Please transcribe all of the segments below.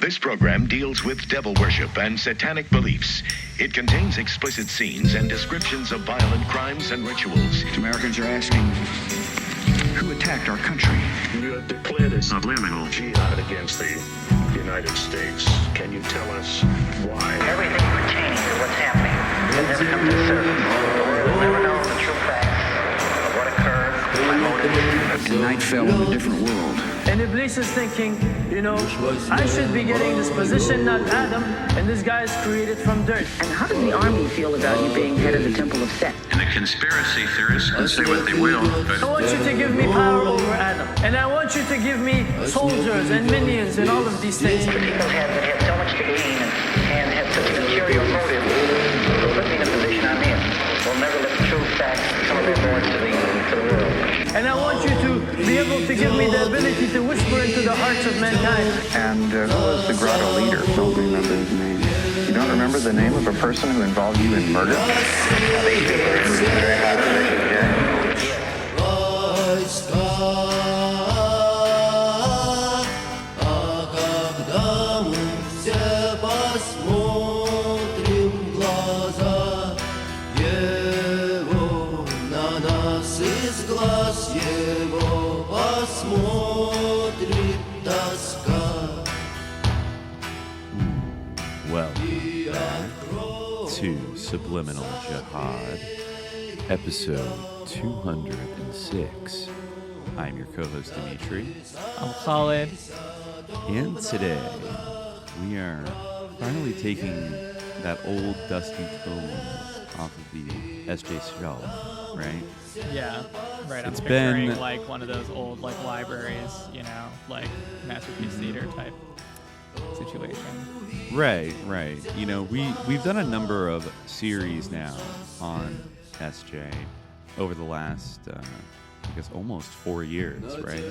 This program deals with devil worship and satanic beliefs. It contains explicit scenes and descriptions of violent crimes and rituals. Americans are asking, who attacked our country? You have declared a subliminal jihad against the United States. Can you tell us why? Everything pertaining to what's happening will never come to the surface. The world will never know the true facts of what occurred, my motive. Tonight fell in a different world. And Iblis is thinking, I should be getting this position, not Adam, and this guy is created from dirt. And how does the army feel about you being head of the Temple of Set? And the conspiracy theorists can say what they will, but I want you to give me power over Adam, and I want you to give me soldiers and minions and all of these things. The people had so much to gain and had such an interior motive to put me in a position I'm in. We'll never let the true facts come aboard to the world. And I want you to be able to give me the ability to whisper into the hearts of mankind. And who was the grotto leader? Don't remember his name. You don't remember the name of a person who involved you in murder? To Subliminal Jihad, episode 206. I'm your co-host Dimitri. I'm Khalid. And today, we are finally taking that old dusty tome off of the SJ shelf, right? Yeah, right. I'm It's picturing been- like one of those old like libraries, like Masterpiece Theater type situation. Right. We've done a number of series now on SJ over the last, I guess, almost 4 years, right?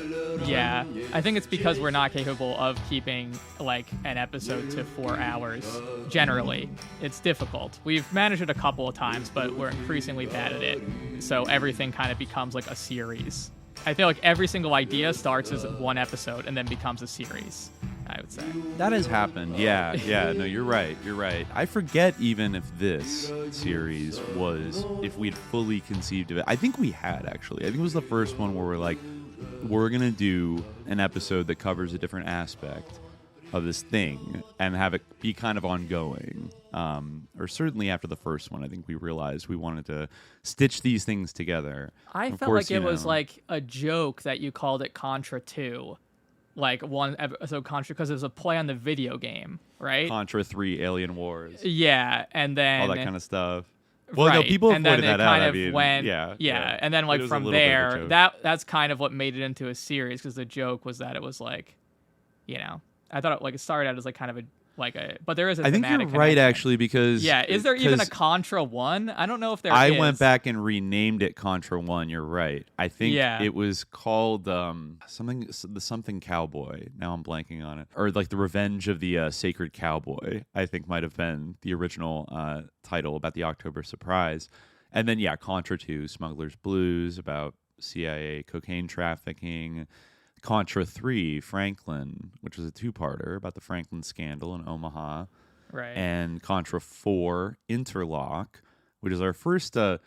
Yeah, I think it's because we're not capable of keeping like an episode to 4 hours. Generally, it's difficult. We've managed it a couple of times, but we're increasingly bad at it. So everything kind of becomes like a series. I feel like every single idea starts as one episode and then becomes a series, I would say. That has happened. Yeah. No, you're right. I forget even if this series was, if we'd fully conceived of it. I think we had, actually. I think it was the first one where we're like, we're going to do an episode that covers a different aspect of this thing and have it be kind of ongoing. Or certainly after the first one, I think we realized we wanted to stitch these things together. I felt like it was like a joke that you called it Contra 2. Like one episode Contra, because it was a play on the video game, right? Contra 3, Alien Wars. Yeah, and then all that kind of stuff. Well, right. no, people have and then pointed it that out. kind of I mean, went, yeah. And then like from there, that's kind of what made it into a series, because the joke was that it was like, I thought it started out as like kind of but there is a I think thematic you're right, connection. actually, because is there even a Contra 1? I don't know if there is. I went back and renamed it Contra 1. You're right. I think it was called something Cowboy. Now I'm blanking on it. Or like The Revenge of the Sacred Cowboy, I think might have been the original title about the October surprise. And then Contra 2, Smuggler's Blues, about CIA cocaine trafficking. Contra 3, Franklin, which was a two-parter about the Franklin scandal in Omaha. Right. And Contra 4, Interlock, which is our first one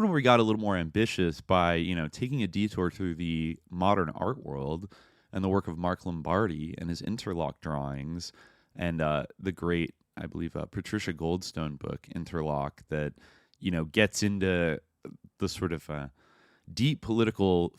where we got a little more ambitious by, taking a detour through the modern art world and the work of Mark Lombardi and his Interlock drawings and the great, I believe, Patricia Goldstone book, Interlock, that, gets into the sort of deep political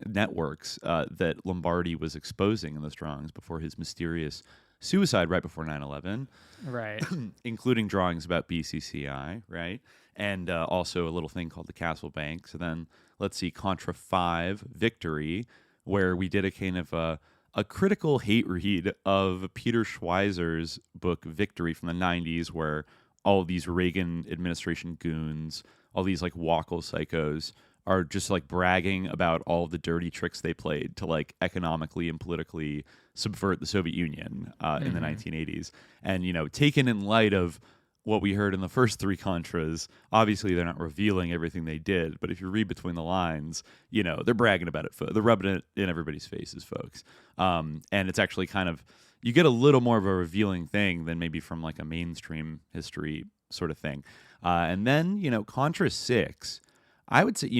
networks that Lombardi was exposing in those drawings before his mysterious suicide right before 9/11. Right. Including drawings about BCCI, right? And also a little thing called the Castle Bank. So then let's see, Contra 5, Victory, where we did a kind of a critical hate read of Peter Schweizer's book Victory from the 90s, where all these Reagan administration goons, all these like Wackle psychos, are just like bragging about all the dirty tricks they played to like economically and politically subvert the Soviet Union in the 1980s. And, taken in light of what we heard in the first three Contras, obviously they're not revealing everything they did, but if you read between the lines, they're bragging about it. They're rubbing it in everybody's faces, folks. And it's actually kind of, you get a little more of a revealing thing than maybe from like a mainstream history sort of thing. And then, Contra 6, I would say,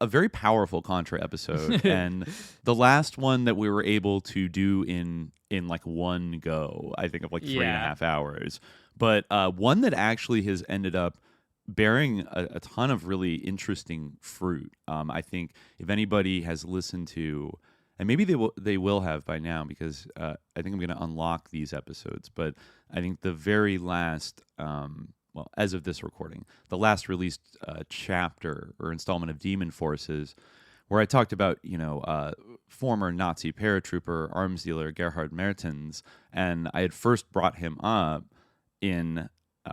a very powerful Contra episode. And the last one that we were able to do in like one go, I think of like 3.5 hours. But one that actually has ended up bearing a ton of really interesting fruit. I think if anybody has listened to, and maybe they will have by now, because I think I'm going to unlock these episodes. But I think the very last, as of this recording, the last released chapter or installment of Demon Forces, where I talked about, former Nazi paratrooper, arms dealer Gerhard Mertens, and I had first brought him up in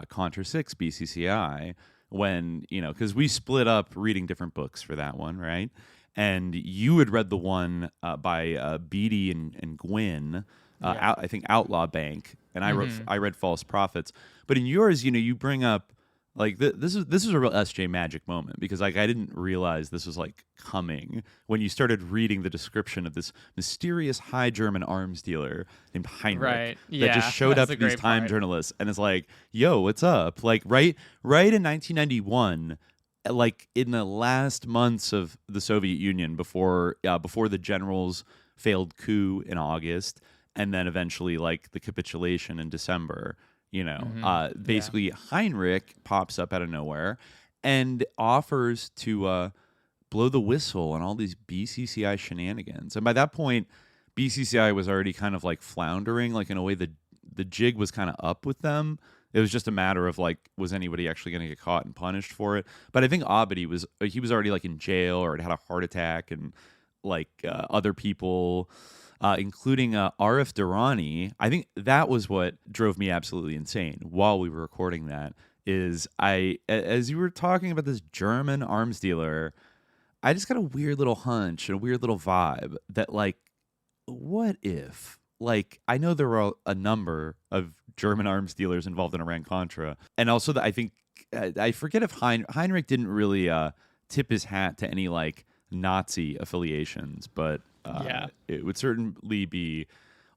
Contra 6 BCCI when, because we split up reading different books for that one, right? And you had read the one by Beatty and Gwynn, I think Outlaw Bank, and I read False Prophets. But in yours, you bring up like this is a real SJ Magic moment, because like I didn't realize this was like coming when you started reading the description of this mysterious high German arms dealer named Heinrich that just showed up to these Time journalists and is like, "Yo, what's up?" Like right in 1991. Like in the last months of the Soviet Union, before the generals' failed coup in August, and then eventually like the capitulation in December, basically Heinrich pops up out of nowhere and offers to blow the whistle on all these BCCI shenanigans. And by that point, BCCI was already kind of like floundering, like in a way the jig was kind of up with them. It was just a matter of like, was anybody actually going to get caught and punished for it? But I think Abadi was already like in jail or had had a heart attack, and like other people, including Arif Durrani. I think that was what drove me absolutely insane while we were recording that. Is as you were talking about this German arms dealer, I just got a weird little hunch and a weird little vibe that like, what if? Like, I know there were a number of German arms dealers involved in Iran-Contra. And also, I think, I forget if Heinrich didn't really tip his hat to any, like, Nazi affiliations, but it would certainly be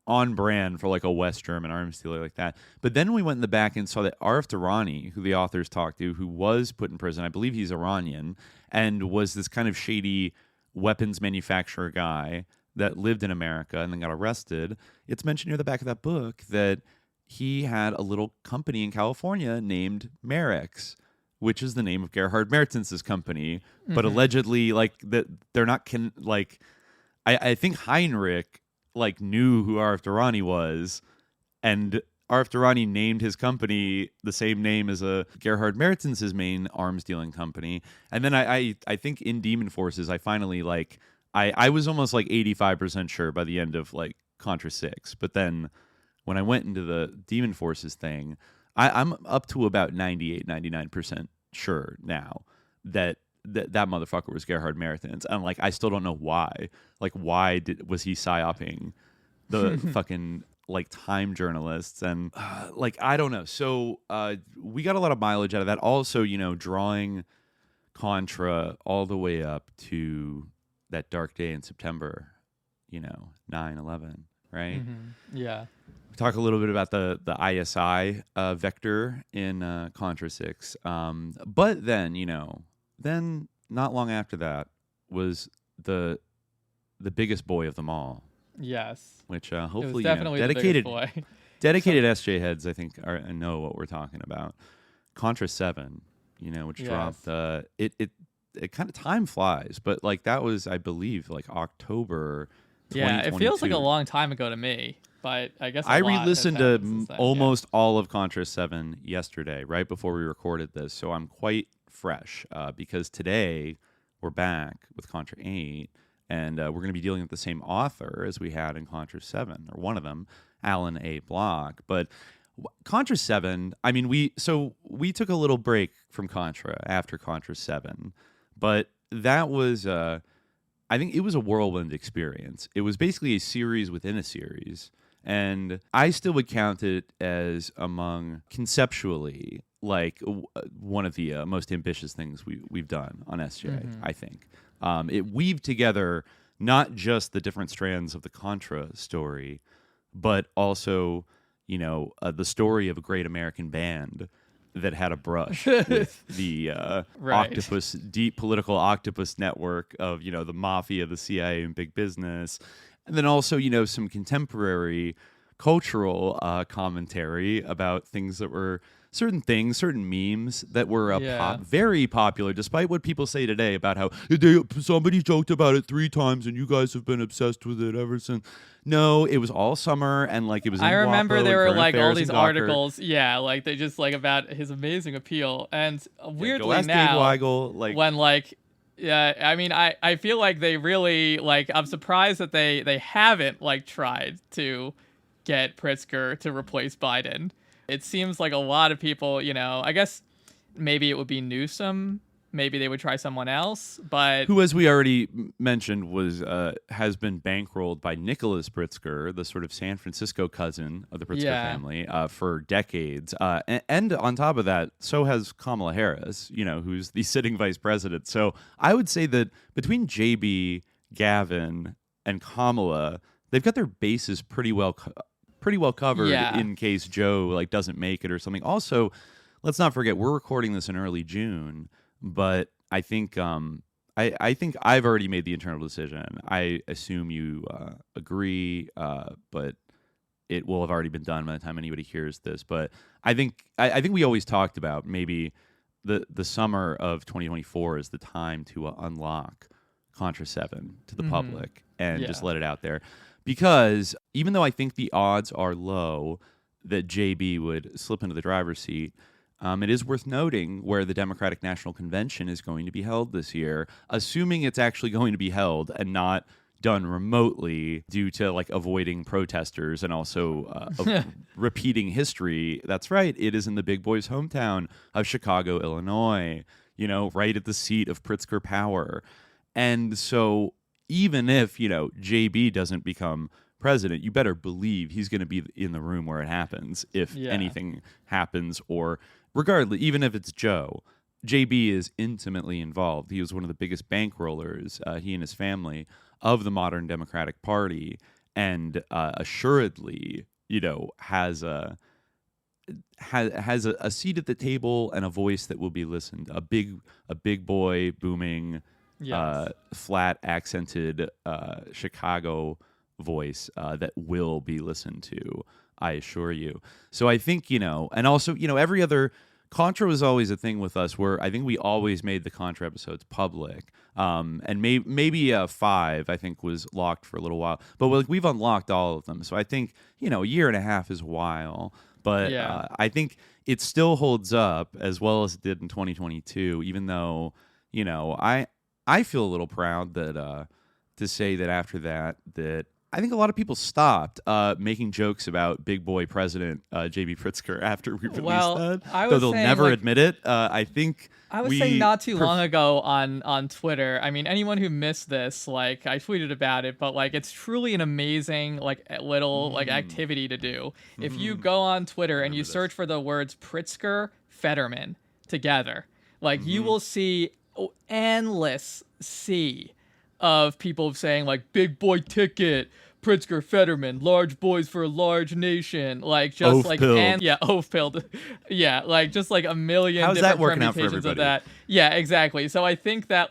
on brand for, like, a West German arms dealer like that. But then we went in the back and saw that Arif Durrani, who the authors talked to, who was put in prison, I believe he's Iranian, and was this kind of shady weapons manufacturer guy that lived in America and then got arrested. It's mentioned near the back of that book that he had a little company in California named Merex, which is the name of Gerhard Mertens' company. But allegedly, like, that they're not I think Heinrich like knew who Arif Durrani was, and Arif Durrani named his company the same name as Gerhard Mertens' main arms dealing company. And then I think in Demon Forces, I finally like. I was almost like 85% sure by the end of like Contra 6. But then when I went into the Demon Forces thing, I'm up to about 98, 99% sure now that motherfucker was Gerhard Mertens. And like, I still don't know why. Like, why was he psyoping the fucking like Time journalists? And like, I don't know. So we got a lot of mileage out of that. Also, drawing Contra all the way up to that dark day in September, 9/11, right? Yeah. We talk a little bit about the ISI vector in Contra 6. But then, then not long after that was the biggest boy of them all. Yes. Which hopefully, it was definitely dedicated the biggest boy. dedicated SJ heads, I think, know what we're talking about. Contra 7, which dropped. It kind of time flies, but like that was, I believe, like October 2022. Yeah, it feels like a long time ago to me, but I guess I re-listened to almost all of Contra 7 yesterday, right before we recorded this, so I'm quite fresh because today we're back with Contra 8, and we're going to be dealing with the same author as we had in Contra 7, or one of them, Alan A. Block. But Contra 7, I mean, we took a little break from Contra after Contra 7. But that was, I think it was a whirlwind experience. It was basically a series within a series. And I still would count it as among, conceptually, like one of the most ambitious things we've done on SJ, I think. It weaved together not just the different strands of the Contra story, but also, the story of a great American band that had a brush with the octopus, deep political octopus network of, the mafia, the CIA, and big business. And then also, some contemporary cultural commentary about things that were certain memes that were very popular, despite what people say today about how somebody joked about it 3 times and you guys have been obsessed with it ever since. No, it was all summer, and it was. I remember there were all these articles, they just about his amazing appeal, and weirdly now, when I mean, I feel like they really I'm surprised that they haven't tried to get Pritzker to replace Biden. It seems like a lot of people, I guess maybe it would be Newsom. Maybe they would try someone else, but who, as we already mentioned, has been bankrolled by Nicholas Pritzker, the sort of San Francisco cousin of the Pritzker family, for decades. And on top of that, so has Kamala Harris, who's the sitting vice president. So I would say that between JB, Gavin, and Kamala, they've got their bases pretty well covered in case Joe doesn't make it or something. Also, let's not forget we're recording this in early June. But I think I think I've already made the internal decision. I assume you agree, but it will have already been done by the time anybody hears this. But I think we always talked about maybe the summer of 2024 is the time to unlock CONTRA VII to the public and just let it out there. Because even though I think the odds are low that JB would slip into the driver's seat, it is worth noting where the Democratic National Convention is going to be held this year, assuming it's actually going to be held and not done remotely due to avoiding protesters and also repeating history. That's right. It is in the big boy's hometown of Chicago, Illinois, right at the seat of Pritzker power. And so even if, JB doesn't become president, you better believe he's going to be in the room where it happens if anything happens, or regardless, even if it's Joe. JB is intimately involved. He was one of the biggest bankrollers, he and his family, of the modern Democratic Party, and assuredly, has a seat at the table and a voice that will be listened. A big boy, booming, flat accented Chicago voice that will be listened to, I assure you. So I think, and also, every other Contra was always a thing with us where I think we always made the Contra episodes public. And maybe 5, I think, was locked for a little while. But we've unlocked all of them. So I think, a year and a half is a while. But I think it still holds up as well as it did in 2022, even though, I feel a little proud that to say that after that I think a lot of people stopped making jokes about big boy president J.B. Pritzker after we released that. Though they'll never admit it. I think I was saying not too long ago on Twitter. I mean, anyone who missed this, I tweeted about it, but it's truly an amazing little activity to do. If you go on Twitter and you search for the words Pritzker, Fetterman together, you will see endless sea of people saying big boy ticket, Pritzker, Fetterman, large boys for a large nation, just oath-pilled. Yeah, just a million How's different that working out for permutations of everybody? that. Yeah, exactly. So I think that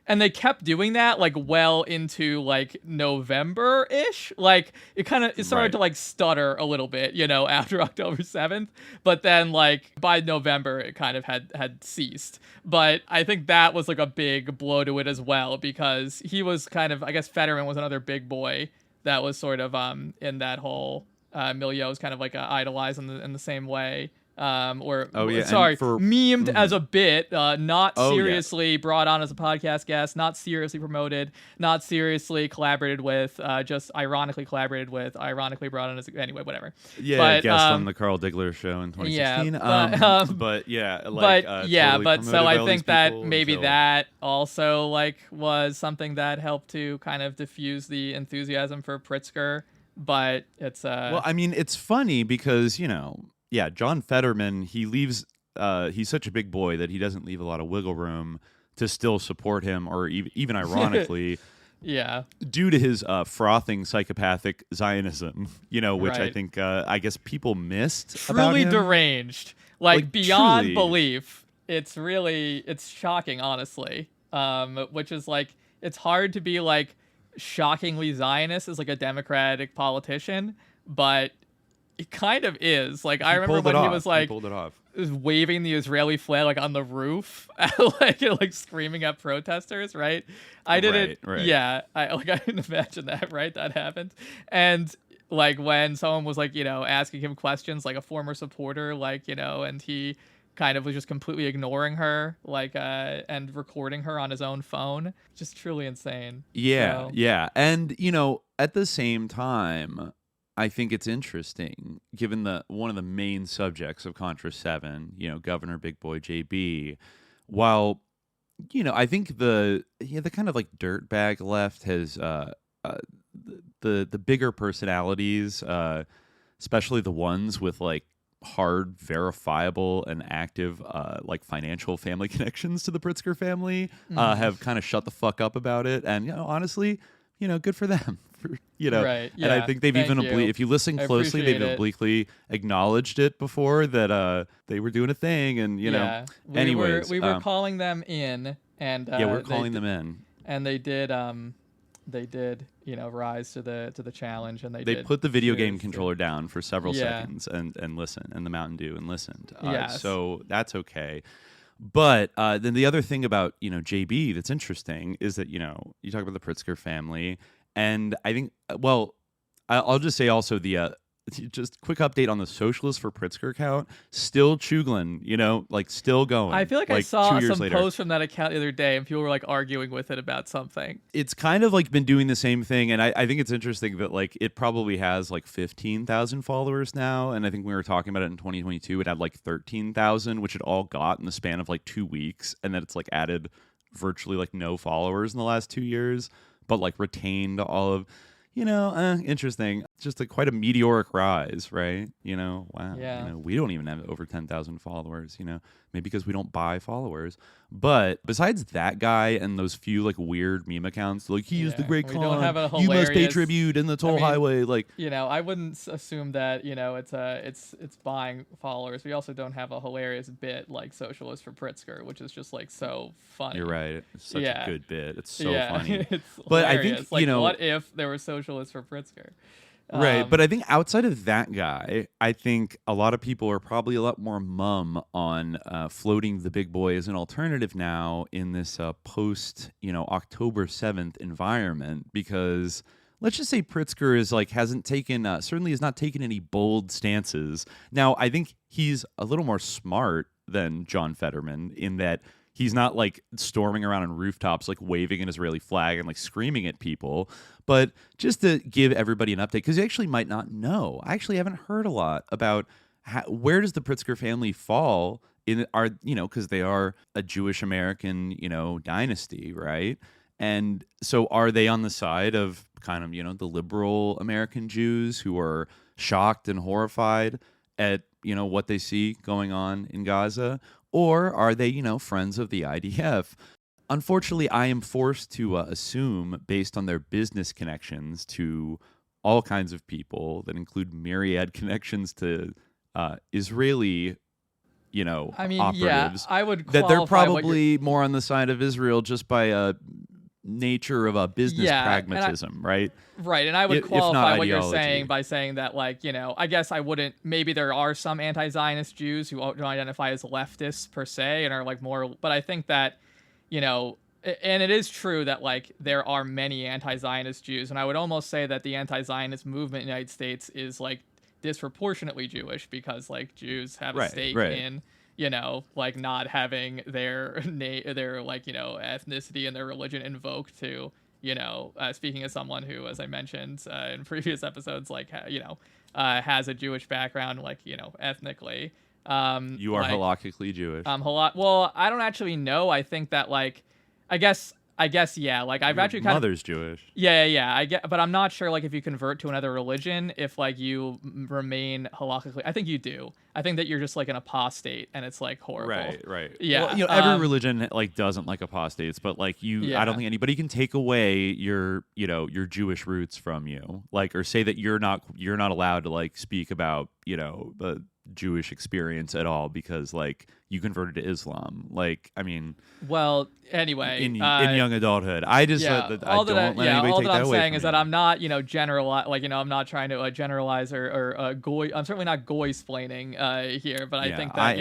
and they kept doing that well into November-ish. It started to stutter a little bit, after October 7th. But then by November it kind of had ceased. But I think that was a big blow to it as well, because he was kind of, I guess Fetterman was another big boy that was sort of in that whole milieu, was kind of idolized in the same way. Memed as a bit, not seriously brought on as a podcast guest, not seriously promoted, not seriously collaborated with, just ironically collaborated with, ironically brought on as anyway, whatever. Yeah, but, guest on the Carl Diggler show in 2016. So I think that maybe that also was something that helped to kind of diffuse the enthusiasm for Pritzker. But it's well, I mean, it's funny because John Fetterman, he leaves. He's such a big boy that he doesn't leave a lot of wiggle room to still support him, or even ironically, Yeah. Due to his frothing psychopathic Zionism, which I Right. think, I guess people missed about Truly him. deranged. Like beyond truly. belief. It's shocking, honestly. Which is like, it's hard to be like shockingly Zionist as like a Democratic politician, but it kind of is. Like, I remember when he was like, pulled it off. waving the Israeli flag like on the roof, like screaming at protesters, right? I didn't. Right. Yeah, I didn't imagine that. Right, that happened. And like when someone was like, asking him questions, like a former supporter, like and he kind of was just completely ignoring her, like and recording her on his own phone. Just truly insane. Yeah, So, yeah, and at the same time, I think it's interesting, given one of the main subjects of Contra VII, Governor Big Boy JB, while, I think the kind of like dirtbag left has the bigger personalities, especially the ones with like hard, verifiable, and active like financial family connections to the Pritzker family, have kind of shut the fuck up about it. And honestly, good for them. Right, And I think they've thank even you. if you listen I closely, they've appreciate it. obliquely acknowledged it before that they were doing a thing, and yeah. anyways, we were calling them in, and we're calling them in. and they did rise to the challenge, and they did Put the video game choose to- controller down for several Yeah. seconds and listen, and the Mountain Dew, and listened. Yes. So that's okay. But then the other thing about JB that's interesting is that you talk about the Pritzker family, and I think I'll just say also the just quick update on the Socialists for Pritzker account, still chugging, like still going. I feel like I saw 2 years some later. posts from that account the other day, and people were like arguing with it about something. It's kind of like been doing the same thing, and I think it's interesting that like it probably has like 15,000 followers now, and I think we were talking about it in 2022. It had like 13,000, which it all got in the span of like 2 weeks, and then it's like added virtually like no followers in the last 2 years, but like retained all of. Interesting. Just quite a meteoric rise, right? Wow. Yeah. We don't even have over 10,000 followers, maybe because we don't buy followers. But besides that guy and those few like weird meme accounts, like he is the great we don't have a Khan, you must pay hilarious- tribute in the toll highway. Like, I wouldn't assume that it's buying followers. We also don't have a hilarious bit like Socialist for Pritzker, which is just like so funny. you're right. It's such a good bit. It's so yeah, funny. it's But I hilarious. think, like, what if there were Socialists for Pritzker? Right, but I think outside of that guy, I think a lot of people are probably a lot more mum on floating the big boy as an alternative now in this post, October 7th environment, because let's just say Pritzker is hasn't taken, certainly has not taken any bold stances. Now, I think he's a little more smart than John Fetterman in that he's not storming around on rooftops, waving an Israeli flag and screaming at people. But just to give everybody an update, because you actually might not know, I actually haven't heard a lot about where does the Pritzker family fall in our, because they are a Jewish American, dynasty, right? And so are they on the side of kind of, the liberal American Jews who are shocked and horrified at, what they see going on in Gaza? Or are they, friends of the IDF? Unfortunately, I am forced to assume, based on their business connections to all kinds of people that include myriad connections to Israeli, operatives, I would that they're qualify what probably more on the side of Israel just by nature of a business Yeah, and pragmatism, right? Right, and I would If not qualify what you're ideology. saying by saying that, I guess I wouldn't. Maybe there are some anti-Zionist Jews who don't identify as leftists per se and are more. But I think that, and it is true that there are many anti-Zionist Jews, and I would almost say that the anti-Zionist movement in the United States is disproportionately Jewish because Jews have a stake in. Not having their ethnicity and their religion invoked to, speaking as someone who, as I mentioned in previous episodes, has a Jewish background, ethnically. You are halakhically Jewish. Well, I don't actually know. I think that, I guess I guess, yeah. Like, I've actually kind of... Mother's Jewish. Yeah. I get, but I'm not sure, like, if you convert to another religion, if, like, you remain halakhically... I think you do. I think that you're just, like, an apostate, and it's, like, horrible. Right. Yeah. Well, every religion, like, doesn't like apostates, but, like, I don't think anybody can take away your Jewish roots from you. Like, or say that you're not allowed to, like, speak about, the Jewish experience at all because, like, you converted to Islam. Like, I mean... Well, anyway... In young adulthood. I just... I don't let anybody take that away all that I'm saying is me. that I'm not, generalize... Like, I'm not trying to generalize or goy... I'm certainly not goy-splaining here, but I think that,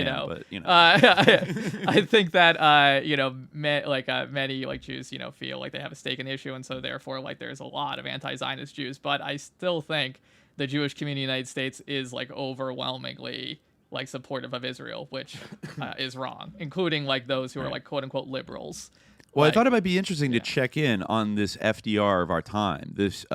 I think that, many, like, Jews, feel like they have a stake in the issue, and so, therefore, like, there's a lot of anti-Zionist Jews, but I still think the Jewish community in the United States is, like, overwhelmingly... like supportive of Israel, which is wrong, including like those who are like quote unquote liberals. Well, I thought it might be interesting to check in on this FDR of our time, this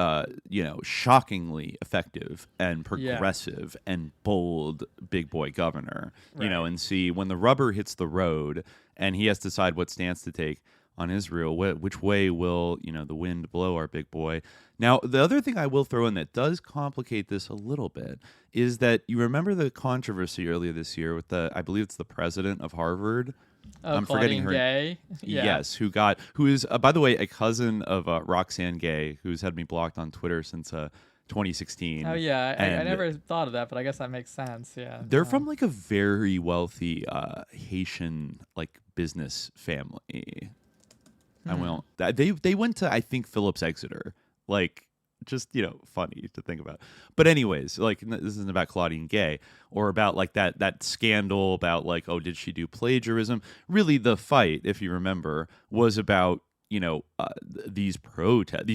shockingly effective and progressive and bold big boy governor, and see when the rubber hits the road and he has to decide what stance to take on Israel, which way will the wind blow our big boy. Now, the other thing I will throw in that does complicate this a little bit is that you remember the controversy earlier this year with I believe it's the president of Harvard. I'm forgetting her. Gay. Yes, who is by the way a cousin of Roxanne Gay, who's had me blocked on Twitter since 2016. Oh yeah, I never thought of that, but I guess that makes sense. Yeah, they're from like a very wealthy Haitian like business family. They went to I think Phillips Exeter. Like, just, funny to think about. But anyways, like, this isn't about Claudine Gay or about, like, that scandal about, like, oh, did she do plagiarism? Really, the fight, if you remember, was about, these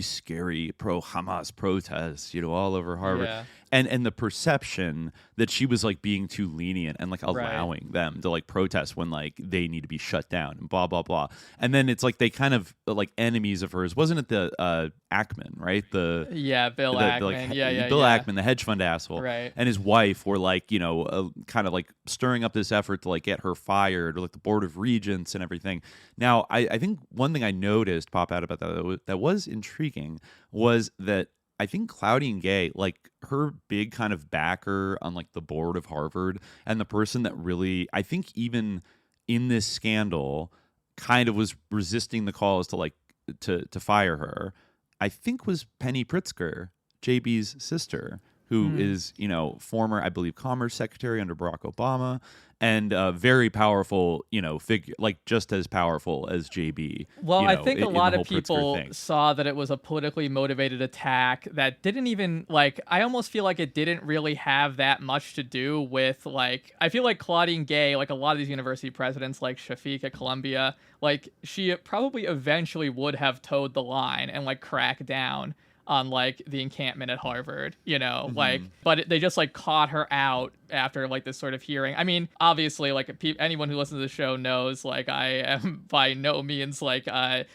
scary pro-Hamas protests, all over Harvard. Yeah. And the perception that she was, like, being too lenient and, like, allowing them to, like, protest when, like, they need to be shut down and blah, blah, blah. And then it's, like, they kind of, like, enemies of hers. Wasn't it the Ackman, right? Bill Ackman. Bill Ackman, the hedge fund asshole. Right. And his wife were, like, kind of, like, stirring up this effort to, like, get her fired, or, like, the Board of Regents and everything. Now, I think one thing I noticed pop out about that was intriguing was that I think Claudine Gay, like her big kind of backer on like the board of Harvard and the person that really, I think even in this scandal kind of was resisting the calls to like to fire her, I think was Penny Pritzker, JB's sister, who is, former, I believe, Commerce Secretary under Barack Obama, and very powerful, figure, like just as powerful as JB. Well, I think a lot of people saw that it was a politically motivated attack that didn't even, like, I almost feel like it didn't really have that much to do with, like, I feel like Claudine Gay, like a lot of these university presidents, like Shafiq at Columbia, like, she probably eventually would have towed the line and, like, cracked down on like the encampment at Harvard, like, but they just like caught her out after like this sort of hearing. I mean, obviously, like anyone who listens to the show knows, like, I am by no means like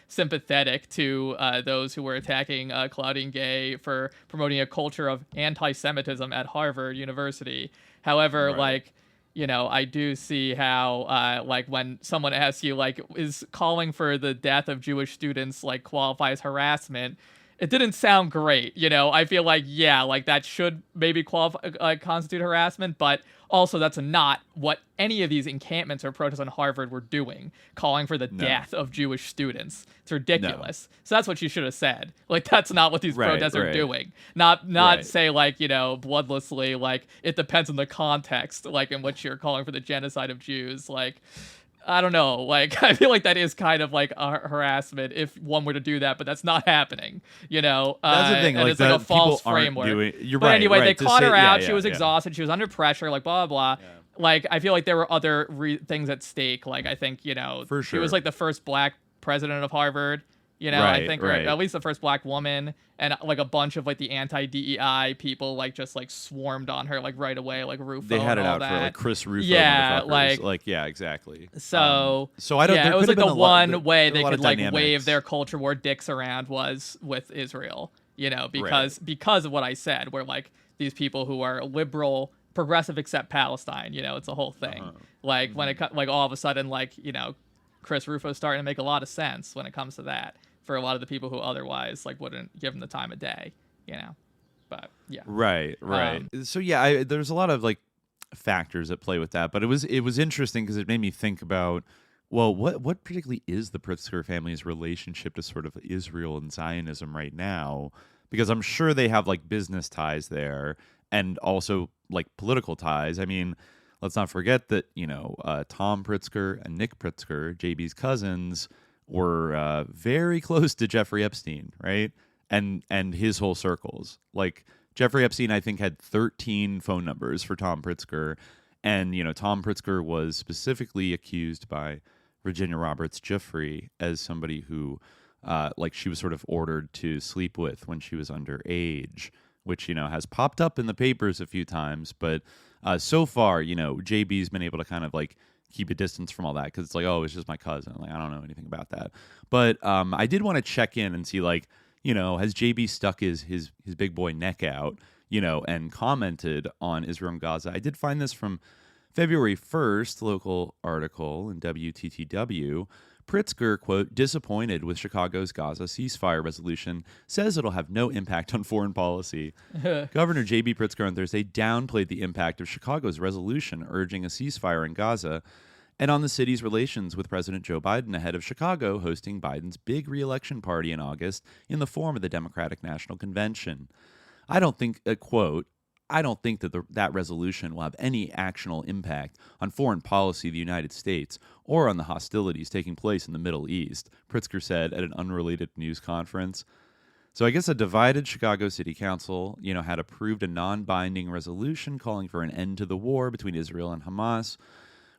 sympathetic to those who were attacking Claudine Gay for promoting a culture of anti-Semitism at Harvard University. However, like, I do see how, like, when someone asks you, like, is calling for the death of Jewish students, like, qualify as harassment? It didn't sound great, I feel like, like that should maybe constitute harassment, but also that's not what any of these encampments or protests on Harvard were doing, calling for the death of Jewish students. It's ridiculous. No. So that's what you should have said. Like, that's not what these protests are doing. Not say, like, bloodlessly, like, it depends on the context, like, in which you're calling for the genocide of Jews, like... I don't know. Like, I feel like that is kind of like a harassment if one were to do that, but that's not happening. That's the thing. And like, it's like a false framework. You're but right. Anyway, they caught her out. She was exhausted. She was under pressure. Like blah blah. Yeah. Like, I feel like there were other things at stake. Like, I think for sure, she was like the first black president of Harvard. I think, or at least the first black woman, and like a bunch of like the anti-DEI people like just like swarmed on her like right away, like Rufo. They had it out that. for like Chris Rufo. Yeah, exactly. So I don't. Yeah, it was like the one way they could like dynamics. wave their culture war dicks around was with Israel. Because of what I said, where like these people who are liberal, progressive, except Palestine. It's a whole thing. Like when it like all of a sudden like Chris Rufo's starting to make a lot of sense when it comes to that for a lot of the people who otherwise like wouldn't give him the time of day, But yeah. Right. So yeah, there's a lot of like factors that play with that, but it was interesting because it made me think about, well, what particularly is the Pritzker family's relationship to sort of Israel and Zionism right now? Because I'm sure they have like business ties there and also like political ties. I mean, let's not forget that, Tom Pritzker and Nick Pritzker, JB's cousins, were very close to Jeffrey Epstein, right? And his whole circles. Like Jeffrey Epstein, I think, had 13 phone numbers for Tom Pritzker. And, Tom Pritzker was specifically accused by Virginia Roberts Giuffre as somebody who, she was sort of ordered to sleep with when she was underage, which, has popped up in the papers a few times. But so far, JB's been able to kind of like keep a distance from all that because it's like, oh, it's just my cousin. Like, I don't know anything about that. But I did want to check in and see, like, has JB stuck his big boy neck out, and commented on Israel and Gaza. I did find this from February 1st, local article in WTTW. Pritzker, quote, disappointed with Chicago's Gaza ceasefire resolution, says it'll have no impact on foreign policy. Governor J.B. Pritzker on Thursday downplayed the impact of Chicago's resolution urging a ceasefire in Gaza and on the city's relations with President Joe Biden ahead of Chicago hosting Biden's big re-election party in August in the form of the Democratic National Convention. I don't think that that resolution will have any actionable impact on foreign policy of the United States or on the hostilities taking place in the Middle East, Pritzker said at an unrelated news conference. So I guess a divided Chicago City Council, had approved a non-binding resolution calling for an end to the war between Israel and Hamas,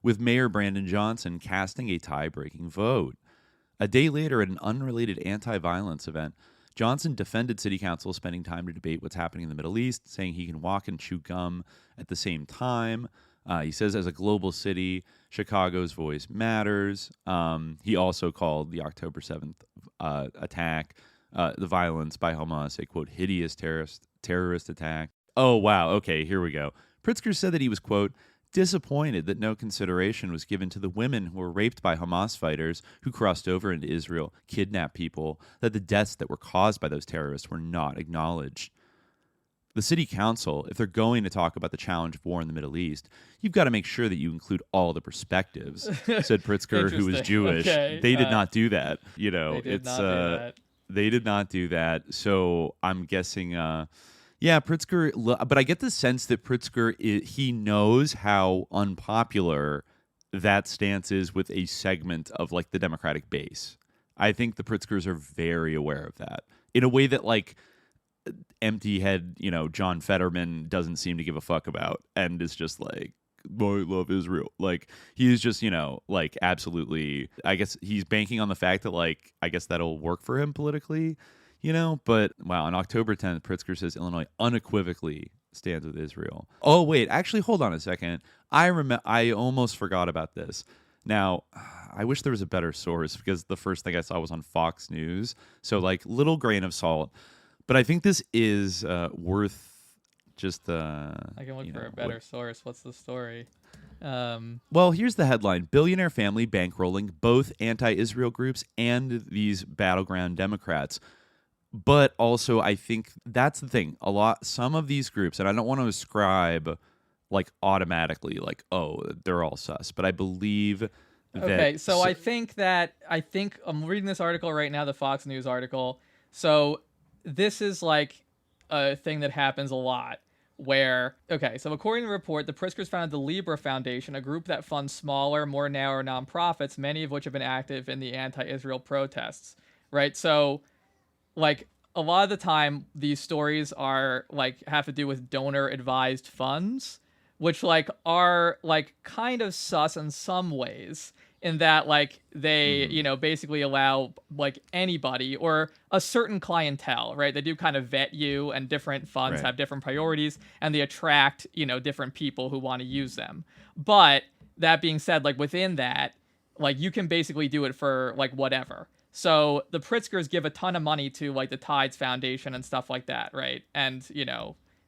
with Mayor Brandon Johnson casting a tie-breaking vote. A day later, at an unrelated anti-violence event, Johnson defended City Council spending time to debate what's happening in the Middle East, saying he can walk and chew gum at the same time. He says, as a global city, Chicago's voice matters. He also called the October 7th attack, the violence by Hamas, a, quote, hideous terrorist attack. Oh, wow. Okay, here we go. Pritzker said that he was, quote, disappointed that no consideration was given to the women who were raped by Hamas fighters who crossed over into Israel, kidnapped people, that the deaths that were caused by those terrorists were not acknowledged. The city council, if they're going to talk about the challenge of war in the Middle East, you've got to make sure that you include all the perspectives, said Pritzker, who was Jewish. Okay. They did not do that. They did not do that. So I'm guessing... Yeah, Pritzker, but I get the sense that Pritzker, he knows how unpopular that stance is with a segment of like the Democratic base. I think the Pritzkers are very aware of that in a way that like empty head, John Fetterman doesn't seem to give a fuck about and is just like, I love Israel. Like he is just, like absolutely, I guess he's banking on the fact that like, I guess that'll work for him politically. But wow, on October 10th, Pritzker says Illinois unequivocally stands with Israel. Oh, wait, actually, hold on a second. I almost forgot about this. Now, I wish there was a better source because the first thing I saw was on Fox News. So, like, little grain of salt. But I think this is worth just... I can look for a better source. What's the story? Well, here's the headline. Billionaire family bankrolling both anti-Israel groups and these battleground Democrats. But also, I think that's the thing. Some of these groups, and I don't want to ascribe like automatically, like, oh, they're all sus. But I believe that. Okay, so I think I'm reading this article right now, the Fox News article. So this is like a thing that happens a lot. So according to the report, the Pritzkers founded the Libra Foundation, a group that funds smaller, more narrow nonprofits, many of which have been active in the anti-Israel protests. Right, so. Like, a lot of the time, these stories are, like, have to do with donor-advised funds, which, like, are, like, kind of sus in some ways, in that, like, they, basically allow, like, anybody or a certain clientele, right? They do kind of vet you, and different funds have different priorities, and they attract, different people who want to use them. But, that being said, like, within that, like, you can basically do it for, like, whatever. So the Pritzkers give a ton of money to like the Tides Foundation and stuff like that, right? And,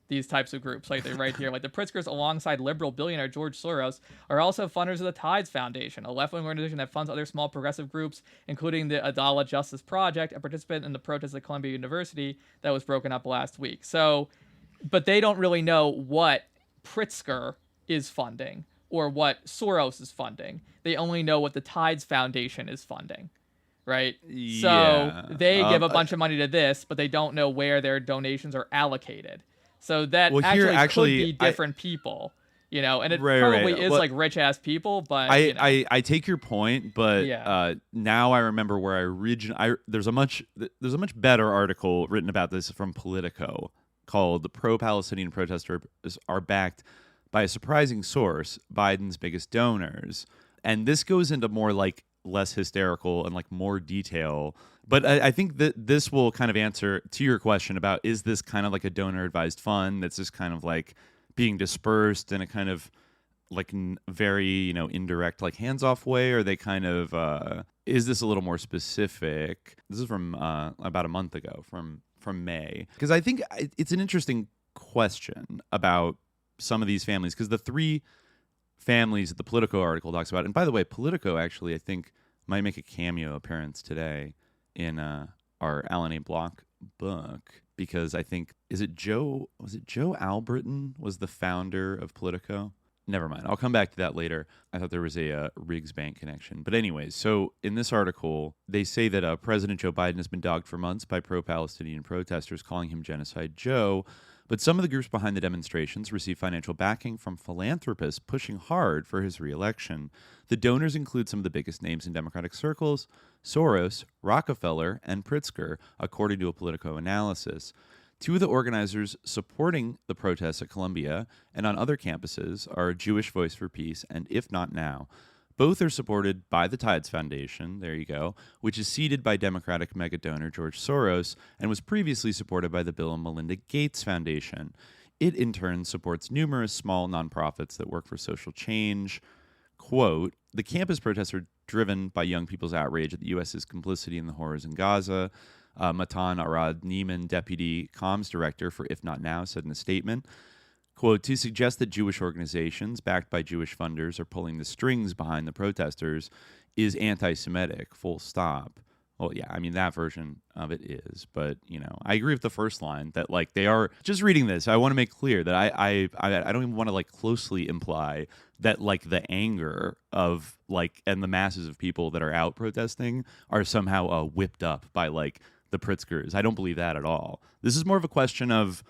these types of groups. Like they write here, like the Pritzkers, alongside liberal billionaire George Soros, are also funders of the Tides Foundation, a left-wing organization that funds other small progressive groups, including the Adala Justice Project, a participant in the protest at Columbia University that was broken up last week. So, but they don't really know what Pritzker is funding or what Soros is funding. They only know what the Tides Foundation is funding. Right? Yeah. So they give a bunch of money to this, but they don't know where their donations are allocated. So that could be different people, you know, and it probably is like rich ass people, but I take your point, but now I remember where there's a much better article written about this from Politico called "The Pro-Palestinian Protesters Are Backed by a Surprising Source, Biden's Biggest Donors," and this goes into more like less hysterical and like more detail. But I think that this will kind of answer to your question about, is this kind of like a donor advised fund that's just kind of like being dispersed in a kind of like very, you know, indirect, like hands off way? Or they kind of, is this a little more specific? This is from about a month ago from May. Because I think it's an interesting question about some of these families, because the three families that the Politico article talks about, and by the way, Politico actually, I think, might make a cameo appearance today in our Alan A. Block book, because I think, was it Joe Albritton was the founder of Politico? Never mind. I'll come back to that later. I thought there was a Riggs Bank connection. But anyways, so in this article, they say that President Joe Biden has been dogged for months by pro-Palestinian protesters calling him Genocide Joe. But some of the groups behind the demonstrations receive financial backing from philanthropists pushing hard for his re-election. The donors include some of the biggest names in Democratic circles: Soros, Rockefeller, and Pritzker, according to a Politico analysis. Two of the organizers supporting the protests at Columbia and on other campuses are Jewish Voice for Peace and If Not Now. Both are supported by the Tides Foundation, there you go, which is seeded by Democratic mega donor George Soros and was previously supported by the Bill and Melinda Gates Foundation. It, in turn, supports numerous small nonprofits that work for social change. Quote, "The campus protests are driven by young people's outrage at the U.S.'s complicity in the horrors in Gaza," Matan Arad Neiman, deputy comms director for If Not Now, said in a statement. Quote, "To suggest that Jewish organizations backed by Jewish funders are pulling the strings behind the protesters is anti-Semitic, full stop." Well, yeah, I mean, that version of it is. But, you know, I agree with the first line that, like, they are just reading this. I want to make clear that I don't even want to, like, closely imply that, like, the anger of, like, and the masses of people that are out protesting are somehow whipped up by, like, the Pritzkers. I don't believe that at all. This is more of a question of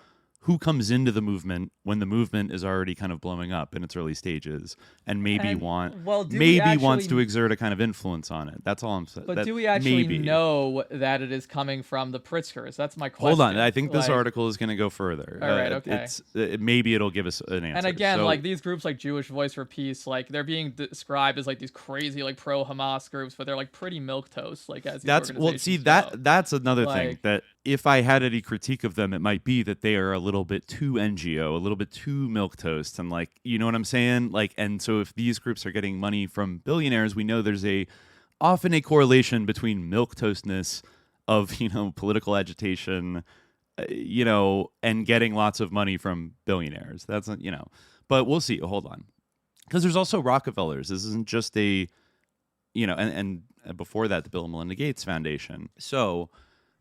who comes into the movement when the movement is already kind of blowing up in its early stages and wants to exert a kind of influence on it. That's all I'm saying. But do we actually know that it is coming from the Pritzkers? That's my question. Hold on. I think this article is going to go further. All right, okay. Maybe it'll give us an answer. And again, like these groups like Jewish Voice for Peace, like they're being described as like these crazy like pro-Hamas groups, but they're like pretty milquetoast. Like as these organizations go. That's another thing that if I had any critique of them, it might be that they are a little bit too NGO, a little bit too milquetoast, and like, you know what I'm saying? Like, and so if these groups are getting money from billionaires, we know there's often a correlation between milquetoastness of, you know, political agitation, you know, and getting lots of money from billionaires. That's, you know, but we'll see. Hold on. Because there's also Rockefellers. This isn't just you know, and before that, the Bill and Melinda Gates Foundation. So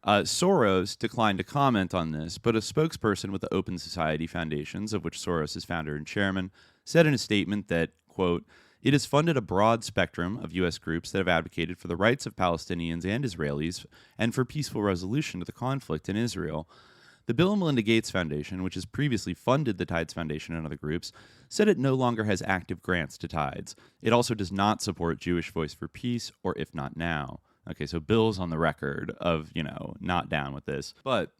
Soros declined to comment on this, but a spokesperson with the Open Society Foundations, of which Soros is founder and chairman, said in a statement that, quote, "It has funded a broad spectrum of U.S. groups that have advocated for the rights of Palestinians and Israelis and for peaceful resolution to the conflict in Israel. The Bill and Melinda Gates Foundation, which has previously funded the Tides Foundation and other groups, said it no longer has active grants to Tides. It also does not support Jewish Voice for Peace or If Not Now." Okay, so Bill's on the record of, you know, not down with this. But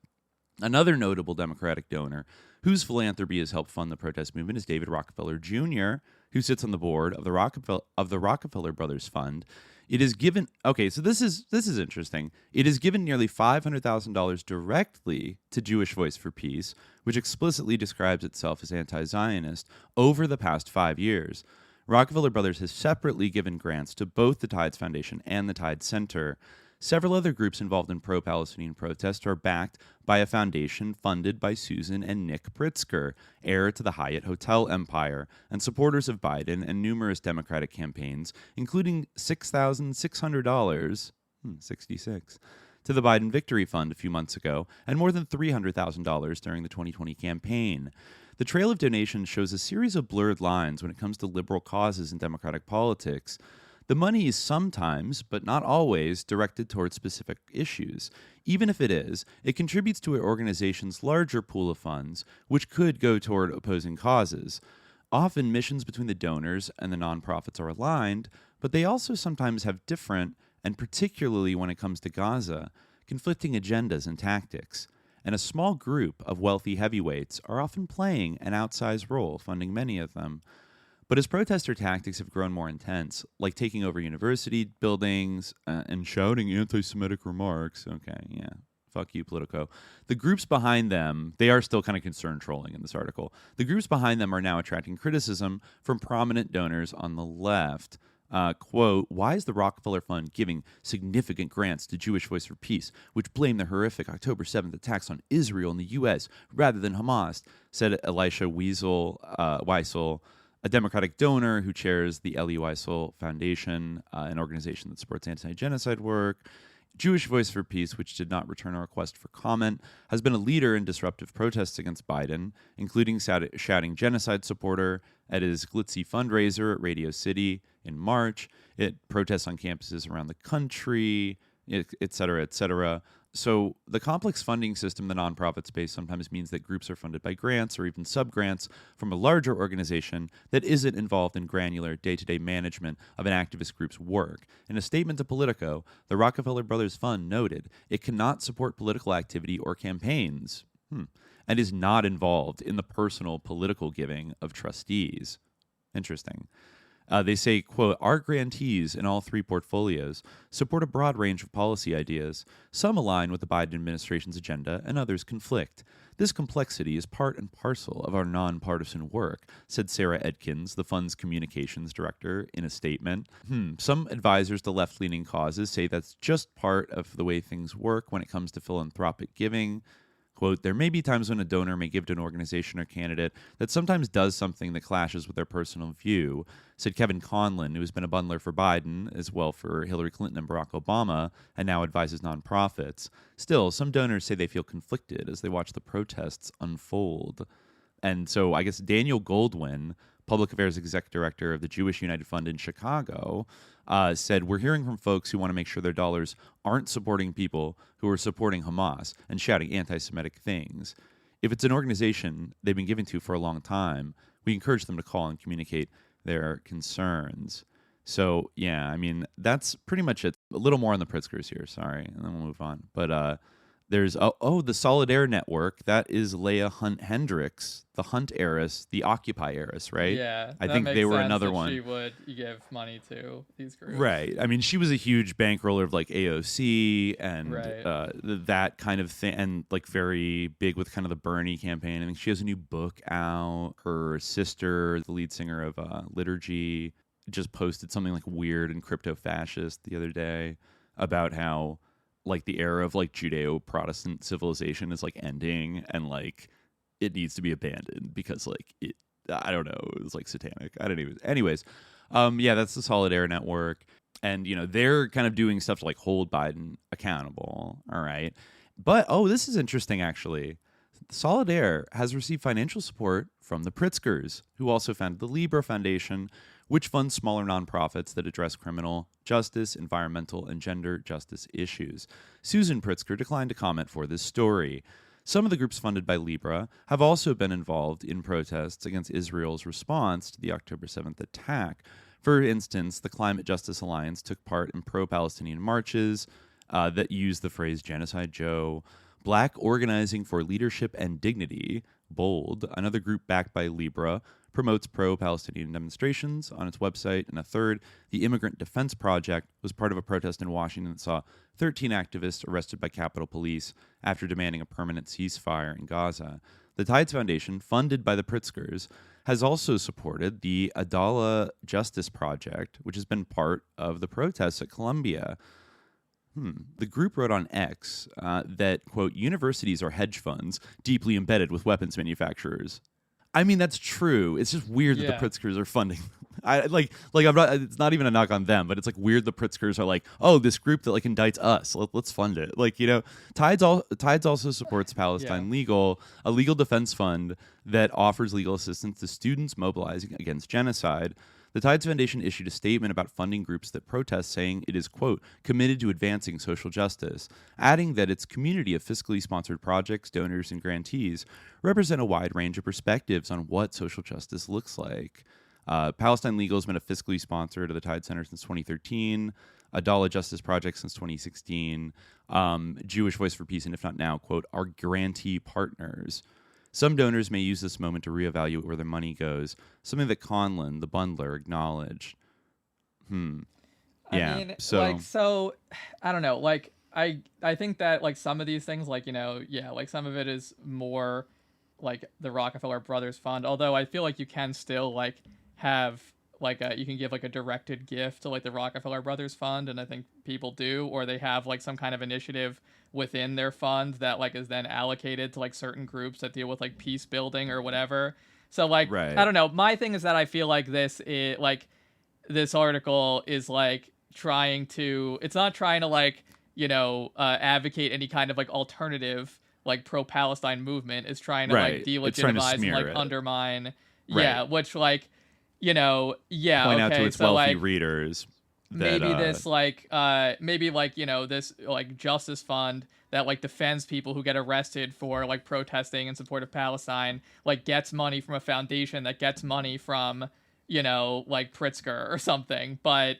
another notable Democratic donor whose philanthropy has helped fund the protest movement is David Rockefeller Jr., who sits on the board of the Rockefeller Brothers Fund. It is given, okay, so this is interesting. It has given nearly $500,000 directly to Jewish Voice for Peace, which explicitly describes itself as anti-Zionist, over the past 5 years. Rockefeller Brothers has separately given grants to both the Tides Foundation and the Tides Center. Several other groups involved in pro-Palestinian protests are backed by a foundation funded by Susan and Nick Pritzker, heir to the Hyatt Hotel empire, and supporters of Biden and numerous Democratic campaigns, including $6,600, 66, to the Biden Victory Fund a few months ago, and more than $300,000 during the 2020 campaign. The trail of donations shows a series of blurred lines when it comes to liberal causes in Democratic politics. The money is sometimes, but not always, directed towards specific issues. Even if it is, it contributes to an organization's larger pool of funds, which could go toward opposing causes. Often, missions between the donors and the nonprofits are aligned, but they also sometimes have different, and particularly when it comes to Gaza, conflicting agendas and tactics. And a small group of wealthy heavyweights are often playing an outsized role, funding many of them. But as protester tactics have grown more intense, like taking over university buildings and shouting anti-Semitic remarks, okay, yeah, fuck you, Politico, the groups behind them, they are still kind of concerned trolling in this article. The groups behind them are now attracting criticism from prominent donors on the left. Quote, why is the Rockefeller Fund giving significant grants to Jewish Voice for Peace, which blame the horrific October 7th attacks on Israel and the U.S. rather than Hamas, said Elisha Wiesel, a Democratic donor who chairs the Elie Wiesel Foundation, an organization that supports anti-genocide work. Jewish Voice for Peace, which did not return a request for comment, has been a leader in disruptive protests against Biden, including shouting genocide supporter at his glitzy fundraiser at Radio City in March. It protests on campuses around the country, et cetera, et cetera. So the complex funding system in the nonprofit space sometimes means that groups are funded by grants or even sub-grants from a larger organization that isn't involved in granular day-to-day management of an activist group's work. In a statement to Politico, the Rockefeller Brothers Fund noted it cannot support political activity or campaigns, and is not involved in the personal political giving of trustees. Interesting. They say, quote, our grantees in all three portfolios support a broad range of policy ideas. Some align with the Biden administration's agenda and others conflict. This complexity is part and parcel of our nonpartisan work, said Sarah Edkins, the fund's communications director, in a statement. Some advisors to left-leaning causes say that's just part of the way things work when it comes to philanthropic giving. Quote, there may be times when a donor may give to an organization or candidate that sometimes does something that clashes with their personal view, said Kevin Conlon, who has been a bundler for Biden, as well for Hillary Clinton and Barack Obama, and now advises nonprofits. Still, some donors say they feel conflicted as they watch the protests unfold. And so I guess Daniel Goldwyn, public affairs exec director of the Jewish United Fund in Chicago, said, we're hearing from folks who want to make sure their dollars aren't supporting people who are supporting Hamas and shouting anti-Semitic things. If it's an organization they've been giving to for a long time, we encourage them to call and communicate their concerns. So, yeah, I mean, that's pretty much it. A little more on the Pritzkers here, sorry, and then we'll move on. But there's, the Solidaire Network. That is Leah Hunt Hendricks, the Hunt heiress, the Occupy heiress, right? Yeah, I think they were another one. She would give money to these groups. Right. I mean, she was a huge bankroller of like AOC and that kind of thing, and like very big with kind of the Bernie campaign. I think she has a new book out. Her sister, the lead singer of Liturgy, just posted something like weird and crypto-fascist the other day about how like the era of like Judeo-Protestant civilization is like ending and like it needs to be abandoned because like it, I don't know, it was like satanic. I don't even. Anyways, yeah, that's the Solidaire Network, and you know they're kind of doing stuff to like hold Biden accountable. All right, but this is interesting actually. Solidaire has received financial support from the Pritzkers, who also founded the Libra Foundation, which funds smaller nonprofits that address criminal justice, environmental, and gender justice issues. Susan Pritzker declined to comment for this story. Some of the groups funded by Libra have also been involved in protests against Israel's response to the October 7th attack. For instance, the Climate Justice Alliance took part in pro-Palestinian marches that used the phrase Genocide Joe. Black Organizing for Leadership and Dignity, BOLD, another group backed by Libra, promotes pro-Palestinian demonstrations on its website. And a third, the Immigrant Defense Project, was part of a protest in Washington that saw 13 activists arrested by Capitol Police after demanding a permanent ceasefire in Gaza. The Tides Foundation, funded by the Pritzkers, has also supported the Adala Justice Project, which has been part of the protests at Columbia. The group wrote on X that, quote, universities are hedge funds deeply embedded with weapons manufacturers. I mean, that's true. It's just weird that the Pritzkers are funding. I'm not. It's not even a knock on them, but it's like weird. The Pritzkers are like, oh, this group that like indicts us. Let's fund it. Like, you know, Tides also supports Palestine Legal, a legal defense fund that offers legal assistance to students mobilizing against genocide. The Tides Foundation issued a statement about funding groups that protest, saying it is, quote, committed to advancing social justice, adding that its community of fiscally sponsored projects, donors, and grantees represent a wide range of perspectives on what social justice looks like. Palestine Legal has been a fiscally sponsor to the Tide Center since 2013, Adala Justice Project since 2016, Jewish Voice for Peace, and if not now, quote, our grantee partners. Some donors may use this moment to reevaluate where their money goes, something that Conlon, the bundler, acknowledged. I mean, so I don't know. Like, I think that like some of these things, like, you know, like some of it is more like the Rockefeller Brothers Fund. Although I feel like you can still like have like you can give like a directed gift to like the Rockefeller Brothers Fund, and I think people do, or they have like some kind of initiative within their fund that like is then allocated to like certain groups that deal with like peace building or whatever. So like I don't know. My thing is that I feel like this article is like trying to. It's not trying to like, you know, advocate any kind of like alternative like pro-Palestine movement. It's trying to like delegitimize and like undermine. Which like, you know, point out to its wealthy readers. Maybe this like maybe like, you know, this like justice fund that like defends people who get arrested for like protesting in support of Palestine, like gets money from a foundation that gets money from, you know, like Pritzker or something. But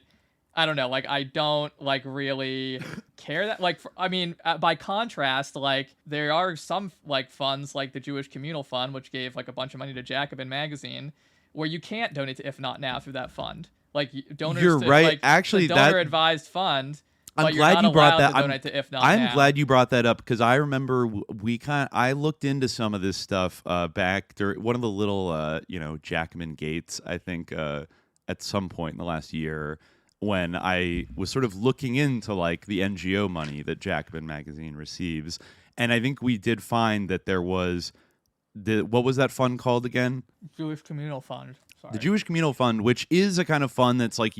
I don't know, like I don't like really care that like I mean by contrast, like there are some like funds like the Jewish Communal Fund, which gave like a bunch of money to Jacobin magazine, where you can't donate to If Not Now through that fund. Like donors, you're right. Like, actually, the donor advised fund. I'm glad you brought that. I'm glad you brought that up because I remember I looked into some of this stuff back during one of the little you know, Jacobin Gates, I think at some point in the last year when I was sort of looking into like the NGO money that Jacobin magazine receives, and I think we did find that there was what was that fund called again? Jewish Communal Fund. Sorry. The Jewish Communal Fund, which is a kind of fund that's like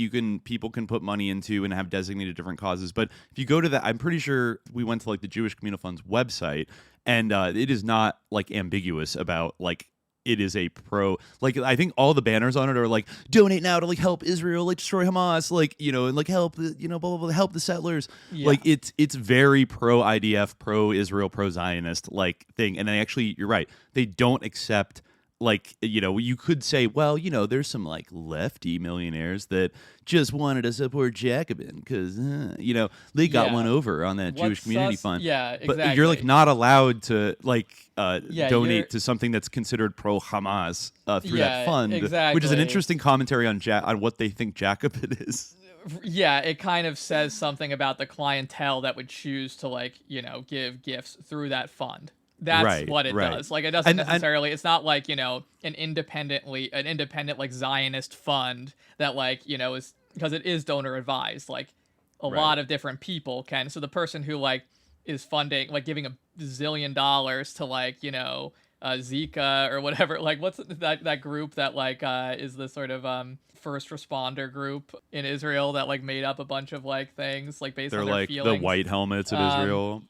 people can put money into and have designated different causes. But if you go to that, I'm pretty sure we went to like the Jewish Communal Fund's website, and it is not like ambiguous about like it is a pro. Like I think all the banners on it are like donate now to like help Israel, like destroy Hamas, like, you know, and like help the, you know, blah blah blah, help the settlers. Like it's very pro IDF, pro Israel, pro Zionist like thing. And then actually, you're right, they don't accept. Like, you know, you could say, well, you know, there's some like lefty millionaires that just wanted to support Jacobin because, you know, they got one over on that Jewish Community Fund. Yeah, exactly. But you're like not allowed to like donate to something that's considered pro-Hamas through that fund, which is an interesting commentary on what they think Jacobin is. Yeah, it kind of says something about the clientele that would choose to like, you know, give gifts through that fund. That's what it does. Like, it doesn't necessarily, it's not like, you know, an independent like Zionist fund that like, you know, is, because it is donor advised. Like a lot of different people can. So the person who like is funding, like giving $1 zillion to like, you know, Zika or whatever, like what's that group that like is the sort of first responder group in Israel that like made up a bunch of like things like based on their like feelings. the white helmets of Israel.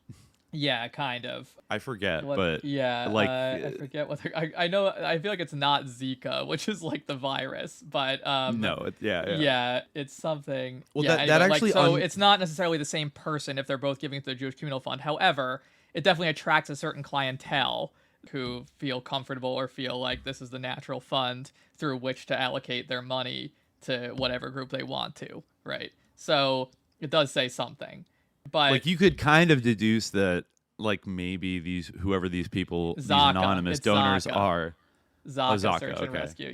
Yeah, kind of. I forget, like I forget what I know. I feel like it's not Zika, which is like the virus, but no, it's something. Well, yeah, that actually, so it's not necessarily the same person if they're both giving to the Jewish Communal Fund. However, it definitely attracts a certain clientele who feel comfortable or feel like this is the natural fund through which to allocate their money to whatever group they want to. Right. So it does say something. But like you could kind of deduce that like maybe whoever these people, these anonymous donors are. Zaka Search and Rescue.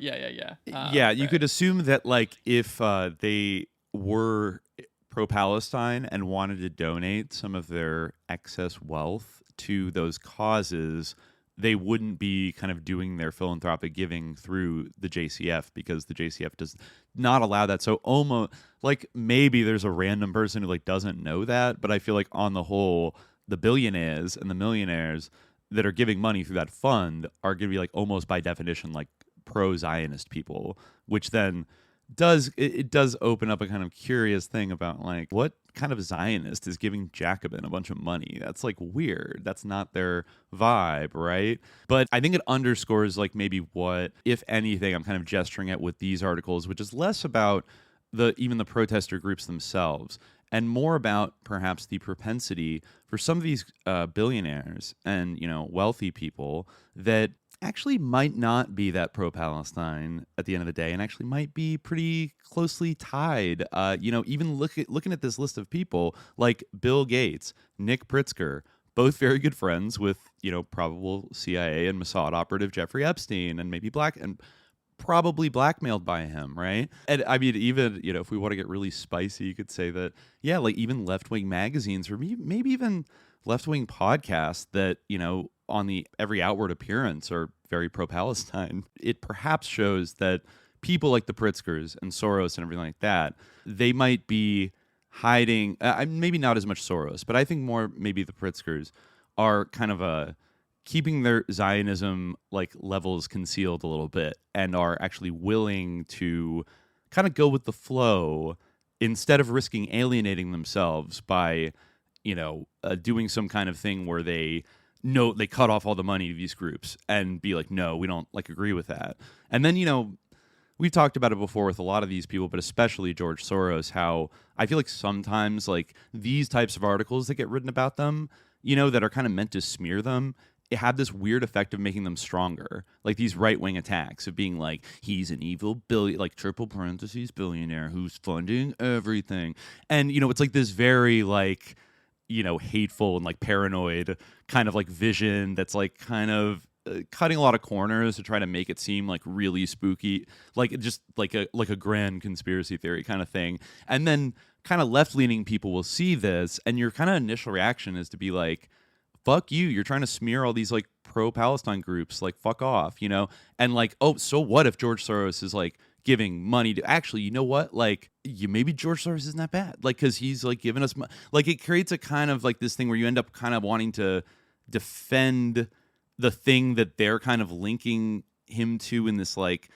Yeah. You could assume that like if they were pro-Palestine and wanted to donate some of their excess wealth to those causes, they wouldn't be kind of doing their philanthropic giving through the JCF, because the JCF does not allow that. So almost like maybe there's a random person who like doesn't know that, but I feel like on the whole, the billionaires and the millionaires that are giving money through that fund are going to be like almost by definition like pro-Zionist people, which then does open up a kind of curious thing about like what kind of Zionist is giving Jacobin a bunch of money. That's like weird. That's not their vibe, right? But I think it underscores like maybe what, if anything, I'm kind of gesturing at with these articles, which is less about even the protester groups themselves and more about perhaps the propensity for some of these billionaires and, you know, wealthy people that actually might not be that pro-Palestine at the end of the day, and actually might be pretty closely tied. You know, even looking at this list of people like Bill Gates, Nick Pritzker, both very good friends with, you know, probable CIA and Mossad operative Jeffrey Epstein, and maybe probably blackmailed by him, right? And I mean, even, you know, if we want to get really spicy, you could say that, yeah, like even left-wing magazines or maybe even left-wing podcasts that, you know, on the every outward appearance are very pro-Palestine. It perhaps shows that people like the Pritzkers and Soros and everything like that, they might be hiding, maybe not as much Soros, but I think more maybe the Pritzkers are kind of keeping their Zionism like levels concealed a little bit and are actually willing to kind of go with the flow instead of risking alienating themselves by, you know, doing some kind of thing where they cut off all the money to these groups and be like, no, we don't like agree with that. And then, you know, we've talked about it before with a lot of these people, but especially George Soros, how I feel like sometimes like these types of articles that get written about them, you know, that are kind of meant to smear them, it had this weird effect of making them stronger. Like these right-wing attacks of being like, he's an evil triple parentheses billionaire who's funding everything. And, you know, it's like this very like, you know, hateful and like paranoid kind of like vision that's like kind of cutting a lot of corners to try to make it seem like really spooky, like just like a grand conspiracy theory kind of thing. And then kind of left-leaning people will see this, and your kind of initial reaction is to be like, fuck you, you're trying to smear all these like pro-Palestine groups, like fuck off, you know? And like, oh, so what if George Soros is like giving money to, actually, you know what, like maybe George Soros isn't that bad, like because he's like giving us like, it creates a kind of like this thing where you end up kind of wanting to defend the thing that they're kind of linking him to in this like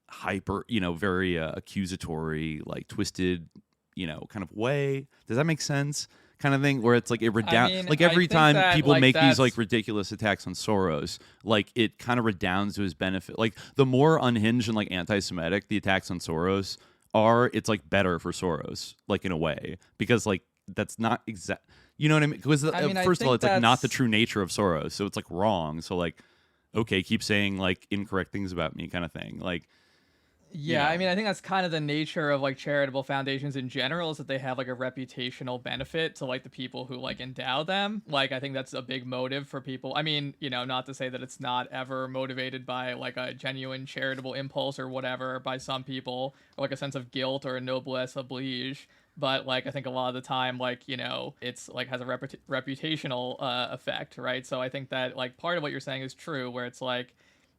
hyper, you know, very accusatory, like twisted, you know, kind of way. Does that make sense? Kind of thing where it's like like every time people make these like ridiculous attacks on Soros, like it kind of redounds to his benefit. Like the more unhinged and like anti-Semitic the attacks on Soros are, it's like better for Soros, like in a way, because like that's not exact. You know what I mean? Because first of all, it's like not the true nature of Soros, so it's like wrong. So like, okay, keep saying like incorrect things about me, kind of thing. Like. Yeah, I mean, I think that's kind of the nature of like charitable foundations in general, is that they have like a reputational benefit to like the people who like endow them. Like, I think that's a big motive for people. I mean, you know, not to say that it's not ever motivated by like a genuine charitable impulse or whatever by some people, or like a sense of guilt or a noblesse oblige. But like, I think a lot of the time, like, you know, it's like has a reputational effect, right? So I think that like part of what you're saying is true, where it's like,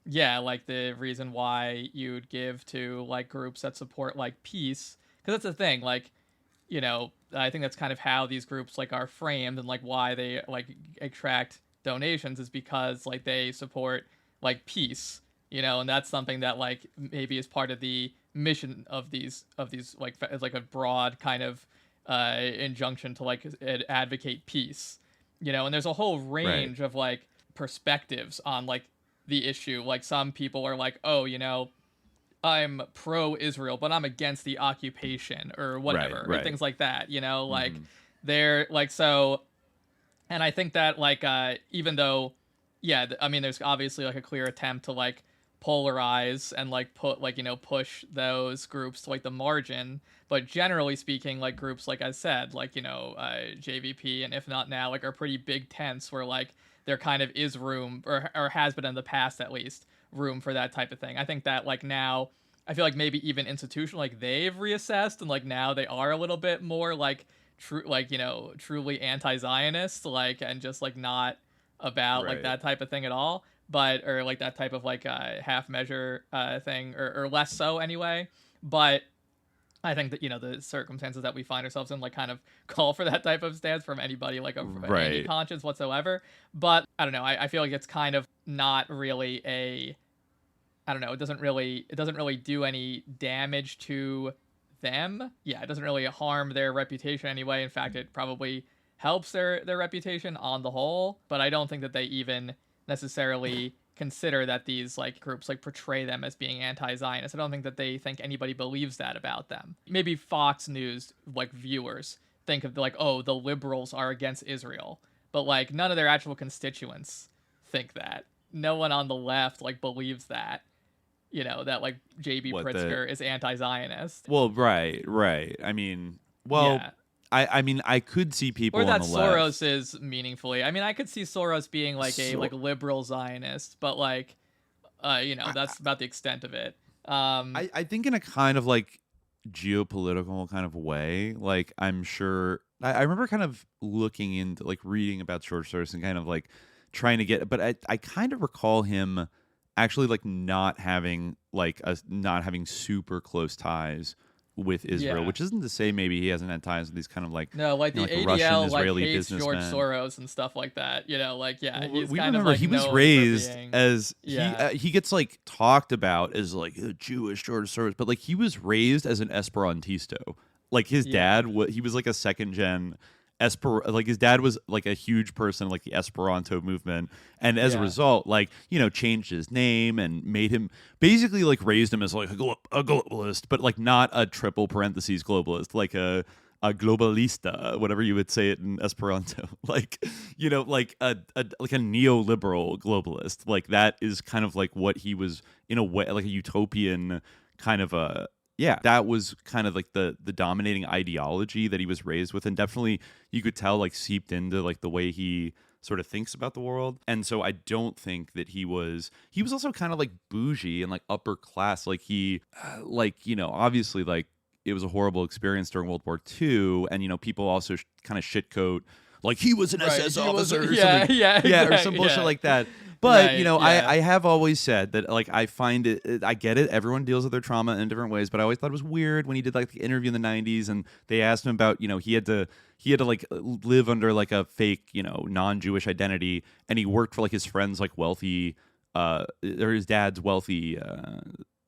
yeah, like the reason why you'd give to like groups that support like peace, because that's the thing, like, you know, I think that's kind of how these groups like are framed, and like why they like attract donations is because like they support like peace, you know, and that's something that like maybe is part of the mission of these like as like a broad kind of injunction to like advocate peace, you know, and there's a whole range of like perspectives on like the issue. Like some people are like, oh, you know, I'm pro-Israel, but I'm against the occupation or whatever, or things like that, you know, like they're like, so, and I think that like, even though, yeah, I mean, there's obviously like a clear attempt to like polarize and like put like, you know, push those groups to like the margin, but generally speaking, like groups, like I said, like, you know, JVP and if not now, like are pretty big tents where like there kind of is room, or has been in the past at least, room for that type of thing. I think that like now, I feel like maybe even institutional, like they've reassessed, and like now they are a little bit more like like, you know, truly anti-Zionist, like, and just like not about like that type of thing at all. but or like that type of like half measure thing, or less so anyway. But I think that, you know, the circumstances that we find ourselves in like kind of call for that type of stance from anybody like of any conscience whatsoever. But I don't know. I feel like it's kind of not really I don't know. It doesn't really do any damage to them. Yeah, it doesn't really harm their reputation anyway. In fact, it probably helps their reputation on the whole. But I don't think that they even necessarily consider that these like groups like portray them as being anti-Zionist. I don't think that they think anybody believes that about them. Maybe Fox News like viewers think of like, oh, the liberals are against Israel, but like none of their actual constituents think that. No one on the left like believes that, you know, that like J.B. Pritzker is anti-Zionist. Well, right. I mean, well, yeah. I mean, I could see people or that on the left. Soros is meaningfully. I mean, I could see Soros being like a like liberal Zionist, but like, you know, that's about the extent of it. I think in a kind of like geopolitical kind of way. Like, I'm sure I remember kind of looking into like reading about George Soros and kind of like trying to get, but I kind of recall him actually like not having super close ties with Israel, which isn't to say maybe he hasn't had ties with these kind of like no, like the ADL Russian, like Israeli hates businessmen. George Soros and stuff like that. You know, like he's we kind remember of like he was raised as he gets like talked about as like a Jewish George Soros, but like he was raised as an Esperantisto. Like his dad, he was like a second gen like his dad was like a huge person like the Esperanto movement, and as a result, like, you know, changed his name and made him basically like raised him as like a globalist, but like not a triple parentheses globalist, like a globalista, whatever you would say it in Esperanto, like, you know, like a neoliberal globalist. Like that is kind of like what he was in a way, like a utopian kind of a. Yeah, that was kind of like the dominating ideology that he was raised with, and definitely you could tell like seeped into like the way he sort of thinks about the world. And so I don't think that he was also kind of like bougie and like upper class. Like he like, you know, obviously like it was a horrible experience during World War II, and, you know, people also kind of shitcoat like he was an SS officer or something. Or some bullshit like that. But, you know, I have always said that, like, I find it, I get it. Everyone deals with their trauma in different ways. But I always thought it was weird when he did, like, the interview in the 90s and they asked him about, you know, he had to like, live under, like, a fake, you know, non-Jewish identity. And he worked for, like, his friend's, like, wealthy, or his dad's wealthy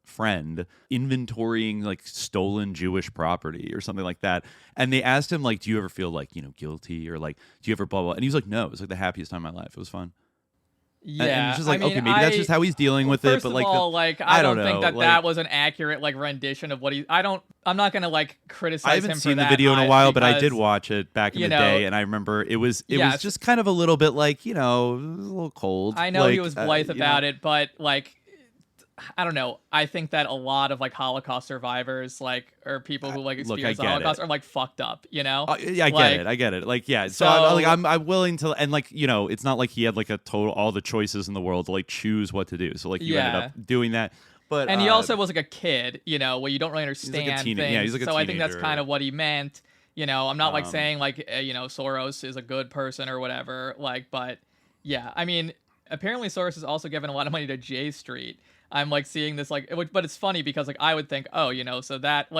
friend, inventorying, like, stolen Jewish property or something like that. And they asked him, like, do you ever feel, like, you know, guilty, or, like, do you ever blah, blah? And he was like, no, it was, like, the happiest time of my life. It was fun. Yeah, and it's just like, I mean, okay, maybe that's just how he's dealing with it. But like, I don't think that was an accurate like rendition of what he. I'm not gonna like criticize. I haven't him seen for the video in a while, but I did because, watch it back in the day, and I remember it was just kind of a little bit like, you know, it was a little cold. I know like, he was blithe about it, but like, I don't know. I think that a lot of like Holocaust survivors, like, or people who like experience the Holocaust, are like fucked up. You know? Yeah, I get it. Like, yeah. So I'm willing to, and like, you know, it's not like he had like all the choices in the world to like choose what to do. So like, you ended up doing that. But he also was like a kid, you know, where you don't really understand he's like a things. Yeah, he's like a teenager. I think that's kind of what he meant. You know, I'm not like saying like, you know, Soros is a good person or whatever. Like, but yeah, I mean, apparently Soros has also given a lot of money to J Street. I'm like seeing this like, but it's funny because like I would think, oh, you know, so that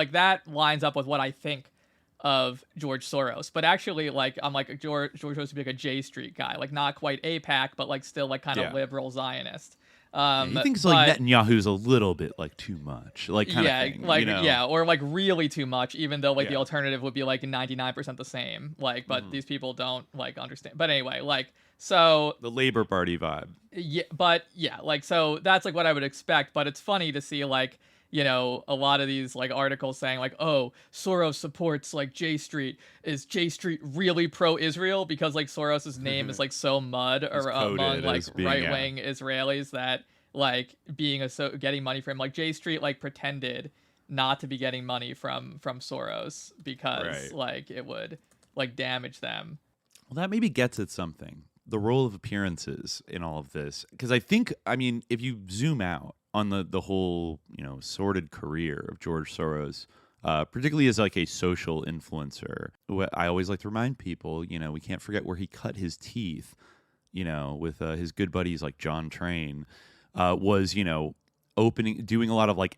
lines up with what I think of George Soros. But actually, like, I'm like George Soros would be like a J Street guy, like not quite AIPAC, but like still like kind of liberal Zionist. He thinks like Netanyahu's a little bit like too much, like kind of thing, like, you know? Or like really too much, even though like the alternative would be like 99% the same. Like, but these people don't like understand. But anyway, like, so the Labor Party vibe. Yeah, but yeah, like, so that's like what I would expect. But it's funny to see like, you know, a lot of these like articles saying like, oh, Soros supports like J Street. Is J Street really pro-Israel? Because like Soros's name is like so mud or among like right-wing Israelis that like getting money from like J Street like pretended not to be getting money from Soros because like it would like damage them. Well, that maybe gets at something. The role of appearances in all of this, because I mean, if you zoom out on the whole, you know, sordid career of George Soros, particularly as like a social influencer, I always like to remind people, you know, we can't forget where he cut his teeth. with his good buddies like John Train, was, doing a lot of like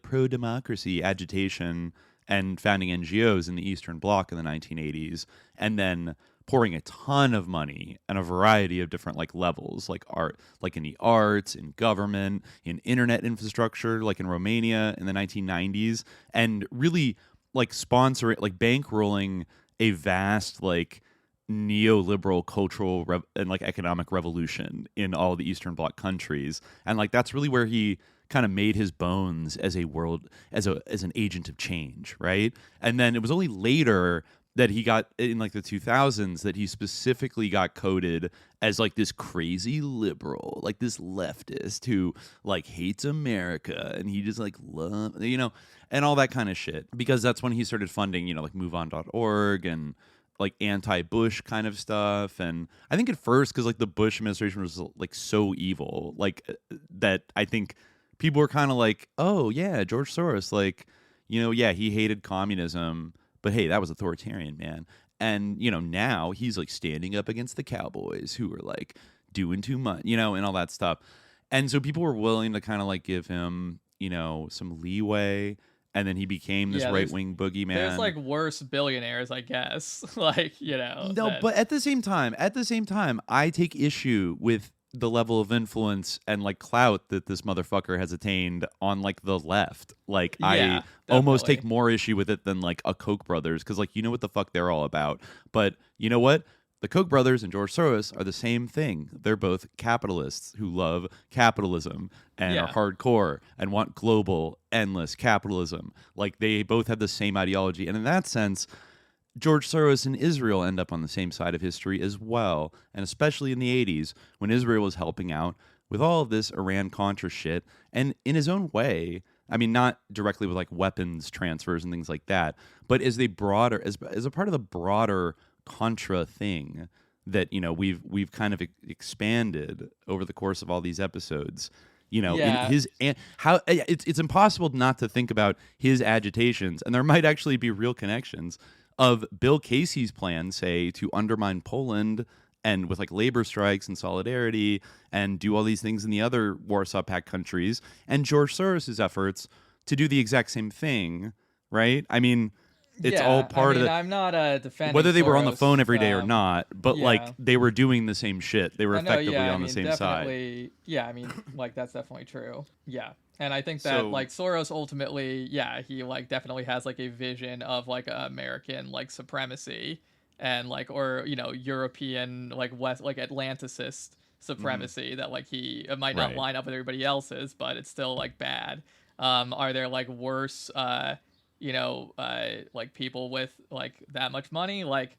pro-democracy agitation and founding NGOs in the Eastern Bloc in the 1980s, and then pouring a ton of money and a variety of different like levels, like art, like in the arts, in government, in internet infrastructure, like in Romania in the 1990s, and really like sponsoring, like bankrolling a vast like neoliberal cultural and like economic revolution in all the Eastern Bloc countries. And like that's really where he kind of made his bones as as an agent of change, right? And then it was only later that he got, in like the 2000s, that he specifically got coded as like this crazy liberal, like this leftist who like hates America, and he just like and all that kind of shit, because that's when he started funding, like MoveOn.org and like anti-Bush kind of stuff. And I think at first, because like the Bush administration was like so evil, like that I think people were kind of like, oh yeah, George Soros, like, yeah, he hated communism, but hey, that was authoritarian, man. And, now he's like standing up against the cowboys who were like doing too much, and all that stuff. And so people were willing to kind of like give him, some leeway. And then he became this right-wing boogeyman. There's like worse billionaires, I guess. Like, No, but at the same time, I take issue with the level of influence and like clout that this motherfucker has attained on like the left. Like I almost take more issue with it than like a Koch brothers, because like what the fuck they're all about. But you know what? The Koch brothers and George Soros are the same thing. They're both capitalists who love capitalism and are hardcore and want global, endless capitalism. Like they both have the same ideology. And in that sense, George Soros and Israel end up on the same side of history as well, and especially in the 80s when Israel was helping out with all of this Iran-Contra shit, and in his own way, I mean, not directly with like weapons transfers and things like that, but as a part of the broader Contra thing that we've kind of expanded over the course of all these episodes. In his how it's impossible not to think about his agitations, and there might actually be real connections of Bill Casey's plan, say, to undermine Poland and with like labor strikes and solidarity and do all these things in the other Warsaw Pact countries, and George Soros's efforts to do the exact same thing, right? I mean, it's all part of it. I'm not defending whether they Soros, were on the phone every day or not, but like they were doing the same shit. They were effectively on the same side. Yeah, I mean, like that's definitely true. Yeah. And I think that like Soros ultimately, he like definitely has like a vision of like American like supremacy and like, or European like West, like Atlanticist supremacy that like it might not line up with everybody else's, but it's still like bad. Are there like worse like people with like that much money? Like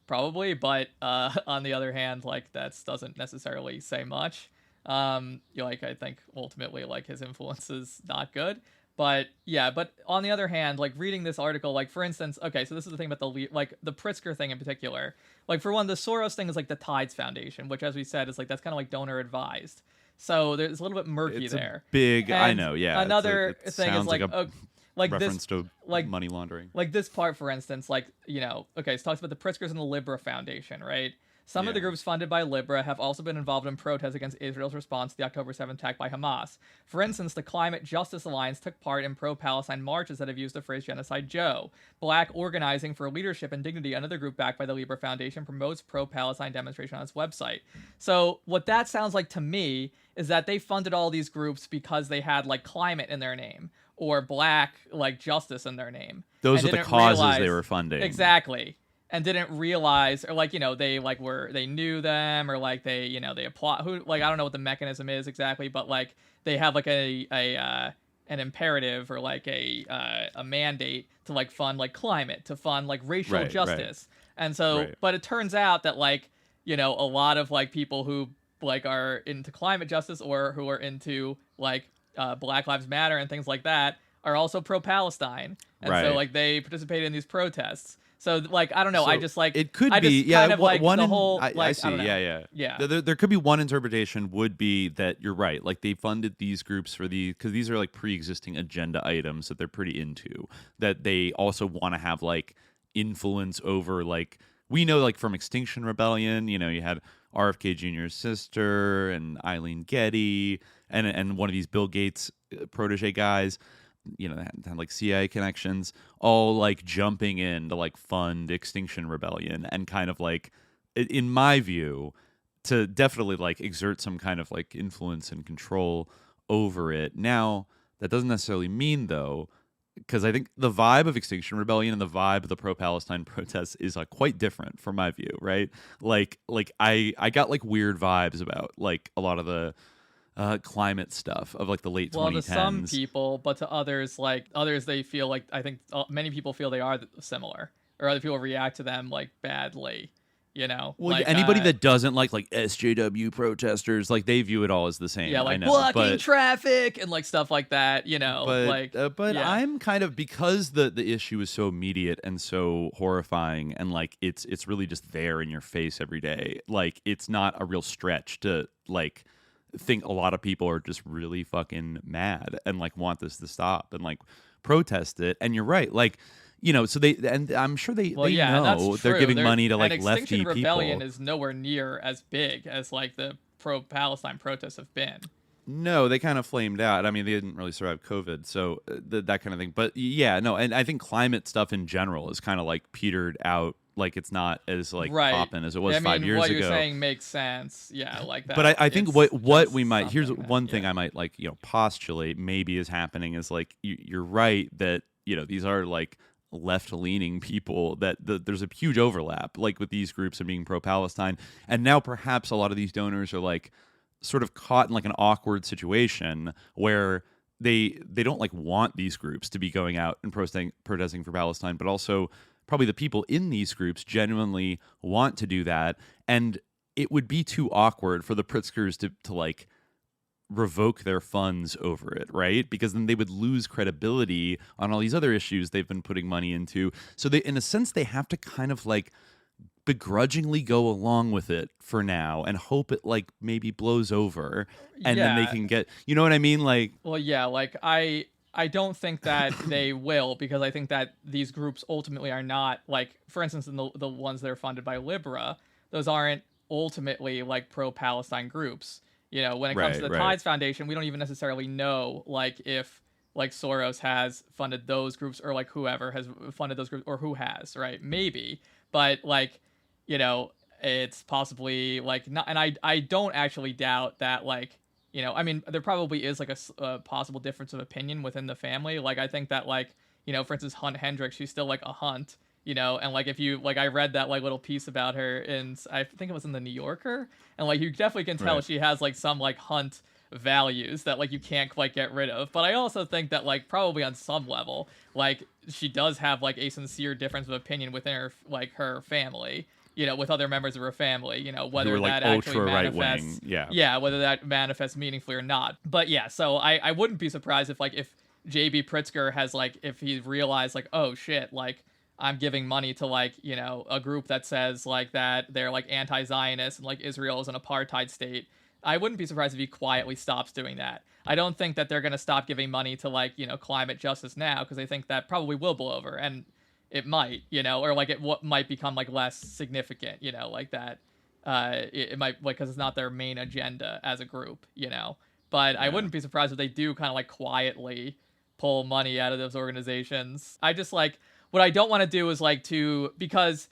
probably, but on the other hand, like that doesn't necessarily say much. Like I think ultimately like his influence is not good, but on the other hand, like reading this article, like for instance, okay, so this is the thing about the Pritzker thing in particular. Like for one, the Soros thing is like the Tides Foundation, which as we said is like that's kind of like donor advised, so there's a little bit murky there. Big, and I know, yeah. Another thing is like like reference this, to like money laundering. Like this part, for instance, like okay, it talks about the Pritzkers and the Libra Foundation, right? Some of the groups funded by Libra have also been involved in protests against Israel's response to the October 7th attack by Hamas. For instance, the Climate Justice Alliance took part in pro-Palestine marches that have used the phrase Genocide Joe. Black Organizing for Leadership and Dignity, another group backed by the Libra Foundation, promotes pro-Palestine demonstration on its website. So what that sounds like to me is that they funded all these groups because they had like climate in their name or black like justice in their name. Those are the causes they were funding. Exactly. And didn't realize, or like they knew them, or like they apply. I don't know what the mechanism is exactly, but like they have like an imperative or like a mandate to like fund like climate, to fund like racial justice, and so. But it turns out that like a lot of like people who like are into climate justice or who are into like Black Lives Matter and things like that are also pro-Palestine, and so like they participated in these protests. So, like, I don't know. So I just, like... It could be, kind of, like, one... The whole, I see, yeah. There could be one interpretation would be that you're right. Like, they funded these groups for because these are, like, pre-existing agenda items that they're pretty into. That they also want to have, like, influence over, like... We know, like, from Extinction Rebellion, you had RFK Jr.'s sister and Eileen Getty and one of these Bill Gates protege guys, that had like CIA connections, all like jumping in to like fund Extinction Rebellion and kind of like, in my view, to definitely like exert some kind of like influence and control over it. Now, that doesn't necessarily mean, though, because I think the vibe of Extinction Rebellion and the vibe of the pro-Palestine protests is like quite different from my view, right? Like I got like weird vibes about like a lot of the climate stuff of like the late 2010s. Well, to some people, but to others, they feel like, I think many people feel they are similar, or other people react to them like badly. Well, like, anybody that doesn't like SJW protesters, like they view it all as the same. Yeah, like I know, blocking traffic and like stuff like that. But I'm kind of, because the issue is so immediate and so horrifying, and like it's really just there in your face every day. Like it's not a real stretch to like think a lot of people are just really fucking mad and like want this to stop and like protest it. And you're right, like. So and I'm sure they know they're giving money to like lefty Extinction people. Rebellion is nowhere near as big as like the pro-Palestine protests have been. No, they kind of flamed out. I mean, they didn't really survive COVID, so that kind of thing. But yeah, no, and I think climate stuff in general is kind of like petered out. Like it's not as like popping as it was 5 years ago. What you're saying makes sense. Yeah, like that. But I think what we might, here's one thing I might like postulate maybe is happening is like you're right that these are like left-leaning people, that there's a huge overlap like with these groups and being pro-Palestine, and now perhaps a lot of these donors are like sort of caught in like an awkward situation where they don't like want these groups to be going out and protesting for Palestine, but also probably the people in these groups genuinely want to do that, and it would be too awkward for the Pritzkers to like revoke their funds over it, right? Because then they would lose credibility on all these other issues they've been putting money into. So they, in a sense, they have to kind of like begrudgingly go along with it for now and hope it like maybe blows over, and then they can get, you know what I mean? Like, well, yeah, like I don't think that they will, because I think that these groups ultimately are not like, for instance, in the ones that are funded by Libra, those aren't ultimately like pro-Palestine groups. When it comes to the Tides Foundation, we don't even necessarily know, like, if, like, Soros has funded those groups, or, like, whoever has funded those groups, or who has, right? Maybe. But, like, it's possibly, like, not, and I don't actually doubt that, like, I mean, there probably is, like, a possible difference of opinion within the family. Like, I think that, like, for instance, Hunt Hendricks, she's still, like, a Hunt. And like if you like, I read that like little piece about her in, I think it was in the New Yorker, and like you definitely can tell she has like some like Hunt values that like you can't quite get rid of. But I also think that like probably on some level, like she does have like a sincere difference of opinion within her family, with other members of her family, whether like that actually manifests, whether that manifests meaningfully or not. But yeah, so I wouldn't be surprised if JB Pritzker has like, if he realized like, oh shit, like I'm giving money to like, a group that says like that they're like anti-Zionist and like Israel is an apartheid state. I wouldn't be surprised if he quietly stops doing that. I don't think that they're going to stop giving money to like, climate justice now, because I think that probably will blow over, and it might, or like it might become like less significant, like that. It might, like, because it's not their main agenda as a group, But I wouldn't be surprised if they do kind of like quietly pull money out of those organizations. I just like, what I don't want to do is like because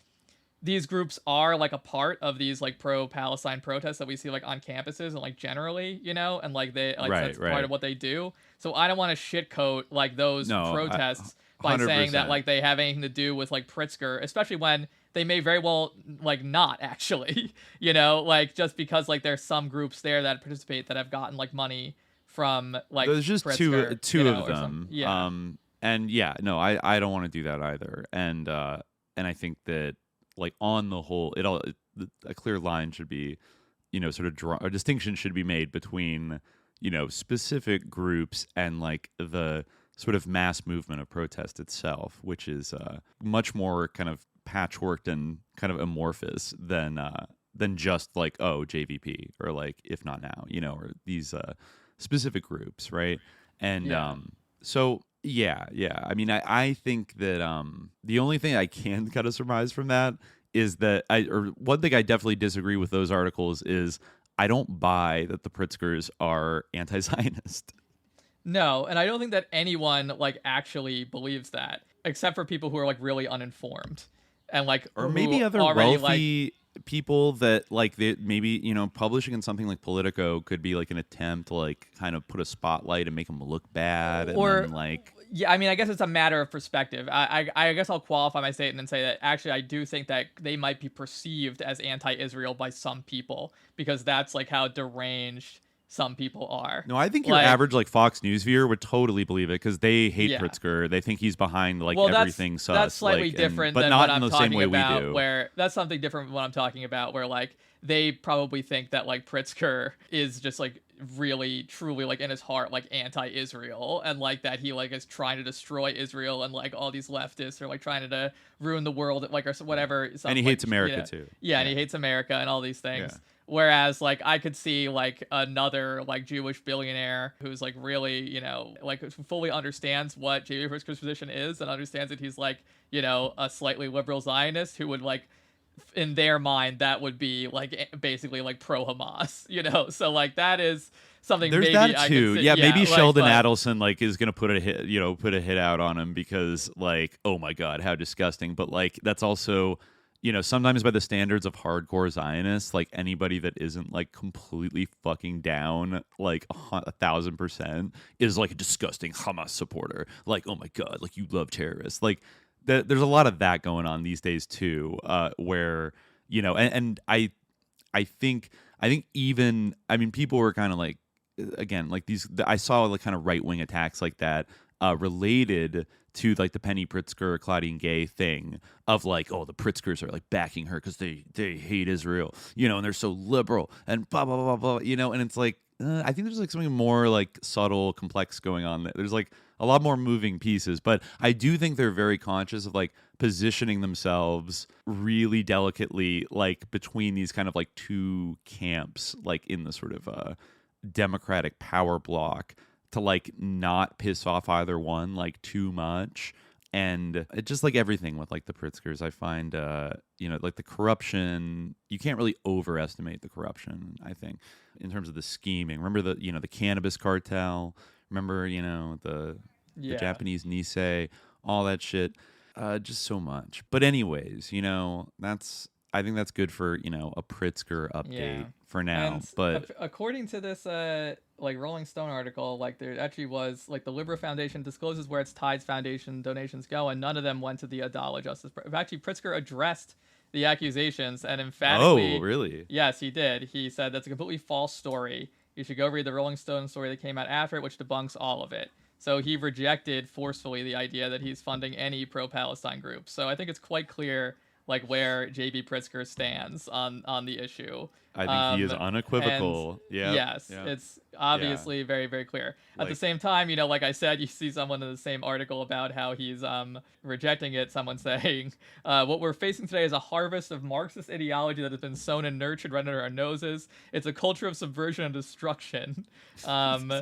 these groups are like a part of these like pro-Palestine protests that we see like on campuses and like generally, and like they like that's part of what they do. So I don't want to shitcoat like those protests by saying that like they have anything to do with like Pritzker, especially when they may very well like not actually, like just because like there's some groups there that participate that have gotten like money from like there's just Pritzker, two of them. Yeah. And yeah, no, I don't want to do that either. And I think that like on the whole, a clear line should be, sort of a distinction should be made between, specific groups and like the sort of mass movement of protest itself, which is much more kind of patchworked and kind of amorphous than just like, oh, JVP, or like If Not Now, or these specific groups, right? And so yeah. I mean, I think that the only thing I can kind of surmise from that is that one thing I definitely disagree with those articles is I don't buy that the Pritzkers are anti-Zionist. No, and I don't think that anyone like actually believes that, except for people who are like really uninformed and like or maybe other already, wealthy people that like they maybe publishing in something like Politico could be like an attempt to like kind of put a spotlight and make them look bad, and or then, like yeah, I mean, I guess it's a matter of perspective. I guess I'll qualify my statement and say that actually I do think that they might be perceived as anti-Israel by some people because that's like how deranged some people are. No, I think your average like Fox News viewer would totally believe it because they hate Pritzker. They think he's behind like everything sus. That's slightly different but than not what in I'm the same talking way about. we do. Where that's something different from what I'm talking about. Where like they probably think that like Pritzker is just like really truly like in his heart like anti-Israel and like that he like is trying to destroy Israel and like all these leftists are like trying to ruin the world like or whatever. And he hates America too. Yeah, and he hates America and all these things. Yeah. Whereas, like, I could see, like, another, like, Jewish billionaire who's, like, really, like, fully understands what J.B. Pritzker's position is and understands that he's, like, a slightly liberal Zionist who would, like, in their mind, that would be, like, basically, like, pro-Hamas, So, like, that is something there's maybe that I too. could see. Yeah, maybe like, Sheldon Adelson, like, is going to put a hit out on him because, like, oh, my God, how disgusting. But, like, that's also... sometimes by the standards of hardcore Zionists, like anybody that isn't like completely fucking down, like 1,000% is like a disgusting Hamas supporter. Like, oh my God, like you love terrorists. Like there's a lot of that going on these days too, where, and I think even, I mean, people were kind of like, again, like I saw like kind of right-wing attacks like that related to like the Penny Pritzker, Claudine Gay thing of like, oh, the Pritzkers are like backing her because they hate Israel, and they're so liberal and blah, blah, blah, blah, and it's like, I think there's like something more like subtle, complex going on. There's like a lot more moving pieces, but I do think they're very conscious of like positioning themselves really delicately, like between these kind of like two camps, like in the sort of Democratic power block, to like not piss off either one like too much. And it just like everything with like the Pritzkers, I find like the corruption, you can't really overestimate the corruption, I think, in terms of the scheming. Remember the cannabis cartel, remember the Japanese Nisei, all that shit, just so much. But anyways, I think that's good for a Pritzker update for now. And but according to this like Rolling Stone article, like there actually was like the Libra Foundation discloses where its Tides Foundation donations go, and none of them went to the Adala Justice. Actually, Pritzker addressed the accusations and emphatically. Oh, really? Yes, he did. He said that's a completely false story. You should go read the Rolling Stone story that came out after it, which debunks all of it. So he rejected forcefully the idea that he's funding any pro-Palestine group. So I think it's quite clear like where J.B. Pritzker stands on the issue. I think he is unequivocal. Yeah. Yes, it's obviously very, very clear. At the same time, like I said, you see someone in the same article about how he's rejecting it. Someone saying, what we're facing today is a harvest of Marxist ideology that has been sown and nurtured right under our noses. It's a culture of subversion and destruction. Blah, blah,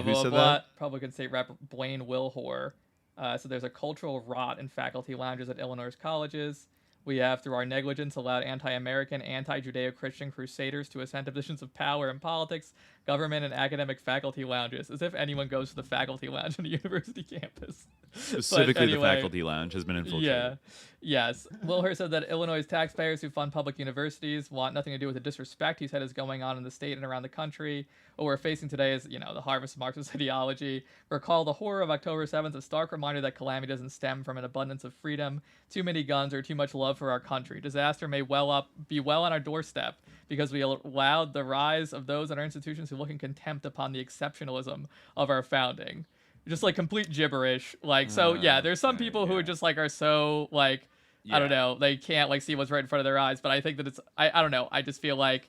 blah. Republican State Rep Blaine Wilhor. So there's a cultural rot in faculty lounges at Illinois colleges. We have, through our negligence, allowed anti-American, anti-Judeo-Christian crusaders to ascend to positions of power in politics, government, and academic faculty lounges, as if anyone goes to the faculty lounge on a university campus. Specifically, the faculty lounge has been infiltrated. Yeah. Yes. Wilhur said that Illinois taxpayers who fund public universities want nothing to do with the disrespect he said is going on in the state and around the country. What we're facing today is, the harvest of Marxist ideology. Recall the horror of October 7th, a stark reminder that calamity doesn't stem from an abundance of freedom, too many guns, or too much love for our country. Disaster may be well on our doorstep because we allowed the rise of those in our institutions who look in contempt upon the exceptionalism of our founding. Just like complete gibberish. Like, so yeah, there's some people who are just like are so like, I don't know, they can't like see what's right in front of their eyes. But I think that it's, I don't know. I just feel like,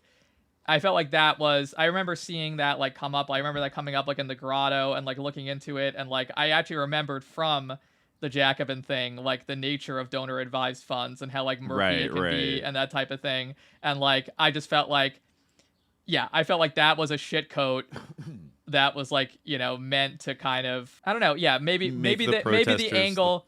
I felt like that was, I remember seeing that like come up. I remember that coming up like in the grotto and like looking into it. And like, I actually remembered from the Jacobin thing, like the nature of donor advised funds and how like murky it can be and that type of thing. And like, I just felt like, I felt like that was a shit coat that was like, meant to kind of, I don't know. Yeah. Maybe the angle,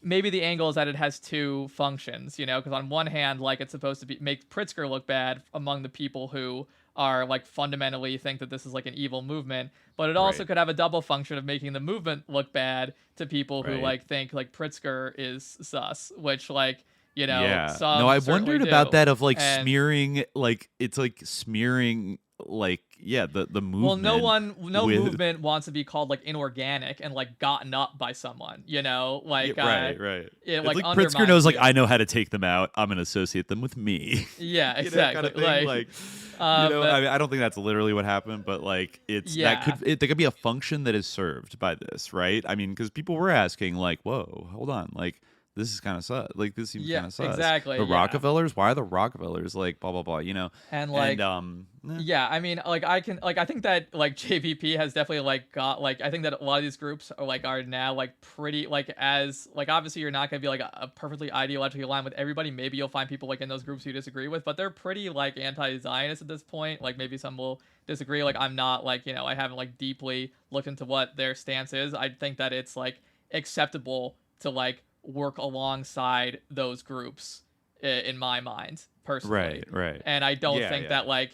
maybe the angle is that it has two functions, because on one hand, like, it's supposed to make Pritzker look bad among the people who are like fundamentally think that this is like an evil movement, but it also could have a double function of making the movement look bad to people who like think like Pritzker is sus, which like, some no, I wondered about that of like and, smearing, like it's like smearing like the movement. Well, no movement wants to be called like inorganic and like gotten up by someone, like right. It like undermines Pritzker knows like you. I know how to take them out. I'm gonna associate them with me. Yeah, exactly. I don't think that's literally what happened, but like there could be a function that is served by this, right? I mean, because people were asking like, whoa, hold on, like. This is kind of sus. Like this seems kind of sus. Exactly. The Rockefellers, why are the Rockefellers like blah blah blah? And like, I mean, like I think that like JVP has definitely like got like I think that a lot of these groups are now like pretty like as like obviously you're not gonna be like a perfectly ideologically aligned with everybody. Maybe you'll find people like in those groups you disagree with, but they're pretty like anti-Zionist at this point. Like maybe some will disagree. Like I'm not like I haven't like deeply looked into what their stance is. I think that it's like acceptable to like work alongside those groups in my mind personally, right, and I don't think that like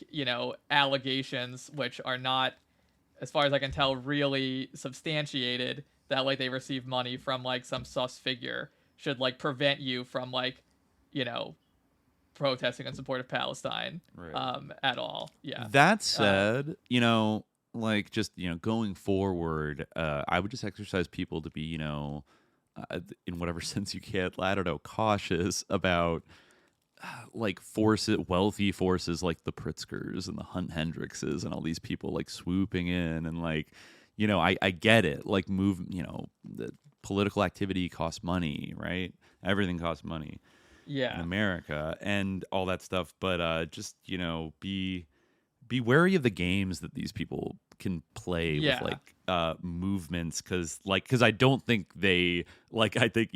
allegations which are not, as far as I can tell, really substantiated that like they receive money from like some sus figure should like prevent you from like protesting in support of Palestine at all. That said, like just going forward, I would just exercise people to be in whatever sense you can, I don't know, cautious about like wealthy forces like the Pritzkers and the Hunt Hendrickses and all these people like swooping in and like, I get it. Like the political activity costs money, right? Everything costs money in America and all that stuff. But just, be wary of the games that these people can play with like movements because I don't think they like I think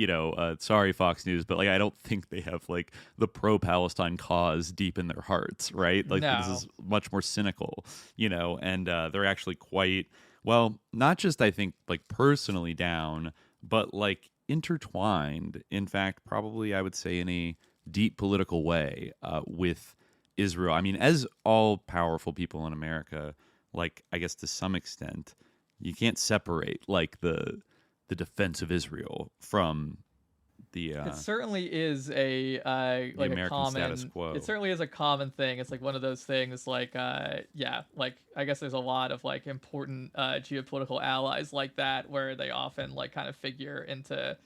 sorry Fox News, but like I don't think they have like the pro-Palestine cause deep in their hearts, right? Like this is much more cynical, and they're actually quite not just I think like personally down, but like intertwined, in fact probably I would say in a deep political way with Israel. I mean, as all powerful people in America, like I guess to some extent, you can't separate like the defense of Israel from the. It certainly is a like American a common status quo. It certainly is a common thing. It's like one of those things. Like like I guess there's a lot of like important geopolitical allies like that where they often like kind of figure into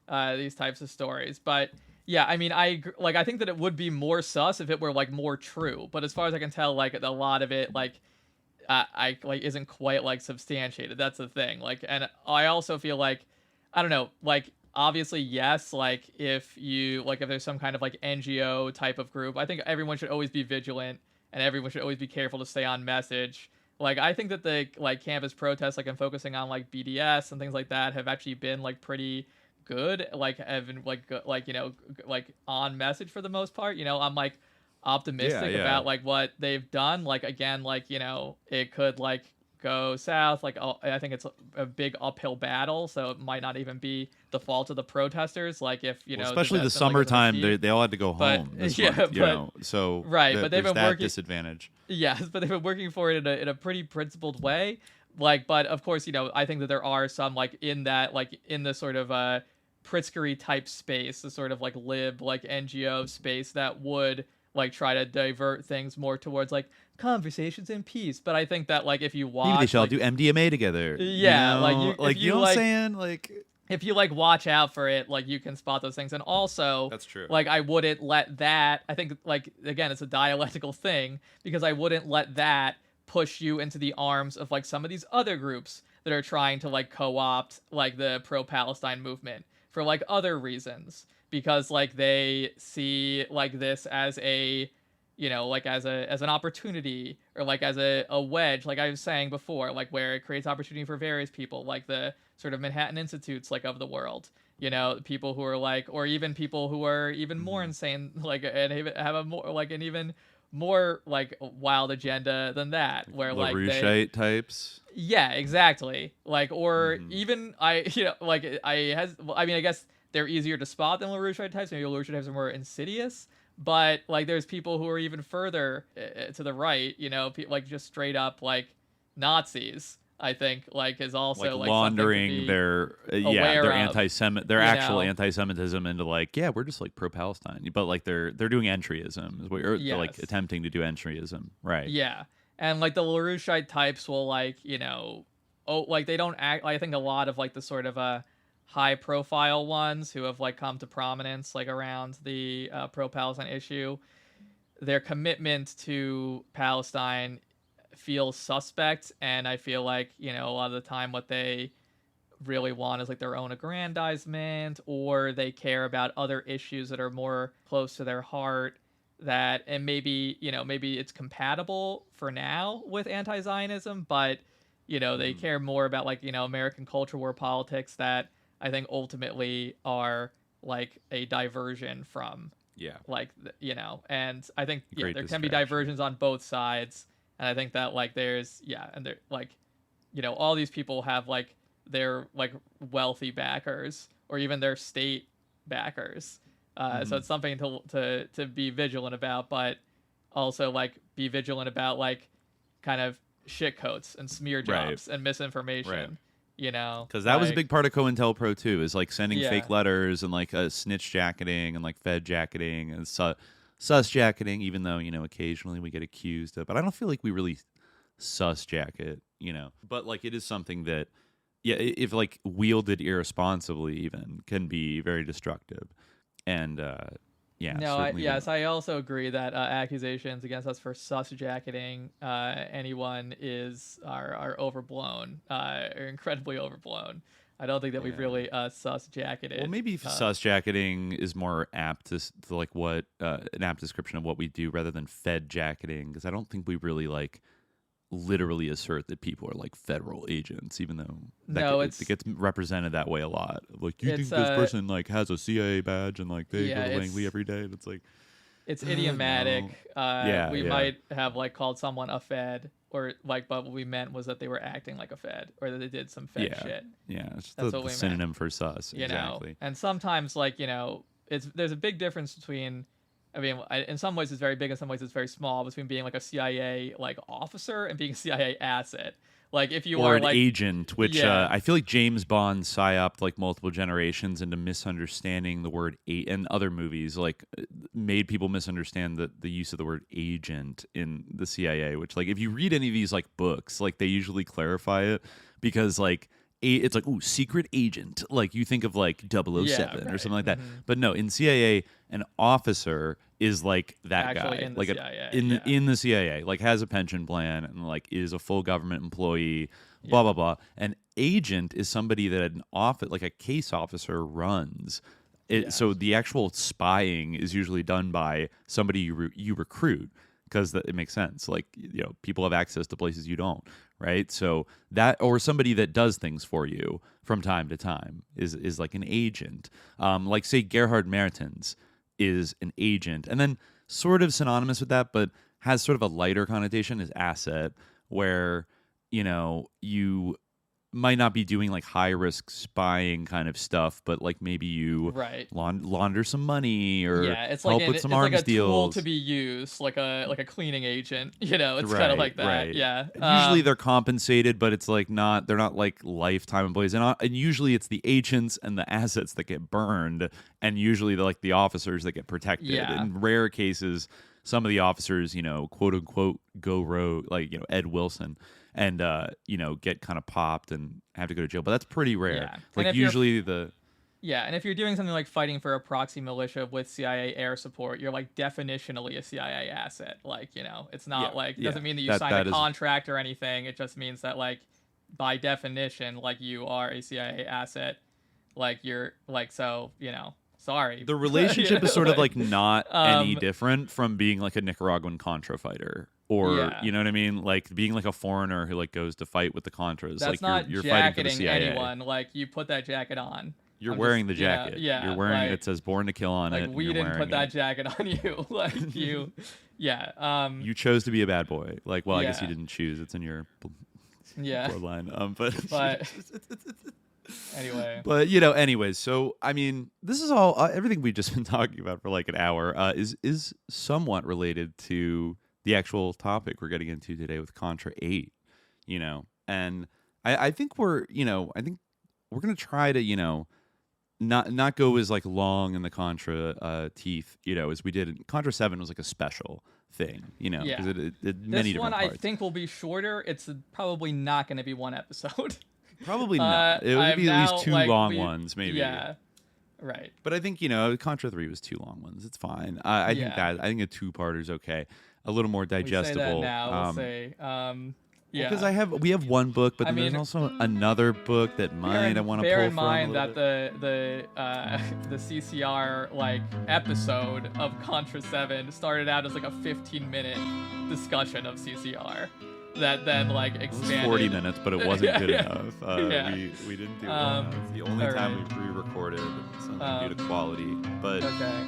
these types of stories, but. Yeah, I mean, I think that it would be more sus if it were like more true. But as far as I can tell, like a lot of it, like I like isn't quite like substantiated. That's the thing. Like, and I also feel like I don't know. Like, obviously, yes. Like, if there's some kind of like NGO type of group, I think everyone should always be vigilant and everyone should always be careful to stay on message. Like, I think that the like campus protests, like, and focusing on like BDS and things like that, have actually been like pretty good, like have been like on message for the most part. I'm like optimistic about like what they've done. Like again, like it could like go south. Like I think it's a big uphill battle, so it might not even be the fault of the protesters. Like if especially the summertime, they all had to go home. So but they've been working disadvantage. Yes, but they've been working for it in a pretty principled way. Like, but of course, I think that there are some like in the sort of Pritzkery type space, the sort of like lib like NGO space that would like try to divert things more towards like conversations in peace. But I think that like if you watch, maybe they should all do MDMA together. Yeah, like you know what I'm saying, like if you like watch out for it, like you can spot those things. And also, that's true. Like I wouldn't let that. I think like again, it's a dialectical thing because I wouldn't let that push you into the arms of like some of these other groups that are trying to like co-opt like the pro-Palestine movement for like other reasons, because like they see like this as a like as an opportunity or like as a wedge, like I was saying before, like where it creates opportunity for various people, like the sort of Manhattan Institutes like of the world, people who are like, or even people who are even more insane, like and have a more like an even more like wild agenda than that, where like LaRoucheite types. Yeah, exactly. Like, or even I mean, I guess they're easier to spot than LaRouche types. Maybe LaRouche types are more insidious. But like, there's people who are even further to the right, you know, like just straight up like Nazis. I think like is also like laundering their their actual anti-Semitism into like, yeah, we're just like pro-Palestine, but like they're doing entryism, or they're like attempting to do entryism, right? Yeah, and like the LaRouche types will like, you know, like they don't act. I think a lot of like the sort of high-profile ones who have like come to prominence like around the pro-Palestine issue, their commitment to Palestine feels suspect, and I feel like, you know, a lot of the time what they really want is like their own aggrandizement, or they care about other issues that are more close to their heart, that, and maybe, you know, maybe it's compatible for now with anti-Zionism, but, you know, they care more about like, you know, American culture war politics that I think ultimately are like a diversion from like, you know, and I think there can be diversions on both sides. And I think that like there's and they're like, you know, all these people have like their like wealthy backers or even their state backers. So it's something to be vigilant about, but also like be vigilant about like kind of shitcoats and smear jobs and misinformation. You know, because that was a big part of COINTELPRO too, is like sending fake letters and like snitch jacketing and like Fed jacketing and sus jacketing, even though, you know, occasionally we get accused of, but I don't feel like we really sus jacket, you know, but like it is something that, if like wielded irresponsibly even, can be very destructive. And I also agree that accusations against us for sus jacketing anyone are overblown, are incredibly overblown. I don't think that we've really sus jacketed. Well, maybe sus jacketing is more apt to like what an apt description of what we do rather than Fed jacketing, because I don't think we really like literally assert that people are like federal agents, even though it gets represented that way a lot. Like, you think this person like has a CIA badge and like they go to Langley every day, and it's like, it's idiomatic. We might have like called someone a Fed, or like, but what we meant was that they were acting like a Fed, or that they did some Fed shit. Yeah, it's the synonym for sus. You exactly. know, and sometimes like, you know, there's a big difference between, I mean, in some ways it's very big, in some ways it's very small, between being like a CIA like officer and being a CIA asset. Like if you are an like, agent, which I feel like James Bond psyoped like multiple generations into misunderstanding the word and other movies like made people misunderstand the use of the word agent in the CIA, which like if you read any of these like books, like they usually clarify it, because like it's like, ooh, secret agent, like you think of like 007 or something like that. But no, in CIA, an officer is like that actually guy, in the like CIA, in the CIA, like has a pension plan and like is a full government employee, blah blah blah. An agent is somebody that an office, like a case officer, runs. So the actual spying is usually done by somebody you recruit, because it makes sense. Like, you know, people have access to places you don't, right? So that, or somebody that does things for you from time to time is like an agent. Like say Gerhard Mertens is an agent, and then sort of synonymous with that, but has sort of a lighter connotation, is asset, where, you know, you might not be doing like high risk spying kind of stuff, but like maybe you launder some money or it's help like with some it's arms like a deals. tool to be used, like a cleaning agent. You know, it's kind of like that. Right. Yeah. Usually they're compensated, but it's like they're not like lifetime employees, and usually it's the agents and the assets that get burned, and usually they're like the officers that get protected. Yeah. In rare cases, some of the officers, you know, quote unquote, go rogue, like, you know, Ed Wilson, and you know, get kind of popped and have to go to jail, but that's pretty rare. Yeah. Like usually and if you're doing something like fighting for a proxy militia with CIA air support, you're like definitionally a CIA asset. Like, you know, it's not it doesn't mean that you sign a contract or anything. It just means that like by definition, like you are a CIA asset. Like you're like, so, you know, sorry. The relationship is sort of like not any different from being like a Nicaraguan Contra fighter. Or, you know what I mean? Like being like a foreigner who like goes to fight with the Contras. That's like not you're jacketing fighting for the CIA. anyone. Like you put that jacket on. You're wearing the jacket. Yeah. You're wearing like, it says "Born to Kill" on like, it. Like we didn't put that jacket on you. Like you, you chose to be a bad boy. Like, well, I guess you didn't choose. It's in your bloodline. But Anyway. But anyways, so I mean, this is all everything we've just been talking about for like an hour is somewhat related to the actual topic we're getting into today with Contra VIII. And I think I think we're gonna try to not go as like long in the Contra teeth as we did. Contra VII was like a special thing, because it many this different one parts. I think will be shorter. It's probably not going to be one episode. Probably not. It would be at least two long ones, maybe. Yeah, right. But I think Contra 3 was 2 long ones. It's fine. I think a 2-parter is okay. A little more digestible. We say that now. We'll say. Yeah, because we have one book, but there's also another book that I want to pull from. Bear in mind that the CCR episode of Contra 7 started out as like a 15-minute discussion of CCR that then expanded. It was 40 minutes, but it wasn't good enough. We didn't do it enough. It's the only time we pre-recorded, something due to quality. But okay.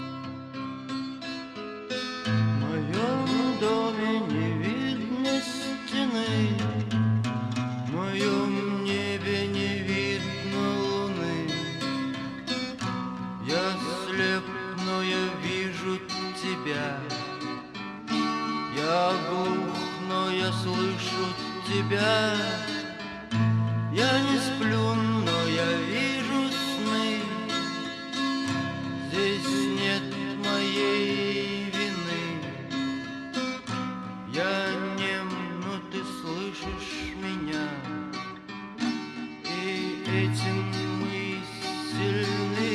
В моем небе не видно луны. Я слеп, но я вижу тебя. Я глух, но я слышу тебя. Я не сплю, но я вижу сны. Здесь нет моей вины. Я нем, но ты слышишь меня. И этим мы сильны.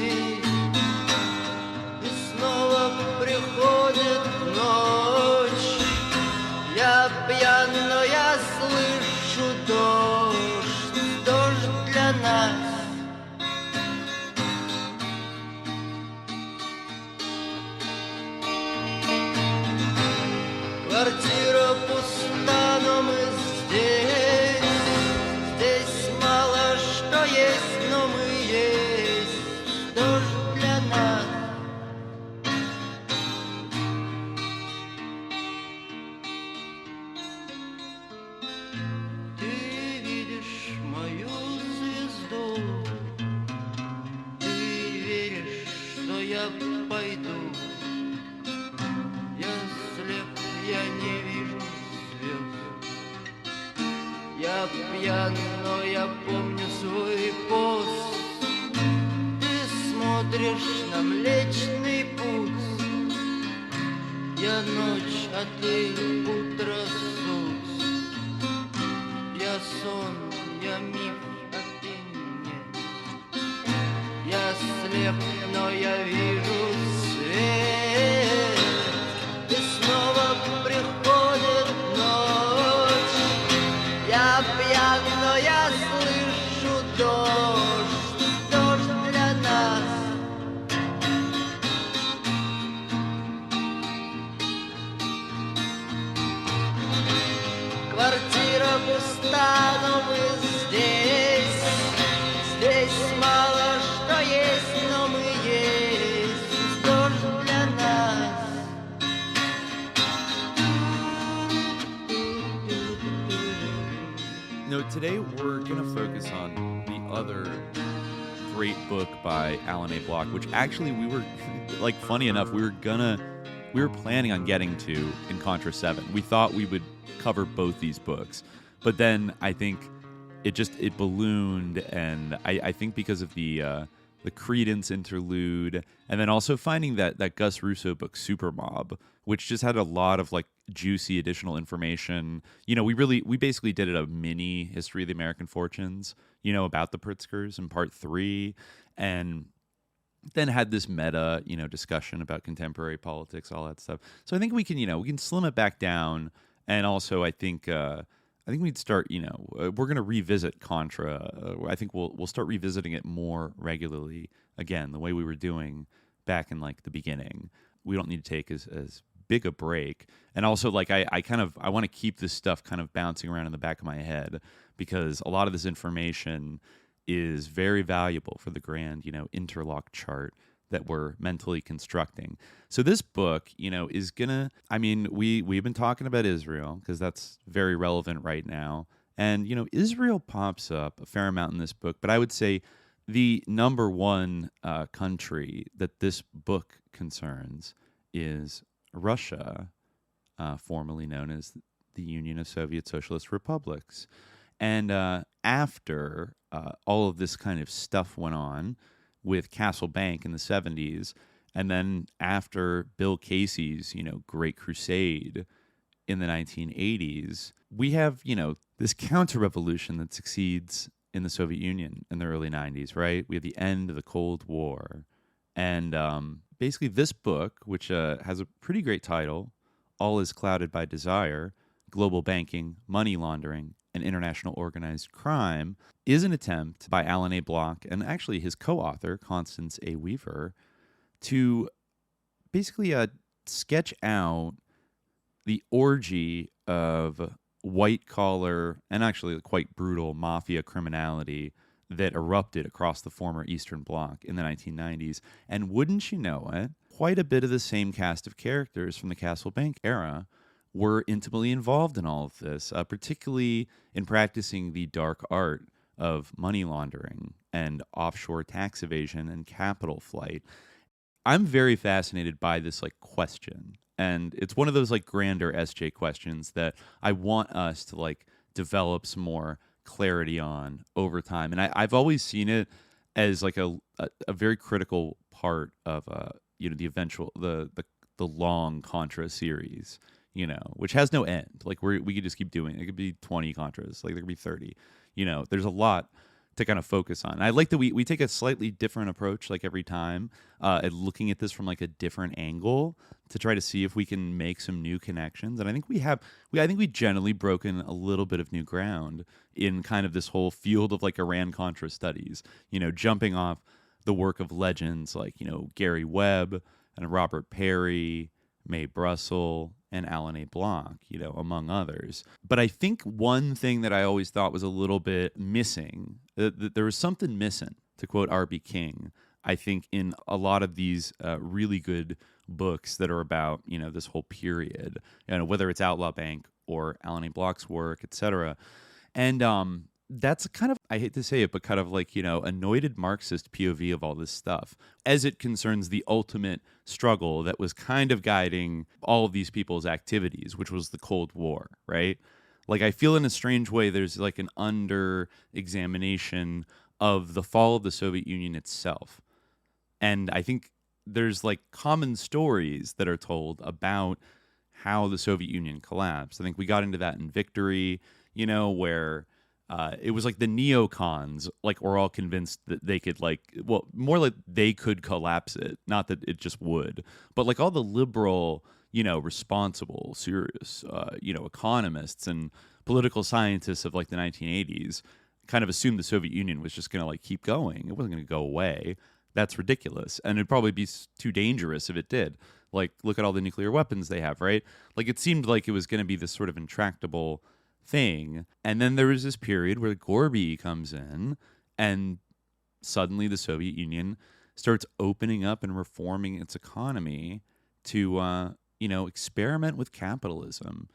И снова приходит ночь. Я пьян, но я слышу дождь. Дождь для нас. Квартира пуста, но мы здесь. Здесь мало что есть, но мы есть. Дождь для нас. Ты видишь мою звезду. Ты веришь, что я пойду. Я слеп, я не вижу звезд. Я пьян, но я помню свой пост. Ты смотришь на Млечный Путь. Я ночь, а ты утро суть. Я сон, я миф, а ты нет. Я слеп, но я вижу свет. И снова приходит ночь. Я пьян, но я слышу дождь. Дождь для нас. Квартира пуста, но мы здесь. Здесь мало что есть, но мы есть. Дождь для нас. Today we're going to focus on the other great book by Alan A. Block, which actually we were, funny enough, we were planning on getting to in Contra 7. We thought we would cover both these books, but then I think it ballooned, and I think because of the Credence interlude, and then also finding that Gus Russo book Super Mob, which just had a lot of juicy additional information. We basically did a mini history of the American fortunes, about the Pritzkers in part 3, and then had this meta, discussion about contemporary politics, all that stuff. So I think we can slim it back down, and also I think we'd start, we're going to revisit Contra. I think we'll start revisiting it more regularly again, the way we were doing back in the beginning. We don't need to take as big a break. And also I want to keep this stuff kind of bouncing around in the back of my head, because a lot of this information is very valuable for the grand, interlock chart that we're mentally constructing. So this book, is gonna, we've been talking about Israel because that's very relevant right now. And, Israel pops up a fair amount in this book, but I would say the number one country that this book concerns is Russia, formerly known as the Union of Soviet Socialist Republics. And after all of this kind of stuff went on with Castle Bank in the 70s, and then after Bill Casey's, Great Crusade in the 1980s, we have, this counter-revolution that succeeds in the Soviet Union in the early 90s, right? We have the end of the Cold War. And basically this book, which has a pretty great title, All is Clouded by Desire, Global Banking, Money Laundering, and International Organized Crime, is an attempt by Alan A. Block and actually his co-author, Constance A. Weaver, to basically sketch out the orgy of white-collar and actually quite brutal mafia criminality that erupted across the former Eastern Bloc in the 1990s. And wouldn't you know it, quite a bit of the same cast of characters from the Castle Bank era were intimately involved in all of this, particularly in practicing the dark art of money laundering and offshore tax evasion and capital flight. I'm very fascinated by this question, and it's one of those grander SJ questions that I want us to develop some more clarity on over time. And I've always seen it as a very critical part of the eventual the long Contra series, which has no end. We could just keep doing it. It could be 20 Contras, there could be 30. There's a lot to kind of focus on. And I like that we take a slightly different approach every time at looking at this from a different angle to try to see if we can make some new connections. And I think I think we've generally broken a little bit of new ground in kind of this whole field of Iran-Contra studies, jumping off the work of legends Gary Webb and Robert Perry, Mae Brussel, and Alan A. Block, among others. But I think one thing that I always thought was a little bit missing, that there was something missing, to quote R.B. King, I think in a lot of these really good books that are about, this whole period, whether it's Outlaw Bank or Alan A. Block's work, etc. And that's kind of, I hate to say it, but kind of anointed Marxist POV of all this stuff as it concerns the ultimate struggle that was kind of guiding all of these people's activities, which was the Cold War, right? I feel in a strange way there's an under-examination of the fall of the Soviet Union itself. And I think there's common stories that are told about how the Soviet Union collapsed. I think we got into that in Victory, where it was the neocons were all convinced that they could more they could collapse it, not that it just would, but all the liberal, responsible, serious, economists and political scientists of the 1980s kind of assumed the Soviet Union was just going to keep going. It wasn't going to go away. That's ridiculous. And it'd probably be too dangerous if it did. Look at all the nuclear weapons they have, right? It seemed like it was going to be this sort of intractable thing. And then there was this period where Gorby comes in and suddenly the Soviet Union starts opening up and reforming its economy to, experiment with capitalism.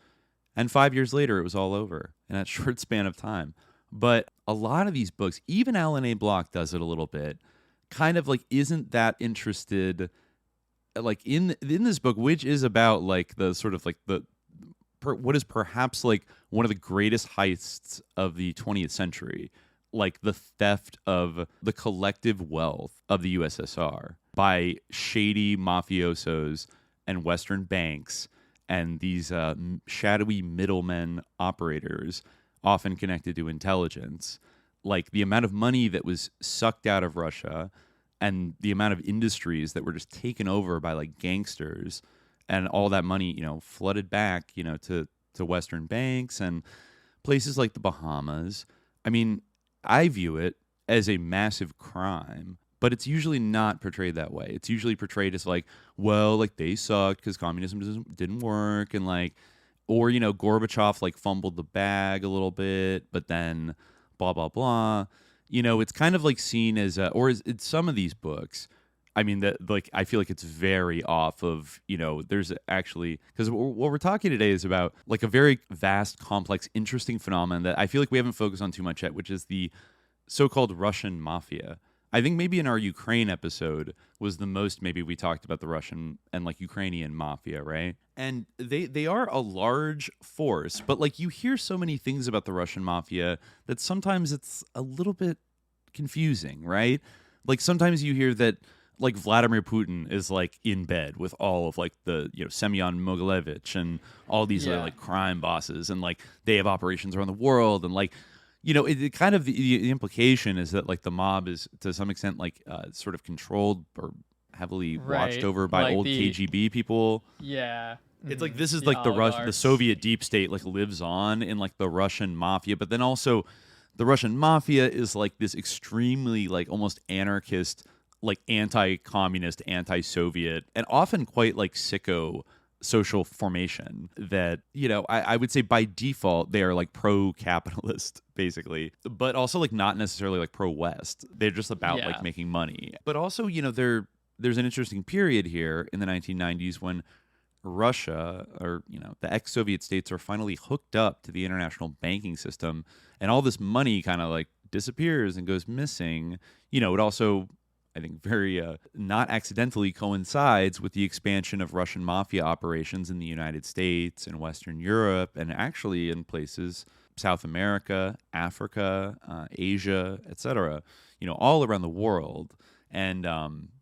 And 5 years later, it was all over in that short span of time. But a lot of these books, even Alan A. Block does it a little bit, kind of isn't that interested in this book, which is about the sort of what is perhaps one of the greatest heists of the 20th century, the theft of the collective wealth of the USSR by shady mafiosos and Western banks and these shadowy middlemen operators, often connected to intelligence. The amount of money that was sucked out of Russia and the amount of industries that were just taken over by gangsters, and all that money, flooded back, to Western banks and places like the Bahamas. I mean, I view it as a massive crime, but it's usually not portrayed that way. It's usually portrayed as they sucked because communism didn't work, and or Gorbachev fumbled the bag a little bit, but then blah blah blah. It's kind of seen as, in some of these books, I mean, that like I feel like it's very off of, there's actually, because what we're talking today is about like a very vast, complex, interesting phenomenon that I feel like we haven't focused on too much yet, which is the so-called Russian mafia. I think maybe in our Ukraine episode was the most maybe we talked about the Russian and like Ukrainian mafia, right? And they are a large force, but like you hear so many things about the Russian mafia that sometimes it's a little bit confusing, right? Like sometimes you hear that like Vladimir Putin is like in bed with all of like the Semyon Mogilevich and all these other like crime bosses, and like they have operations around the world, and like it kind of the implication is that like the mob is to some extent like sort of controlled or heavily watched over by like old KGB people. Yeah. It's like this is like the Soviet deep state like lives on in like the Russian mafia, but then also the Russian mafia is like this extremely like almost anarchist, like anti-communist, anti-Soviet, and often quite like sicko social formation that, I would say by default they are like pro-capitalist basically, but also like not necessarily like pro-West. They're just about like making money. But also, there's an interesting period here in the 1990s when Russia, or the ex-Soviet states, are finally hooked up to the international banking system, and all this money kind of like disappears and goes missing. It also, I think, very not accidentally coincides with the expansion of Russian mafia operations in the United States and Western Europe, and actually in places South America, Africa, Asia, etc. All around the world. And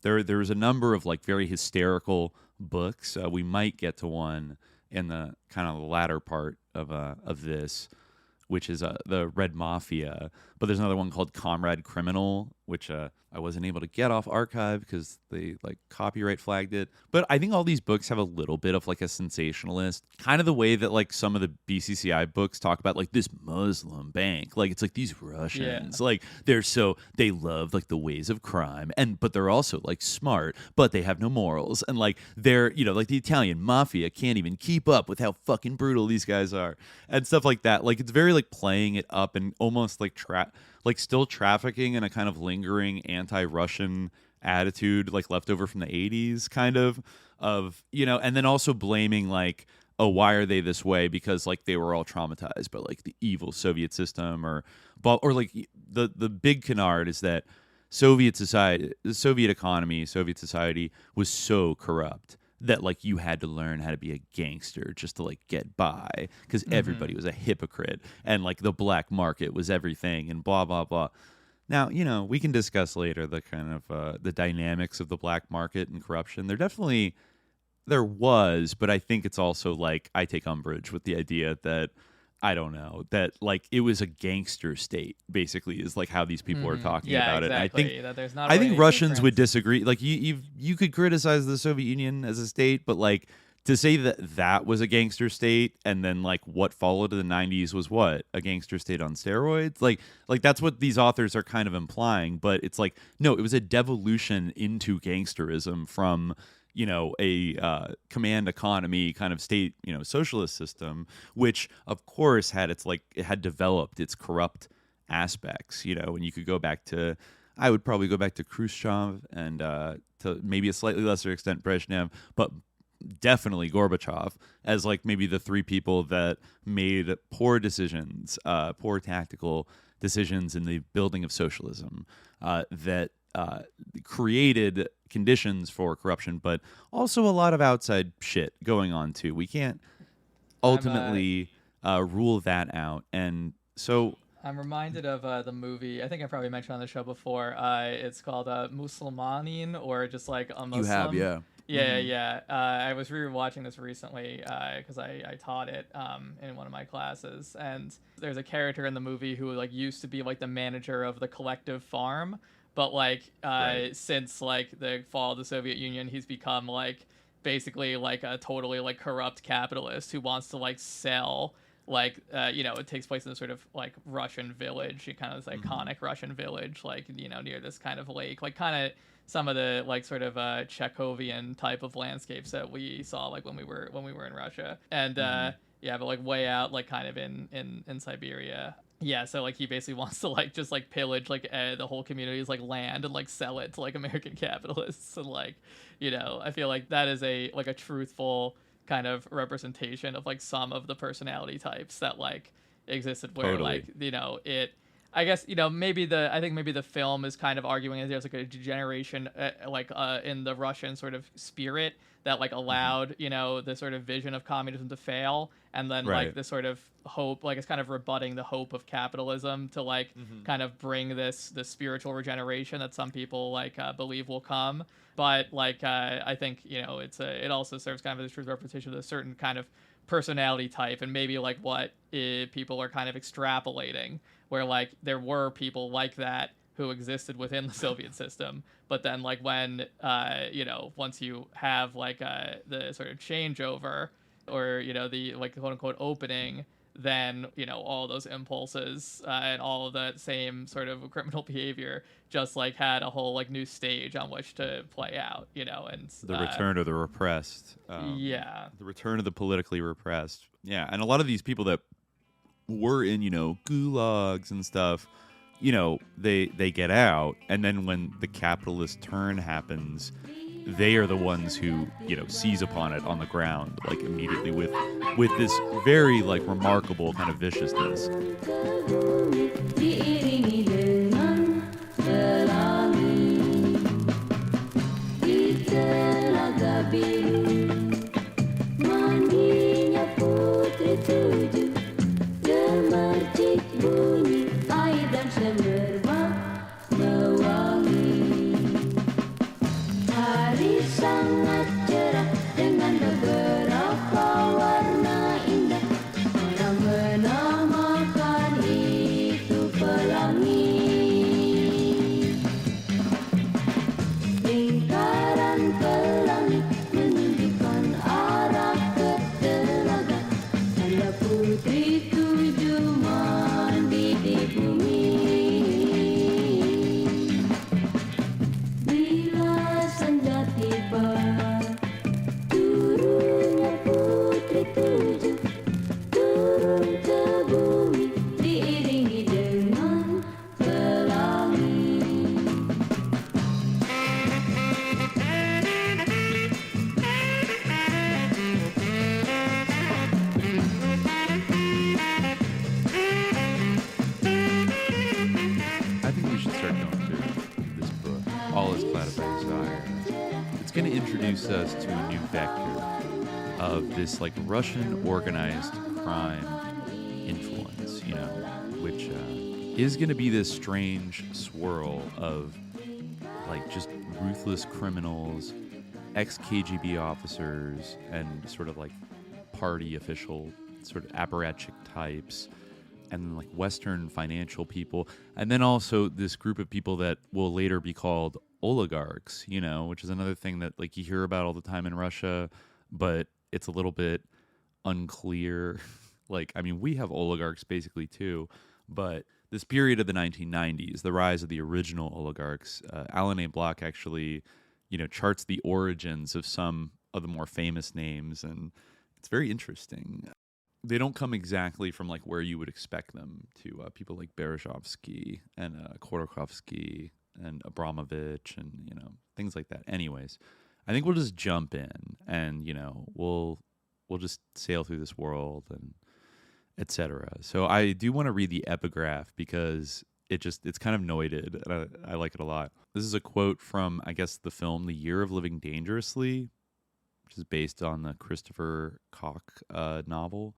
there's a number of like very hysterical books. We might get to one in the kind of the latter part of this, which is the Red Mafia. But there's another one called Comrade Criminal, which I wasn't able to get off archive because they like copyright flagged it. But I think all these books have a little bit of like a sensationalist, kind of the way that like some of the BCCI books talk about like this Muslim bank. Like it's like these Russians, like they love like the ways of crime, but they're also like smart, but they have no morals. And like they're, like the Italian mafia can't even keep up with how fucking brutal these guys are and stuff like that. Like it's very like playing it up and almost like still trafficking in a kind of lingering anti-Russian attitude, like left over from the 80s kind of, and then also blaming like, oh, why are they this way? Because like they were all traumatized by like the evil Soviet system or like the big canard is that Soviet society, the Soviet economy, Soviet society was so corrupt that like you had to learn how to be a gangster just to like get by because everybody was a hypocrite and like the black market was everything and blah, blah, blah. Now, we can discuss later the kind of the dynamics of the black market and corruption. There was, but I think it's also like I take umbrage with the idea that I don't know, that like it was a gangster state basically is like how these people are talking about it. And I think that there's not I think Russians difference. would disagree. Like you could criticize the Soviet Union as a state, but like to say that was a gangster state and then like what followed in the 90s was what? A gangster state on steroids? Like that's what these authors are kind of implying, but it's like no, it was a devolution into gangsterism from a command economy kind of state, socialist system, which of course it had developed its corrupt aspects, and you could go back to, I would probably go back to Khrushchev and to maybe a slightly lesser extent Brezhnev, but definitely Gorbachev as like maybe the three people that made poor decisions, poor tactical decisions in the building of socialism that created conditions for corruption, but also a lot of outside shit going on too. We can't ultimately rule that out. And so I'm reminded of the movie, I think I probably mentioned on the show before, it's called Musulmanin, or just like a Muslim. You have, yeah. Yeah. I was rewatching this recently because I taught it in one of my classes, and there's a character in the movie who like used to be like the manager of the collective farm, but like since like the fall of the Soviet Union, he's become like basically like a totally like corrupt capitalist who wants to like sell like it takes place in a sort of like Russian village, kind of this iconic Russian village, like near this kind of lake, like kind of some of the like sort of Chekhovian type of landscapes that we saw like when we were in Russia, and but like way out like kind of in Siberia. Yeah, so like he basically wants to like just like pillage like the whole community's like land and like sell it to like American capitalists and like, I feel like that is a like a truthful kind of representation of like some of the personality types that like existed where Totally. like it. I guess maybe the film is kind of arguing that there's like a degeneration in the Russian sort of spirit that like allowed the sort of vision of communism to fail, and then Right. like the sort of hope, like it's kind of rebutting the hope of capitalism to like kind of bring this spiritual regeneration that some people like believe will come. But like I think it also serves kind of as a true representation of a certain kind of personality type, and maybe like what people are kind of extrapolating, where like there were people like that who existed within the Soviet system, but then like when once you have like the sort of changeover or the like quote unquote opening, then all those impulses and all of that same sort of criminal behavior just like had a whole like new stage on which to play out, and The return of the repressed. Yeah. The return of the politically repressed. Yeah, and a lot of these people that were in, gulags and stuff, they get out, and then when the capitalist turn happens, they are the ones who, seize upon it on the ground, like immediately with this very like remarkable kind of viciousness. Diiringi dengan pelangi di telaga biru, mandinya putri tujuh, gemercik bunyi air dan semerbak mewangi. Hari sangat cerah dengan beberapa warna indah, orang menamakan itu pelangi. Lingkaran pelangi menunjukkan arah ke telaga, tanda putri tujuh mandi di bumi. Bila senja tiba, turunnya putri tujuh, turun ke bumi, diiringi dengan pelangi. I think we should start going through this book, All Is Clouded by Desire. It's going to introduce us to a new vector of this like Russian organized crime influence, which is going to be this strange swirl of like just ruthless criminals, ex-KGB officers, and sort of like party official sort of apparatchik types, and then like Western financial people, and then also this group of people that will later be called oligarchs, which is another thing that like you hear about all the time in Russia, but it's a little bit unclear. Like, I mean, we have oligarchs basically too, but this period of the 1990s, the rise of the original oligarchs, Alan A. Block actually, charts the origins of some of the more famous names, and it's very interesting. They don't come exactly from like where you would expect them to. People like Berezovsky and Khodorkovsky and Abramovich and things like that. Anyways, I think we'll just jump in and we'll just sail through this world and etc. So I do want to read the epigraph because it's kind of noted and I like it a lot. This is a quote from, I guess, the film The Year of Living Dangerously, which is based on the Christopher Koch novel.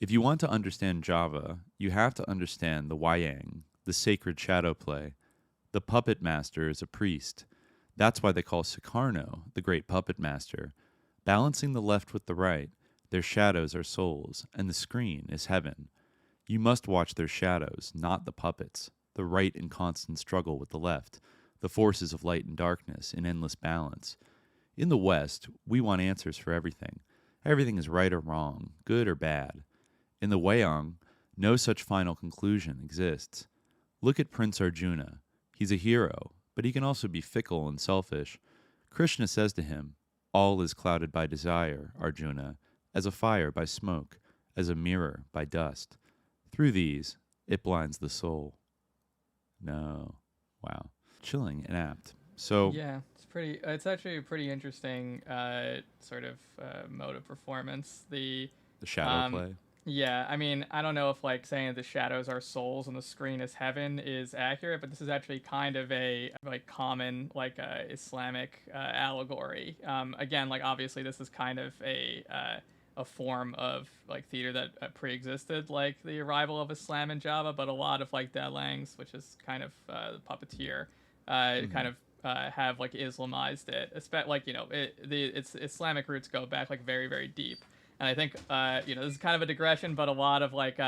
If you want to understand Java, you have to understand the Wayang, the sacred shadow play. The puppet master is a priest. That's why they call Sukarno the great puppet master. Balancing the left with the right, their shadows are souls, and the screen is heaven. You must watch their shadows, not the puppets. The right in constant struggle with the left, the forces of light and darkness in endless balance. In the West, we want answers for everything. Everything is right or wrong, good or bad. In the Wayang, no such final conclusion exists. Look at Prince Arjuna. He's a hero, but he can also be fickle and selfish. Krishna says to him, "All is clouded by desire, Arjuna, as a fire by smoke, as a mirror by dust. Through these, It blinds the soul. No. Wow. Chilling and apt. So Yeah, it's actually a pretty interesting sort of mode of performance. The shadow play. Yeah, I mean, I don't know if like saying the shadows are souls and the screen is heaven is accurate, but this is actually kind of a like common like Islamic allegory. Again, like obviously this is kind of a form of like theater that pre-existed like the arrival of Islam in Java, but a lot of like Dalangs, which is kind of the puppeteer, kind of have like Islamized it. Like its Islamic roots go back like very, very deep. And I think, this is kind of a digression, but a lot of like,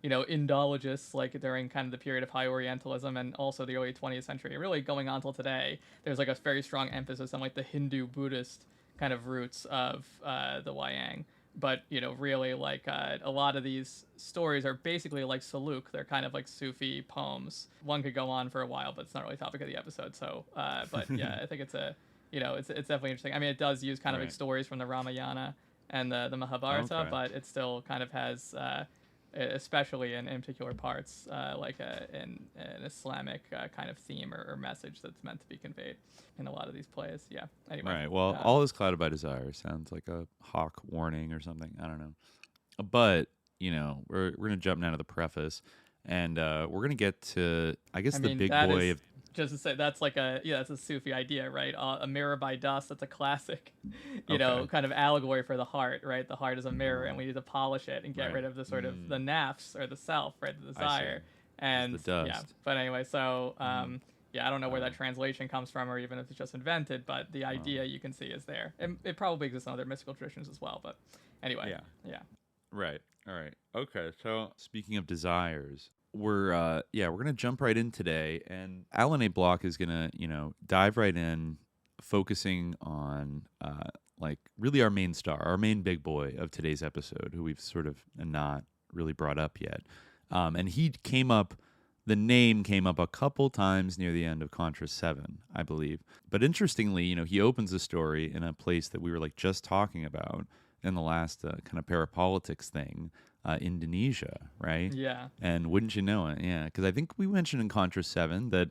Indologists, like during kind of the period of high Orientalism and also the early 20th century, really going on till today, there's like a very strong emphasis on like the Hindu-Buddhist kind of roots of the Wayang. But, really like a lot of these stories are basically like Saluk. They're kind of like Sufi poems. One could go on for a while, but it's not really the topic of the episode. So, but yeah, I think it's it's definitely interesting. I mean, it does use kind of like stories from the Ramayana and the Mahabharata, but it still kind of has, especially in particular parts, like an Islamic kind of theme or message that's meant to be conveyed in a lot of these plays. Yeah. Anyway. Right. Well, all is clouded by desire sounds like a hawk warning or something. I don't know. But, we're going to jump now to the preface, and we're going to get to, I guess, the big boy of... Just to say, that's like that's a Sufi idea, right? A mirror by dust, that's a classic, kind of allegory for the heart, right? The heart is a mirror, and we need to polish it and get rid of the sort of the nafs, or the self, right? The desire. And, the dust. Yeah. But anyway, so, I don't know where that translation comes from, or even if it's just invented, but the idea you can see is there. It probably exists in other mystical traditions as well, but anyway. Yeah. Right. All right. Okay. So speaking of desires, we're gonna jump right in today, and Alan A. Block is gonna dive right in, focusing on like really our main star, our main big boy of today's episode, who we've sort of not really brought up yet, and the name came up a couple times near the end of Contra VII, I believe. But interestingly, he opens the story in a place that we were like just talking about in the last kind of parapolitics thing. Indonesia, right? Yeah. And wouldn't you know it? Yeah, because I think we mentioned in Contra VII that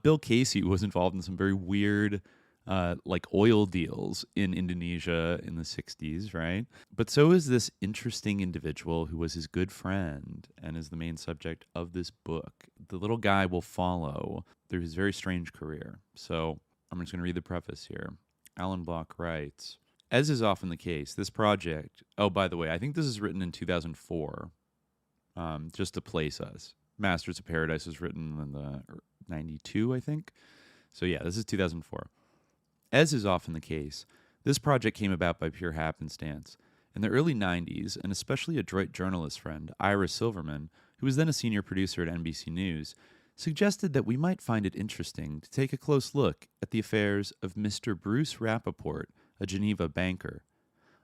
Bill Casey was involved in some very weird like oil deals in Indonesia in the 60s, right? But so is this interesting individual who was his good friend and is the main subject of this book. The little guy will follow through his very strange career. So I'm just going to read the preface here. Alan Block writes... As is often the case, this project... Oh, by the way, I think this is written in 2004, just to place us. Masters of Paradise was written in the 92, I think. So yeah, this is 2004. As is often the case, this project came about by pure happenstance. In the early 90s, an especially adroit journalist friend, Ira Silverman, who was then a senior producer at NBC News, suggested that we might find it interesting to take a close look at the affairs of Mr. Bruce Rappaport, a Geneva banker.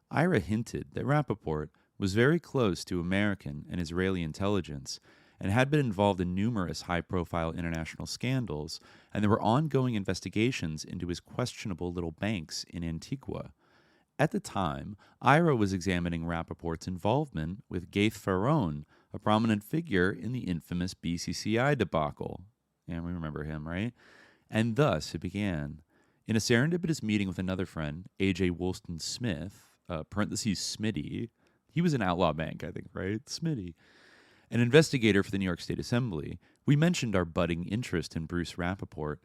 Ira hinted that Rappaport was very close to American and Israeli intelligence and had been involved in numerous high-profile international scandals, and there were ongoing investigations into his questionable little banks in Antigua. At the time, Ira was examining Rappaport's involvement with Gaith Farone, a prominent figure in the infamous BCCI debacle. Yeah, we remember him, right? And thus it began. In a serendipitous meeting with another friend, A.J. Woolston Smith, parentheses Smitty, he was an outlaw bank, I think, right? Smitty. An investigator for the New York State Assembly, we mentioned our budding interest in Bruce Rappaport.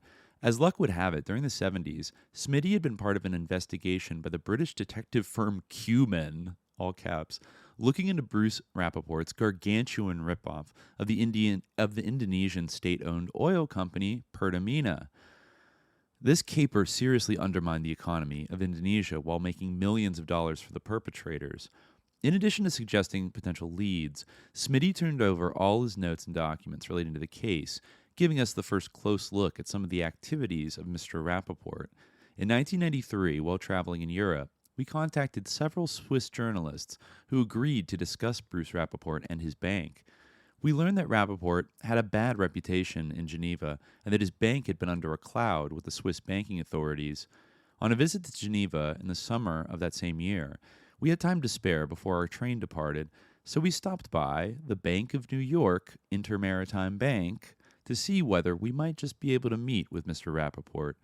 As luck would have it, during the 70s, Smitty had been part of an investigation by the British detective firm Q-Men, all caps, looking into Bruce Rappaport's gargantuan ripoff of the Indonesian state-owned oil company Pertamina. This caper seriously undermined the economy of Indonesia while making millions of dollars for the perpetrators. In addition to suggesting potential leads, Smitty turned over all his notes and documents relating to the case, giving us the first close look at some of the activities of Mr. Rappaport. In 1993, while traveling in Europe, we contacted several Swiss journalists who agreed to discuss Bruce Rappaport and his bank. We learned that Rappaport had a bad reputation in Geneva and that his bank had been under a cloud with the Swiss banking authorities. On a visit to Geneva in the summer of that same year, we had time to spare before our train departed, So we stopped by the Bank of New York Intermaritime Bank to see whether we might just be able to meet with Mr. Rappaport.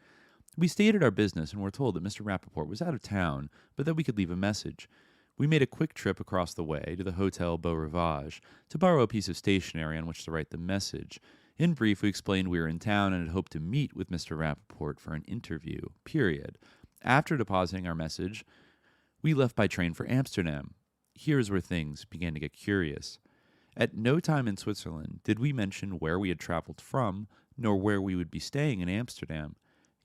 We stated our business and were told that Mr. Rappaport was out of town, but that we could leave a message. We made a quick trip across the way to the Hotel Beau Rivage to borrow a piece of stationery on which to write the message. In brief, we explained we were in town and had hoped to meet with Mr. Rappaport for an interview, period. After depositing our message, we left by train for Amsterdam. Here's where things began to get curious. At no time in Switzerland did we mention where we had traveled from, nor where we would be staying in Amsterdam.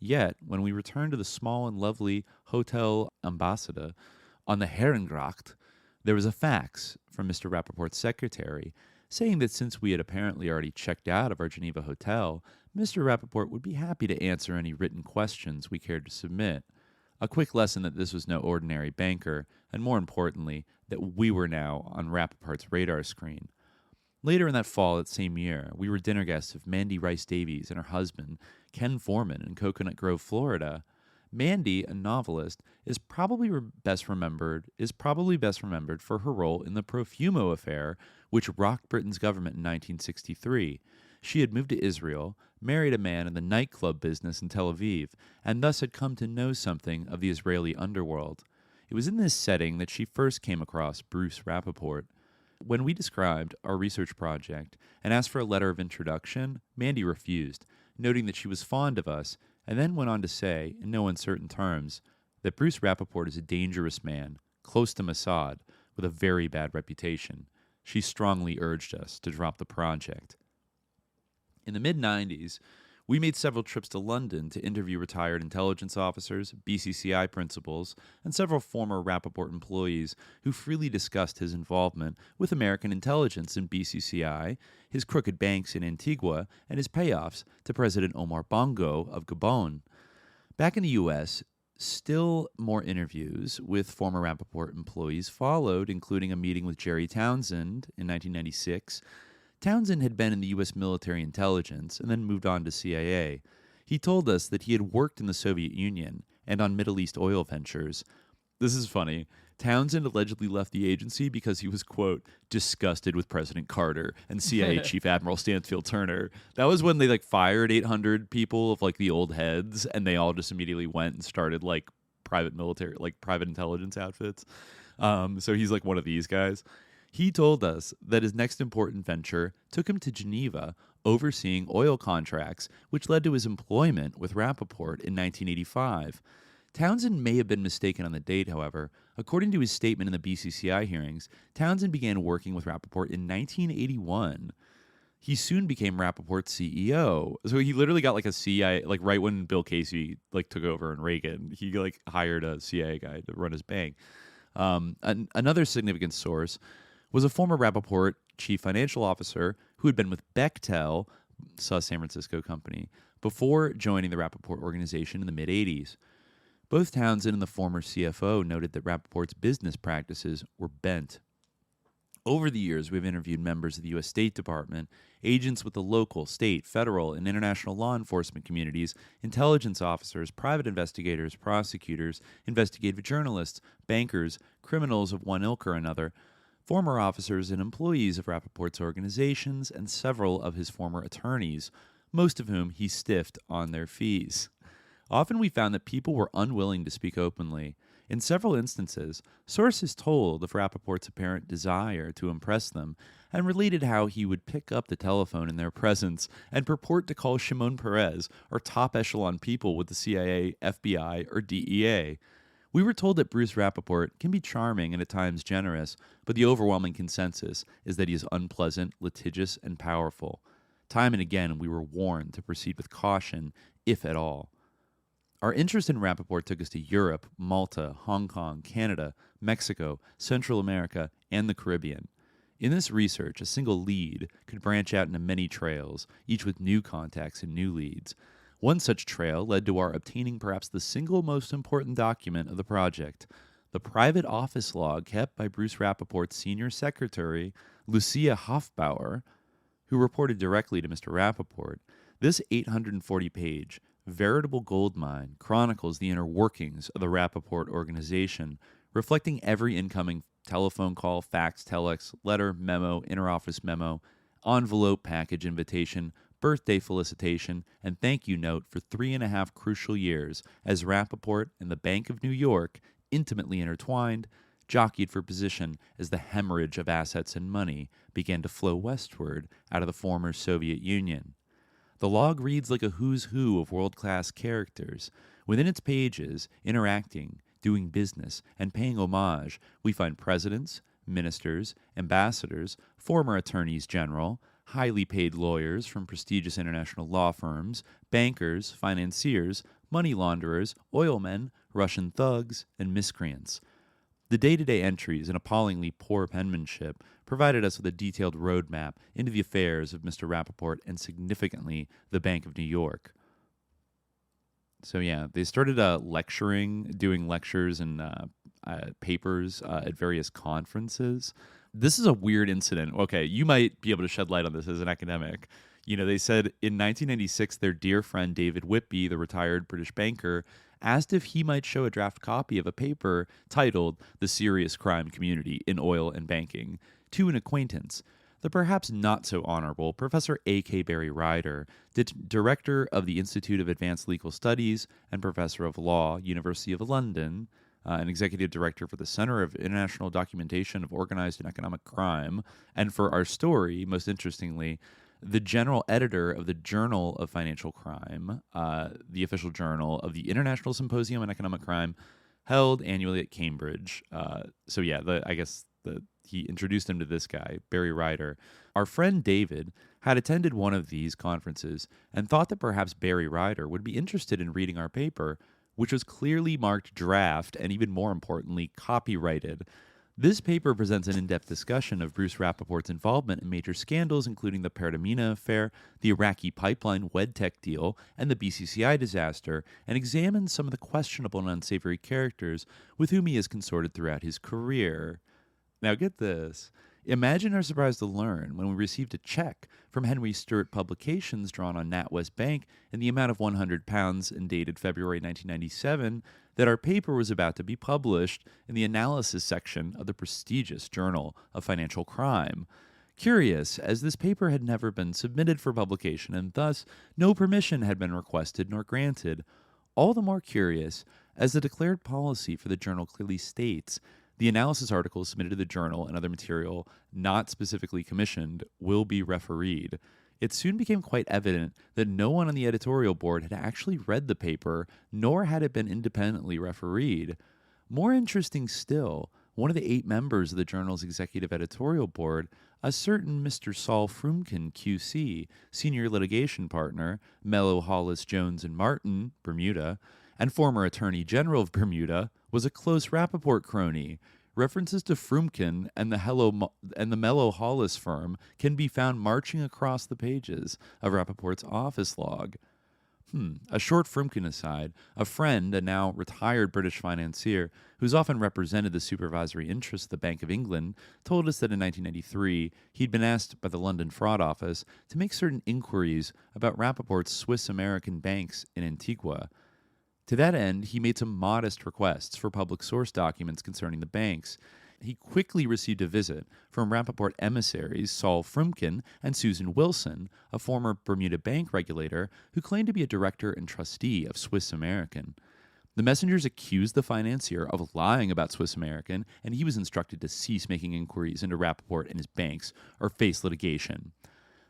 Yet, when we returned to the small and lovely Hotel Ambassador on the Herengracht, there was a fax from Mr. Rappaport's secretary saying that since we had apparently already checked out of our Geneva hotel, Mr. Rappaport would be happy to answer any written questions we cared to submit. A quick lesson that this was no ordinary banker, and more importantly, that we were now on Rappaport's radar screen. Later in that fall, that same year, we were dinner guests of Mandy Rice Davies and her husband, Ken Foreman, in Coconut Grove, Florida. Mandy, a novelist, is probably best remembered for her role in the Profumo affair, which rocked Britain's government in 1963. She had moved to Israel, married a man in the nightclub business in Tel Aviv, and thus had come to know something of the Israeli underworld. It was in this setting that she first came across Bruce Rappaport. When we described our research project and asked for a letter of introduction, Mandy refused, noting that she was fond of us, and then went on to say, in no uncertain terms, that Bruce Rappaport is a dangerous man, close to Mossad, with a very bad reputation. She strongly urged us to drop the project. In the mid-90s, we made several trips to London to interview retired intelligence officers, BCCI principals, and several former Rappaport employees who freely discussed his involvement with American intelligence in BCCI, his crooked banks in Antigua, and his payoffs to President Omar Bongo of Gabon. Back in the U.S., still more interviews with former Rappaport employees followed, including a meeting with Jerry Townsend in 1996. Townsend had been in the U.S. military intelligence and then moved on to CIA. He told us that he had worked in the Soviet Union and on Middle East oil ventures. This is funny. Townsend allegedly left the agency because he was, quote, disgusted with President Carter and CIA Chief Admiral Stansfield Turner. That was when they fired 800 people of the old heads, and they all just immediately went and started private military, private intelligence outfits. So he's one of these guys. He told us that his next important venture took him to Geneva, overseeing oil contracts, which led to his employment with Rappaport in 1985. Townsend may have been mistaken on the date, however. According to his statement in the BCCI hearings, Townsend began working with Rappaport in 1981. He soon became Rappaport's CEO. So he literally got a CIA, right when Bill Casey took over in Reagan, he hired a CIA guy to run his bank. Another significant source was a former Rappaport chief financial officer who had been with Bechtel, a San Francisco company, before joining the Rappaport organization in the mid-'80s. Both Townsend and the former CFO noted that Rappaport's business practices were bent. Over the years, we've interviewed members of the U.S. State Department, agents with the local, state, federal, and international law enforcement communities, intelligence officers, private investigators, prosecutors, investigative journalists, bankers, criminals of one ilk or another, former officers and employees of Rappaport's organizations, and several of his former attorneys, most of whom he stiffed on their fees. Often we found that people were unwilling to speak openly. In several instances, sources told of Rappaport's apparent desire to impress them and related how he would pick up the telephone in their presence and purport to call Shimon Peres or top echelon people with the CIA, FBI, or DEA. We were told that Bruce Rappaport can be charming and at times generous, but the overwhelming consensus is that he is unpleasant, litigious, and powerful. Time and again, we were warned to proceed with caution, if at all. Our interest in Rappaport took us to Europe, Malta, Hong Kong, Canada, Mexico, Central America, and the Caribbean. In this research, a single lead could branch out into many trails, each with new contacts and new leads. One such trail led to our obtaining perhaps the single most important document of the project, the private office log kept by Bruce Rappaport's senior secretary, Lucia Hofbauer, who reported directly to Mr. Rappaport. This 840-page, veritable goldmine chronicles the inner workings of the Rappaport organization, reflecting every incoming telephone call, fax, telex, letter, memo, interoffice memo, envelope, package, invitation, birthday felicitation, and thank you note for 3.5 crucial years as Rappaport and the Bank of New York, intimately intertwined, jockeyed for position as the hemorrhage of assets and money began to flow westward out of the former Soviet Union. The log reads like a who's who of world-class characters. Within its pages, interacting, doing business, and paying homage, we find presidents, ministers, ambassadors, former attorneys general, highly paid lawyers from prestigious international law firms, bankers, financiers, money launderers, oilmen, Russian thugs, and miscreants. The day-to-day entries and appallingly poor penmanship provided us with a detailed roadmap into the affairs of Mr. Rappaport and, significantly, the Bank of New York. So yeah, they started doing lectures and papers at various conferences. This is a weird incident. Okay, you might be able to shed light on this as an academic. They said in 1996, their dear friend David Whitby, the retired British banker, asked if he might show a draft copy of a paper titled The Serious Crime Community in Oil and Banking to an acquaintance. The perhaps not so honorable Professor A.K. Barry Ryder, director of the Institute of Advanced Legal Studies and professor of law, University of London, an executive director for the Center of International Documentation of Organized and Economic Crime, and for our story, most interestingly, the general editor of the Journal of Financial Crime, the official journal of the International Symposium on Economic Crime, held annually at Cambridge. He introduced him to this guy, Barry Ryder. Our friend David had attended one of these conferences and thought that perhaps Barry Ryder would be interested in reading our paper, which was clearly marked draft and, even more importantly, copyrighted. This paper presents an in-depth discussion of Bruce Rappaport's involvement in major scandals, including the Pertamina affair, the Iraqi pipeline WedTech deal, and the BCCI disaster, and examines some of the questionable and unsavory characters with whom he has consorted throughout his career. Now get this. Imagine our surprise to learn when we received a check from Henry Stewart Publications drawn on NatWest Bank in the amount of £100 and dated February 1997 that our paper was about to be published in the analysis section of the prestigious Journal of Financial Crime. Curious, as this paper had never been submitted for publication and thus no permission had been requested nor granted. All the more curious, as the declared policy for the journal clearly states, the analysis articles submitted to the journal and other material not specifically commissioned will be refereed. It soon became quite evident that no one on the editorial board had actually read the paper, nor had it been independently refereed. More interesting still, one of the 8 members of the journal's executive editorial board, a certain Mr. Saul Frumkin, QC, senior litigation partner, Mello, Hollis, Jones, and Martin, Bermuda, and former Attorney General of Bermuda, was a close Rappaport crony. References to Frumkin and the Mello Hollis firm can be found marching across the pages of Rappaport's office log. A short Frumkin aside, a friend, a now retired British financier, who's often represented the supervisory interests of the Bank of England, told us that in 1993 he'd been asked by the London Fraud Office to make certain inquiries about Rappaport's Swiss-American banks in Antigua. To that end, he made some modest requests for public source documents concerning the banks. He quickly received a visit from Rappaport emissaries Saul Frumkin and Susan Wilson, a former Bermuda bank regulator who claimed to be a director and trustee of Swiss American. The messengers accused the financier of lying about Swiss American, and he was instructed to cease making inquiries into Rappaport and his banks or face litigation.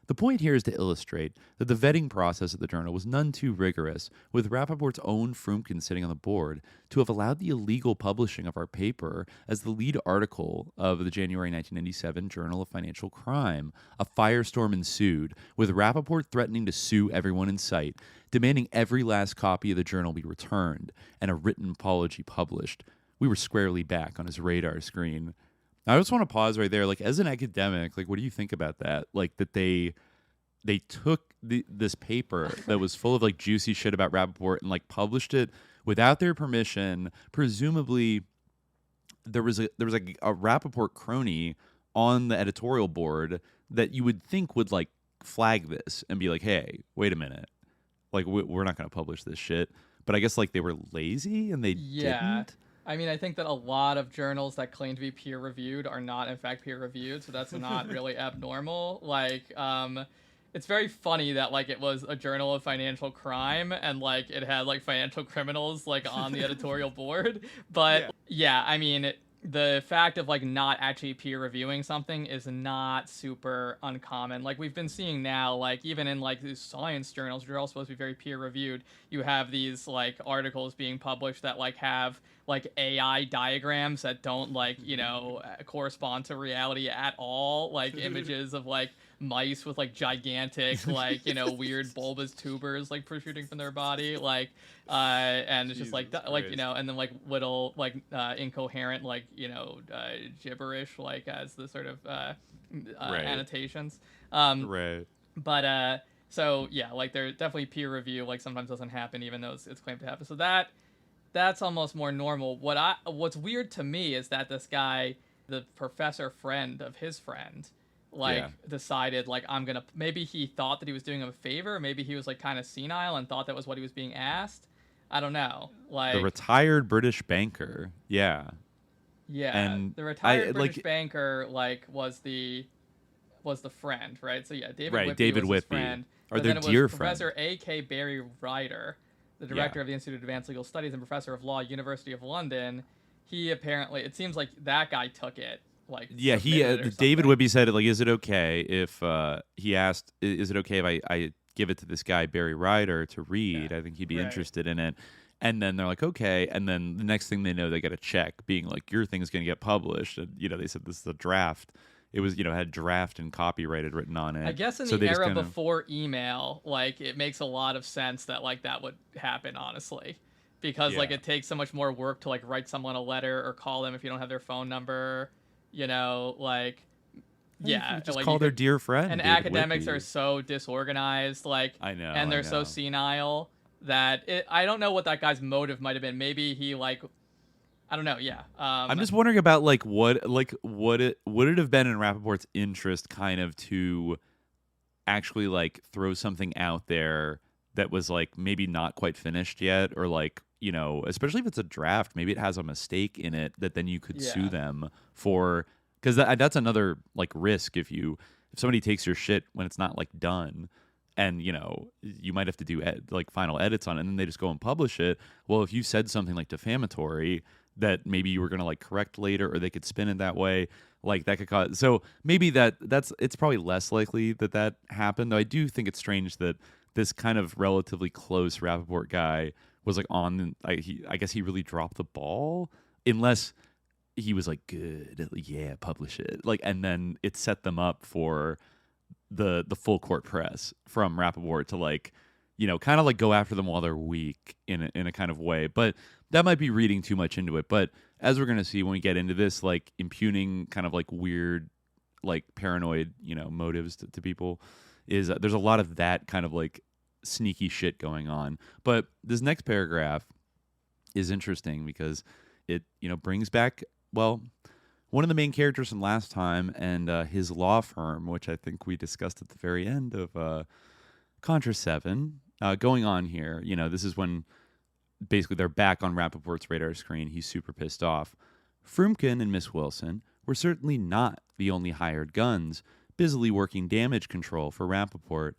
The point here is to illustrate that the vetting process at the journal was none too rigorous, with Rappaport's own Frumkin sitting on the board, to have allowed the illegal publishing of our paper as the lead article of the January 1997 Journal of Financial Crime. A firestorm ensued, with Rappaport threatening to sue everyone in sight, demanding every last copy of the journal be returned, and a written apology published. We were squarely back on his radar screen. I just want to pause right there. Like, as an academic, like, what do you think about that? Like, that they took this paper that was full of like juicy shit about Rappaport and like published it without their permission. Presumably, there was a Rappaport crony on the editorial board that you would think would like flag this and be like, "Hey, wait a minute, like we're not going to publish this shit." But I guess like they were lazy and they didn't. I mean, I think that a lot of journals that claim to be peer-reviewed are not, in fact, peer-reviewed, so that's not really abnormal. Like, it's very funny that, like, it was a journal of financial crime, and, like, it had, like, financial criminals, like, on the editorial board. But, yeah, I mean, the fact of, like, not actually peer-reviewing something is not super uncommon. Like, we've been seeing now, like, even in, like, these science journals, which are all supposed to be very peer-reviewed, you have these, like, articles being published that, like, have, like, AI diagrams that don't, like, you know, correspond to reality at all. Like, images of, like, mice with, like, gigantic, like, you know, weird bulbous tubers, like, protruding from their body. Like, and it's just, like, you know, and then, like, little, like, incoherent, like, you know, gibberish, like, as the sort of annotations. Right. But, so, yeah, like, they're definitely peer review, like, sometimes doesn't happen, even though it's claimed to happen. So that's almost more normal. What's weird to me is that this guy, the professor friend of his friend, like, decided, like, maybe he thought that he was doing him a favor, maybe he was, like, kind of senile and thought that was what he was being asked. I don't know. Like, the retired British banker. Yeah. Yeah. And the retired British banker, like, was the friend, right? So yeah, David Whitby was his friend. Or but their then it dear was friend. Professor A.K. Barry Ryder, the director of the Institute of Advanced Legal Studies and professor of law, University of London. He apparently, it seems like that guy took it. Like, yeah, David Whitby said, like, is it okay if he asked, is it okay if I give it to this guy Barry Ryder to read? I think he'd be interested in it. And then they're like, okay. And then the next thing they know, they get a check being like, your thing's going to get published. And, you know, they said this is a draft. It was, you know, had draft and copyrighted written on it. I guess in the era before email, like, it makes a lot of sense that, like, that would happen, honestly. Because, like, it takes so much more work to, like, write someone a letter or call them if you don't have their phone number. You know, like, just like, call their dear friend. And David academics Whitby. are so disorganized, like, I know, and they're so senile that I don't know what that guy's motive might have been. Maybe he, like, I don't know. Yeah. I'm just wondering about, like, would it have been in Rappaport's interest kind of to actually, like, throw something out there that was, like, maybe not quite finished yet, or, like, you know, especially if it's a draft, maybe it has a mistake in it that then you could sue them for, because that's another, like, risk if somebody takes your shit when it's not, like, done, and, you know, you might have to do like final edits on it, and then they just go and publish it. Well, if you said something like defamatory that maybe you were going to, like, correct later, or they could spin it that way, like, that could cause, so maybe it's probably less likely that happened, though I do think it's strange that this kind of relatively close Rappaport guy was, like, I guess he really dropped the ball, unless he was like, good, yeah, publish it, like, and then it set them up for the full court press from Rappaport to, like, you know, kind of, like, go after them while they're weak in a kind of way. But that might be reading too much into it. But as we're gonna see when we get into this, like, impugning kind of, like, weird, like, paranoid, you know, motives to people, is there's a lot of that kind of, like, sneaky shit going on. But this next paragraph is interesting because it, you know, brings back, well, one of the main characters from last time and his law firm, which I think we discussed at the very end of CONTRA VII, going on here. You know, this is when basically they're back on Rappaport's radar screen. He's super pissed off. Frumkin and Miss Wilson were certainly not the only hired guns busily working damage control for Rappaport.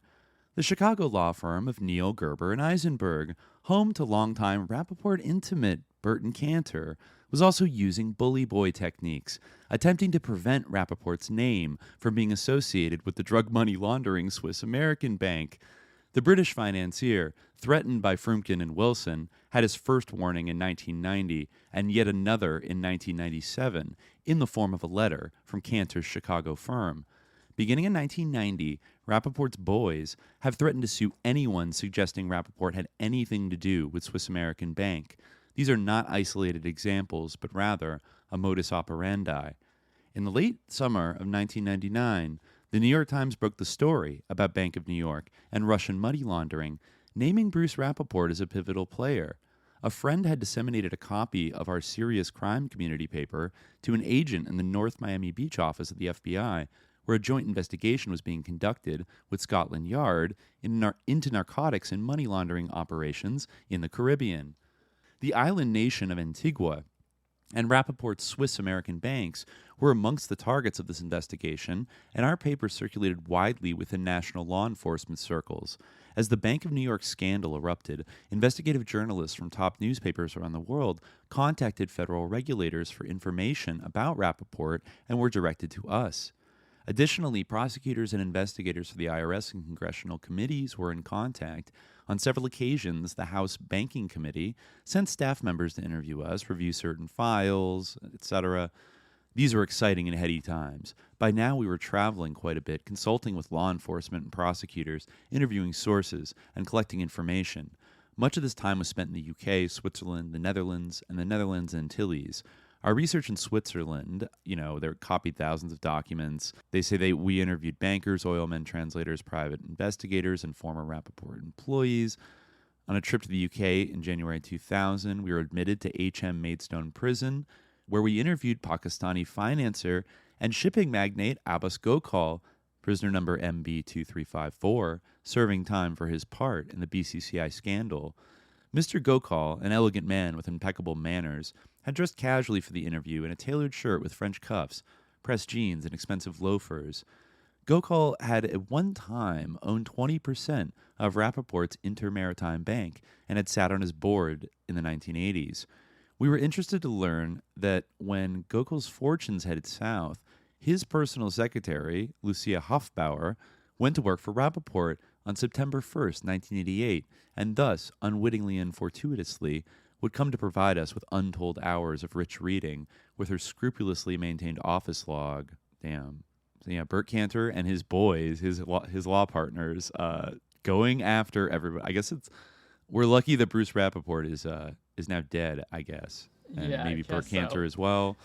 The Chicago law firm of Neal, Gerber, and Eisenberg, home to longtime Rappaport intimate Burton Cantor, was also using bully boy techniques, attempting to prevent Rappaport's name from being associated with the drug money laundering Swiss American Bank. The British financier, threatened by Frumkin and Wilson, had his first warning in 1990 and yet another in 1997 in the form of a letter from Cantor's Chicago firm. Beginning in 1990, Rappaport's boys have threatened to sue anyone suggesting Rappaport had anything to do with Swiss American Bank. These are not isolated examples, but rather a modus operandi. In the late summer of 1999, the New York Times broke the story about Bank of New York and Russian money laundering, naming Bruce Rappaport as a pivotal player. A friend had disseminated a copy of our serious crime community paper to an agent in the North Miami Beach office of the FBI, where a joint investigation was being conducted with Scotland Yard into narcotics and money laundering operations in the Caribbean. The island nation of Antigua And Rappaport's Swiss-American banks were amongst the targets of this investigation, and our paper circulated widely within national law enforcement circles. As the Bank of New York scandal erupted, investigative journalists from top newspapers around the world contacted federal regulators for information about Rappaport and were directed to us. Additionally, prosecutors and investigators for the IRS and congressional committees were in contact. On several occasions, the House Banking Committee sent staff members to interview us, review certain files, etc. These were exciting and heady times. By now, we were traveling quite a bit, consulting with law enforcement and prosecutors, interviewing sources, and collecting information. Much of this time was spent in the UK, Switzerland, the Netherlands, and the Netherlands Antilles. Our research in Switzerland, they copied thousands of documents. They say we interviewed bankers, oilmen, translators, private investigators, and former Rappaport employees. On a trip to the UK in January 2000, we were admitted to HM Maidstone Prison, where we interviewed Pakistani financier and shipping magnate Abbas Gokal, prisoner number MB2354, serving time for his part in the BCCI scandal. Mr. Gokal, an elegant man with impeccable manners, had dressed casually for the interview in a tailored shirt with French cuffs, pressed jeans, and expensive loafers. Gokal had at one time owned 20% of Rappaport's Intermaritime Bank and had sat on his board in the 1980s. We were interested to learn that when Gokal's fortunes headed south, his personal secretary, Lucia Hofbauer, went to work for Rappaport on September 1st, 1988, and thus, unwittingly and fortuitously, would come to provide us with untold hours of rich reading with her scrupulously maintained office log. Damn. So yeah, Bert Cantor and his boys, his law partners, going after everybody. I guess we're lucky that Bruce Rappaport is now dead, I guess. And maybe Bert Cantor as well,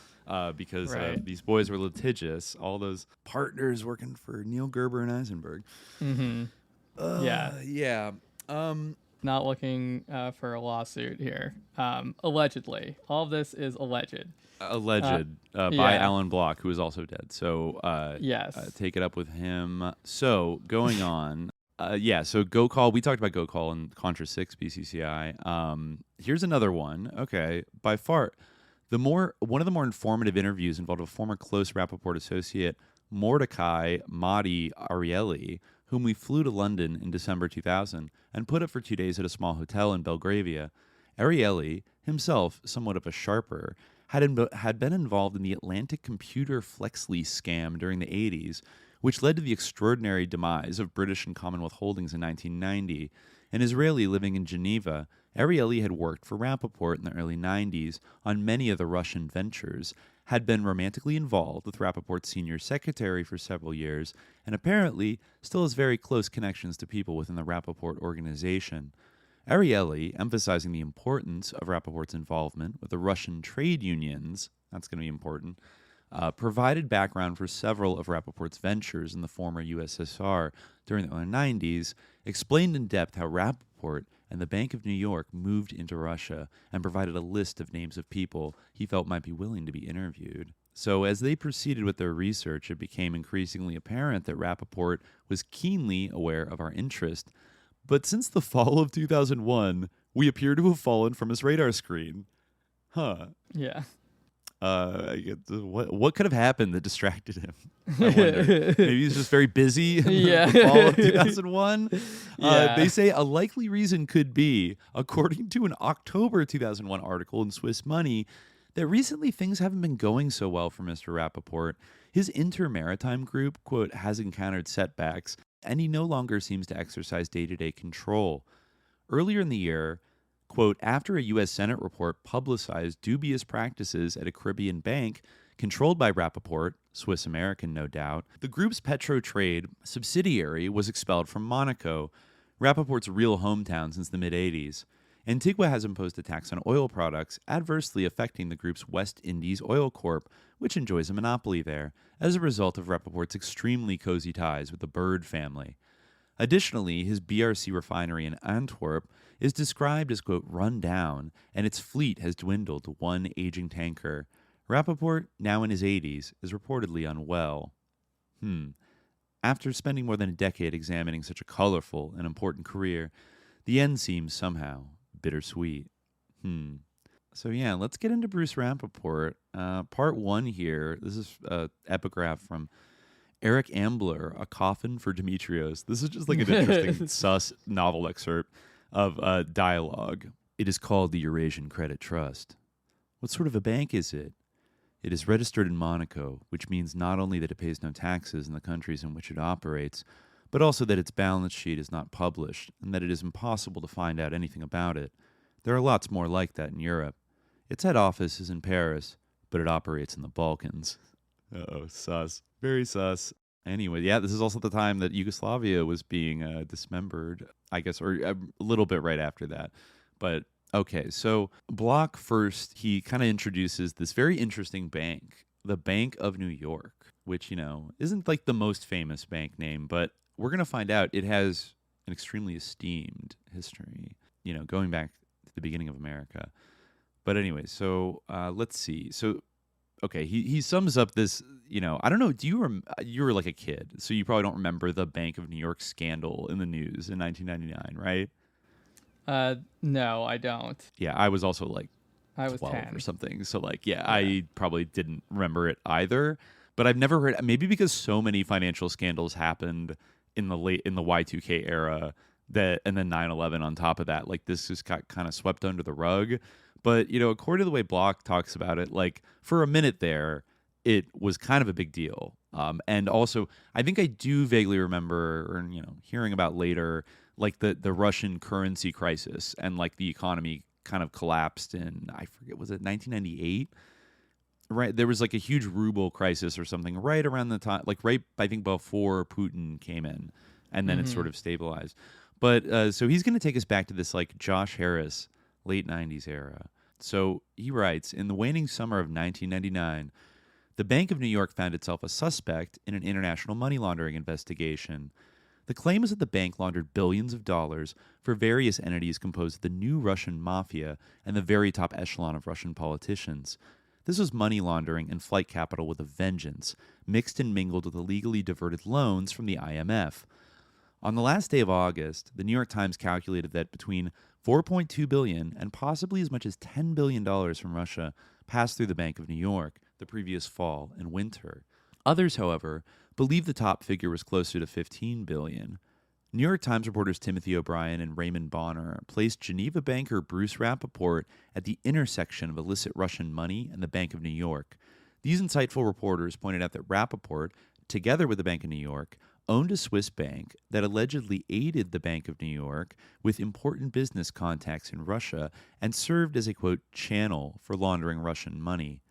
because these boys were litigious. All those partners working for Neil Gerber and Eisenberg. Mm-hmm. Yeah. Not looking for a lawsuit here. Allegedly. All of this is alleged. By Alan Block, who is also dead. So take it up with him. So going on. So Gokal, we talked about Gokal in CONTRA VI BCCI. Here's another one. Okay. By far, one of the more informative interviews involved a former close Rappaport associate, Mordecai Mahdi Arieli, whom we flew to London in December 2000 and put up for 2 days at a small hotel in Belgravia. Arieli, himself somewhat of a sharper, had been involved in the Atlantic Computer Flex Lease scam during the 80s, which led to the extraordinary demise of British and Commonwealth Holdings in 1990. An Israeli living in Geneva, Arieli had worked for Rappaport in the early 90s on many of the Russian ventures, had been romantically involved with Rappaport's senior secretary for several years, and apparently still has very close connections to people within the Rappaport organization. Arieli, emphasizing the importance of Rappaport's involvement with the Russian trade unions, that's going to be important, provided background for several of Rappaport's ventures in the former USSR during the early 90s, explained in depth how Rappaport and the Bank of New York moved into Russia, and provided a list of names of people he felt might be willing to be interviewed. So as they proceeded with their research, it became increasingly apparent that Rappaport was keenly aware of our interest. But since the fall of 2001, we appear to have fallen from his radar screen. Huh. Yeah. What could have happened that distracted him? I wonder. Maybe he's just very busy in Yeah. the fall of 2001. Yeah. They say a likely reason could be, according to an October 2001 article in Swiss Money, that recently things haven't been going so well for Mr. Rappaport. His Intermaritime group, quote, has encountered setbacks, and he no longer seems to exercise day-to-day control. Earlier in the year, quote, after a U.S. Senate report publicized dubious practices at a Caribbean bank controlled by Rappaport, Swiss-American no doubt, the group's Petro-Trade subsidiary was expelled from Monaco, Rappaport's real hometown since the mid-'80s. Antigua has imposed a tax on oil products, adversely affecting the group's West Indies Oil Corp., which enjoys a monopoly there, as a result of Rappaport's extremely cozy ties with the Bird family. Additionally, his BRC refinery in Antwerp is described as, quote, run down, and its fleet has dwindled to one aging tanker. Rappaport, now in his 80s, is reportedly unwell. After spending more than a decade examining such a colorful and important career, the end seems somehow bittersweet. So yeah, let's get into Bruce Rappaport. Part 1 here. This is an epigraph from Eric Ambler, A Coffin for Demetrios. This is just like an interesting sus novel excerpt of dialogue. It is called the Eurasian Credit Trust. What sort of a bank is it? It is registered in Monaco, which means not only that it pays no taxes in the countries in which it operates, but also that its balance sheet is not published and that it is impossible to find out anything about it. There are lots more like that in Europe. Its head office is in Paris, but it operates in the Balkans. Uh-oh, sus. Very sus. Anyway, yeah, this is also the time that Yugoslavia was being dismembered, I guess, or a little bit right after that. But, okay, so Block first, he kind of introduces this very interesting bank, the Bank of New York, which, you know, isn't like the most famous bank name, but we're going to find out it has an extremely esteemed history, you know, going back to the beginning of America. But anyway, so let's see. So, okay, he sums up this, you know, I don't know, you were like a kid, so you probably don't remember the Bank of New York scandal in the news in 1999, right? No, I don't. Yeah, I was also like I was 12 10 or something. So like, yeah, I probably didn't remember it either. But I've never heard, maybe because so many financial scandals happened in the Y2K era and then 9/11 on top of that, like this just got kind of swept under the rug. But, you know, according to the way Block talks about it, like for a minute there, it was kind of a big deal. And also, I think I do vaguely remember, or, you know, hearing about later, like the Russian currency crisis and like the economy kind of collapsed in, I forget, was it 1998? Right. There was like a huge ruble crisis or something right around the time, like right, I think before Putin came in, and then it sort of stabilized. But so he's going to take us back to this like Josh Harris late 90s era. So he writes, in the waning summer of 1999, the Bank of New York found itself a suspect in an international money laundering investigation. The claim is that the bank laundered billions of dollars for various entities composed of the new Russian mafia and the very top echelon of Russian politicians. This was money laundering and flight capital with a vengeance, mixed and mingled with illegally diverted loans from the IMF. On the last day of August, the New York Times calculated that between $4.2 billion and possibly as much as $10 billion from Russia passed through the Bank of New York the previous fall and winter. Others, however, believe the top figure was closer to $15 billion. New York Times reporters Timothy O'Brien and Raymond Bonner placed Geneva banker Bruce Rappaport at the intersection of illicit Russian money and the Bank of New York. These insightful reporters pointed out that Rappaport, together with the Bank of New York, owned a Swiss bank that allegedly aided the Bank of New York with important business contacts in Russia and served as a, quote, channel for laundering Russian money.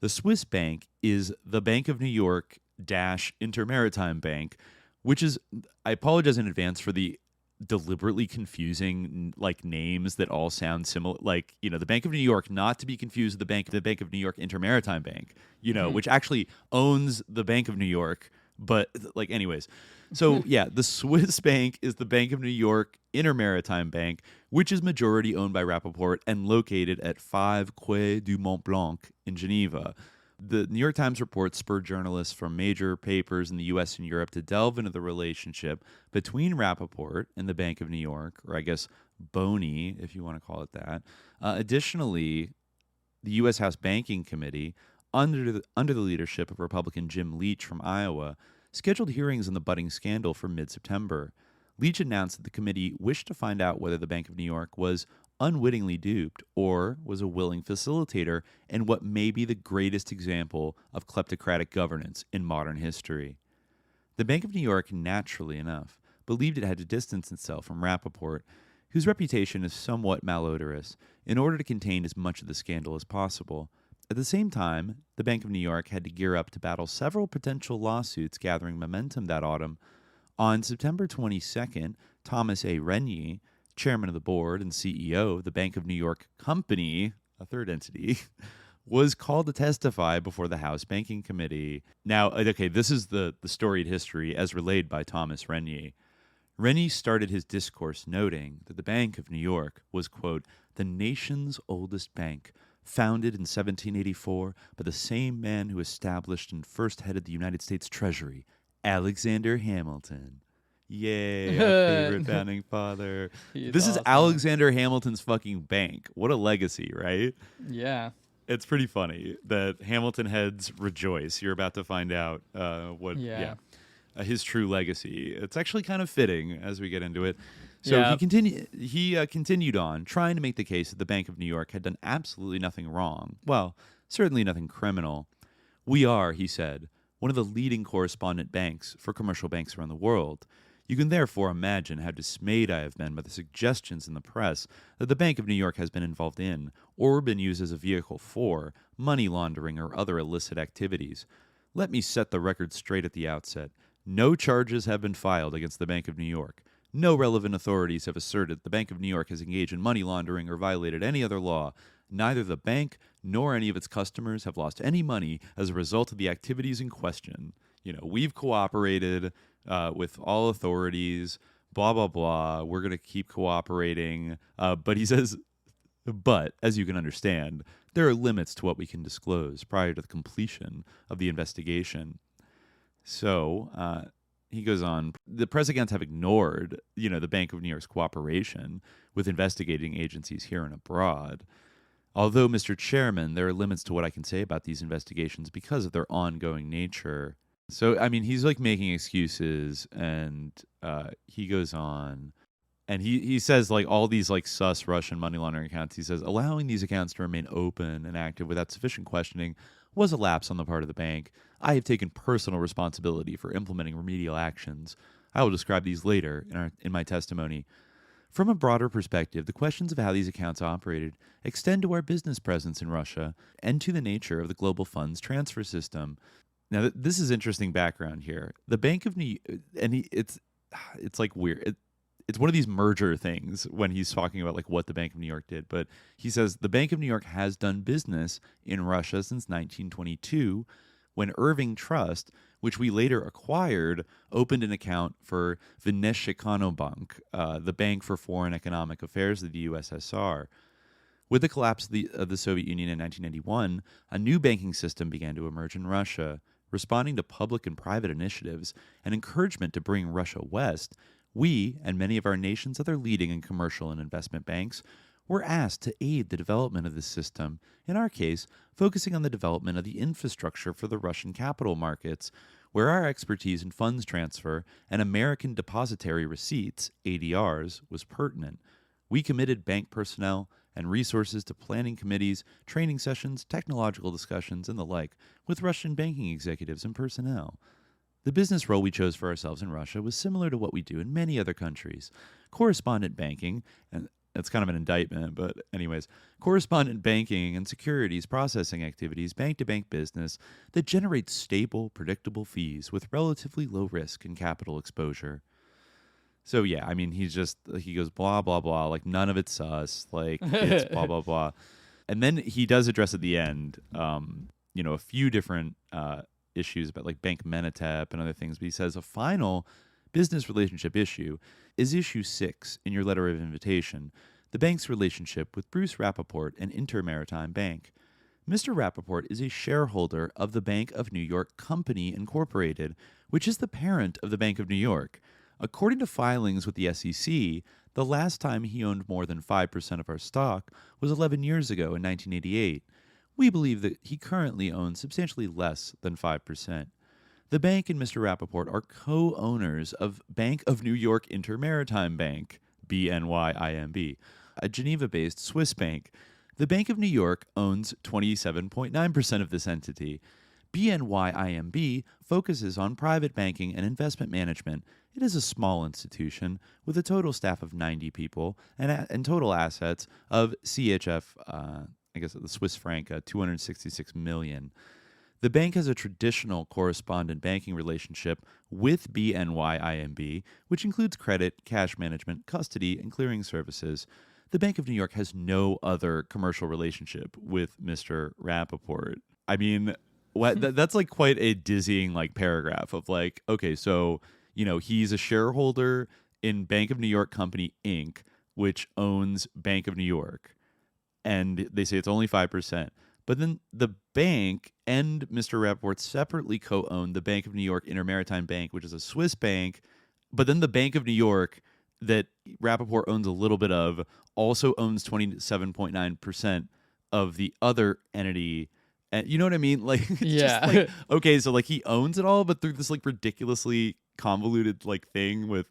The Swiss bank is the Bank of New York Intermaritime Bank, which is, I apologize in advance for the deliberately confusing like names that all sound similar, like, you know, the Bank of New York, not to be confused with the Bank of New York Intermaritime Bank, you know, which actually owns the Bank of New York. But like, anyways, so yeah, the Swiss bank is the Bank of New York Intermaritime Bank, which is majority owned by Rappaport and located at 5 Quai du Mont Blanc in Geneva. The New York Times report spurred journalists from major papers in the U.S. and Europe to delve into the relationship between Rappaport and the Bank of New York, or I guess BONY, if you want to call it that. Additionally, the U.S. House Banking Committee, under the leadership of Republican Jim Leach from Iowa, scheduled hearings on the budding scandal for mid-September. Leach announced that the committee wished to find out whether the Bank of New York was unwittingly duped or was a willing facilitator in what may be the greatest example of kleptocratic governance in modern history. The Bank of New York, naturally enough, believed it had to distance itself from Rappaport, whose reputation is somewhat malodorous, in order to contain as much of the scandal as possible. At the same time, the Bank of New York had to gear up to battle several potential lawsuits gathering momentum that autumn. On September 22nd, Thomas A. Renier, chairman of the board and CEO of the Bank of New York Company, a third entity, was called to testify before the House Banking Committee. Now, okay, this is the storied history as relayed by Thomas Renier. Renier started his discourse noting that the Bank of New York was, quote, the nation's oldest bank, founded in 1784 by the same man who established and first headed the United States Treasury, Alexander Hamilton. Yay, our favorite founding father. This is awesome. Alexander Hamilton's fucking bank. What a legacy, right? Yeah. It's pretty funny that Hamilton heads rejoice. You're about to find out his true legacy. It's actually kind of fitting as we get into it. So he continued on, trying to make the case that the Bank of New York had done absolutely nothing wrong. Well, certainly nothing criminal. We are, he said, one of the leading correspondent banks for commercial banks around the world. You can therefore imagine how dismayed I have been by the suggestions in the press that the Bank of New York has been involved in, or been used as a vehicle for, money laundering or other illicit activities. Let me set the record straight at the outset. No charges have been filed against the Bank of New York. No relevant authorities have asserted the Bank of New York has engaged in money laundering or violated any other law. Neither the bank nor any of its customers have lost any money as a result of the activities in question. We've cooperated with all authorities, blah, blah, blah. We're going to keep cooperating. But he says, but as you can understand, there are limits to what we can disclose prior to the completion of the investigation. So he goes on, the press against have ignored, the Bank of New York's cooperation with investigating agencies here and abroad. Although, Mr. Chairman, there are limits to what I can say about these investigations because of their ongoing nature. So, I mean, he's like making excuses, and he goes on, and he says like all these like sus Russian money laundering accounts. He says allowing these accounts to remain open and active without sufficient questioning was a lapse on the part of the bank. I have taken personal responsibility for implementing remedial actions. I will describe these later in my testimony. From a broader perspective, the questions of how these accounts operated extend to our business presence in Russia and to the nature of the global funds transfer system. Now, this is interesting background here. The Bank of New and it's like weird. It's one of these merger things when he's talking about like what the Bank of New York did. But he says the Bank of New York has done business in Russia since 1922, when Irving Trust, which we later acquired, opened an account for Veneshikano Bank, the Bank for Foreign Economic Affairs of the USSR. With the collapse of the Soviet Union in 1991, a new banking system began to emerge in Russia. Responding to public and private initiatives and encouragement to bring Russia west, we and many of our nation's other leading and commercial and investment banks were asked to aid the development of this system, in our case, focusing on the development of the infrastructure for the Russian capital markets, where our expertise in funds transfer and American depositary receipts, ADRs, was pertinent. We committed bank personnel and resources to planning committees, training sessions, technological discussions, and the like with Russian banking executives and personnel. The business role we chose for ourselves in Russia was similar to what we do in many other countries. Correspondent banking, and that's kind of an indictment, but anyways, correspondent banking and securities processing activities, bank-to-bank business that generates stable, predictable fees with relatively low risk and capital exposure. So yeah, I mean, he goes blah, blah, blah, like none of it's sus, like it's blah, blah, blah. And then he does address at the end, a few different issues about like Bank Menatep and other things. But he says a final business relationship issue is issue 6 in your letter of invitation, the bank's relationship with Bruce Rappaport and Inter-Maritime Bank. Mr. Rappaport is a shareholder of the Bank of New York Company Incorporated, which is the parent of the Bank of New York. According to filings with the SEC, the last time he owned more than 5% of our stock was 11 years ago in 1988. We believe that he currently owns substantially less than 5%. The bank and Mr. Rappaport are co-owners of Bank of New York Inter-Maritime Bank, BNYIMB, a Geneva-based Swiss bank. The Bank of New York owns 27.9% of this entity. BNYIMB focuses on private banking and investment management. It is a small institution with a total staff of 90 people and total assets of CHF, the Swiss franc, 266 million. The bank has a traditional correspondent banking relationship with BNYIMB, which includes credit, cash management, custody, and clearing services. The Bank of New York has no other commercial relationship with Mr. Rappaport. I mean, that's like quite a dizzying like paragraph of like, okay, so he's a shareholder in Bank of New York Company, Inc., which owns Bank of New York. And they say it's only 5%. But then the bank and Mr. Rappaport separately co-own the Bank of New York Inter-Maritime Bank, which is a Swiss bank, But then the Bank of New York that Rappaport owns a little bit of also owns 27.9% of the other entity. And you know what I mean? Like, it's just like, okay, so like he owns it all, but through this like ridiculously convoluted like thing with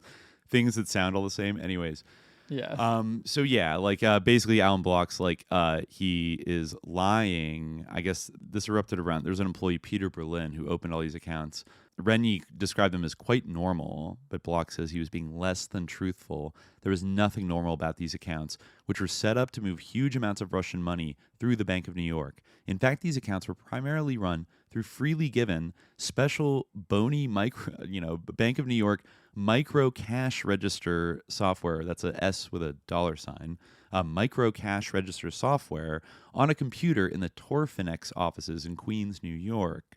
things that sound all the same. Anyways. Yeah. So yeah, like basically Alan Block's like he is lying. I guess this erupted around. There's an employee, Peter Berlin, who opened all these accounts. Rennie described them as quite normal, but Block says he was being less than truthful. There was nothing normal about these accounts, which were set up to move huge amounts of Russian money through the Bank of New York. In fact, these accounts were primarily run through freely given special bony Bank of New York micro cash register software. That's a S with a $sign. Micro cash register software on a computer in the Torfinex offices in Queens, New York,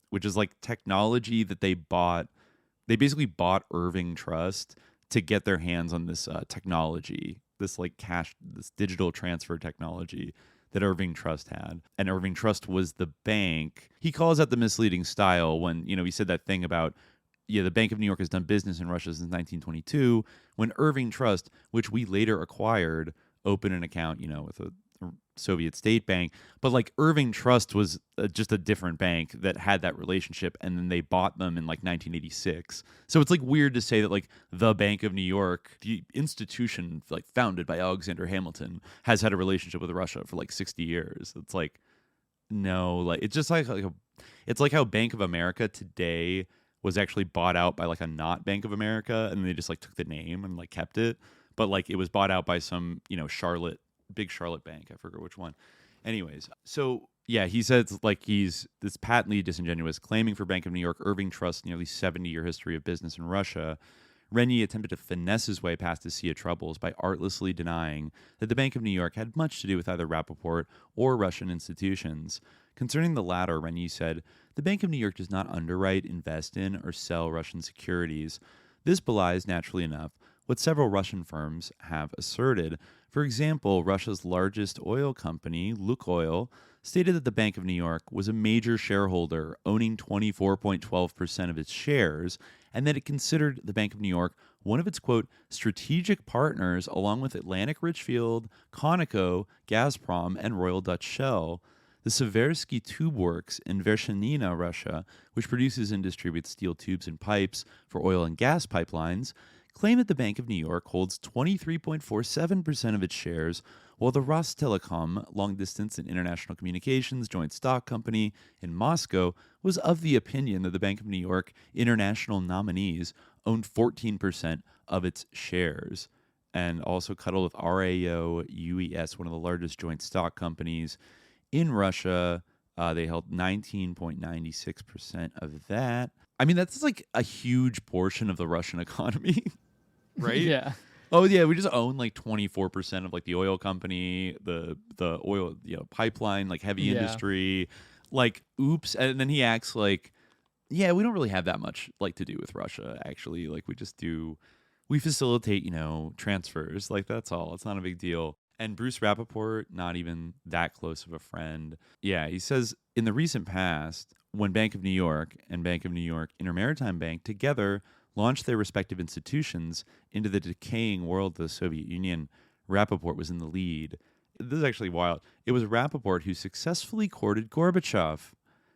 which is like technology that they bought. They basically bought Irving Trust to get their hands on this technology, this like this digital transfer technology that Irving Trust had. And Irving Trust was the bank. He calls out the misleading style when, he said that thing about, the Bank of New York has done business in Russia since 1922, when Irving Trust, which we later acquired, opened an account, with a Soviet state bank. But like Irving Trust was just a different bank that had that relationship, and then they bought them in like 1986. So it's like weird to say that like the Bank of New York, the institution like founded by Alexander Hamilton, has had a relationship with Russia for like 60 years. It's like, no, like it's just it's like how Bank of America today was actually bought out by like a not Bank of America, and they just like took the name and like kept it. But like it was bought out by some, big Charlotte bank. I forget which one. Anyways, so yeah, he says like he's this patently disingenuous, claiming for Bank of New York, Irving Trust's nearly 70-year history of business in Russia. Rennie attempted to finesse his way past his sea of troubles by artlessly denying that the Bank of New York had much to do with either Rappaport or Russian institutions. Concerning the latter, Rennie said, "The Bank of New York does not underwrite, invest in, or sell Russian securities. This belies, naturally enough, what several Russian firms have asserted. For example, Russia's largest oil company, Lukoil, stated that the Bank of New York was a major shareholder, owning 24.12% of its shares, and that it considered the Bank of New York one of its, quote, strategic partners along with Atlantic Richfield, Conoco, Gazprom, and Royal Dutch Shell. The Seversky Tube Works in Vershanina, Russia, which produces and distributes steel tubes and pipes for oil and gas pipelines, claim that the Bank of New York holds 23.47% of its shares, while the Rostelecom, long-distance and international communications joint stock company in Moscow, was of the opinion that the Bank of New York international nominees owned 14% of its shares, and also cuddled with RAO UES, one of the largest joint stock companies in Russia. They held 19.96% of that. I mean, that's like a huge portion of the Russian economy, right? Yeah. Oh yeah, we just own like 24% of like the oil company, the oil, pipeline, like heavy industry. Like, oops. And then he acts like, yeah, we don't really have that much like to do with Russia, actually. Like we facilitate, transfers. Like, that's all. It's not a big deal. And Bruce Rappaport, not even that close of a friend. Yeah, he says in the recent past, when Bank of New York and Bank of New York Intermaritime Bank together launched their respective institutions into the decaying world of the Soviet Union, Rappaport was in the lead. This is actually wild. It was Rappaport who successfully courted Gorbachev.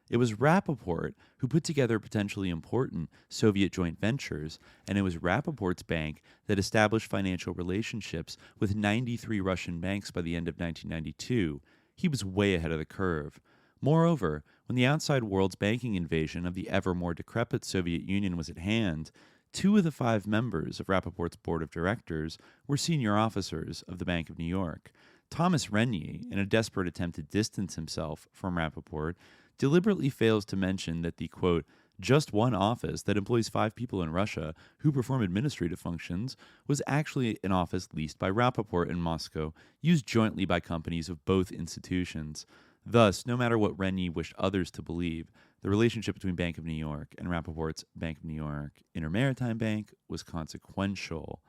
It was Rappaport who put together potentially important Soviet joint ventures, and it was Rappaport's bank that established financial relationships with 93 Russian banks by the end of 1992. He was way ahead of the curve. Moreover, when the outside world's banking invasion of the ever more decrepit Soviet Union was at hand, 2 of the 5 members of Rappaport's board of directors were senior officers of the Bank of New York. Thomas Rennie, in a desperate attempt to distance himself from Rappaport, deliberately fails to mention that the, quote, just one office that employs 5 people in Russia who perform administrative functions was actually an office leased by Rappaport in Moscow, used jointly by companies of both institutions. Thus, no matter what Rennie wished others to believe, the relationship between Bank of New York and Rappaport's Bank of New York Intermaritime Bank was consequential.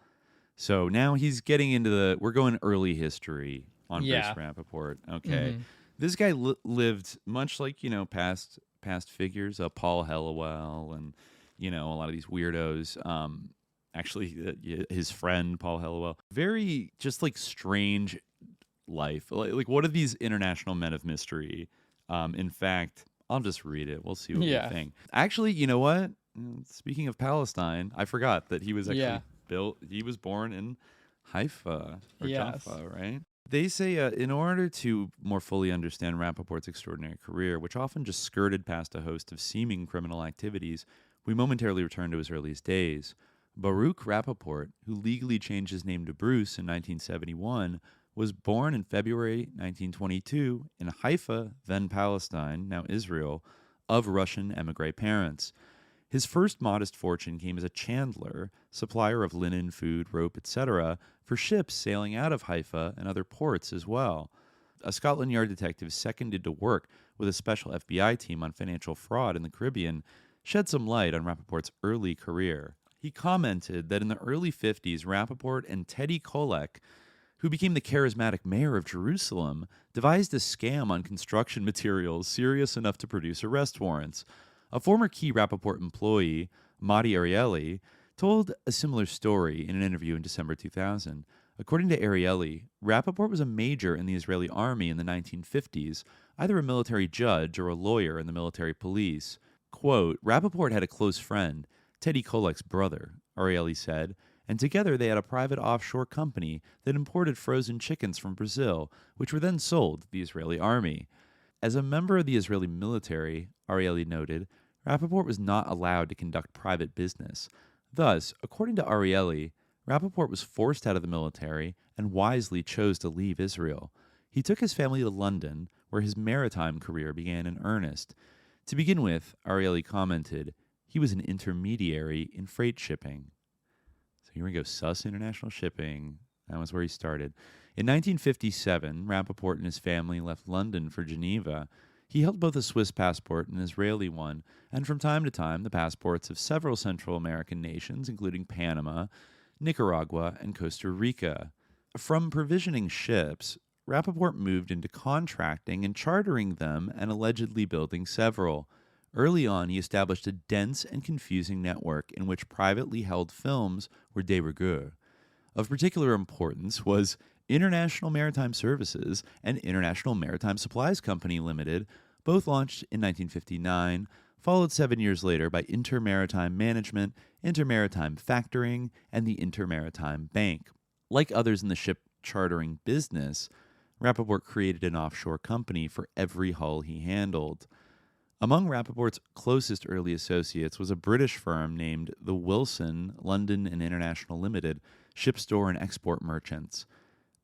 So now he's getting into we're going early history on Bruce Rappaport. Okay. Mm-hmm. This guy lived much like, past figures, Paul Hellawell and, a lot of these weirdos. actually his friend Paul Hellawell. Very just like strange life. Like what are these international men of mystery? In fact, I'll just read it. We'll see what we think. Actually, you know what? Speaking of Palestine, I forgot that he was actually he was born in Haifa or Jaffa, right? They say in order to more fully understand Rappaport's extraordinary career, which often just skirted past a host of seeming criminal activities, we momentarily return to his earliest days. Baruch Rappaport, who legally changed his name to Bruce in 1971, was born in February 1922 in Haifa, then Palestine, now Israel, of Russian emigre parents. His first modest fortune came as a chandler, supplier of linen, food, rope, etc., for ships sailing out of Haifa and other ports as well. A Scotland Yard detective seconded to work with a special FBI team on financial fraud in the Caribbean shed some light on Rappaport's early career. He commented that in the early 50s, Rappaport and Teddy Kollek, who became the charismatic mayor of Jerusalem, devised a scam on construction materials serious enough to produce arrest warrants. A former key Rappaport employee, Madi Arieli, told a similar story in an interview in December 2000. According to Arieli, Rappaport was a major in the Israeli army in the 1950s, either a military judge or a lawyer in the military police. Quote, Rappaport had a close friend, Teddy Kollek's brother, Arieli said, and together they had a private offshore company that imported frozen chickens from Brazil, which were then sold to the Israeli army. As a member of the Israeli military, Arieli noted, Rappaport was not allowed to conduct private business. Thus, according to Arieli, Rappaport was forced out of the military and wisely chose to leave Israel. He took his family to London, where his maritime career began in earnest. To begin with, Arieli commented, he was an intermediary in freight shipping. So here we go, sus international shipping. That was where he started. In 1957, Rappaport and his family left London for Geneva. He held both a Swiss passport and an Israeli one, and from time to time the passports of several Central American nations, including Panama, Nicaragua, and Costa Rica. From provisioning ships, Rappaport moved into contracting and chartering them and allegedly building several. Early on, he established a dense and confusing network in which privately held films were de rigueur. Of particular importance was International Maritime Services and International Maritime Supplies Company Limited, both launched in 1959, followed 7 years later by Intermaritime Management, Intermaritime Factoring, and the Intermaritime Bank. Like others in the ship chartering business, Rappaport created an offshore company for every hull he handled. Among Rappaport's closest early associates was a British firm named the Wilson London and International Limited, ship store and export merchants.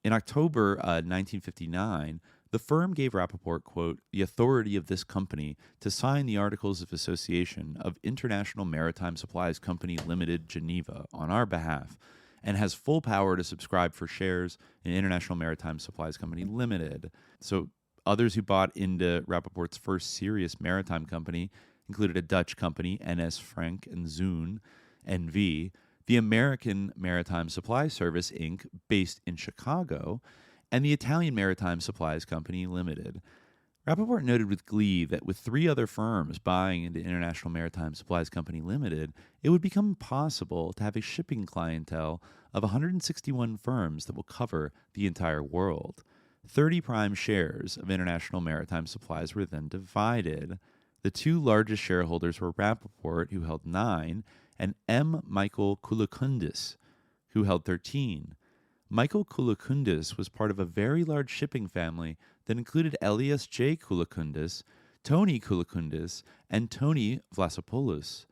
In October 1959, the firm gave Rappaport, quote, the authority of this company to sign the Articles of Association of International Maritime Supplies Company Limited, Geneva, on our behalf, and has full power to subscribe for shares in International Maritime Supplies Company Limited. So others who bought into Rappaport's first serious maritime company included a Dutch company, NS Frank and Zoon, NV, the American Maritime Supply Service, Inc., based in Chicago, and the Italian Maritime Supplies Company Limited. Rappaport noted with glee that with three other firms buying into International Maritime Supplies Company Limited, it would become possible to have a shipping clientele of 161 firms that will cover the entire world. 30 prime shares of International Maritime Supplies were then divided. The two largest shareholders were Rappaport, who held 9, and M. Michael Kulakundis, who held 13. Michael Kulakundis was part of a very large shipping family that included Elias J. Kulakundis, Tony Kulakundis, and Tony Vlasopoulos.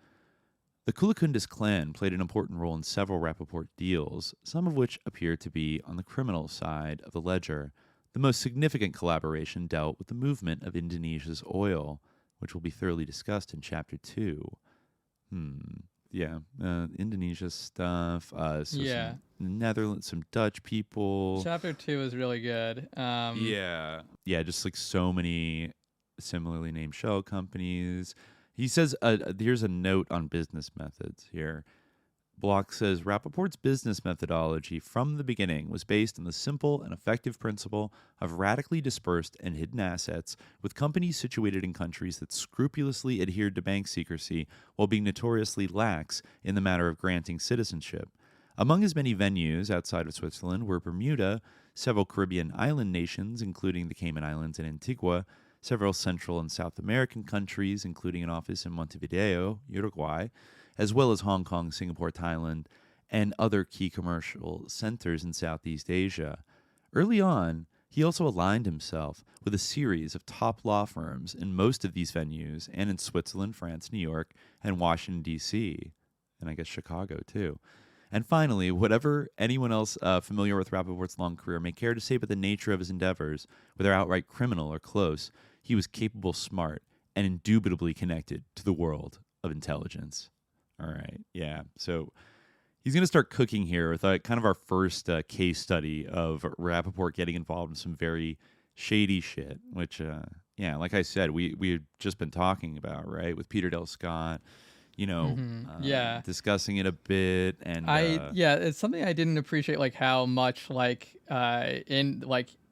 The Kulakundis clan played an important role in several Rappaport deals, some of which appear to be on the criminal side of the ledger. The most significant collaboration dealt with the movement of Indonesia's oil, which will be thoroughly discussed in Chapter 2. Indonesia stuff. Some Netherlands, some Dutch people. Chapter 2 is really good. Just like so many similarly named shell companies. He says, here's a note on business methods here. Block says Rappaport's business methodology from the beginning was based on the simple and effective principle of radically dispersed and hidden assets, with companies situated in countries that scrupulously adhered to bank secrecy while being notoriously lax in the matter of granting citizenship. Among his many venues outside of Switzerland were Bermuda, several Caribbean island nations, including the Cayman Islands and Antigua, several Central and South American countries, including an office in Montevideo, Uruguay, as well as Hong Kong, Singapore, Thailand, and other key commercial centers in Southeast Asia. Early on, he also aligned himself with a series of top law firms in most of these venues and in Switzerland, France, New York, and Washington, D.C., and I guess Chicago, too. And finally, whatever anyone else familiar with Rappaport's long career may care to say about the nature of his endeavors, whether outright criminal or close, he was capable, smart, and indubitably connected to the world of intelligence. All right, yeah. So he's going to start cooking here with kind of our first case study of Rappaport getting involved in some very shady shit, which, like I said, we had just been talking about, right, with Peter Del Scott. Discussing it a bit, and it's something I didn't appreciate, like how much in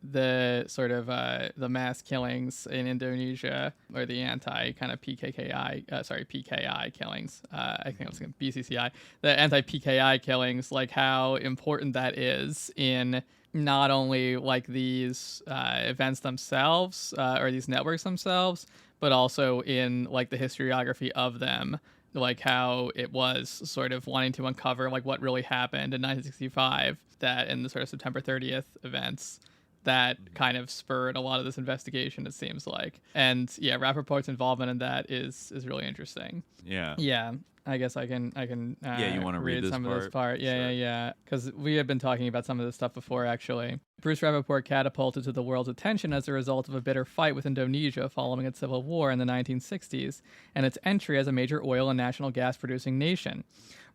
the sort of the mass killings in Indonesia, or the anti kind of PKI killings. I think it was BCCI, the anti PKI killings, like how important that is in not only like these events themselves or these networks themselves, but also in like the historiography of them. Like how it was sort of wanting to uncover like what really happened in 1965, that in the sort of September 30th events that kind of spurred a lot of this investigation, it seems like. And yeah, Rappaport's involvement in that is really interesting. Yeah. I guess I can you want to read some part? of this part. Sure. Yeah. Because we had been talking about some of this stuff before, actually. Bruce Rappaport catapulted to the world's attention as a result of a bitter fight with Indonesia following its civil war in the 1960s and its entry as a major oil and natural gas producing nation.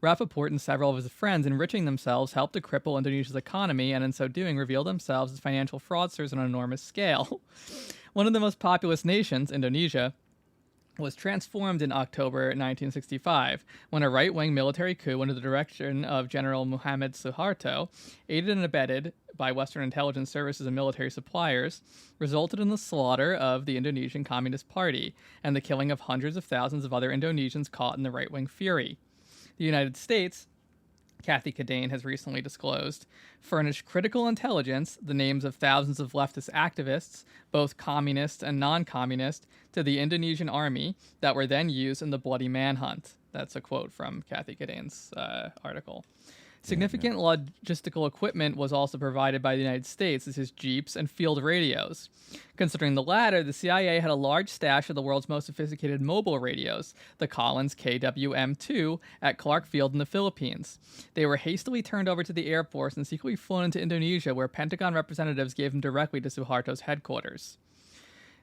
Rappaport and several of his friends, enriching themselves, helped to cripple Indonesia's economy, and in so doing revealed themselves as financial fraudsters on an enormous scale. One of the most populous nations, Indonesia, was transformed in October 1965 when a right-wing military coup under the direction of General Muhammad Suharto, aided and abetted by Western intelligence services and military suppliers, resulted in the slaughter of the Indonesian Communist Party and the killing of hundreds of thousands of other Indonesians caught in the right-wing fury. The United States, Kathy Kadane has recently disclosed, furnished critical intelligence, the names of thousands of leftist activists, both communist and non-communist, to the Indonesian army that were then used in the bloody manhunt. That's a quote from Kathy Kadane's article. Significant logistical equipment was also provided by the United States, such as jeeps and field radios. Considering the latter, the CIA had a large stash of the world's most sophisticated mobile radios, the Collins KWM-2, at Clark Field in the Philippines. They were hastily turned over to the Air Force and secretly flown into Indonesia, where Pentagon representatives gave them directly to Suharto's headquarters.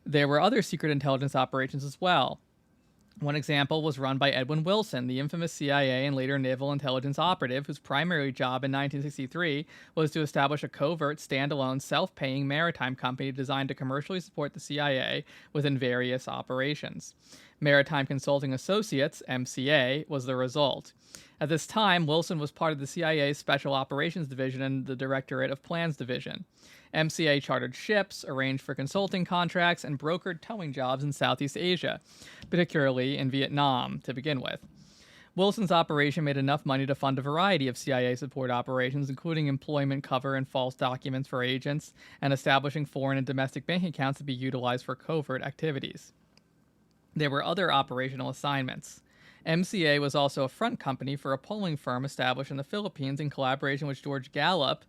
There were other secret intelligence operations as well. One example was run by Edwin Wilson, the infamous CIA and later naval intelligence operative whose primary job in 1963 was to establish a covert, standalone, self-paying maritime company designed to commercially support the CIA within various operations. Maritime Consulting Associates, MCA, was the result. At this time, Wilson was part of the CIA's Special Operations Division and the Directorate of Plans Division. MCA chartered ships, arranged for consulting contracts, and brokered towing jobs in Southeast Asia, particularly in Vietnam, to begin with. Wilson's operation made enough money to fund a variety of CIA support operations, including employment cover and false documents for agents, and establishing foreign and domestic bank accounts to be utilized for covert activities. There were other operational assignments. MCA was also a front company for a polling firm established in the Philippines in collaboration with George Gallup,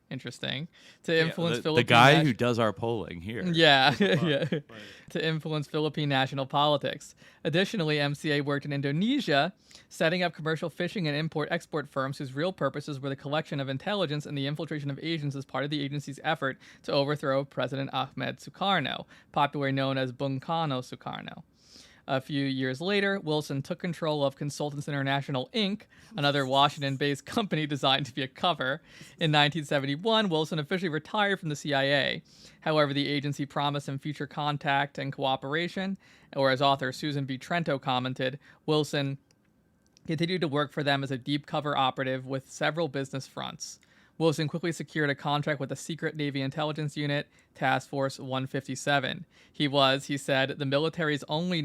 interesting, to influence Philippine... The guy who does our polling here. Yeah. To influence Philippine national politics. Additionally, MCA worked in Indonesia, setting up commercial fishing and import-export firms whose real purposes were the collection of intelligence and the infiltration of agents as part of the agency's effort to overthrow President Ahmed Sukarno, popularly known as Bung Karno Sukarno. A few years later, Wilson took control of Consultants International, Inc., another Washington-based company designed to be a cover. In 1971, Wilson officially retired from the CIA. However, the agency promised him future contact and cooperation, or as author Susan B. Trento commented, Wilson continued to work for them as a deep cover operative with several business fronts. Wilson quickly secured a contract with the secret Navy intelligence unit, Task Force 157. He said, the military's only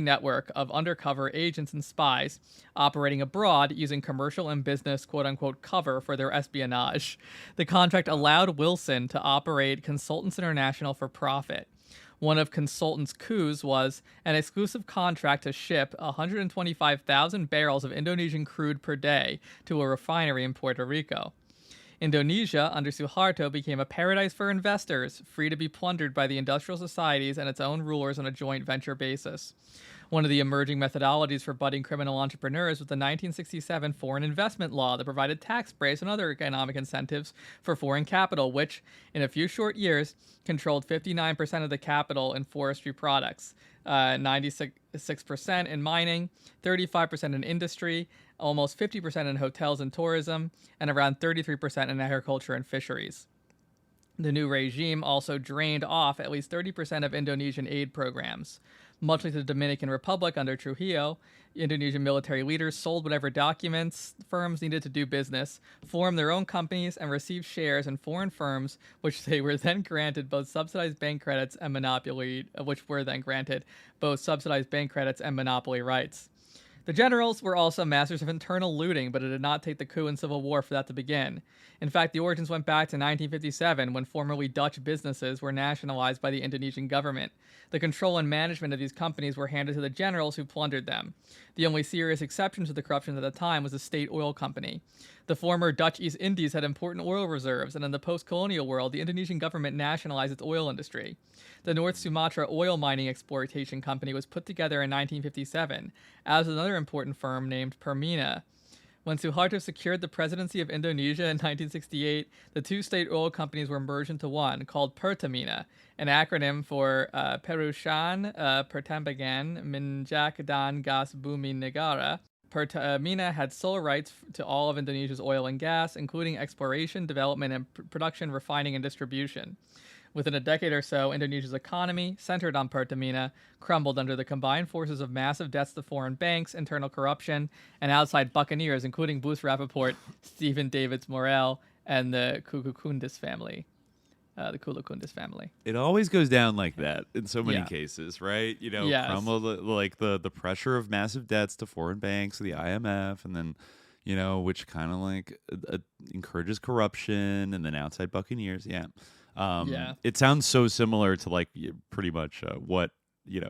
network of undercover agents and spies operating abroad using commercial and business quote-unquote cover for their espionage. The contract allowed Wilson to operate Consultants International for profit. One of Consultants' coups was an exclusive contract to ship 125,000 barrels of Indonesian crude per day to a refinery in Puerto Rico. Indonesia, under Suharto, became a paradise for investors, free to be plundered by the industrial societies and its own rulers on a joint venture basis. One of the emerging methodologies for budding criminal entrepreneurs was the 1967 Foreign Investment Law that provided tax breaks and other economic incentives for foreign capital, which, in a few short years, controlled 59% of the capital in forestry products, 96% in mining, 35% in industry, almost 50% in hotels and tourism, and around 33% in agriculture and fisheries. The new regime also drained off at least 30% of Indonesian aid programs. Much like the Dominican Republic under Trujillo, Indonesian military leaders sold whatever documents firms needed to do business, formed their own companies, and received shares in foreign firms, which they were then granted both subsidized bank credits and monopoly rights. The generals were also masters of internal looting, but it did not take the coup and civil war for that to begin. In fact, the origins went back to 1957, when formerly Dutch businesses were nationalized by the Indonesian government. The control and management of these companies were handed to the generals who plundered them. The only serious exception to the corruption at the time was the State Oil Company. The former Dutch East Indies had important oil reserves, and in the post-colonial world, the Indonesian government nationalized its oil industry. The North Sumatra Oil Mining Exploitation Company was put together in 1957, as was another important firm named Permina. When Suharto secured the presidency of Indonesia in 1968, the two state oil companies were merged into one, called Pertamina, an acronym for Perusahaan Pertambangan Minyak dan Gas Bumi Negara. Pertamina had sole rights to all of Indonesia's oil and gas, including exploration, development, and production, refining, and distribution. Within a decade or so, Indonesia's economy, centered on Pertamina, crumbled under the combined forces of massive debts to foreign banks, internal corruption, and outside buccaneers, including Bruce Rappaport, Stephen Davids Morel, and the Kulukundis family. It always goes down like that in so many Yeah. cases, right? Yes. Crumble, like the pressure of massive debts to foreign banks, the IMF, and then, which kind of like encourages corruption, and then outside buccaneers. Yeah. It sounds so similar to like pretty much what,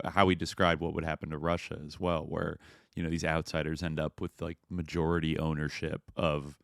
how we describe what would happen to Russia as well, where, these outsiders end up with like majority ownership of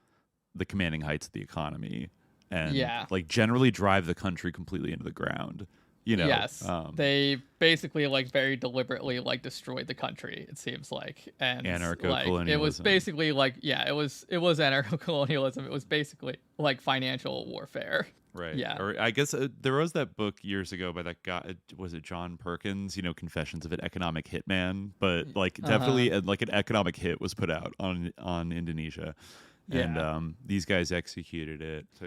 the commanding heights of the economy and like generally drive the country completely into the ground. Yes, they basically like very deliberately like destroyed the country. It seems like, and anarcho-colonialism. It was basically like it was anarcho-colonialism. It was basically like financial warfare. Right. Yeah. Or I guess there was that book years ago by that guy. Was it John Perkins? Confessions of an Economic Hitman. But like definitely like an economic hit was put out on Indonesia. And these guys executed it. So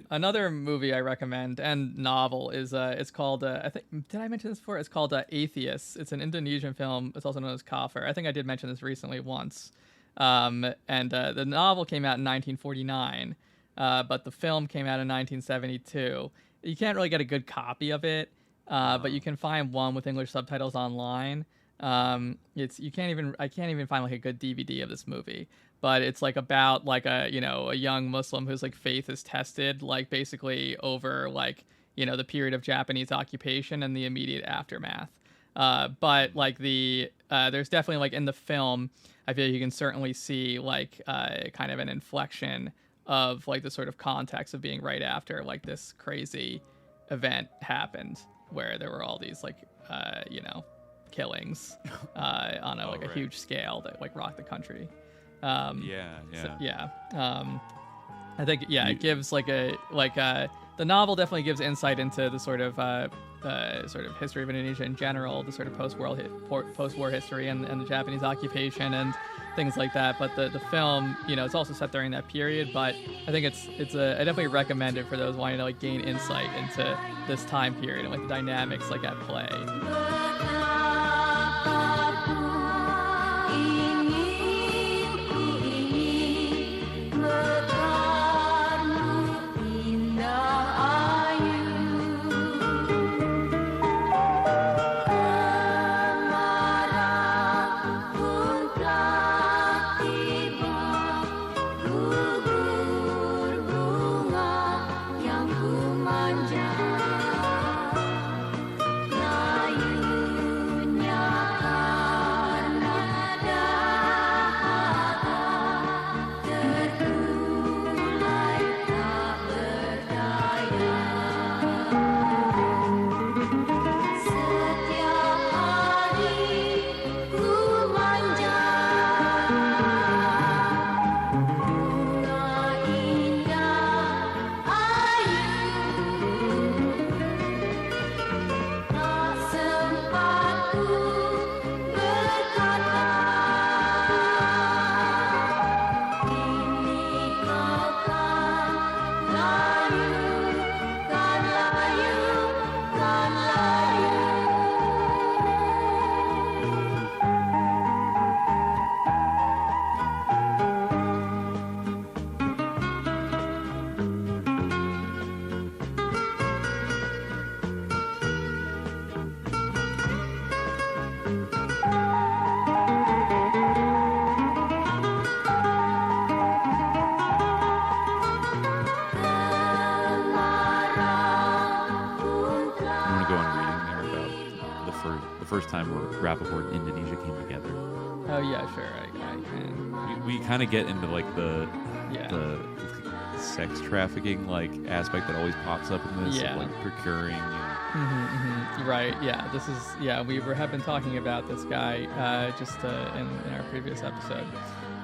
Another movie I recommend and novel is it's called I think, did I mention this before? It's called Atheists. It's an Indonesian film. It's also known as Kafir. I think I did mention this recently once. And the novel came out in 1949, but the film came out in 1972. You can't really get a good copy of it, but you can find one with English subtitles online. I can't even find like a good DVD of this movie. But it's like about like a young Muslim whose like faith is tested like basically over like the period of Japanese occupation and the immediate aftermath. But like there's definitely like in the film, I feel like you can certainly see like kind of an inflection of like the sort of context of being right after like this crazy event happened where there were all these like killings on a huge scale that like rocked the country. I think it gives like the novel definitely gives insight into the sort of history of Indonesia in general, the sort of post-war history and the Japanese occupation and things like that. But the film, it's also set during that period. But I think I definitely recommend it for those wanting to like gain insight into this time period and like the dynamics like at play. the first time where Rappaport and Indonesia came together. Oh yeah, sure. I We kind of get into like the sex trafficking like aspect that always pops up in this, of, like procuring. Right. Yeah. This is. Yeah. We have been talking about this guy in our previous episode.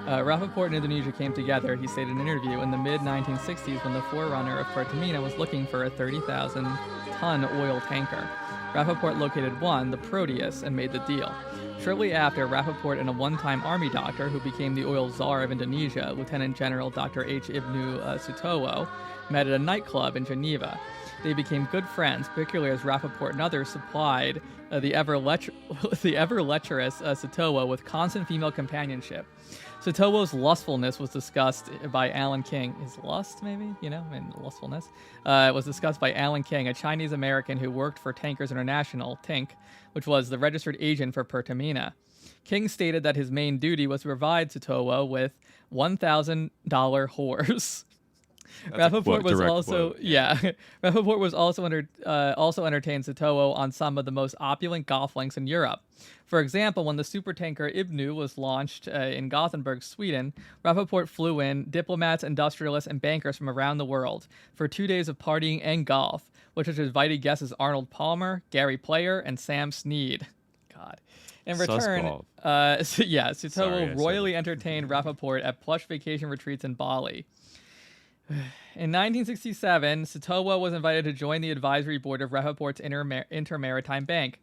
Rappaport and Indonesia came together, he stated in an interview, in the mid-1960s when the forerunner of Pertamina was looking for a 30,000-ton oil tanker. Rappaport located one, the Proteus, and made the deal. Shortly after, Rappaport and a one-time army doctor who became the oil czar of Indonesia, Lieutenant General Dr. H. Ibnu Sutowo, met at a nightclub in Geneva. They became good friends, particularly as Rappaport and others supplied the ever lecherous Sutowo with constant female companionship. Sutowo's lustfulness was discussed by Alan King. His lust, maybe? And lustfulness? Was discussed by Alan King, a Chinese-American who worked for Tankers International, Tink, which was the registered agent for Pertamina. King stated that his main duty was to provide Sutowo with $1,000 whores. Rappaport was also Rappaport was also entertained Sutowo on some of the most opulent golf links in Europe. For example, when the supertanker Ibnu was launched in Gothenburg, Sweden, Rappaport flew in diplomats, industrialists, and bankers from around the world for 2 days of partying and golf, which was invited guests as Arnold Palmer, Gary Player, and Sam Snead. God. In return, Sutowo royally entertained Rappaport at plush vacation retreats in Bali. In 1967, Sutowo was invited to join the advisory board of Rappaport's Intermaritime Bank,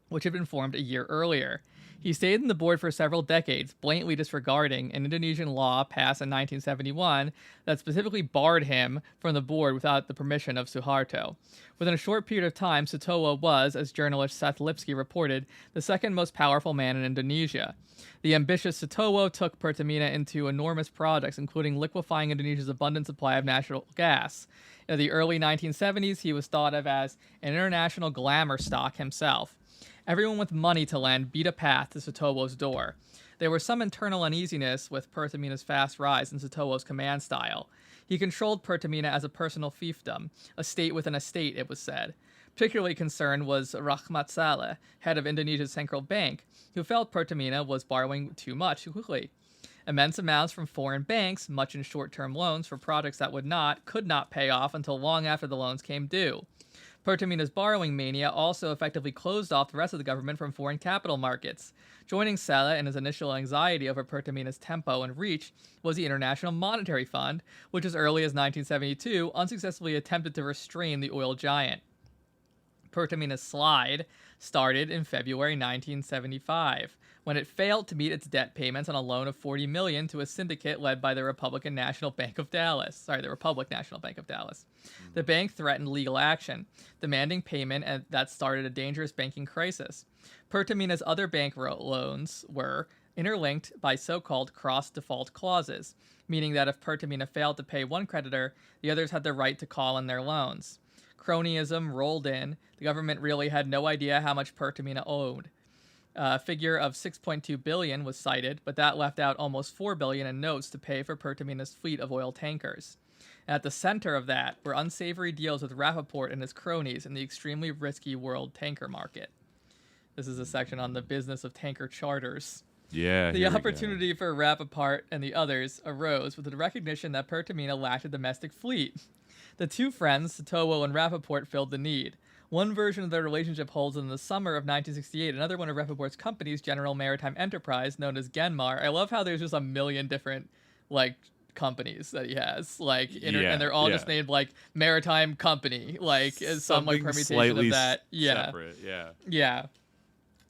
which had been formed a year earlier. He stayed in the board for several decades, blatantly disregarding an Indonesian law passed in 1971 that specifically barred him from the board without the permission of Suharto. Within a short period of time, Sutowo was, as journalist Seth Lipsky reported, the second most powerful man in Indonesia. The ambitious Sutowo took Pertamina into enormous projects, including liquefying Indonesia's abundant supply of natural gas. In the early 1970s, he was thought of as an international glamour stock himself. Everyone with money to lend beat a path to Sutowo's door. There was some internal uneasiness with Pertamina's fast rise in Sutowo's command style. He controlled Pertamina as a personal fiefdom, a state within a state, it was said. Particularly concerned was Rahmat Saleh, head of Indonesia's central bank, who felt Pertamina was borrowing too much too quickly. Immense amounts from foreign banks, much in short-term loans for projects that could not pay off until long after the loans came due. Pertamina's borrowing mania also effectively closed off the rest of the government from foreign capital markets. Joining Saleh in his initial anxiety over Pertamina's tempo and reach was the International Monetary Fund, which as early as 1972 unsuccessfully attempted to restrain the oil giant. Pertamina's slide started in February 1975, when it failed to meet its debt payments on a loan of $40 million to a syndicate led by the Republic National Bank of Dallas. The bank threatened legal action, demanding payment, and that started a dangerous banking crisis. Pertamina's other bank loans were interlinked by so-called cross-default clauses, meaning that if Pertamina failed to pay one creditor, the others had the right to call in their loans. Cronyism rolled in. The government really had no idea how much Pertamina owed. A figure of $6.2 billion was cited, but that left out almost $4 billion in notes to pay for Pertamina's fleet of oil tankers. And at the center of that were unsavory deals with Rappaport and his cronies in the extremely risky world tanker market. This is a section on the business of tanker charters. Yeah. The opportunity for Rappaport and the others arose with the recognition that Pertamina lacked a domestic fleet. The two friends, Sutowo and Rappaport, filled the need. One version of their relationship holds in the summer of 1968, another one of Rappaport's companies, General Maritime Enterprise, known as Genmar. I love how there's just a million different, companies that he has, and they're all just named, Maritime Company, as some, permutation of that. Yeah. Separate, yeah. Yeah.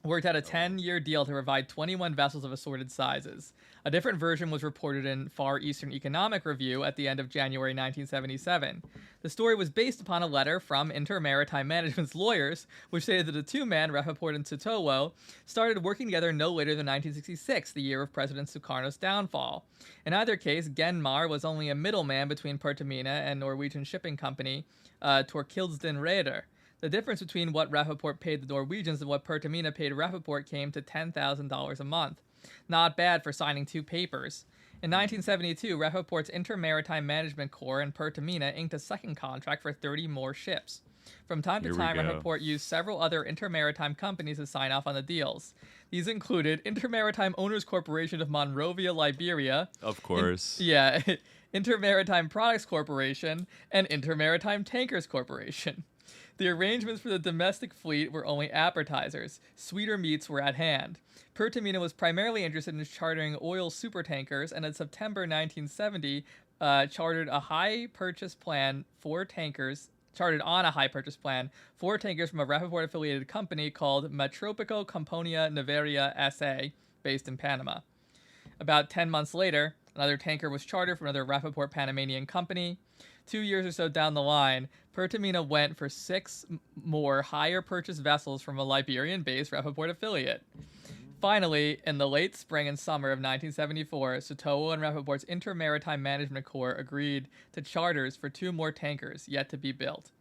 Worked out a 10-year deal to provide 21 vessels of assorted sizes. A different version was reported in Far Eastern Economic Review at the end of January 1977. The story was based upon a letter from Inter-Maritime Management's lawyers, which stated that the two men, Rappaport and Sutowo, started working together no later than 1966, the year of President Sukarno's downfall. In either case, Genmar was only a middleman between Pertamina and Norwegian shipping company Torkildsden Reder. The difference between what Rappaport paid the Norwegians and what Pertamina paid Rappaport came to $10,000 a month. Not bad for signing two papers. In 1972, Rappaport's Inter-Maritime Management Corps and Pertamina inked a second contract for 30 more ships. From time to Here we time, go. Rappaport used several other intermaritime companies to sign off on the deals. These included Intermaritime Owners Corporation of Monrovia, Liberia. Of course. Intermaritime Products Corporation, and Intermaritime Tankers Corporation. The arrangements for the domestic fleet were only appetizers. Sweeter meats were at hand. Pertamina was primarily interested in chartering oil supertankers, and in September 1970, chartered on a high purchase plan for tankers from a Rappaport-affiliated company called Metropico Companhia Naveria S.A., based in Panama. About 10 months later, another tanker was chartered from another Rappaport Panamanian company. 2 years or so down the line, Pertamina went for 6 more higher purchase vessels from a Liberian-based Rappaport affiliate. Finally, in the late spring and summer of 1974, Sottowo and Rappaport's Intermaritime Management Corps agreed to charters for 2 more tankers yet to be built.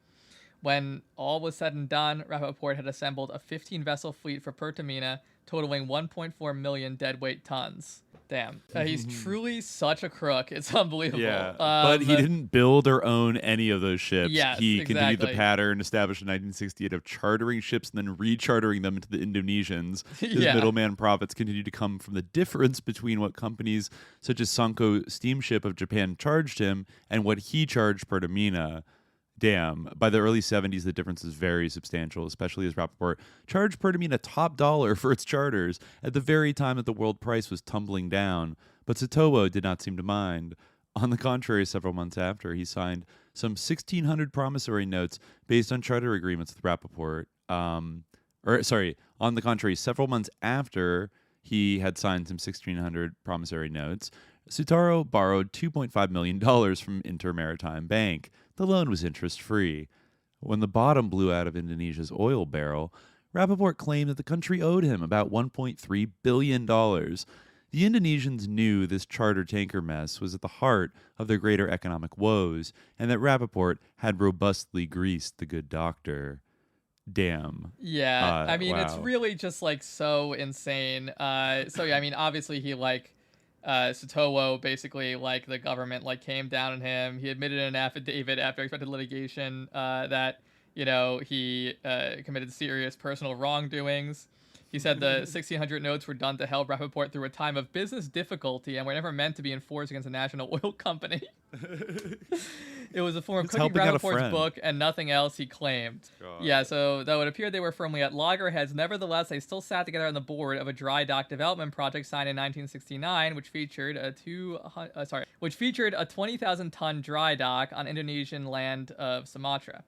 When all was said and done, Rappaport had assembled a 15-vessel fleet for Pertamina, totaling 1.4 million deadweight tons. Damn. He's truly such a crook. It's unbelievable. Yeah, but he didn't build or own any of those ships. Yes, he continued the exactly. pattern established in 1968 of chartering ships and then rechartering them to the Indonesians. His Yeah. middleman profits continued to come from the difference between what companies such as Sanko Steamship of Japan charged him and what he charged Pertamina. Damn. By the early 70s, the difference is very substantial, especially as Rappaport charged Pertamina top dollar for its charters at the very time that the world price was tumbling down. But Sottowo did not seem to mind. On the contrary, several months after, he signed some 1,600 promissory notes based on charter agreements with Rappaport. On the contrary, several months after he had signed some 1,600 promissory notes, Sutaro borrowed $2.5 million from Intermaritime Bank. The loan was interest-free. When the bottom blew out of Indonesia's oil barrel, Rappaport claimed that the country owed him about $1.3 billion. The Indonesians knew this charter tanker mess was at the heart of their greater economic woes, and that Rappaport had robustly greased the good doctor. Damn. Yeah, I mean, wow. it's really just, like, so insane. Obviously he, Sottowo, basically, the government, came down on him. He admitted in an affidavit after expected litigation that, he committed serious personal wrongdoings. He said the 1,600 notes were done to help Rappaport through a time of business difficulty and were never meant to be enforced against a national oil company. It was a form of cooking Rappaport's book and nothing else, he claimed. God. Yeah, so though it appeared they were firmly at loggerheads, nevertheless, they still sat together on the board of a dry dock development project signed in 1969, which featured a 20,000-ton dry dock on Indonesian land of Sumatra.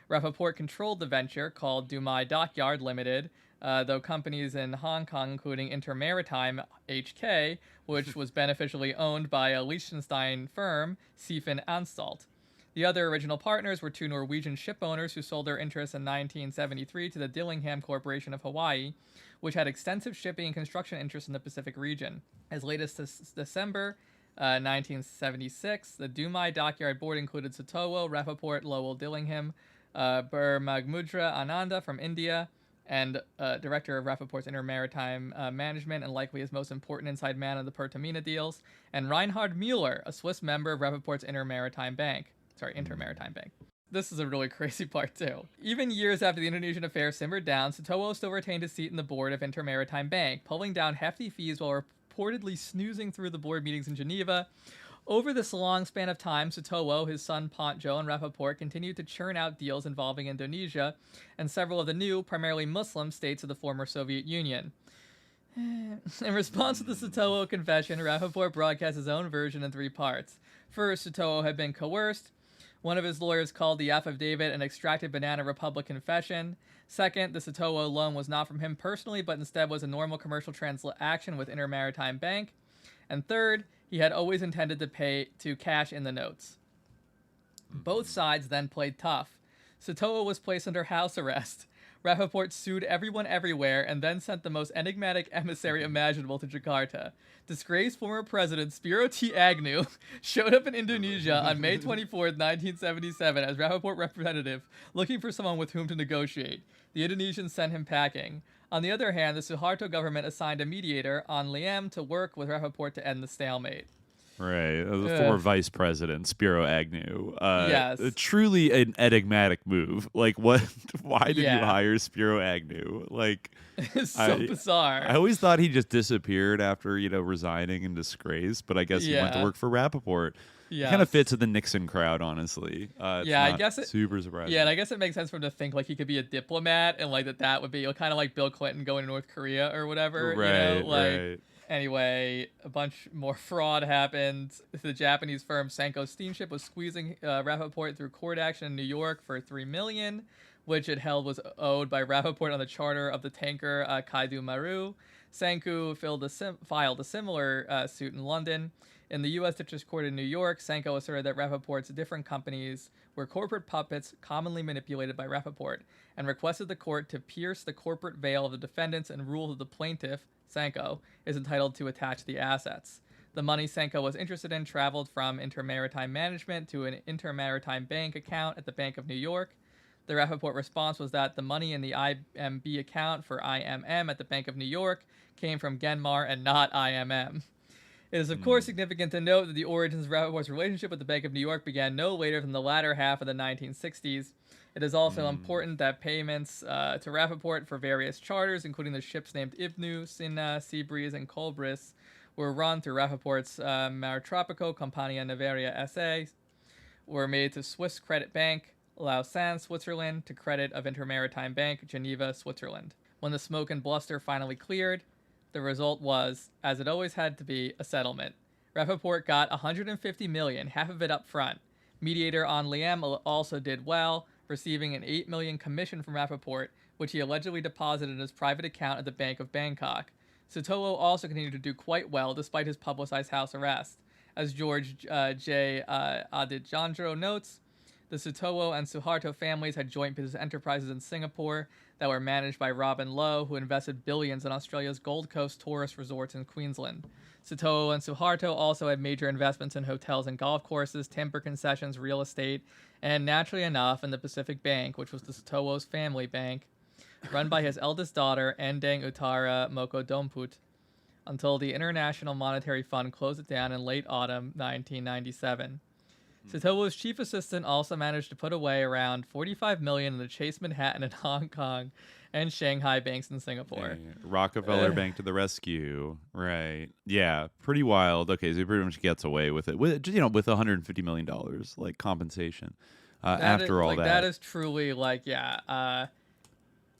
Rappaport controlled the venture, called Dumai Dockyard Limited, though companies in Hong Kong, including Intermaritime HK, which was beneficially owned by a Liechtenstein firm, Siefen Anstalt. The other original partners were 2 Norwegian ship owners who sold their interests in 1973 to the Dillingham Corporation of Hawaii, which had extensive shipping and construction interests in the Pacific region. As late as December 1976, the Dumai Dockyard Board included Sottowo, Rappaport, Lowell Dillingham, Burmagmudra Ananda from India, and director of Rappaport's Intermaritime Management and likely his most important inside man of the Pertamina deals, and Reinhard Müller, a Swiss member of Rappaport's Intermaritime Bank. This is a really crazy part, too. Even years after the Indonesian affair simmered down, Sottowo still retained his seat in the board of Intermaritime Bank, pulling down hefty fees while reportedly snoozing through the board meetings in Geneva. Over this long span of time, Sottowo, his son Pontjo, and Rappaport continued to churn out deals involving Indonesia and several of the new, primarily Muslim, states of the former Soviet Union. In response to the Sottowo confession, Rappaport broadcast his own version in 3 parts. First, Sottowo had been coerced. One of his lawyers called the affidavit an extracted Banana Republic confession. Second, the Sottowo loan was not from him personally, but instead was a normal commercial transaction with Intermaritime Bank. And third, he had always intended to cash in the notes. Both sides then played tough. Sottowo was placed under house arrest. Rappaport sued everyone everywhere and then sent the most enigmatic emissary imaginable to Jakarta. Disgraced former President Spiro T. Agnew showed up in Indonesia on May 24, 1977 as Rappaport representative, looking for someone with whom to negotiate. The Indonesians sent him packing. On the other hand, the Suharto government assigned a mediator, An Liem, to work with Rappaport to end the stalemate. Right. The former vice president, Spiro Agnew. Yes. Truly an enigmatic move. Like, what? Why did you hire Spiro Agnew? Like, It's so bizarre. I always thought he just disappeared after, resigning in disgrace, but I guess he went to work for Rappaport. Yeah. It kind of fits with the Nixon crowd, honestly. I guess it super surprising. Yeah, and I guess it makes sense for him to think like he could be a diplomat and like that would be kind of like Bill Clinton going to North Korea or whatever. Right, right. Anyway, a bunch more fraud happened. The Japanese firm Sanko Steamship was squeezing Rappaport through court action in New York for $3 million, which it held was owed by Rappaport on the charter of the tanker Kaidu Maru. Sanko filed a similar suit in London. In the U.S. District Court in New York, Sanko asserted that Rappaport's different companies were corporate puppets commonly manipulated by Rappaport, and requested the court to pierce the corporate veil of the defendants and rule that the plaintiff, Sanko, is entitled to attach the assets. The money Sanko was interested in traveled from Intermaritime Management to an Intermaritime Bank account at the Bank of New York. The Rappaport response was that the money in the IMB account for IMM at the Bank of New York came from Genmar and not IMM. It is, of course, significant to note that the origins of Rappaport's relationship with the Bank of New York began no later than the latter half of the 1960s. It is also important that payments to Rappaport for various charters, including the ships named Ibnu, Sinna, Seabreeze, and Colbris, were run through Rappaport's Maritropico Compagnia Naveria S.A., were made to Swiss Credit Bank, Lausanne, Switzerland, to credit of Intermaritime Bank, Geneva, Switzerland. When the smoke and bluster finally cleared, the result was, as it always had to be, a settlement. Rappaport got $150 million, half of it up front. Mediator An Liem also did well, receiving an $8 million commission from Rappaport, which he allegedly deposited in his private account at the Bank of Bangkok. Sutowo also continued to do quite well despite his publicized house arrest. As George J. Aditjandro notes, the Sutowo and Suharto families had joint business enterprises in Singapore that were managed by Robin Lowe, who invested billions in Australia's Gold Coast tourist resorts in Queensland. Sutowo and Suharto also had major investments in hotels and golf courses, timber concessions, real estate, and naturally enough in the Pacific Bank, which was the Sutowo's family bank, run by his eldest daughter, Endang Utara Moko Domput, until the International Monetary Fund closed it down in late autumn 1997. Sutowo's chief assistant also managed to put away around $45 million in the Chase Manhattan in Hong Kong and Shanghai banks in Singapore. Yeah. Rockefeller Bank to the rescue. Right. Yeah. Pretty wild. Okay, so he pretty much gets away with it. With $150 million, like, compensation. After all that. That is truly, I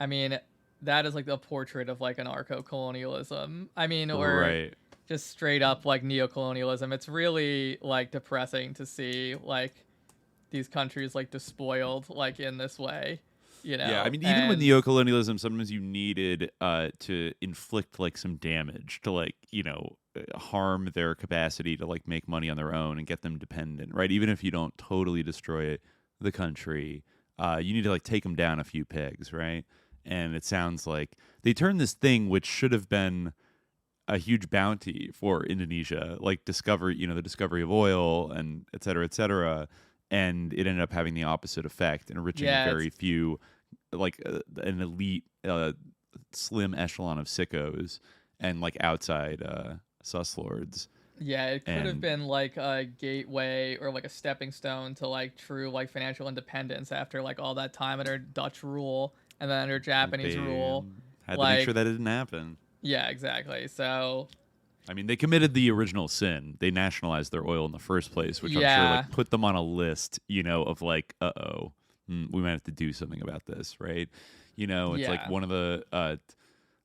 mean, that is, like, the portrait of, like, anarcho-colonialism. I mean, or... Right. Just straight up like neocolonialism. It's really like depressing to see like these countries like despoiled like in this way, Yeah, I mean, even with neocolonialism, sometimes you needed to inflict like some damage to like harm their capacity to like make money on their own and get them dependent, right? Even if you don't totally destroy the country, you need to like take them down a few pegs, right? And it sounds like they turned this thing which should have been a huge bounty for Indonesia, like the discovery of oil and et cetera, and it ended up having the opposite effect, enriching very few, like an elite, slim echelon of sickos and like outside sus lords. Yeah, it could have been like a gateway or like a stepping stone to like true like financial independence after like all that time under Dutch rule and then under Japanese rule. Had to make sure that it didn't happen. Yeah, exactly. So, I mean, they committed the original sin. They nationalized their oil in the first place, which I'm sure like put them on a list, of like, we might have to do something about this, right? It's like one of the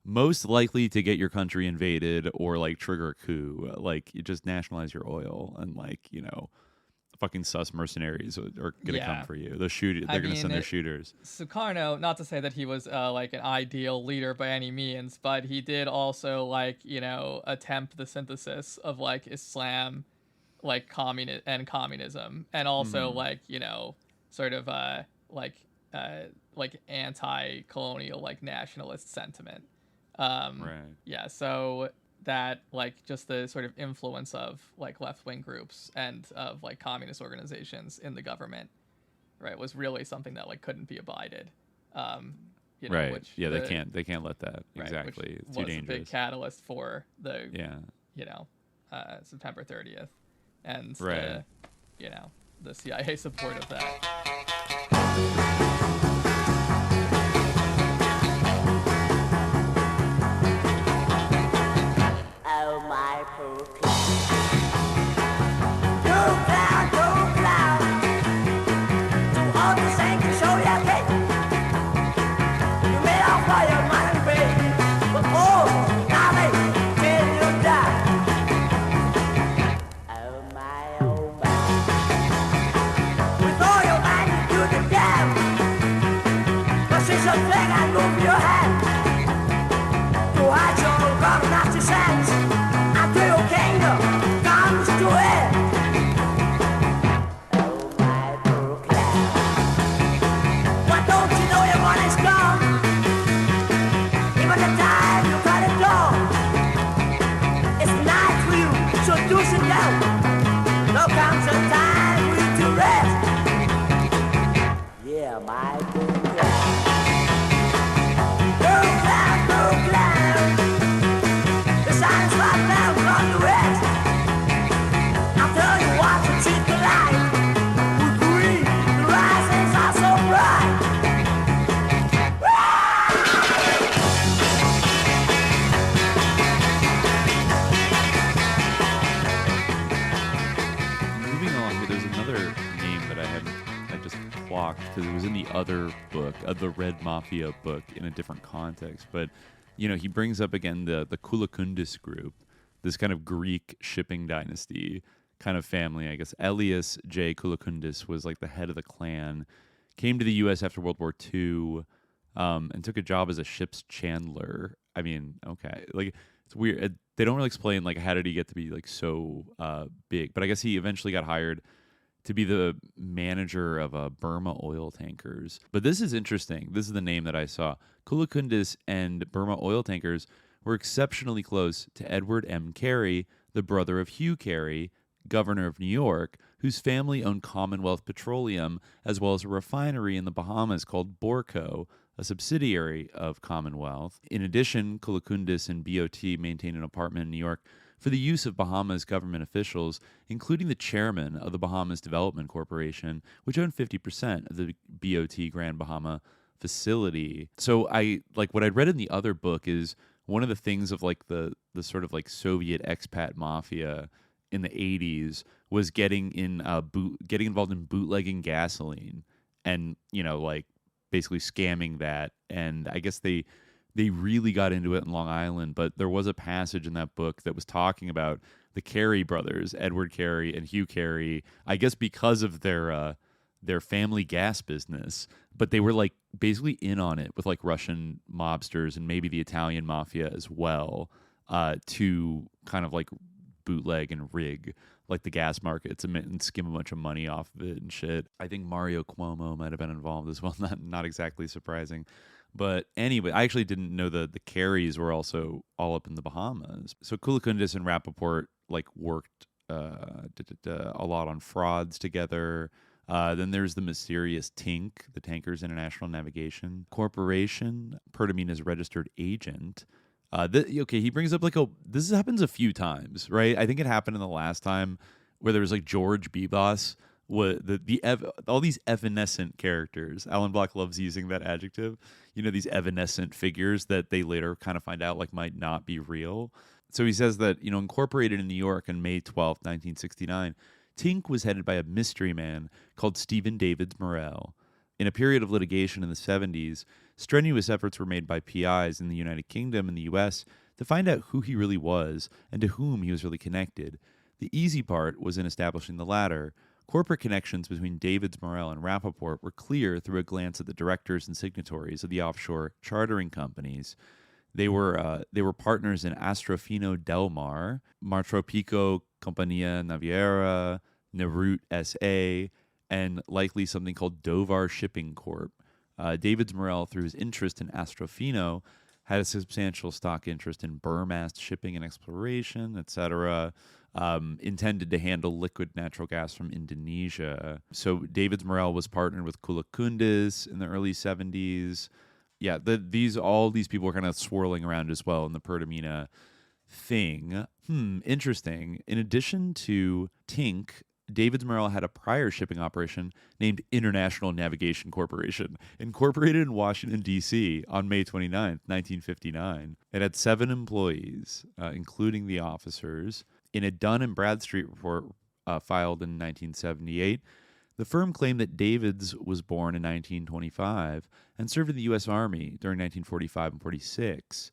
most likely to get your country invaded or like trigger a coup. Like, you just nationalize your oil and like, fucking sus mercenaries are gonna come for you. They're gonna send their shooters. Sukarno, not to say that he was like an ideal leader by any means, but he did also like attempt the synthesis of like Islam, like communism, and also like sort of like anti-colonial like nationalist sentiment. Right. Yeah. So that like just the sort of influence of like left-wing groups and of like communist organizations in the government, right, was really something that like couldn't be abided. Right. Which they can't let that. Right, exactly. It's too was dangerous. a big catalyst for the September 30th. and Right. the CIA support of that. Oh, my poor Go cloud, to all the saints to show your cake. You made off for your money, baby, but now they till you die. Oh, my, with all your mind you do the damn. But since your thing I move your hand to hide your God nasty sense until your kingdom comes to end. Oh, my Brooklyn. Why don't you know your money's gone? Even the time you cut it off, it's night for you, so do sit down. Now comes the time for you to rest. Yeah, my Brooklyn. Brooklyn. The sun's right down from the west. I'll tell you what to treat the light. With green, the risings are so bright. Moving on, there's another name that I just clocked because it was in the other book, the Red Mafia book, in a different context. But he brings up again the Kulakundis group, this kind of Greek shipping dynasty kind of family. I guess Elias J. Kulakundis was like the head of the clan, came to the U.S. after World War II, and took a job as a ship's chandler. I mean, okay, like it's weird. They don't really explain like how did he get to be like so big, but I guess he eventually got hired to be the manager of Burma oil tankers. But this is interesting. This is the name that I saw. Kulakundis and Burma oil tankers were exceptionally close to Edward M. Carey, the brother of Hugh Carey, governor of New York, whose family owned Commonwealth Petroleum, as well as a refinery in the Bahamas called Borco, a subsidiary of Commonwealth. In addition, Kulakundis and BOT maintained an apartment in New York for the use of Bahamas government officials, including the chairman of the Bahamas Development Corporation, which owned 50% of the BOT Grand Bahama facility. So what I'd read in the other book is one of the things of like the sort of like Soviet expat mafia in the 80s was getting involved in bootlegging gasoline and like basically scamming that. And I guess they really got into it in Long Island, but there was a passage in that book that was talking about the Carey brothers, Edward Carey and Hugh Carey, I guess because of their family gas business, but they were like basically in on it with like Russian mobsters and maybe the Italian mafia as well, to kind of like bootleg and rig like the gas markets and skim a bunch of money off of it and shit. I think Mario Cuomo might have been involved as well. Not exactly surprising. But anyway, I actually didn't know the Careys were also all up in the Bahamas. So Kulakundis and Rappaport like worked a lot on frauds together. Then there's the mysterious TINC, the Tankers International Navigation Corporation, Pertamina's registered agent. He brings up this happens a few times, right? I think it happened in the last time where there was like George Bebas, all these evanescent characters. Alan Block loves using that adjective. These evanescent figures that they later kind of find out like might not be real. So he says that, incorporated in New York on May 12th, 1969, TINC was headed by a mystery man called Stephen Davids Morel. In a period of litigation in the 70s, strenuous efforts were made by PIs in the United Kingdom and the U.S. to find out who he really was and to whom he was really connected. The easy part was in establishing the latter. Corporate connections between Davids Morel and Rappaport were clear through a glance at the directors and signatories of the offshore chartering companies. They were partners in Astrofino Del Mar, Martropico Compania Naviera, Nerut S.A., and likely something called Dovar Shipping Corp. Davids Morel, through his interest in Astrofino, had a substantial stock interest in Burmast shipping and exploration, etc., intended to handle liquid natural gas from Indonesia. So Davids Morel was partnered with Kulakundis in the early 70s. Yeah, all these people were kind of swirling around as well in the Pertamina thing. Interesting. In addition to Tink, David's Morel had a prior shipping operation named International Navigation Corporation, incorporated in Washington, D.C. on May 29th, 1959. It had 7 employees, including the officers. In a Dun & Bradstreet report filed in 1978, the firm claimed that David's was born in 1925 and served in the U.S. Army during 1945 and 46.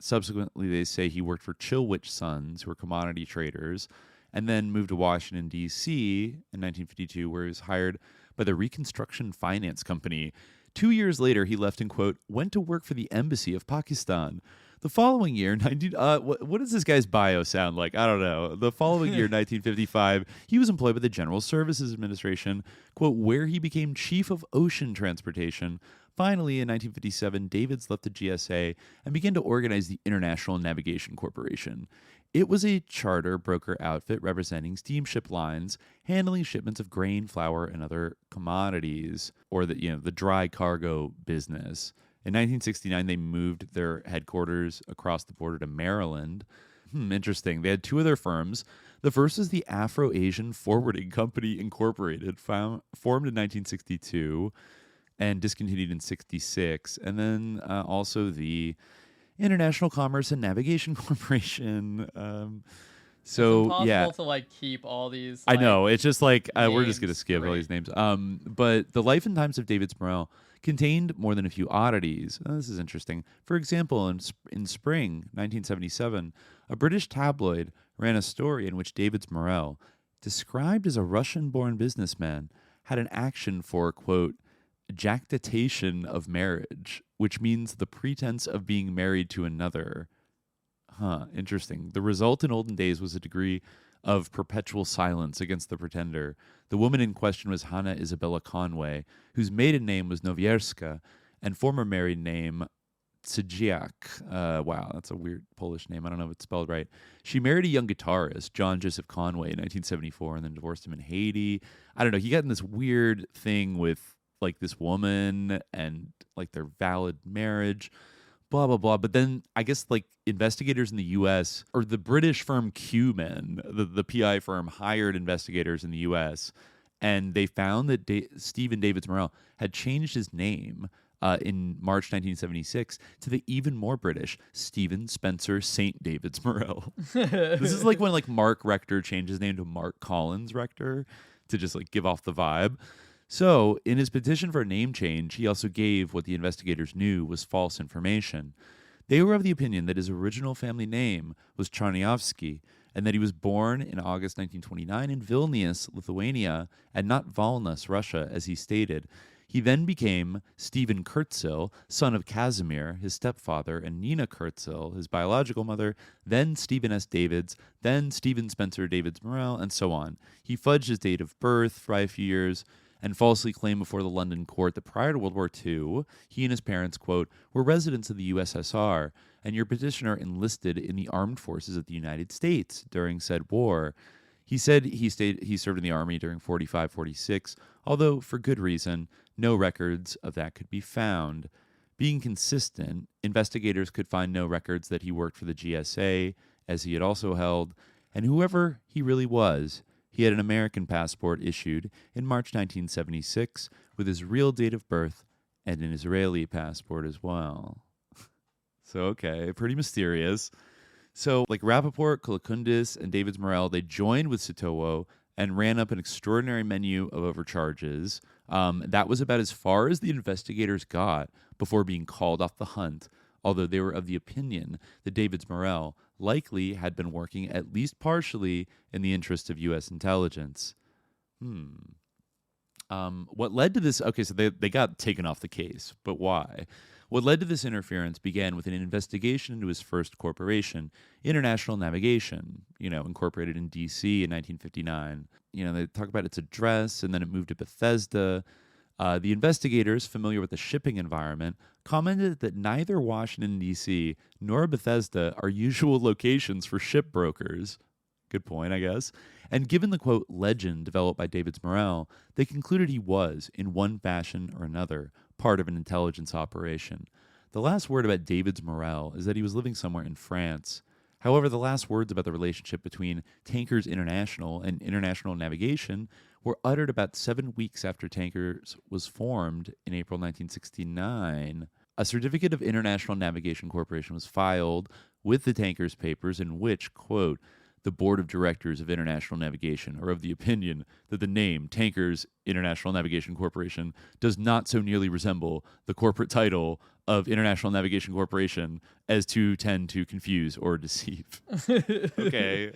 Subsequently, they say he worked for Chilwich Sons, who were commodity traders, and then moved to Washington, D.C. in 1952, where he was hired by the Reconstruction Finance Company. 2 years later, he left and, quote, went to work for the Embassy of Pakistan. The following year, what does this guy's bio sound like? I don't know. The following year, 1955, he was employed by the General Services Administration, quote, where he became chief of ocean transportation. Finally, in 1957, Davids left the GSA and began to organize the International Navigation Corporation. It was a charter broker outfit representing steamship lines, handling shipments of grain, flour, and other commodities, or the dry cargo business. In 1969, they moved their headquarters across the border to Maryland. Interesting. They had 2 other firms. The first is the Afro-Asian Forwarding Company Incorporated, formed in 1962 and discontinued in 66. And then also the International Commerce and Navigation Corporation. It's impossible to keep all these. I know. It's just we're just gonna skip straight. all these names. But the life and times of David's Morel contained more than a few oddities. This is interesting. For example, in spring 1977, a British tabloid ran a story in which David's Morel, described as a Russian-born businessman, had an action for, quote, jactation of marriage, which means the pretense of being married to another. Interesting. The result in olden days was a degree of perpetual silence against the pretender. The woman in question was Hanna Isabella Conway, whose maiden name was Nowierska and former married name Tzygiak. Wow, that's a weird Polish name. I don't know if it's spelled right. She married a young guitarist, John Joseph Conway, in 1974, and then divorced him in Haiti. I don't know. He got in this weird thing with this woman and their valid marriage, blah, blah, blah. But then I guess investigators in the U.S. or the British firm Q-Men, the PI firm, hired investigators in the U.S. and they found that Stephen Davids Morel had changed his name in March 1976 to the even more British Stephen Spencer St. Davids Morel. This is when Mark Rector changed his name to Mark Collins Rector to just give off the vibe. So, in his petition for a name change, he also gave what the investigators knew was false information. They were of the opinion that his original family name was Charniavsky, and that he was born in August 1929 in Vilnius, Lithuania, and not Valnus, Russia, as he stated. He then became Stephen Kurtzel, son of Casimir, his stepfather, and Nina Kurtzel, his biological mother, then Stephen S. Davids, then Stephen Spencer Davids Morel, and so on. He fudged his date of birth by a few years, and falsely claimed before the London court that prior to World War II, he and his parents, quote, were residents of the USSR, and your petitioner enlisted in the armed forces of the United States during said war. He said he served in the Army during 45-46, although, for good reason, no records of that could be found. Being consistent, investigators could find no records that he worked for the GSA, as he had also held, and whoever he really was, he had an American passport issued in March 1976 with his real date of birth and an Israeli passport as well. So, okay, pretty mysterious. So, Rappaport, Kolakundis, and Davids Morel, they joined with Sitowo and ran up an extraordinary menu of overcharges. That was about as far as the investigators got before being called off the hunt, although they were of the opinion that Davids Morel likely had been working at least partially in the interest of U.S. intelligence. What led to this? Okay, so they got taken off the case, but why? What led to this interference began with an investigation into his first corporation, International Navigation, incorporated in D.C. in 1959. They talk about its address, and then it moved to Bethesda. The investigators, familiar with the shipping environment, commented that neither Washington, D.C. nor Bethesda are usual locations for ship brokers. Good point, I guess. And given the, quote, legend developed by Davids Morel, they concluded he was, in one fashion or another, part of an intelligence operation. The last word about Davids Morel is that he was living somewhere in France. However, the last words about the relationship between Tankers International and International Navigation were uttered about 7 weeks after Tankers was formed in April 1969. A certificate of International Navigation Corporation was filed with the Tankers papers in which, quote, the board of directors of International Navigation are of the opinion that the name Tankers International Navigation Corporation does not so nearly resemble the corporate title of International Navigation Corporation as to tend to confuse or deceive. Okay,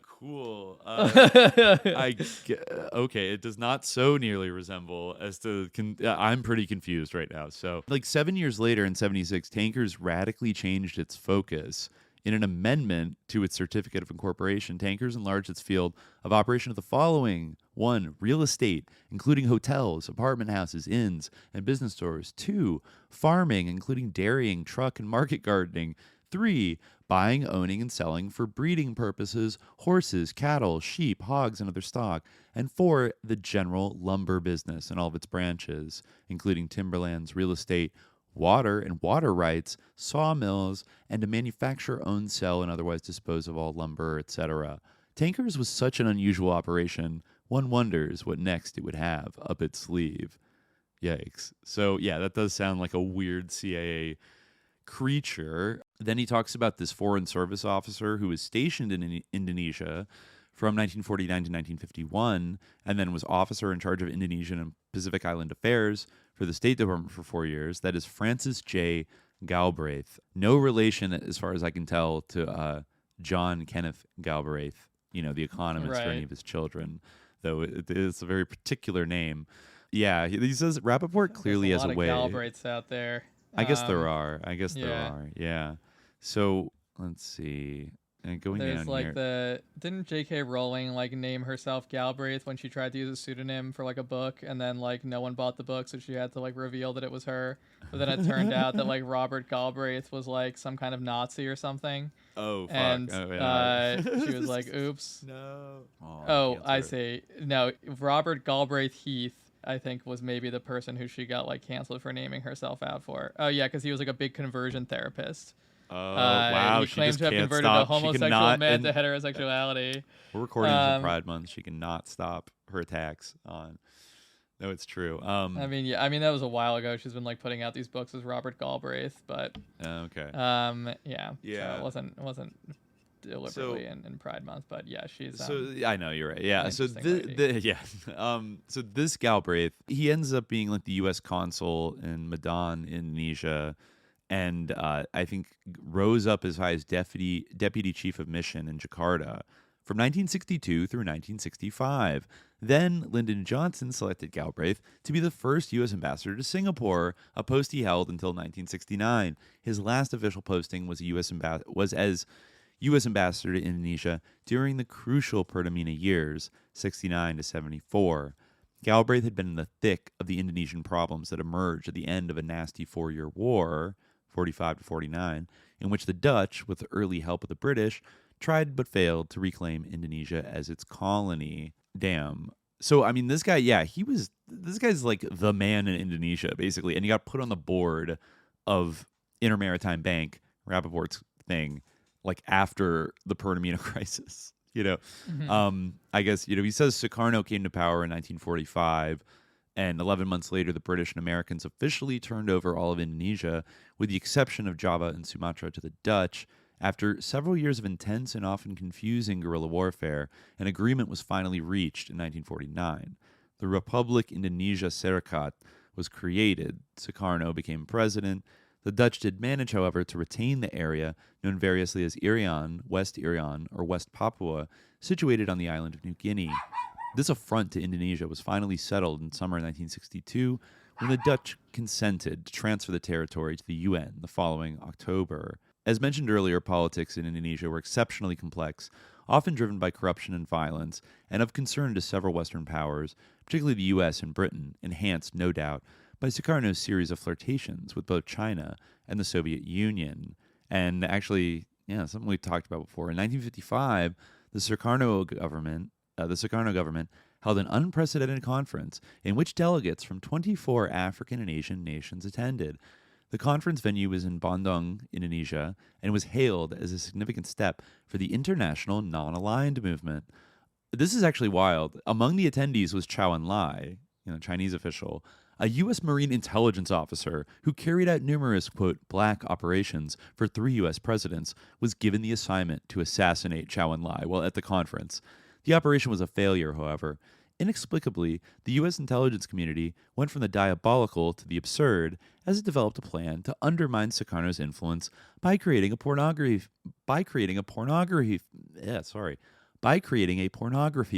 cool. Okay, it does not so nearly resemble as to. I'm pretty confused right now. So, like 7 years later in '76, Tankers radically changed its focus. In an amendment to its certificate of incorporation, Tankers enlarged its field of operation of the following: 1. Real estate, including hotels, apartment houses, inns, and business stores. 2. Farming, including dairying, truck and market gardening. 3. Buying, owning, and selling for breeding purposes, horses, cattle, sheep, hogs, and other stock. And 4. The general lumber business and all of its branches, including timberlands, real estate, water and water rights, sawmills, and to manufacture, own, sell, and otherwise dispose of all lumber, etc. Tankers was such an unusual operation, one wonders what next it would have up its sleeve. Yikes. So, yeah, that does sound like a weird CIA creature. Then he talks about this foreign service officer who was stationed in Indonesia from 1949 to 1951, and then was officer in charge of Indonesian and Pacific Island affairs for the State Department for 4 years. That is Francis J. Galbraith. No relation, as far as I can tell, to John Kenneth Galbraith, the economist, or any of his children, though it is a very particular name. Yeah, he says Rappaport clearly has a way. There's a lot of Galbraiths out there. I guess there are. There are. Yeah. So let's see. And going There's down like here. Didn't J.K. Rowling like name herself Galbraith when she tried to use a pseudonym for like a book, and then like no one bought the book, so she had to like reveal that it was her. But then it turned out that like Robert Galbraith was like some kind of Nazi or something. Oh, fuck. And she was like, "Oops." No. I see. No, Robert Galbraith Heath, I think, was maybe the person who she got like canceled for naming herself out for. Oh yeah, because he was like a big conversion therapist. Oh, wow. He claimed to have converted a homosexual man to heterosexuality. We're recording this in Pride Month. She cannot stop her attacks on. No, it's true. I mean, that was a while ago. She's been like putting out these books as Robert Galbraith, but okay. Yeah. So it wasn't deliberately in Pride Month, but yeah, she's. So I know you're right. Yeah. So so this Galbraith, he ends up being like the U.S. consul in Medan, Indonesia. And I think rose up as high as deputy chief of mission in Jakarta from 1962 through 1965. Then Lyndon Johnson selected Galbraith to be the first U.S. ambassador to Singapore, a post he held until 1969. His last official posting was as U.S. ambassador to Indonesia during the crucial Pertamina years, 69 to 74. Galbraith had been in the thick of the Indonesian problems that emerged at the end of a nasty 4-year war, 45 to 49, in which the Dutch, with the early help of the British, tried but failed to reclaim Indonesia as its colony. Damn. So, I mean, this guy, this guy's like the man in Indonesia, basically, and he got put on the board of Intermaritime Bank, Rappaport's thing, like after the Pertamina crisis, I guess, he says Sukarno came to power in 1945, and 11 months later, the British and Americans officially turned over all of Indonesia, with the exception of Java and Sumatra, to the Dutch. After several years of intense and often confusing guerrilla warfare, an agreement was finally reached in 1949. The Republic Indonesia Serikat was created. Sukarno became president. The Dutch did manage, however, to retain the area, known variously as Irian, West Irian, or West Papua, situated on the island of New Guinea. This affront to Indonesia was finally settled in summer 1962 when the Dutch consented to transfer the territory to the UN the following October. As mentioned earlier, politics in Indonesia were exceptionally complex, often driven by corruption and violence, and of concern to several Western powers, particularly the US and Britain, enhanced, no doubt, by Sukarno's series of flirtations with both China and the Soviet Union. And actually, something we talked about before. In 1955, the Sukarno government held an unprecedented conference in which delegates from 24 African and Asian nations attended. The conference venue was in Bandung, Indonesia, and was hailed as a significant step for the international non-aligned movement. This is actually wild. Among the attendees was Chou En-lai, Chinese official, a U.S. Marine intelligence officer who carried out numerous, quote, black operations for 3 U.S. presidents, was given the assignment to assassinate Chou En-lai while at the conference. The operation was a failure, however. Inexplicably, the U.S. intelligence community went from the diabolical to the absurd as it developed a plan to undermine Sukarno's influence by creating a pornography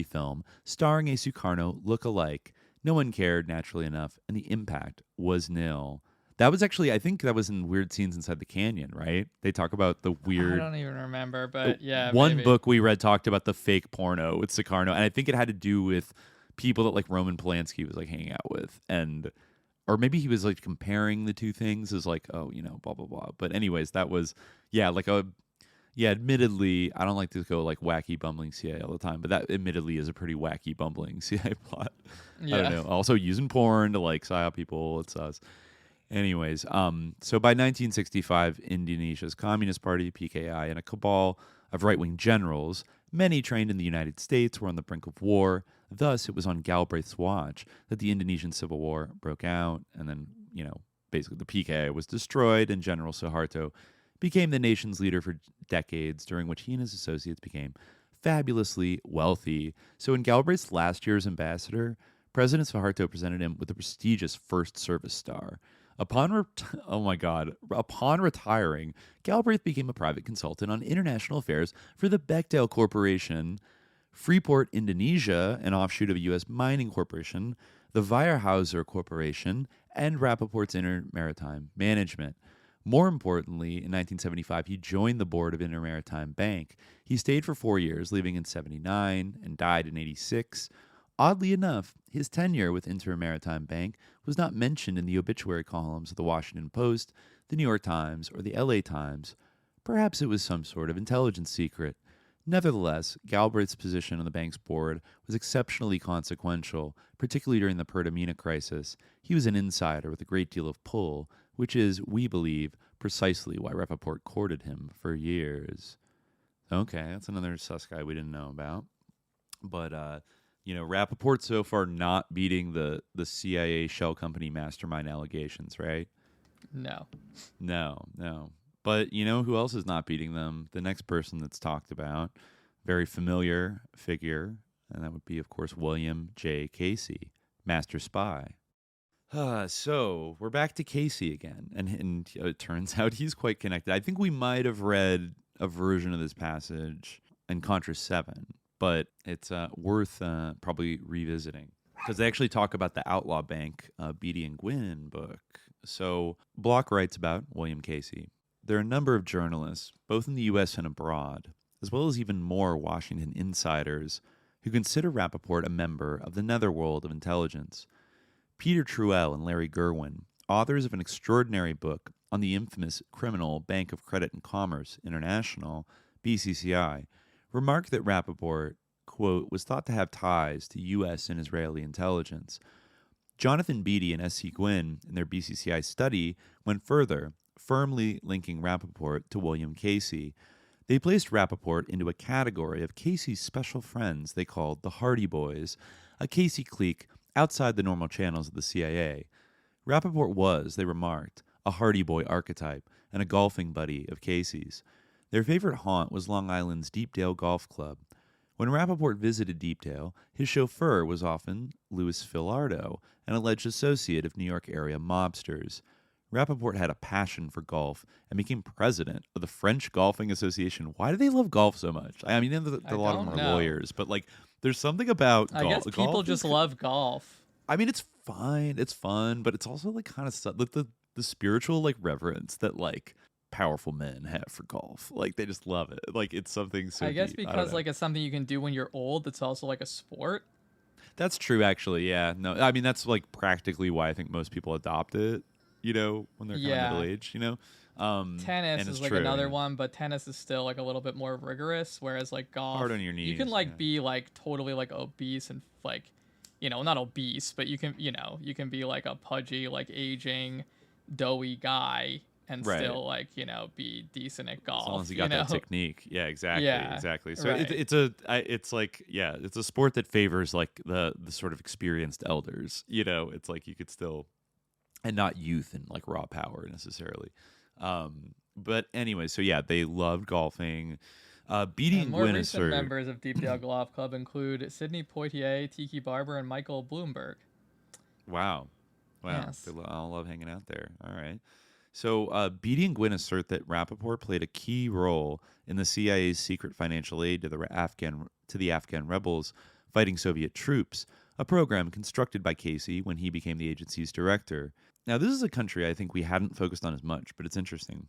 film starring a Sukarno look-alike. No one cared, naturally enough, and the impact was nil. That was actually, I think that was in Weird Scenes Inside the Canyon, right? They talk about the weird... I don't even remember, but yeah, one maybe. book we read talked about the fake porno with Sukarno, and I think it had to do with people that like Roman Polanski was like hanging out with, or maybe he was like comparing the two things as like, oh, blah, blah, blah. But anyways, that was, admittedly, I don't like to go like wacky bumbling CIA all the time, but that admittedly is a pretty wacky bumbling CIA plot. Yeah. I don't know. Also using porn to like psyop people, it's us. Anyways, so by 1965, Indonesia's Communist Party, PKI, and a cabal of right-wing generals, many trained in the United States, were on the brink of war. Thus, it was on Galbraith's watch that the Indonesian Civil War broke out, and then, basically the PKI was destroyed, and General Suharto became the nation's leader for decades, during which he and his associates became fabulously wealthy. So in Galbraith's last year as ambassador, President Suharto presented him with the prestigious First Service Star. Upon retiring, Galbraith became a private consultant on international affairs for the Bechtel Corporation, Freeport Indonesia, an offshoot of a U.S. mining corporation, the Weyerhaeuser Corporation, and Rappaport's Intermaritime Management. More importantly, in 1975, he joined the board of Intermaritime Bank. He stayed for 4 years, leaving in 79, and died in 86. Oddly enough, his tenure with Intermaritime Bank was not mentioned in the obituary columns of the Washington Post, the New York Times, or the LA Times. Perhaps it was some sort of intelligence secret. Nevertheless, Galbraith's position on the bank's board was exceptionally consequential, particularly during the Pertamina crisis. He was an insider with a great deal of pull, which is, we believe, precisely why Rappaport courted him for years. Okay, that's another sus guy we didn't know about. But, Rappaport so far not beating the CIA shell company mastermind allegations, right? No. But who else is not beating them? The next person that's talked about, very familiar figure, and that would be, of course, William J. Casey, master spy. So we're back to Casey again, and it turns out he's quite connected. I think we might have read a version of this passage in Contra VII, but it's worth probably revisiting because they actually talk about the Outlaw Bank Beatty and Gwynn book. So Block writes about William Casey. There are a number of journalists, both in the U.S. and abroad, as well as even more Washington insiders, who consider Rappaport a member of the netherworld of intelligence. Peter Truell and Larry Gerwin, authors of an extraordinary book on the infamous criminal Bank of Credit and Commerce International, BCCI, remarked that Rappaport, quote, was thought to have ties to U.S. and Israeli intelligence. Jonathan Beatty and S.C. Gwynn, in their BCCI study, went further, firmly linking Rappaport to William Casey. They placed Rappaport into a category of Casey's special friends they called the Hardy Boys, a Casey clique outside the normal channels of the CIA. Rappaport was, they remarked, a Hardy Boy archetype and a golfing buddy of Casey's. Their favorite haunt was Long Island's Deepdale Golf Club. When Rappaport visited Deepdale, his chauffeur was often Louis Filardo, an alleged associate of New York area mobsters. Rappaport had a passion for golf and became president of the French Golfing Association. Why do they love golf so much? I mean, a lot of them are lawyers, but there's something about golf. I guess people just love golf. I mean, it's fine, it's fun, but it's also kind of the spiritual reverence that powerful men have for golf. They just love it. It's something so I guess deep. because it's something you can do when you're old. It's also a sport. That's true, actually. Yeah. No, I mean that's practically why I think most people adopt it. When they're kind of middle aged. Tennis is true, another one, but tennis is still a little bit more rigorous. Whereas golf, hard on your knees. You can be totally obese and not obese, but you can be a pudgy aging doughy guy and Right. still like, be decent at golf. As long as you got that technique. Yeah, exactly. Yeah, Exactly. So right. it's a sport that favors like the sort of experienced elders, it's like you could still, and not youth and like raw power necessarily. But anyway, so yeah, they loved golfing. Beating More Gwyneth recent members of Deepdale Golf Club include Sidney Poitier, Tiki Barber, and Michael Bloomberg. Wow. Yes. They all love hanging out there. All right. So Beatty and Gwynn assert that Rappaport played a key role in the CIA's secret financial aid to the Afghan rebels fighting Soviet troops, a program constructed by Casey when he became the agency's director. Now, this is a country I think we hadn't focused on as much, but it's interesting.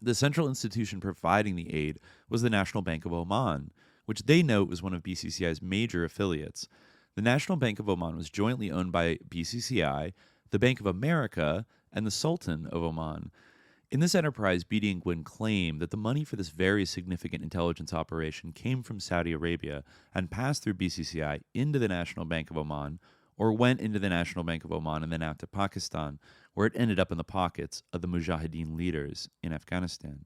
The central institution providing the aid was the National Bank of Oman, which they note was one of BCCI's major affiliates. The National Bank of Oman was jointly owned by BCCI, the Bank of America, and the Sultan of Oman. In this enterprise, Beatty and Gwynn claim that the money for this very significant intelligence operation came from Saudi Arabia and passed through BCCI into the National Bank of Oman, or went into the National Bank of Oman and then out to Pakistan, where it ended up in the pockets of the Mujahideen leaders in Afghanistan.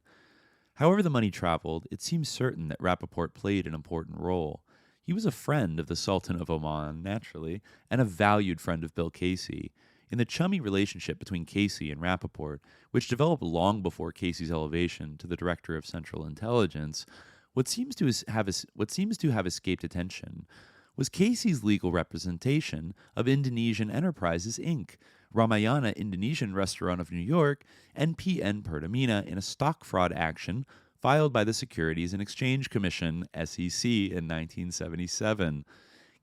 However the money traveled, it seems certain that Rappaport played an important role. He was a friend of the Sultan of Oman, naturally, and a valued friend of Bill Casey. In the chummy relationship between Casey and Rappaport, which developed long before Casey's elevation to the Director of Central Intelligence, what seems to have escaped attention was Casey's legal representation of Indonesian Enterprises, Inc., Ramayana Indonesian Restaurant of New York, and PN Pertamina in a stock fraud action filed by the Securities and Exchange Commission, SEC, in 1977.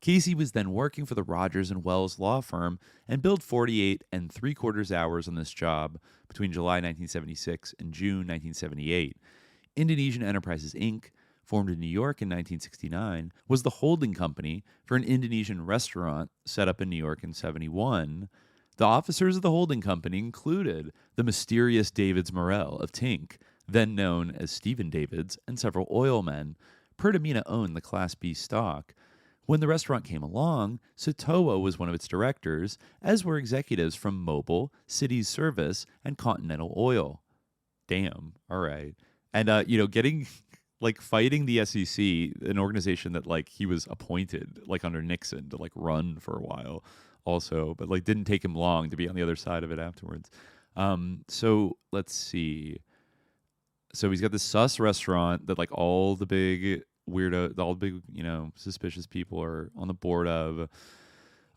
Casey was then working for the Rogers and Wells law firm and billed 48 3/4 hours on this job between July 1976 and June 1978. Indonesian Enterprises, Inc., formed in New York in 1969, was the holding company for an Indonesian restaurant set up in New York in 71. The officers of the holding company included the mysterious Davids Morel of Tink, then known as Stephen Davids, and several oil men. Pertamina owned the Class B stock. When the restaurant came along, Satoa was one of its directors, as were executives from Mobil, Cities Service, and Continental Oil. Damn. All right. And, fighting the SEC, an organization that, he was appointed, under Nixon to, run for a while also, but, didn't take him long to be on the other side of it afterwards. So, let's see. So he's got this sus restaurant that, all the big suspicious people are on the board of.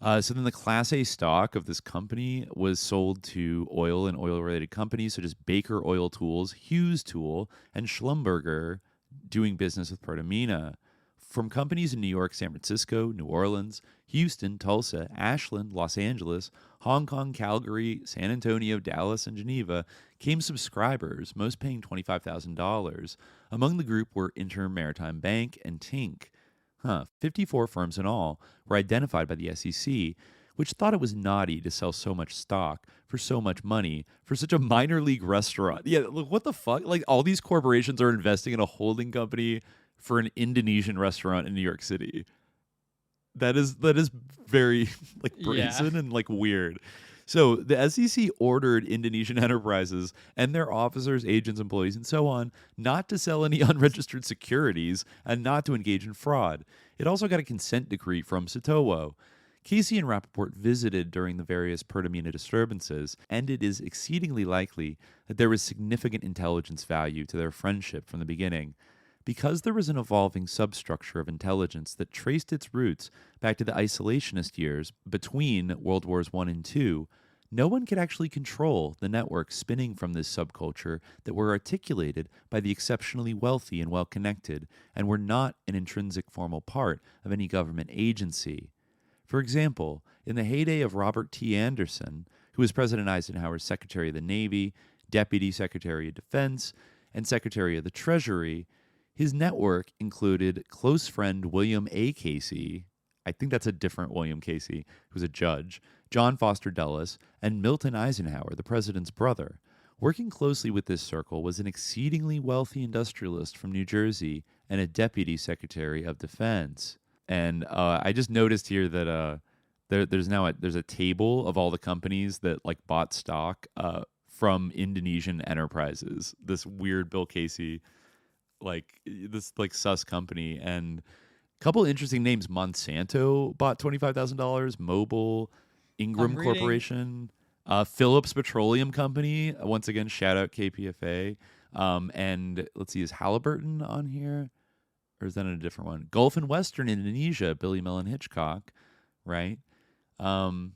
So then the Class A stock of this company was sold to oil and oil-related companies such as Baker Oil Tools, Hughes Tool, and Schlumberger, doing business with Pertamina. From companies in New York, San Francisco, New Orleans, Houston, Tulsa, Ashland, Los Angeles, Hong Kong, Calgary, San Antonio, Dallas, and Geneva came subscribers, most paying $25,000. Among the group were Inter-Maritime Bank and Tink. 54 firms in all were identified by the SEC, which thought it was naughty to sell so much stock for so much money for such a minor league restaurant. Yeah, look, what the fuck? All these corporations are investing in a holding company for an Indonesian restaurant in New York City. That is very brazen and weird. So the SEC ordered Indonesian enterprises and their officers, agents, employees, and so on not to sell any unregistered securities and not to engage in fraud. It also got a consent decree from Satowo. Casey and Rappaport visited during the various Pertamina disturbances, and it is exceedingly likely that there was significant intelligence value to their friendship from the beginning. Because there was an evolving substructure of intelligence that traced its roots back to the isolationist years between World Wars I and II, no one could actually control the networks spinning from this subculture that were articulated by the exceptionally wealthy and well-connected and were not an intrinsic formal part of any government agency. For example, in the heyday of Robert T. Anderson, who was President Eisenhower's Secretary of the Navy, Deputy Secretary of Defense, and Secretary of the Treasury, his network included close friend William A. Casey, I think that's a different William Casey, who's a judge, John Foster Dulles, and Milton Eisenhower, the president's brother. Working closely with this circle was an exceedingly wealthy industrialist from New Jersey and a deputy secretary of defense. And I just noticed here that there's a table of all the companies that like bought stock from Indonesian enterprises. This weird Bill Casey, like this like sus company, and a couple interesting names. Monsanto bought $25,000. Mobil, Ingram Corporation, Phillips Petroleum Company. Once again, shout out KPFA. And let's see, is Halliburton on here, or is that a different one? Gulf and Western Indonesia, Billy Mellon Hitchcock, right? And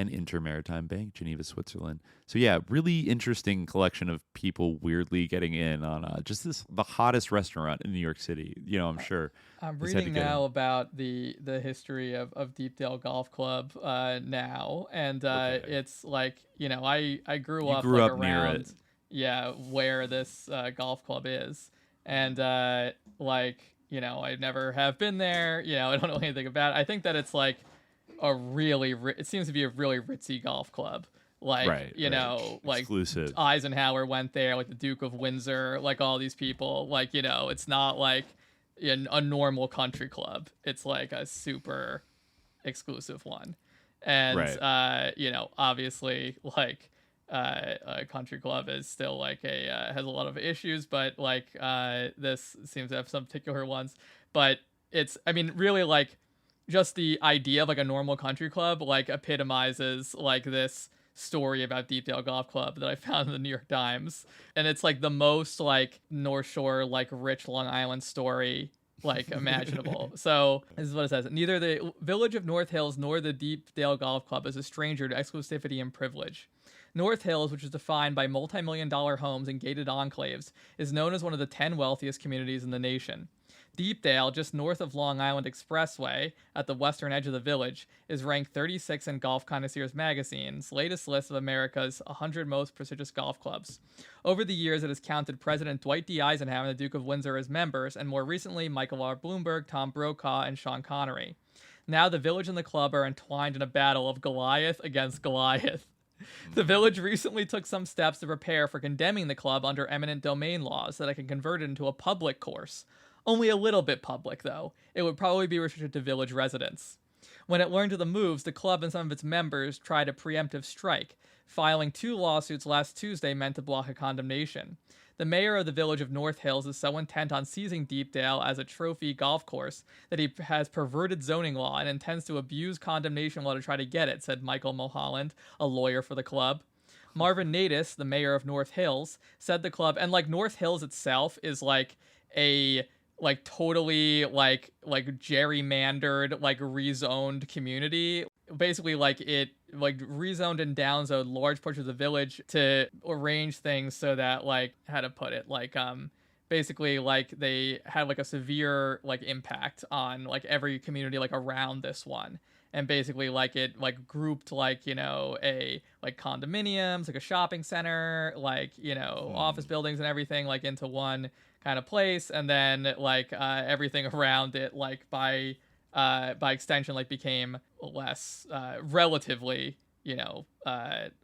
Intermaritime Bank, Geneva, Switzerland. So yeah, really interesting collection of people weirdly getting in on just the hottest restaurant in New York City. You know, I'm sure. I'm reading now about the history of Deepdale Golf Club now, and it's like, you know, I grew up up around near it. Yeah, where this golf club is, and like, you know, I never have been there. You know, I don't know anything about it. I think that it's like it seems to be a really ritzy golf club. Like, you know, like exclusive. Eisenhower went there, like the Duke of Windsor, like all these people. Like, you know, it's not like a normal country club. It's like a super exclusive one. And, you know, obviously, like, a country club is still like has a lot of issues, but like this seems to have some particular ones. But it's, I mean, really, like, just the idea of like a normal country club like epitomizes like this story about Deepdale Golf Club that I found in the New York Times. And it's like the most like North Shore, like rich Long Island story like imaginable. So this is what it says. Neither the village of North Hills nor the Deepdale Golf Club is a stranger to exclusivity and privilege. North Hills, which is defined by multi-million-dollar homes and gated enclaves, is known as one of the 10 wealthiest communities in the nation. Deepdale, just north of Long Island Expressway, at the western edge of the village, is ranked 36 in Golf Connoisseurs magazine's latest list of America's 100 most prestigious golf clubs. Over the years, it has counted President Dwight D. Eisenhower and the Duke of Windsor as members, and more recently, Michael R. Bloomberg, Tom Brokaw, and Sean Connery. Now, the village and the club are entwined in a battle of Goliath against Goliath. The village recently took some steps to prepare for condemning the club under eminent domain laws so that it can convert it into a public course. Only a little bit public, though. It would probably be restricted to village residents. When it learned of the moves, the club and some of its members tried a preemptive strike, filing 2 lawsuits last Tuesday meant to block a condemnation. The mayor of the village of North Hills is so intent on seizing Deepdale as a trophy golf course that he has perverted zoning law and intends to abuse condemnation law to try to get it, said Michael Mulholland, a lawyer for the club. Marvin Natus, the mayor of North Hills, said the club, and like North Hills itself is like a like totally like gerrymandered, like rezoned community. Basically, like it like rezoned and downzoned large portions of the village to arrange things so that, like, how to put it, like basically like they had like a severe like impact on like every community like around this one. And basically like it like grouped like, you know, a like condominiums, like a shopping center, like, you know, office buildings and everything like into one kind of place, and then like everything around it like by extension like became less relatively, you know,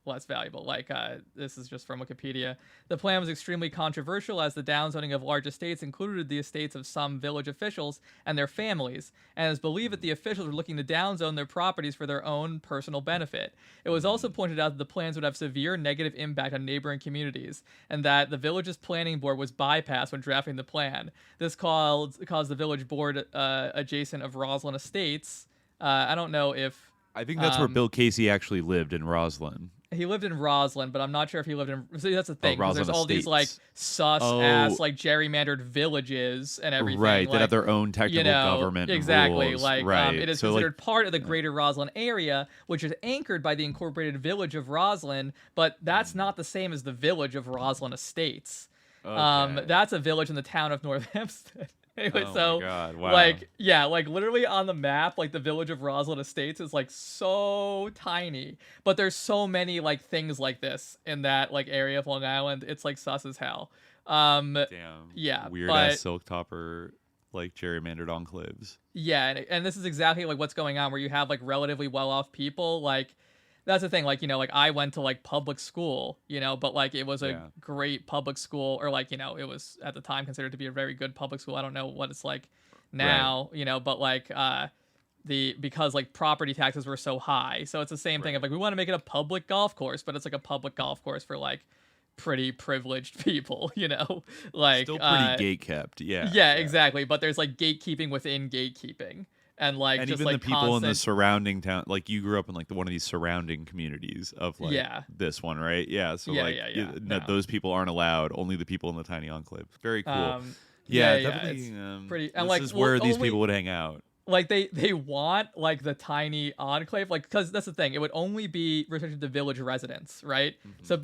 less valuable. Like this is just from Wikipedia. The plan was extremely controversial as the downzoning of large estates included the estates of some village officials and their families, and it is believed that the officials were looking to downzone their properties for their own personal benefit. It was also pointed out that the plans would have severe negative impact on neighboring communities, and that the village's planning board was bypassed when drafting the plan. This caused the village board adjacent of Roslyn Estates. I don't know if... I think that's where Bill Casey actually lived, in Roslyn. He lived in Roslyn, but I'm not sure if he lived in... See, that's the thing. There's all Estates. These, like, sus-ass, like, gerrymandered villages and everything. Right, like, that have their own technical government exactly, rules. Like, right. it is considered part of the greater Roslyn area, which is anchored by the incorporated village of Roslyn, but that's not the same as the village of Roslyn Estates. Okay. That's a village in the town of North Hempstead. Anyway, my God. Wow. like, yeah, like literally on the map, like the village of Roslyn Estates is like so tiny, but there's so many like things like this in that like area of Long Island. It's like sus as hell. Damn. Yeah. Weird ass silk topper, like gerrymandered enclaves. Yeah, and this is exactly like what's going on, where you have like relatively well off people. Like, that's the thing, like, you know, like I went to like public school, you know, but like it was a great public school, or like, you know, it was at the time considered to be a very good public school. I don't know what it's like now, you know, but like because like property taxes were so high. So it's the same thing of like we want to make it a public golf course, but it's like a public golf course for like pretty privileged people, you know, like still pretty gate kept. Yeah, exactly. But there's like gatekeeping within gatekeeping. And like, and just even like the people in the surrounding town, like you grew up in like one of these surrounding communities of like this one, right? Yeah. So those people aren't allowed. Only the people in the tiny enclave. Very cool. Definitely. Pretty. And this like, is where these people would hang out. Like they want like the tiny enclave, like because that's the thing. It would only be restricted to village residents, right? Mm-hmm. So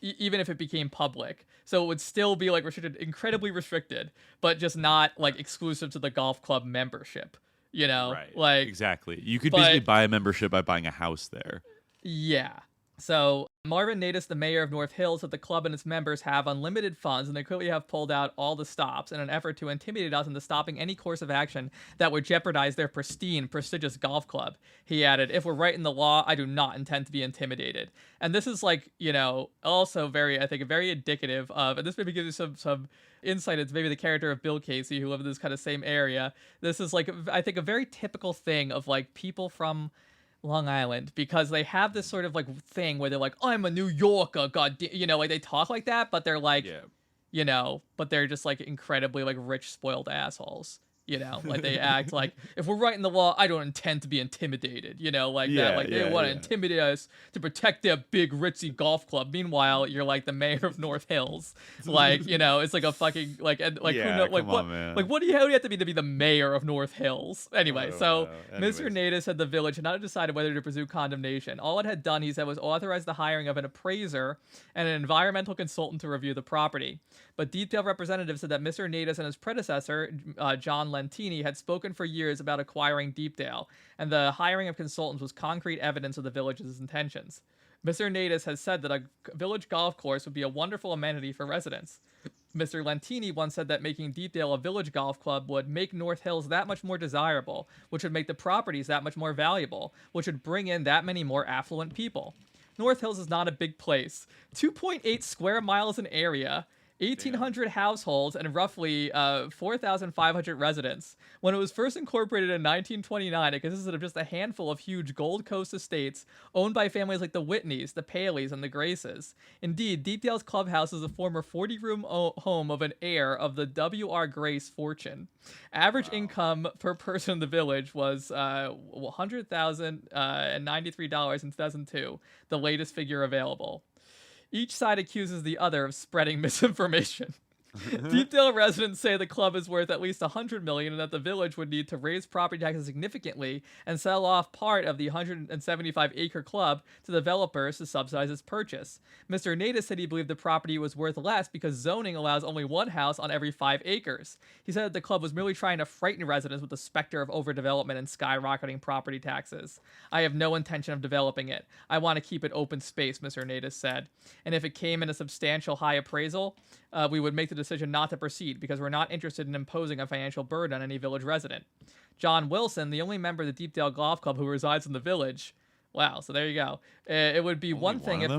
even if it became public, so it would still be like restricted, incredibly restricted, but just not like exclusive to the golf club membership. You know, right. Like exactly. You could basically buy a membership by buying a house there. Yeah. So Marvin Natus, the mayor of North Hills, said the club and its members have unlimited funds, and they clearly have pulled out all the stops in an effort to intimidate us into stopping any course of action that would jeopardize their prestigious golf club. He added, "If we're writing the law, I do not intend to be intimidated." And this is like, you know, also very indicative of, and this maybe gives you some insight into maybe the character of Bill Casey, who lived in this kind of same area. This is like, I think, a very typical thing of like people from Long Island, because they have this sort of like thing where they're like, I'm a New Yorker, you know, like they talk like that, but they're like, you know, but they're just like incredibly like rich, spoiled assholes. You know, like they act like, if we're writing the law, I don't intend to be intimidated, you know, like that. Like they want to intimidate us to protect their big ritzy golf club. Meanwhile, you're like the mayor of North Hills. Like, you know, it's like a fucking like, and like, who knows, like what, like what do you have to be the mayor of North Hills? Anyway, so Mr. Natus said the village had not decided whether to pursue condemnation. All it had done, he said, was authorize the hiring of an appraiser and an environmental consultant to review the property. But detailed representatives said that Mr. Natus and his predecessor, John Lentini, had spoken for years about acquiring Deepdale, and the hiring of consultants was concrete evidence of the village's intentions. Mr. Natus has said that a village golf course would be a wonderful amenity for residents. Mr. Lentini once said that making Deepdale a village golf club would make North Hills that much more desirable, which would make the properties that much more valuable, which would bring in that many more affluent people. North Hills is not a big place. 2.8 square miles in area, 1,800 households, and roughly 4,500 residents. When it was first incorporated in 1929, it consisted of just a handful of huge Gold Coast estates owned by families like the Whitneys, the Paleys, and the Graces. Indeed, Deepdale's clubhouse is a former 40-room home of an heir of the W.R. Grace fortune. Average income per person in the village was $100,093 in 2002, the latest figure available. Each side accuses the other of spreading misinformation. Deepdale residents say the club is worth at least $100 million and that the village would need to raise property taxes significantly and sell off part of the 175-acre club to developers to subsidize its purchase. Mr. Natus said he believed the property was worth less because zoning allows only one house on every 5 acres. He said that the club was merely trying to frighten residents with the specter of overdevelopment and skyrocketing property taxes. I have no intention of developing it. I want to keep it open space, Mr. Natus said. And if it came in a substantial high appraisal, we would make the decision not to proceed because we're not interested in imposing a financial burden on any village resident. John Wilson, the only member of the Deepdale Golf Club who resides in the village. Wow, so there you go. It would be one thing if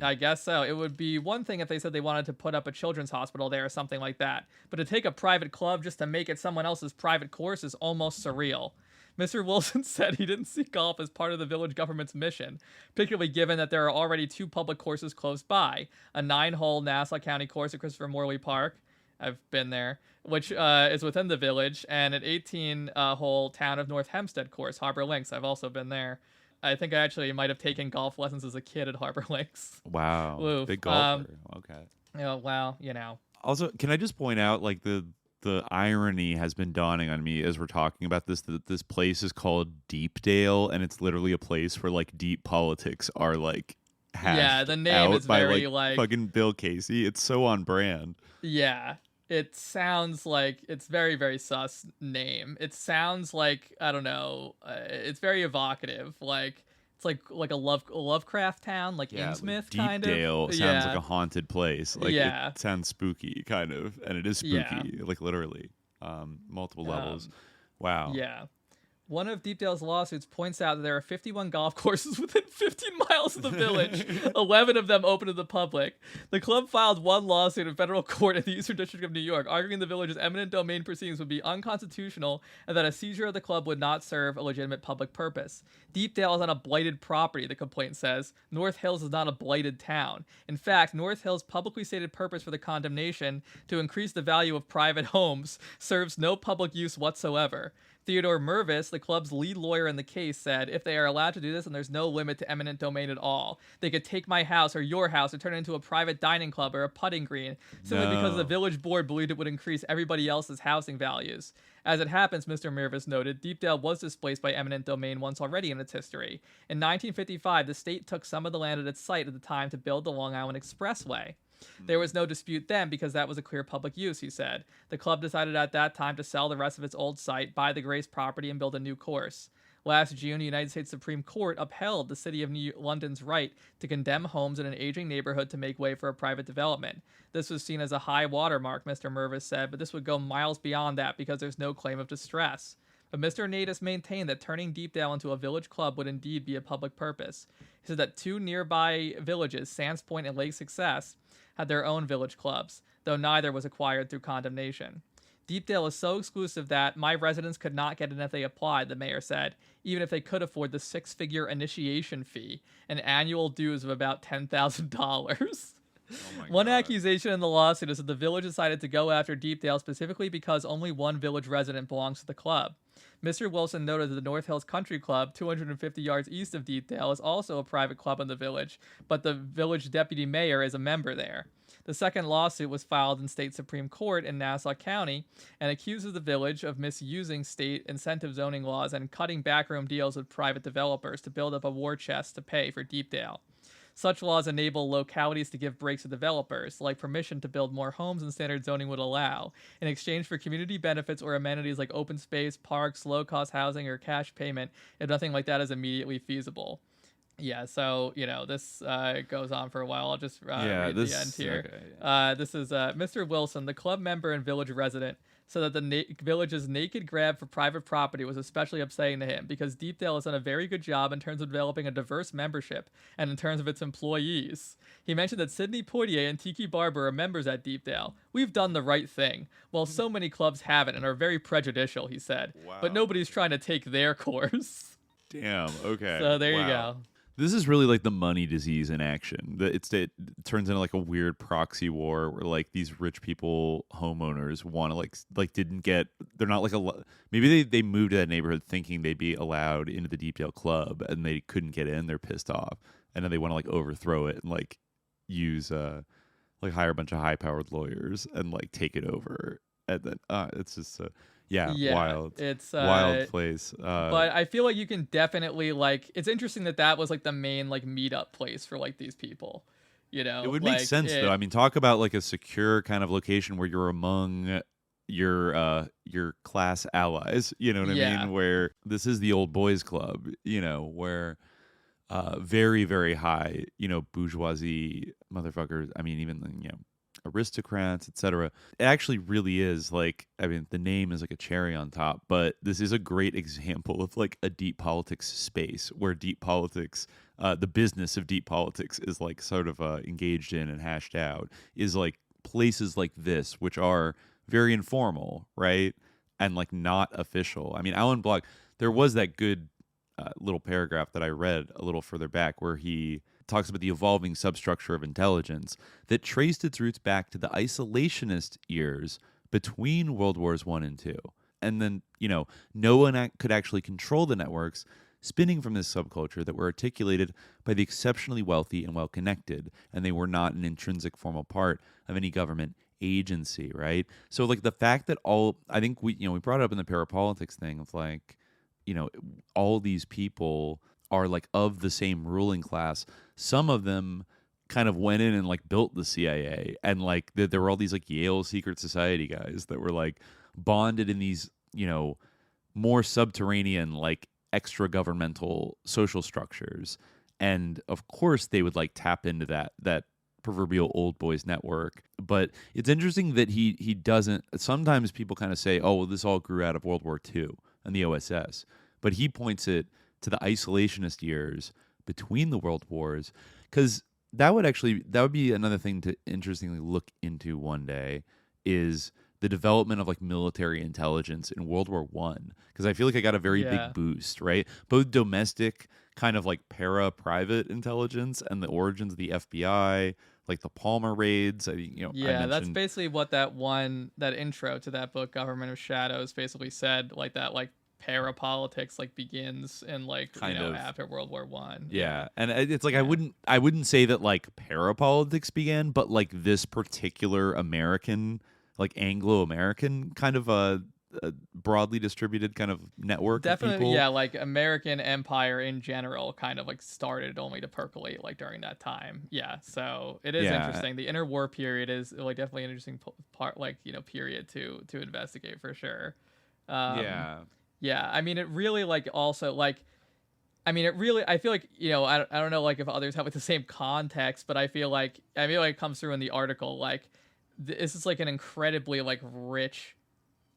I guess so. It would be one thing if they said they wanted to put up a children's hospital there or something like that. But to take a private club just to make it someone else's private course is almost surreal. Mr. Wilson said he didn't see golf as part of the village government's mission, particularly given that there are already 2 public courses close by, a 9-hole Nassau County course at Christopher Morley Park, I've been there, which is within the village, and an 18-hole Town of North Hempstead course, Harbor Links. I've also been there. I think I actually might have taken golf lessons as a kid at Harbor Links. Wow. Oof. Big golfer. Okay. Yeah, well, you know. Also, can I just point out, like, the irony has been dawning on me as we're talking about this, that this place is called Deepdale, and it's literally a place where like deep politics are like hashed the name is by, very like fucking Bill Casey. It's so on brand. Yeah, it sounds like it's very, very sus name. It sounds like, I don't know, it's very evocative. Like it's like a Lovecraft town, like Innsmouth, kind of. Deepdale sounds like a haunted place. Like it sounds spooky, kind of, and it is spooky, like literally, multiple levels. Wow. Yeah. One of Deepdale's lawsuits points out that there are 51 golf courses within 15 miles of the village, 11 of them open to the public. The club filed one lawsuit in federal court in the Eastern District of New York, arguing the village's eminent domain proceedings would be unconstitutional and that a seizure of the club would not serve a legitimate public purpose. Deepdale is on a blighted property, the complaint says. North Hills is not a blighted town. In fact, North Hills' publicly stated purpose for the condemnation, to increase the value of private homes, serves no public use whatsoever. Theodore Mervis, the club's lead lawyer in the case, said, if they are allowed to do this, then there's no limit to eminent domain at all. They could take my house or your house and turn it into a private dining club or a putting green, simply because the village board believed it would increase everybody else's housing values. As it happens, Mr. Mervis noted, Deepdale was displaced by eminent domain once already in its history. In 1955, the state took some of the land at its site at the time to build the Long Island Expressway. There was no dispute then because that was a clear public use, he said. The club decided at that time to sell the rest of its old site, buy the Grace property, and build a new course. Last June, the United States Supreme Court upheld the City of London's right to condemn homes in an aging neighborhood to make way for a private development. This was seen as a high watermark, Mr. Mervis said, but this would go miles beyond that because there's no claim of distress. But Mr. Natus maintained that turning Deepdale into a village club would indeed be a public purpose. He said that two nearby villages, Sands Point and Lake Success, had their own village clubs, though neither was acquired through condemnation. Deepdale is so exclusive that my residents could not get in if they applied, the mayor said, even if they could afford the 6-figure initiation fee and annual dues of about $10,000. One accusation in the lawsuit is that the village decided to go after Deepdale specifically because only one village resident belongs to the club. Mr. Wilson noted that the North Hills Country Club, 250 yards east of Deepdale, is also a private club in the village, but the village deputy mayor is a member there. The second lawsuit was filed in state Supreme Court in Nassau County and accuses the village of misusing state incentive zoning laws and cutting backroom deals with private developers to build up a war chest to pay for Deepdale. Such laws enable localities to give breaks to developers, like permission to build more homes than standard zoning would allow, in exchange for community benefits or amenities like open space, parks, low-cost housing, or cash payment, if nothing like that is immediately feasible. Yeah, so, this goes on for a while. I'll just read the end here. Okay. This is Mr. Wilson, the club member and village resident, so that the village's naked grab for private property was especially upsetting to him because Deepdale has done a very good job in terms of developing a diverse membership and in terms of its employees. He mentioned that Sidney Poitier and Tiki Barber are members at Deepdale. We've done the right thing. Well, so many clubs haven't and are very prejudicial, he said. Wow. But nobody's trying to take their course. Damn, okay. So there you go. This is really like the money disease in action. It turns into like a weird proxy war where like these rich people, homeowners, want to like didn't get. They're not like maybe they moved to that neighborhood thinking they'd be allowed into the Deepdale club and they couldn't get in. They're pissed off, and then they want to like overthrow it and like use like hire a bunch of high powered lawyers and like take it over. And then it's just wild. It's wild place. But I feel like you can definitely it's interesting that was like the main like meetup place for like these people. It would make sense though. I mean, talk about like a secure kind of location where you're among your class allies. You know what I mean? Where this is the old boys club. Where very very high bourgeoisie motherfuckers. I mean, even aristocrats, etc. It actually really is the name is like a cherry on top, but this is a great example of like a deep politics space where deep politics, the business of deep politics is like sort of engaged in and hashed out, is like places like this, which are very informal, right? And like not official. I mean, Alan Block, there was that good little paragraph that I read a little further back where he talks about the evolving substructure of intelligence that traced its roots back to the isolationist years between World Wars I and II. And then, no one could actually control the networks spinning from this subculture that were articulated by the exceptionally wealthy and well-connected, and they were not an intrinsic formal part of any government agency, right? So, like, the fact that I think we brought it up in the parapolitics thing of, like, all these people are like of the same ruling class. Some of them kind of went in and like built the CIA, and like there were all these like Yale secret society guys that were like bonded in these more subterranean like extra governmental social structures, and of course they would like tap into that proverbial old boys network. But it's interesting that he doesn't. Sometimes people kind of say, oh well, this all grew out of World War II and the OSS. but he points it to the isolationist years between the world wars, because that would be another thing to interestingly look into one day, is the development of like military intelligence in World War One, because I feel like I got a very big boost, right? Both domestic kind of like para-private intelligence and the origins of the FBI, like the Palmer raids. That's basically what that intro to that book, Government of Shadows, basically said. Like that, like parapolitics like begins in like after World War One. Yeah, and it's like I wouldn't say that like parapolitics began, but like this particular American, like Anglo-American kind of a broadly distributed kind of network. Definitely, of people. yeah, like American empire in general kind of like started only to percolate like during that time. Yeah, so it is interesting. The interwar period is like definitely an interesting part, like period to investigate for sure. Yeah, I mean, it really like also like, I mean, it really, I feel like, I don't know like if others have like the same context, but I feel like it comes through in the article, like this is like an incredibly like rich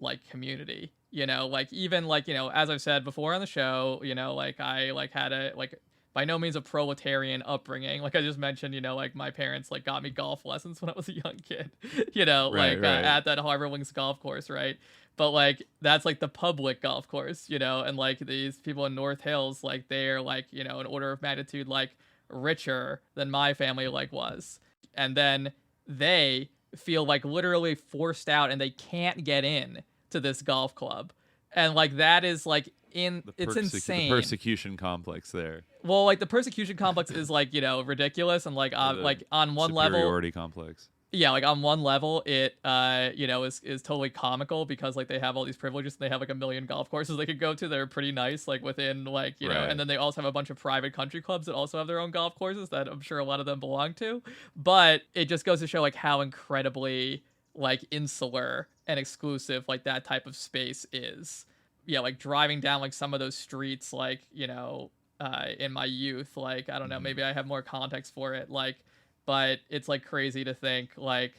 like community, like even like, as I've said before on the show, like I like had a like by no means a proletarian upbringing. Like I just mentioned, like my parents like got me golf lessons when I was a young kid, right. At that Harbor Links golf course, right? But like that's like the public golf course, and like these people in North Hills, like they're like, an order of magnitude like richer than my family like was. And then they feel like literally forced out and they can't get in to this golf club. And like that is like it's insane. The persecution complex there. Well, like the persecution complex is like, ridiculous, and like like on one level superiority complex. Yeah, like on one level it is totally comical because like they have all these privileges and they have like a million golf courses they could go to that are pretty nice, like within like know, and then they also have a bunch of private country clubs that also have their own golf courses that I'm sure a lot of them belong to. But it just goes to show like how incredibly like insular and exclusive like that type of space is. Yeah, like driving down like some of those streets, like in my youth, like I don't know, maybe I have more context for it, like, but it's like crazy to think like,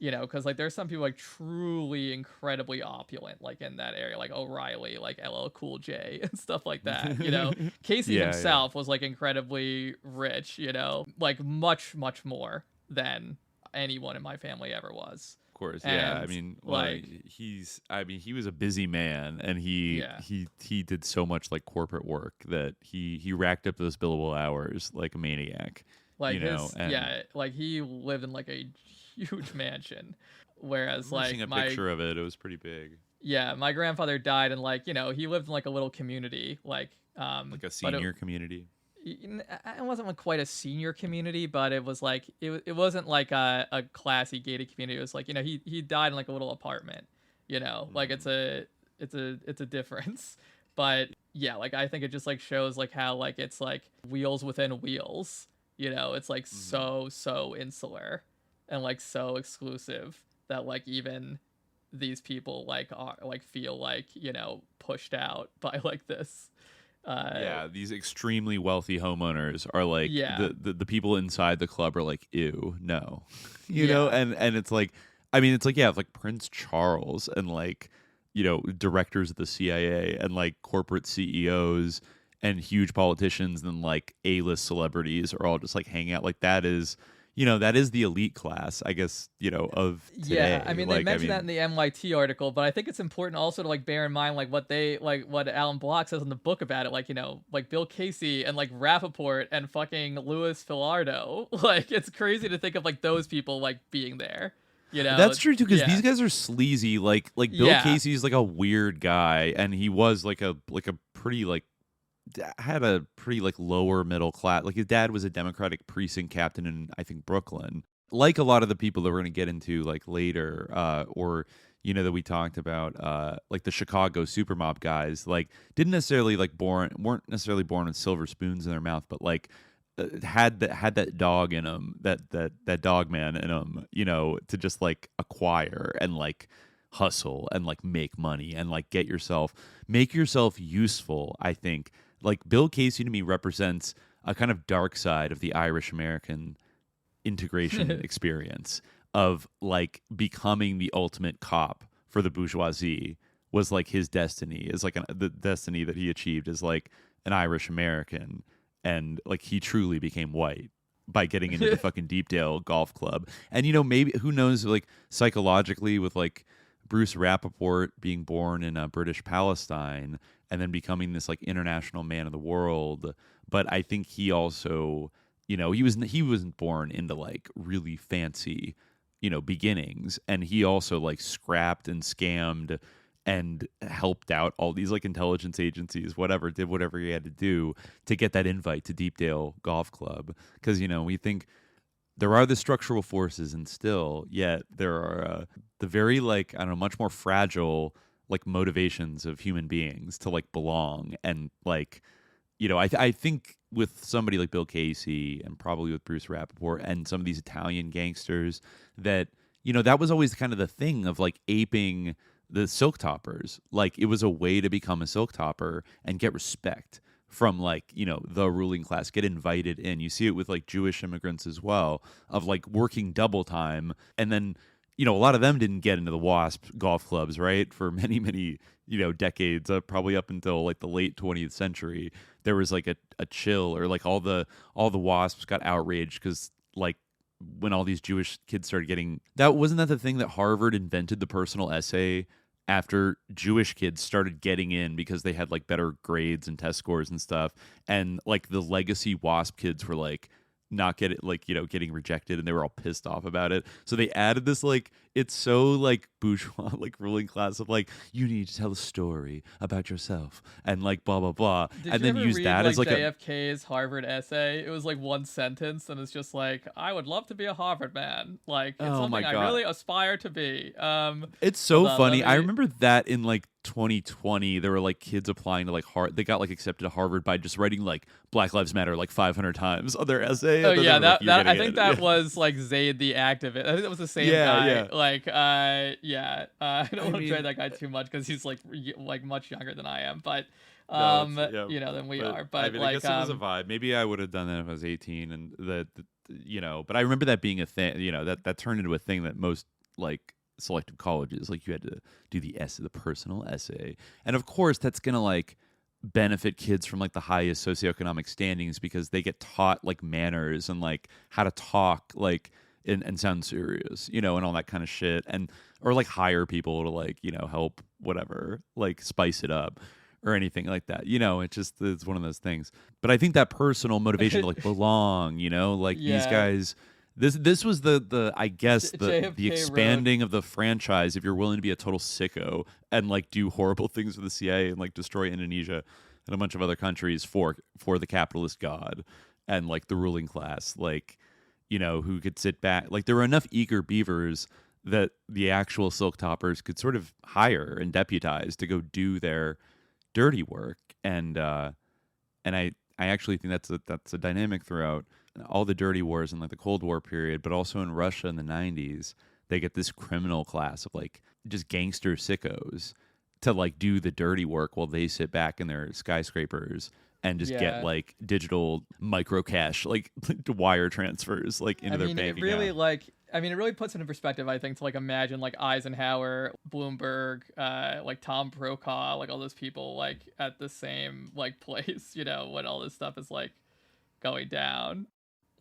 because like there's some people like truly incredibly opulent like in that area, like O'Reilly, like LL Cool J and stuff like that. Casey himself was like incredibly rich, like much more than anyone in my family ever was. Course, and, yeah. I mean, like he was a busy man, and he did so much like corporate work that he racked up those billable hours like a maniac. Like like he lived in like a huge mansion, whereas like seeing a picture of it, it was pretty big. Yeah, my grandfather died, and like he lived in like a little community, like a senior community. It wasn't like quite a senior community, but it was like it wasn't like a classy gated community. It was like he died in like a little apartment, like it's a difference. But yeah, like I think it just like shows like how like it's like wheels within wheels, it's like so insular and like so exclusive that like even these people like are like feel like pushed out by like this. These extremely wealthy homeowners are like the people inside the club are like, ew, no, know, and it's like, I mean, it's like like Prince Charles and like directors of the CIA and like corporate CEOs and huge politicians and like A-list celebrities are all just like hanging out. Like that is that is the elite class, I guess, of today. Yeah, I mean, they mentioned that in the NYT article, but I think it's important also to like bear in mind like what Alan Block says in the book about it, like like Bill Casey and like Rappaport and fucking Louis Filardo. Like it's crazy to think of like those people like being there. That's true too, because these guys are sleazy. Like Bill Casey's like a weird guy, and he was like a pretty like had a pretty like lower middle class. Like his dad was a Democratic precinct captain in I think Brooklyn. Like a lot of the people that we're gonna get into like later, or that we talked about, like the Chicago super mob guys, like weren't necessarily born with silver spoons in their mouth, but like had that dog in them, that dog man in them, to just like acquire and like hustle and like make money and like make yourself useful. I think like Bill Casey to me represents a kind of dark side of the Irish American integration experience of like becoming the ultimate cop for the bourgeoisie, was like his destiny, is like the destiny that he achieved as like an Irish American, and like he truly became white by getting into the fucking Deepdale Golf Club. And maybe, who knows, like psychologically, with like Bruce Rappaport being born in British Palestine and then becoming this like international man of the world. But I think he also, he wasn't born into like really fancy, beginnings, and he also like scrapped and scammed and helped out all these like intelligence agencies, did whatever he had to do to get that invite to Deepdale Golf Club. Because, we think there are the structural forces, and still, yet there are the very like, I don't know, much more fragile like motivations of human beings to like belong. And like, I think with somebody like Bill Casey and probably with Bruce Rappaport and some of these Italian gangsters, that, that was always kind of the thing of like aping the silk toppers. Like, it was a way to become a silk topper and get respect from like, the ruling class, get invited in. You see it with like Jewish immigrants as well, of like working double time. And then, a lot of them didn't get into the WASP golf clubs, right? For many, many, decades, probably up until like the late 20th century, there was like a chill, or like all the WASPs got outraged because like when all these Jewish kids started getting, wasn't that the thing that Harvard invented the personal essay after Jewish kids started getting in because they had like better grades and test scores and stuff, and like the legacy WASP kids were like not getting rejected, and they were all pissed off about it. So they added this like, it's so like bourgeois like ruling class of like, you need to tell a story about yourself and like blah blah blah. Did and you then ever use read, that like, as like JFK's Harvard essay? It was like one sentence, and it's just like, I would love to be a Harvard man. Like, it's something I really aspire to be. It's so funny. I remember that in like 2020, there were like kids applying to like they got like accepted to Harvard by just writing like Black Lives Matter like 500 times on their essay. Oh yeah, I think that was like Zaid the activist. I think that was the same guy. Yeah. Like, I don't want to trade that guy too much because he's like much younger than I am, but than we are. But I mean, I guess it was a vibe. Maybe I would have done that if I was 18, and but I remember that being a thing. That turned into a thing that most like selective colleges, like, you had to do the personal essay, and of course that's gonna like benefit kids from like the highest socioeconomic standings because they get taught like manners and like how to talk like and sound serious, and all that kind of shit, or like hire people to like help whatever, like spice it up or anything like that. It's one of those things. But I think that personal motivation to like belong, like these guys. This was the I guess the expanding of the franchise. If you're willing to be a total sicko and like do horrible things with the CIA and like destroy Indonesia and a bunch of other countries for the capitalist god and like the ruling class, like, who could sit back. Like, there were enough eager beavers that the actual silk toppers could sort of hire and deputize to go do their dirty work. And I actually think that's a dynamic throughout all the dirty wars in like the Cold War period, but also in Russia in the 90s. They get this criminal class of like just gangster sickos to like do the dirty work while they sit back in their skyscrapers and just get like digital micro cash, like wire transfers like into their bank account. It really puts it in perspective, I think, to like imagine like Eisenhower, Bloomberg, like Tom Brokaw, like all those people like at the same like place, when all this stuff is like going down.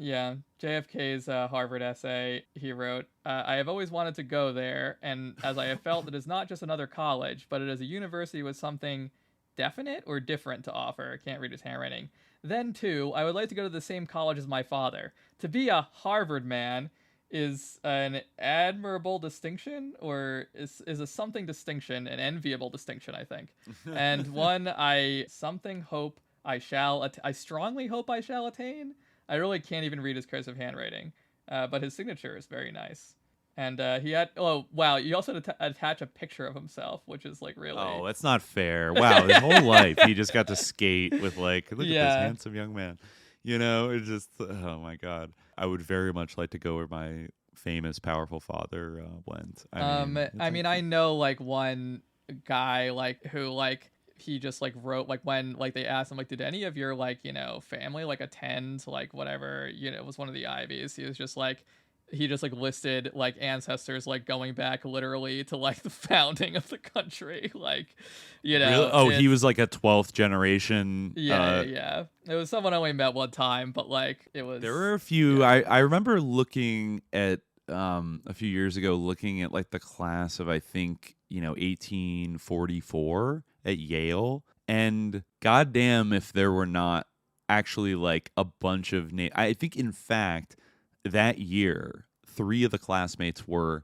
Yeah, JFK's Harvard essay, he wrote, I have always wanted to go there, and as I have felt, it is not just another college, but it is a university with something definite or different to offer. I can't read his handwriting. Then, too, I would like to go to the same college as my father. To be a Harvard man is an admirable distinction, or is a something distinction, an enviable distinction, I think. And one I strongly hope I shall attain. I really can't even read his cursive handwriting, but his signature is very nice. And he had, you also attach a picture of himself, which is like really... Oh, that's not fair. Wow, his whole life he just got to skate with like, look at this handsome young man. It's just, oh my God. I would very much like to go where my famous, powerful father went. I know like one guy like who like he just like wrote like when like they asked him like, did any of your like family like attend like whatever it was one of the Ivies. He was just like, he just like listed like ancestors like going back literally to like the founding of the country, like, you know. Really? Oh, he was like a 12th generation. Yeah. It was someone I only met one time, but like it was. There were a few. Yeah. I remember looking at a few years ago, looking at like the class of I think 1844 at Yale, and goddamn if there were not actually like a bunch of names. I think in fact that year 3 of the classmates were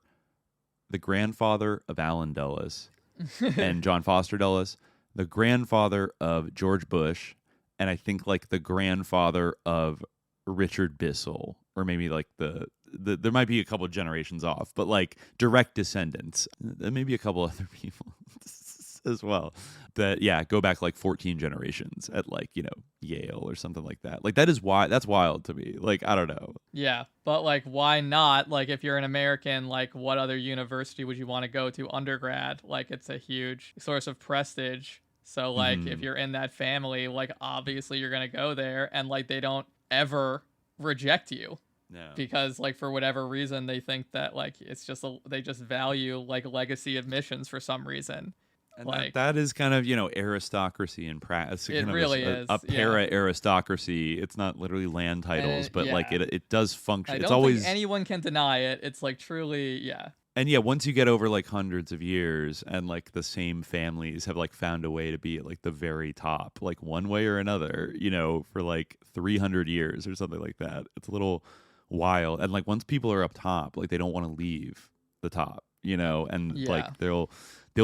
the grandfather of Allen Dulles and John Foster Dulles, the grandfather of George Bush, and I think like the grandfather of Richard Bissell, or maybe like the there might be a couple of generations off, but like direct descendants, maybe a couple other people as well that go back like 14 generations at like Yale or something like that. Like that's wild to me. Like I don't know. Yeah, but like why not? Like if you're an American, like what other university would you want to go to undergrad? Like it's a huge source of prestige. So like if you're in that family, like obviously you're gonna go there, and like they don't ever reject you. No. Because like for whatever reason they think that like it's just they just value like legacy admissions for some reason. And like that is kind of aristocracy in practice. It really is a para aristocracy. It's not literally land titles, but like it does function. I don't think anyone can deny it. It's like truly And once you get over like hundreds of years and like the same families have like found a way to be at like the very top, like one way or another, for like 300 years or something like that. It's a little wild. And like once people are up top, like they don't want to leave the top, and like they'll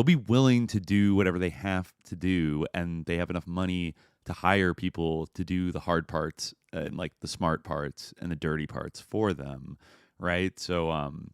be willing to do whatever they have to do, and they have enough money to hire people to do the hard parts and like the smart parts and the dirty parts for them. Right. So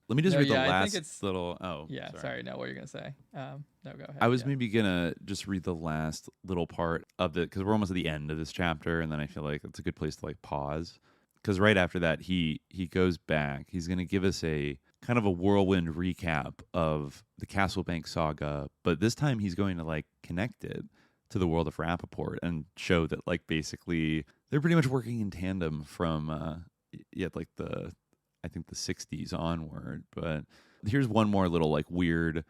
let me just read the last little. Oh, yeah. Sorry. No, what were you going to say? No, go ahead. I was maybe going to just read the last little part of it because we're almost at the end of this chapter. And then I feel like it's a good place to like pause, because right after that, he goes back. He's going to give us a kind of a whirlwind recap of the Castle Bank saga. But this time he's going to like connect it to the world of Rappaport and show that like basically they're pretty much working in tandem from like I think the 60s onward. But here's one more little like weird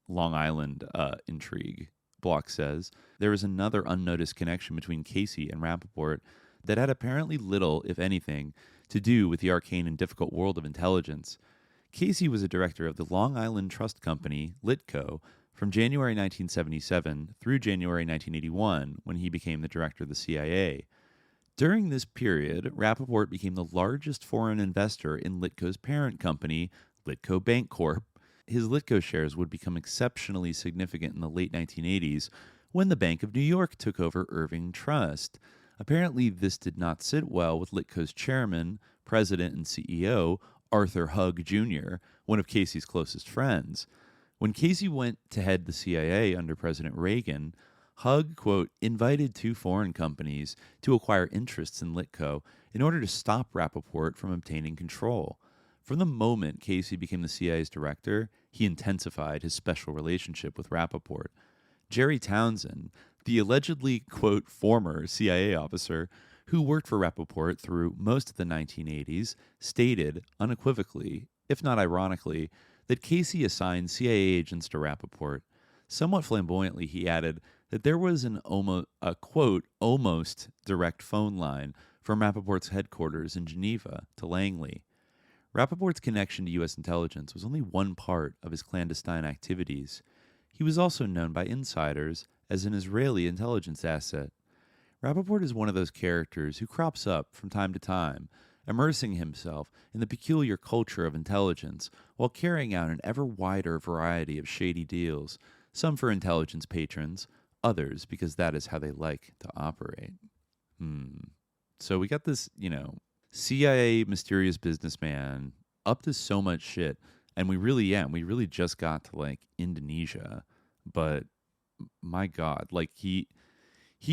Long Island intrigue. Block says there is another unnoticed connection between Casey and Rappaport that had apparently little, if anything, to do with the arcane and difficult world of intelligence. Casey was a director of the Long Island Trust Company, Litco, from January 1977 through January 1981, when he became the director of the CIA. During this period, Rappaport became the largest foreign investor in Litco's parent company, Litco Bank Corp. His Litco shares would become exceptionally significant in the late 1980s when the Bank of New York took over Irving Trust. Apparently, this did not sit well with Litco's chairman, president, and CEO, Arthur Hug Jr., one of Casey's closest friends. When Casey went to head the CIA under President Reagan, Hug, quote, invited 2 foreign companies to acquire interests in Litco in order to stop Rappaport from obtaining control. From the moment Casey became the CIA's director, he intensified his special relationship with Rappaport. Jerry Townsend, the allegedly, quote, former CIA officer who worked for Rappaport through most of the 1980s, stated unequivocally, if not ironically, that Casey assigned CIA agents to Rappaport. Somewhat flamboyantly, he added that there was a quote, almost direct phone line from Rappaport's headquarters in Geneva to Langley. Rappaport's connection to U.S. intelligence was only one part of his clandestine activities. He was also known by insiders as an Israeli intelligence asset. Rappaport is one of those characters who crops up from time to time, immersing himself in the peculiar culture of intelligence while carrying out an ever wider variety of shady deals, some for intelligence patrons, others because that is how they like to operate. So we got this, CIA mysterious businessman up to so much shit, and we really just got to like Indonesia, but my God, like he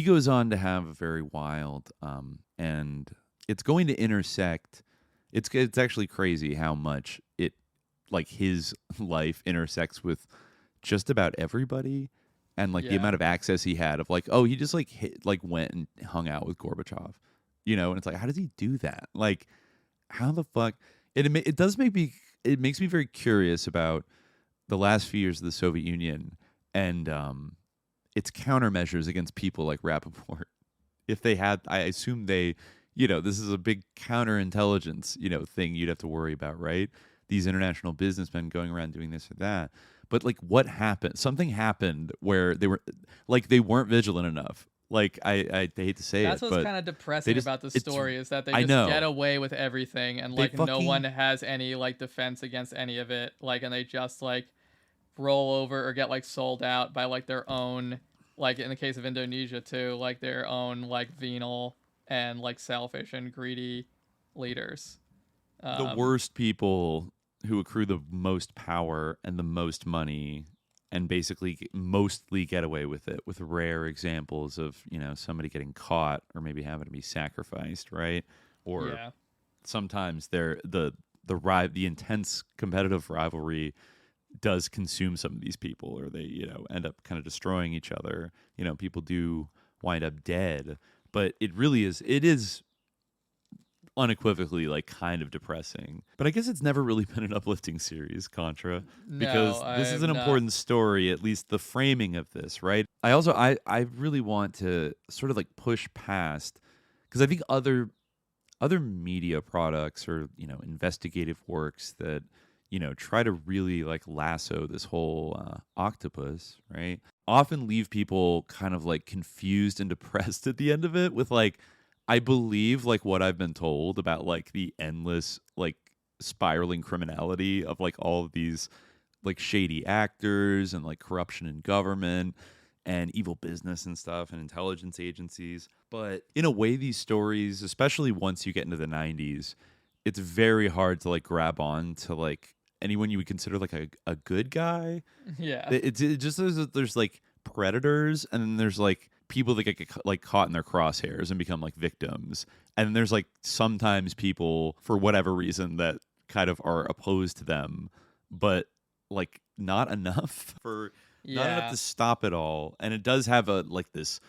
goes on to have a very wild, and it's going to intersect. It's actually crazy how much it, like his life intersects with just about everybody, and like the amount of access he had of like, oh, he just went and hung out with Gorbachev, and it's like, how does he do that? Like, how the fuck? It does make me, it makes me very curious about the last few years of the Soviet Union and its countermeasures against people like Rappaport. If they had, I assume they, this is a big counterintelligence, thing you'd have to worry about, right? These international businessmen going around doing this or that. But like, what happened? Something happened where they weren't vigilant enough. Like I hate to say That's it, what's but kind of depressing about the story is that they just get away with everything, and like no one has any like defense against any of it. Like, and they just like roll over or get like sold out by like their own, like in the case of Indonesia too, like their own like venal and like selfish and greedy leaders. The worst people who accrue the most power and the most money and basically mostly get away with it, with rare examples of, somebody getting caught or maybe having to be sacrificed, right? Or sometimes the intense competitive rivalry does consume some of these people, or they, end up kind of destroying each other. People do wind up dead, but it is unequivocally like kind of depressing. But I guess it's never really been an uplifting series, Contra, because this is an important story, at least the framing of this, right? I really want to sort of like push past, because I think other media products or investigative works that try to really like lasso this whole octopus, right, often leave people kind of like confused and depressed at the end of it with like, I believe like what I've been told about like the endless like spiraling criminality of like all of these like shady actors and like corruption in government and evil business and stuff and intelligence agencies. But in a way, these stories, especially once you get into the 90s, it's very hard to like grab on to like anyone you would consider like a good guy. Yeah. It just there's like predators, and then there's like people that get like caught in their crosshairs and become like victims, and there's like sometimes people for whatever reason that kind of are opposed to them, but like not enough to stop it all. And it does have a like this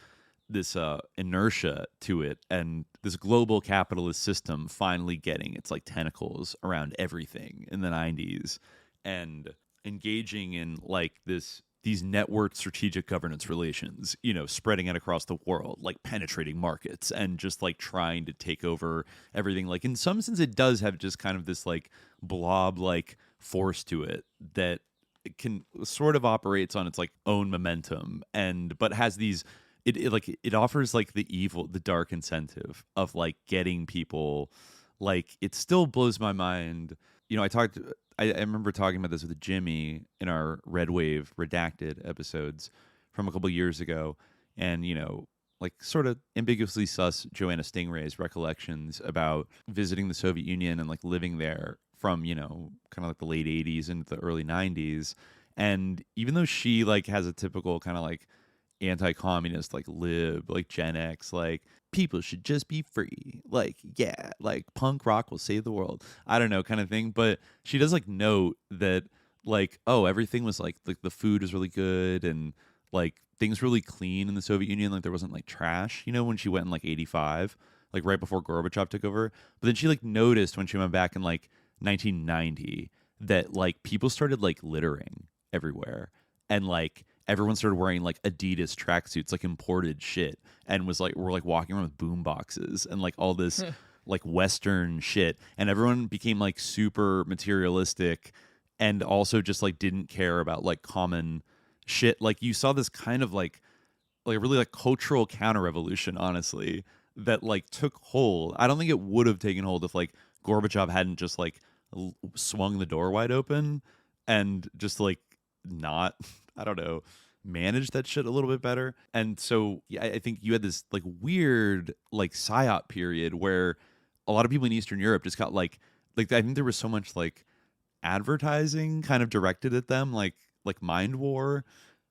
inertia to it, and this global capitalist system finally getting its like tentacles around everything in the 90s and engaging in like these networked strategic governance relations, spreading it across the world, like penetrating markets and just like trying to take over everything. Like in some sense, it does have just kind of this like blob like force to it that it can sort of operates on its like own momentum, but has these, it offers like the dark incentive of like getting people. Like it still blows my mind. I remember talking about this with Jimmy in our Red Wave Redacted episodes from a couple years ago, and like sort of ambiguously sus Joanna Stingray's recollections about visiting the Soviet Union and like living there from kind of like the late 80s into the early 90s. And even though she like has a typical kind of like anti-communist like lib like Gen X like people should just be free, like like punk rock will save the world, I don't know, kind of thing, but she does like note that like, oh, everything was like the food was really good and like things really clean in the Soviet Union, like there wasn't like trash, when she went in like 85, like right before Gorbachev took over. But then she like noticed when she went back in like 1990 that like people started like littering everywhere, and like everyone started wearing like Adidas tracksuits, like imported shit, and we're like walking around with boom boxes and like all this like Western shit, and everyone became like super materialistic and also just like didn't care about like common shit. Like you saw this kind of like really like cultural counter revolution, honestly, that like took hold. I don't think it would have taken hold if like Gorbachev hadn't just like swung the door wide open and just like not, I don't know, manage that shit a little bit better. And so yeah, I think you had this like weird like psyop period where a lot of people in Eastern Europe just got like I think there was so much like advertising kind of directed at them, like mind war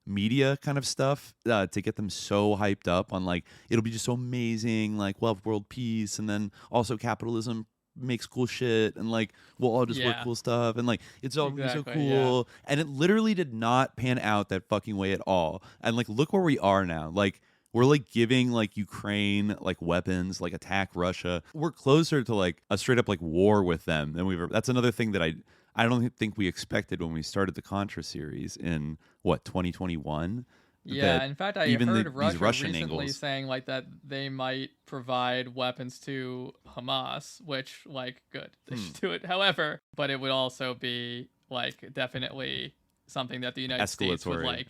media kind of stuff, to get them so hyped up on like it'll be just so amazing, like we'll have world peace, and then also capitalism makes cool shit, and like we'll all just work cool stuff, and like it's all gonna be so cool. And it literally did not pan out that fucking way at all. And like look where we are now. Like we're like giving like Ukraine like weapons, like attack Russia. We're closer to like a straight up like war with them than we've ever. That's another thing that I don't think we expected when we started the Contra series in 2021. Yeah, in fact, I heard Russia Russian recently angles. saying like that they might provide weapons to Hamas, which like good, they should do it. However, but it would also be like definitely something that the United States would like,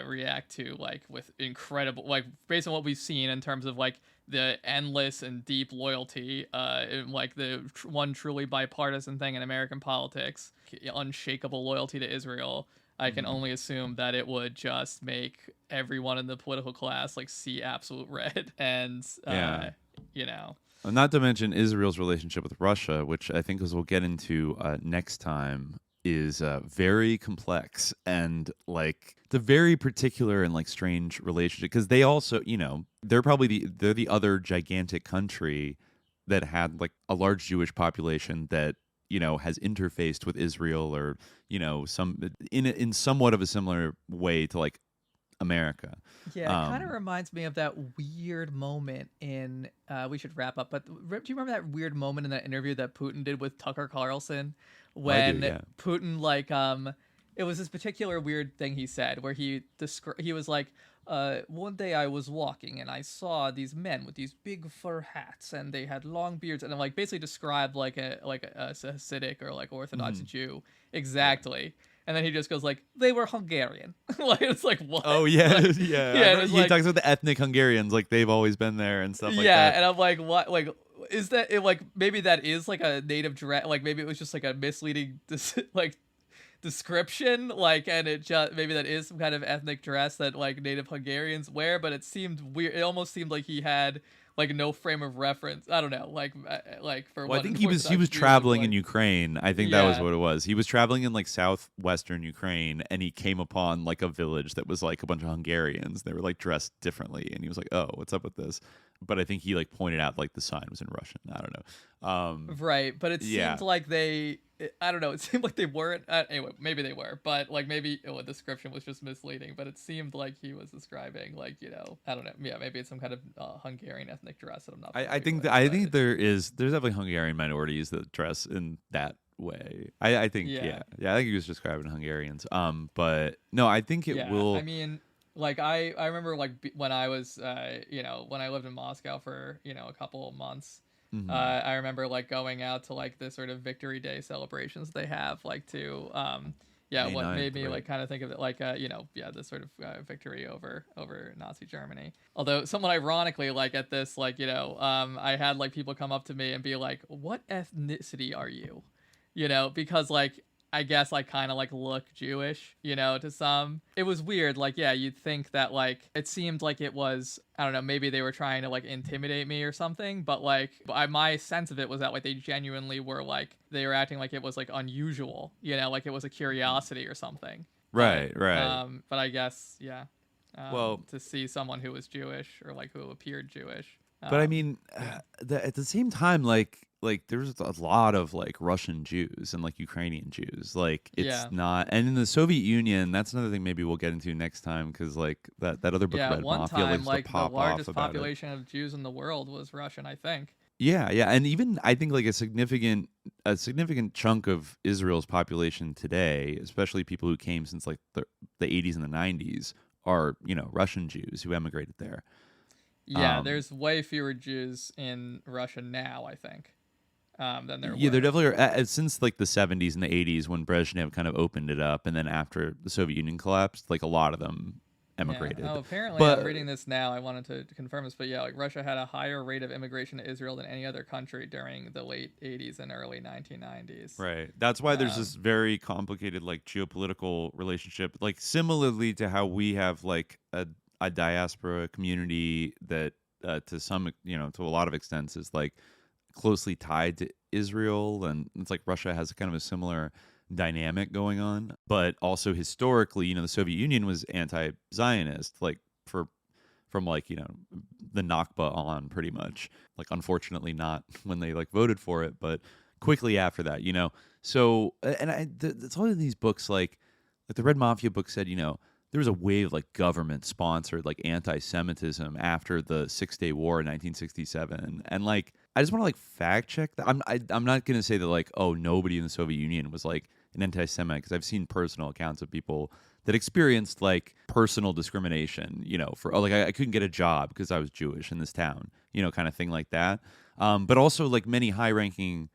react to like with incredible, like based on what we've seen in terms of like the endless and deep loyalty, like the one truly bipartisan thing in American politics, unshakable loyalty to Israel. I can only assume that it would just make everyone in the political class like see absolute red, and you know. Not to mention Israel's relationship with Russia, which I think, as we'll get into next time, is very complex and like it's a very particular and like strange relationship, because they also, you know, they're the other gigantic country that had like a large Jewish population that, you know, has interfaced with Israel, or, you know, in somewhat of a similar way to like America. Yeah, it kind of reminds me of that weird moment in we should wrap up, but do you remember that weird moment in that interview that Putin did with Tucker Carlson when Putin like it was this particular weird thing he said where he was like, one day I was walking and I saw these men with these big fur hats and they had long beards, and like basically described like a Hasidic or like Orthodox Jew exactly. And then he just goes like, they were Hungarian. Like, it's like, what? Oh yeah, like, yeah. He like, talks about the ethnic Hungarians, like they've always been there and stuff like that. Yeah, and I'm like, what? Like, is that it? Like, maybe that is like a native like maybe it was just like a misleading description, like, and it just maybe that is some kind of ethnic dress that like native Hungarians wear, but it seemed weird. It almost seemed like he had like no frame of reference. I don't know, like for. Well, I think he was traveling in Ukraine. I think that was what it was. He was traveling in like southwestern Ukraine, and he came upon like a village that was like a bunch of Hungarians. They were like dressed differently, and he was like, "Oh, what's up with this?" But I think he like pointed out like the sign was in Russian. I don't know. Right, but it seemed like I don't know. It seemed like they weren't. Anyway, maybe they were, but like maybe the description was just misleading. But it seemed like he was describing like, you know, I don't know. Yeah, maybe it's some kind of Hungarian ethnic dress that I'm not. I think there's definitely Hungarian minorities that dress in that way. I think I think he was describing Hungarians. But no, I think it will. I mean, like I remember like when I was you know, when I lived in Moscow for, you know, a couple of months. Mm-hmm. I remember like going out to like the sort of Victory Day celebrations they have, like to May what 9th, made me right. like kind of think of it like you know, the sort of victory over Nazi Germany. Although somewhat ironically, like at this, like, you know, I had like people come up to me and be like, "What ethnicity are you?" You know, because like I guess I kind of like look Jewish, you know, to some. It was weird. Like, yeah, you'd think that like it seemed like it was, I don't know, maybe they were trying to like intimidate me or something. But like my sense of it was that like they genuinely were like, they were acting like it was like unusual, you know, like it was a curiosity or something. Right. But I guess, yeah. Well, to see someone who was Jewish or like who appeared Jewish. But I mean, at the same time, like there's a lot of like Russian Jews and like Ukrainian Jews. Like it's not, and in the Soviet Union, that's another thing maybe we'll get into next time, because like that other book, Red one Mafia, time likes like to pop the largest off about population of Jews in the world was Russian, I think. Yeah, and even I think like a significant chunk of Israel's population today, especially people who came since like the 80s and the 90s, are, you know, Russian Jews who emigrated there. Yeah, there's way fewer Jews in Russia now, I think, than there were. Yeah, there definitely are. Since like the 70s and the 80s, when Brezhnev kind of opened it up, and then after the Soviet Union collapsed, like a lot of them emigrated. Yeah. Oh, apparently, I'm reading this now. I wanted to confirm this, but yeah, like Russia had a higher rate of immigration to Israel than any other country during the late 80s and early 1990s. Right. That's why there's this very complicated like geopolitical relationship, like similarly to how we have like a diaspora community that to some, you know, to a lot of extents is like closely tied to Israel, and it's like Russia has kind of a similar dynamic going on. But also historically, you know, the Soviet Union was anti-Zionist, like from like, you know, the Nakba on, pretty much. Like, unfortunately not when they like voted for it, but quickly after that, you know. So, and it's all in these books, like the Red Mafia book said, you know, there was a wave of like government sponsored like anti-Semitism after the 6-Day War in 1967, and like I just want to like fact check that. I'm not gonna say that like, oh, nobody in the Soviet Union was like an anti-Semite, because I've seen personal accounts of people that experienced like personal discrimination, for like I couldn't get a job because I was Jewish in this town, kind of thing like that. But also like many high-ranking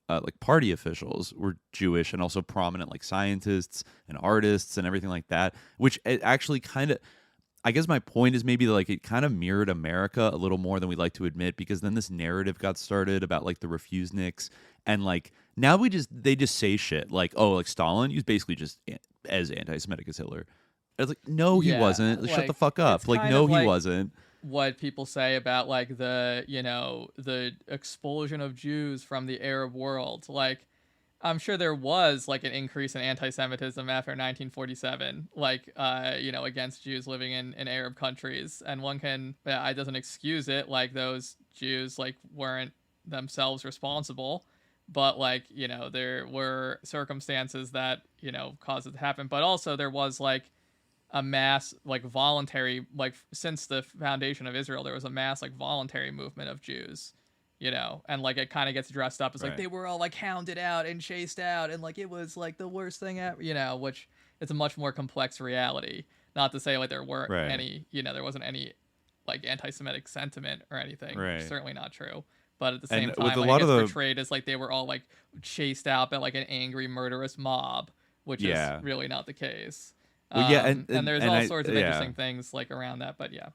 like party officials were Jewish, and also prominent like scientists and artists and everything like that, which it actually kind of, I guess my point is maybe like it kind of mirrored America a little more than we'd like to admit, because then this narrative got started about like the refuseniks, and like now they just say shit like, oh, like Stalin, he was basically just as anti-Semitic as Hitler. I was like, no, he wasn't. Like, shut the fuck up. Like, no, he wasn't. What people say about like the expulsion of Jews from the Arab world. Like, I'm sure there was like an increase in anti-Semitism after 1947, like against Jews living in Arab countries, and one can, it doesn't excuse it. Like, those Jews like weren't themselves responsible, but like there were circumstances that caused it to happen. But also there was like a mass like voluntary, like since the foundation of Israel, there was a mass like voluntary movement of Jews, and like it kind of gets dressed up as like they were all like hounded out and chased out, and like it was like the worst thing ever, which it's a much more complex reality. Not to say like there weren't any, there wasn't any like anti-Semitic sentiment or anything. Which is certainly not true. But at the same time, like, it gets portrayed as like they were all like chased out by like an angry, murderous mob, which is really not the case. Well, yeah, and there's all sorts of interesting things like around that, but yeah.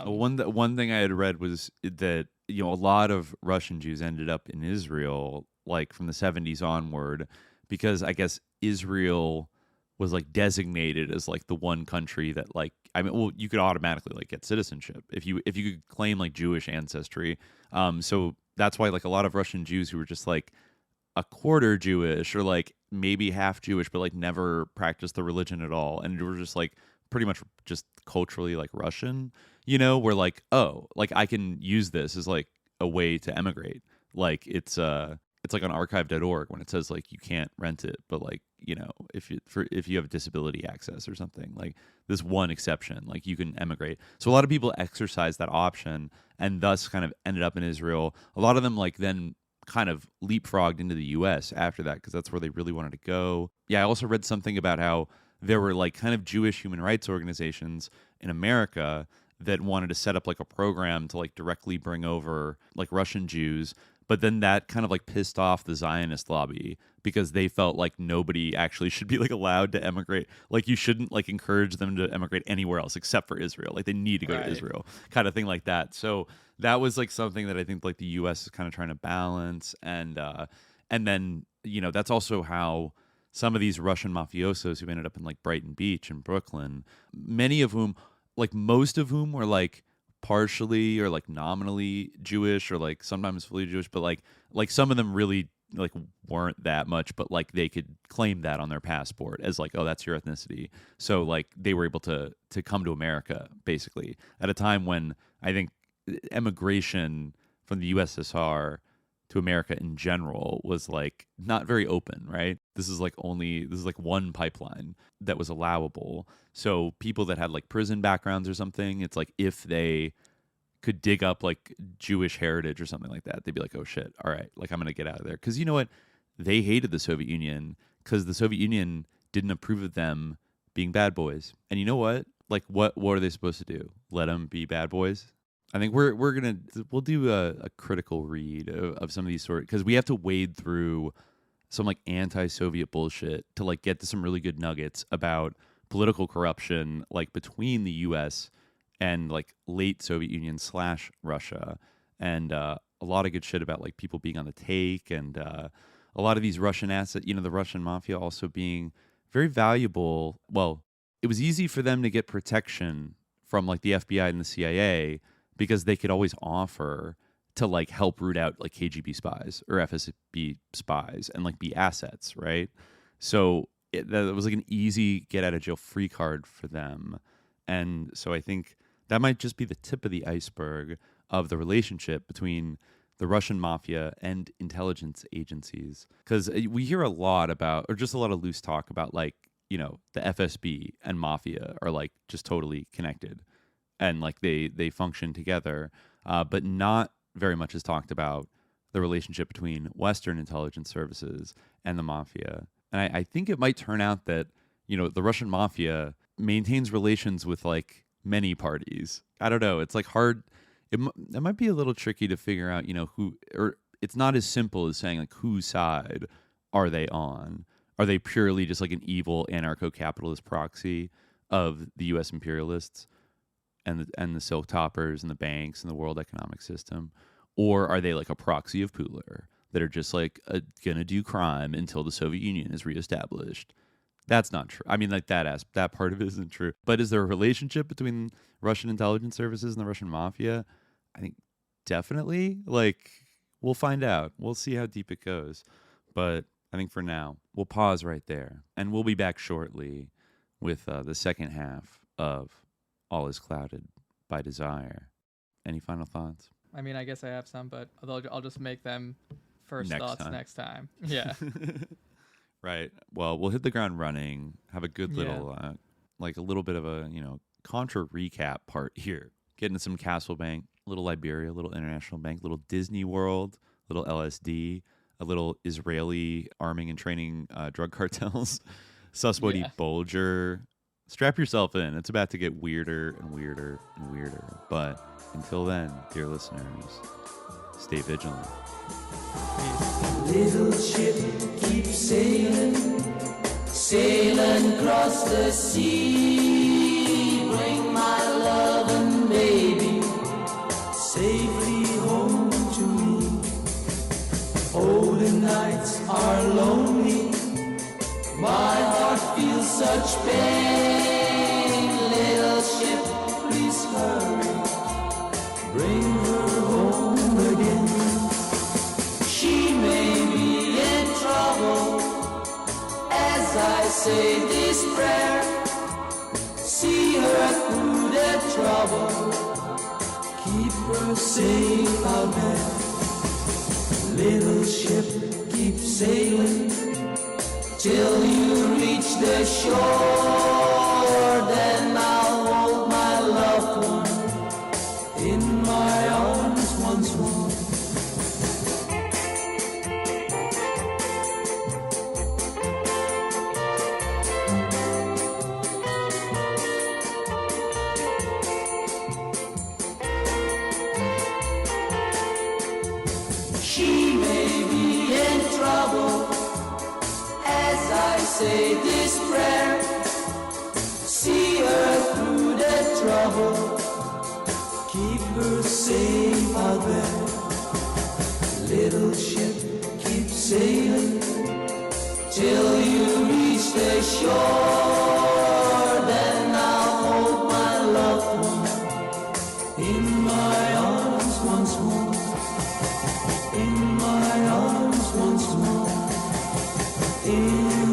One thing I had read was that a lot of Russian Jews ended up in Israel like from the 70s onward, because I guess Israel was like designated as like the one country that like, I mean, well, you could automatically like get citizenship if you could claim like Jewish ancestry. So that's why like a lot of Russian Jews who were just like a quarter Jewish or like maybe half Jewish, but like never practiced the religion at all, and were just like pretty much just culturally like Russian, were like, oh, like I can use this as like a way to emigrate. Like it's like on archive.org when it says like you can't rent it, but like if you have disability access or something, like this one exception, like you can emigrate. So a lot of people exercised that option and thus kind of ended up in Israel. A lot of them like then kind of leapfrogged into the US after that, because that's where they really wanted to go. Yeah, I also read something about how there were like kind of Jewish human rights organizations in America that wanted to set up like a program to like directly bring over like Russian Jews, but then that kind of like pissed off the Zionist lobby, because they felt like nobody actually should be like allowed to emigrate. Like you shouldn't like encourage them to emigrate anywhere else except for Israel. Like they need to go to Israel, kind of thing like that. So that was like something that I think like the US is kind of trying to balance. And then, that's also how some of these Russian mafiosos who ended up in like Brighton Beach and Brooklyn, many of whom, like most of whom were like partially or like nominally Jewish or like sometimes fully Jewish, but like some of them really like weren't that much, but like they could claim that on their passport as like, oh, that's your ethnicity. So like they were able to come to America basically at a time when I think emigration from the USSR to America in general was like not very open, right? This is like one pipeline that was allowable. So people that had like prison backgrounds or something, it's like if they could dig up like Jewish heritage or something like that, they'd be like, oh shit, all right, like I'm gonna get out of there. Because you know what? They hated the Soviet Union because the Soviet Union didn't approve of them being bad boys. And you know what? Like what are they supposed to do? Let them be bad boys? I think we'll do a critical read of some of these because we have to wade through some like anti-Soviet bullshit to like get to some really good nuggets about political corruption like between the U.S. and like late Soviet Union / Russia, and a lot of good shit about like people being on the take, and a lot of these Russian assets, the Russian mafia also being very valuable. Well, it was easy for them to get protection from like the FBI and the CIA because they could always offer to like help root out like KGB spies or FSB spies and like be assets, right? So that was like an easy get out of jail free card for them. And so I think that might just be the tip of the iceberg of the relationship between the Russian mafia and intelligence agencies. Because we hear a lot about, or just a lot of loose talk about like you know, the FSB and mafia are like just totally connected, and like they function together, but not very much is talked about the relationship between Western intelligence services and the mafia. And I think it might turn out that, you know, the Russian mafia maintains relations with like many parties. I don't know. It's like hard. It might be a little tricky to figure out, you know, who, or it's not as simple as saying like whose side are they on? Are they purely just like an evil anarcho-capitalist proxy of the U.S. imperialists and the silk toppers and the banks and the world economic system? Or are they like a proxy of Putler that are just like gonna do crime until the Soviet Union is reestablished? That's not true. I mean, like that part of it isn't true. But is there a relationship between Russian intelligence services and the Russian mafia? I think definitely. Like, we'll find out. We'll see how deep it goes. But I think for now, we'll pause right there. And we'll be back shortly with the second half of All Is Clouded by Desire. Any final thoughts? I mean, I guess I have some, but I'll just make them first thoughts next time. Yeah. Right. Well, we'll hit the ground running. Have a good little, like a little bit of a, you know, Contra recap part here. Get into some Castle Bank, little Liberia, little International Bank, little Disney World, little LSD, a little Israeli arming and training drug cartels, Suswati Bulger. Strap yourself in. It's about to get weirder and weirder and weirder. But until then, dear listeners, stay vigilant. Little ship keeps sailing, sailing across the sea. Bring my love and baby safely home to me. Oh, the nights are lonely, my heart feels such pain. Little ship, please hurry, bring her home again. She may be in trouble as I say this prayer. See her through the trouble, keep her safe out there. Little ship, keep sailing till you reach the shore. Then I'll hold my loved one in my arms once more. She may be in trouble as I say this prayer. See her through the trouble, keep her safe out there. Little ship, keep sailing till you reach the shore. Then I'll hold my loved one in my arms once more. In my arms once more. In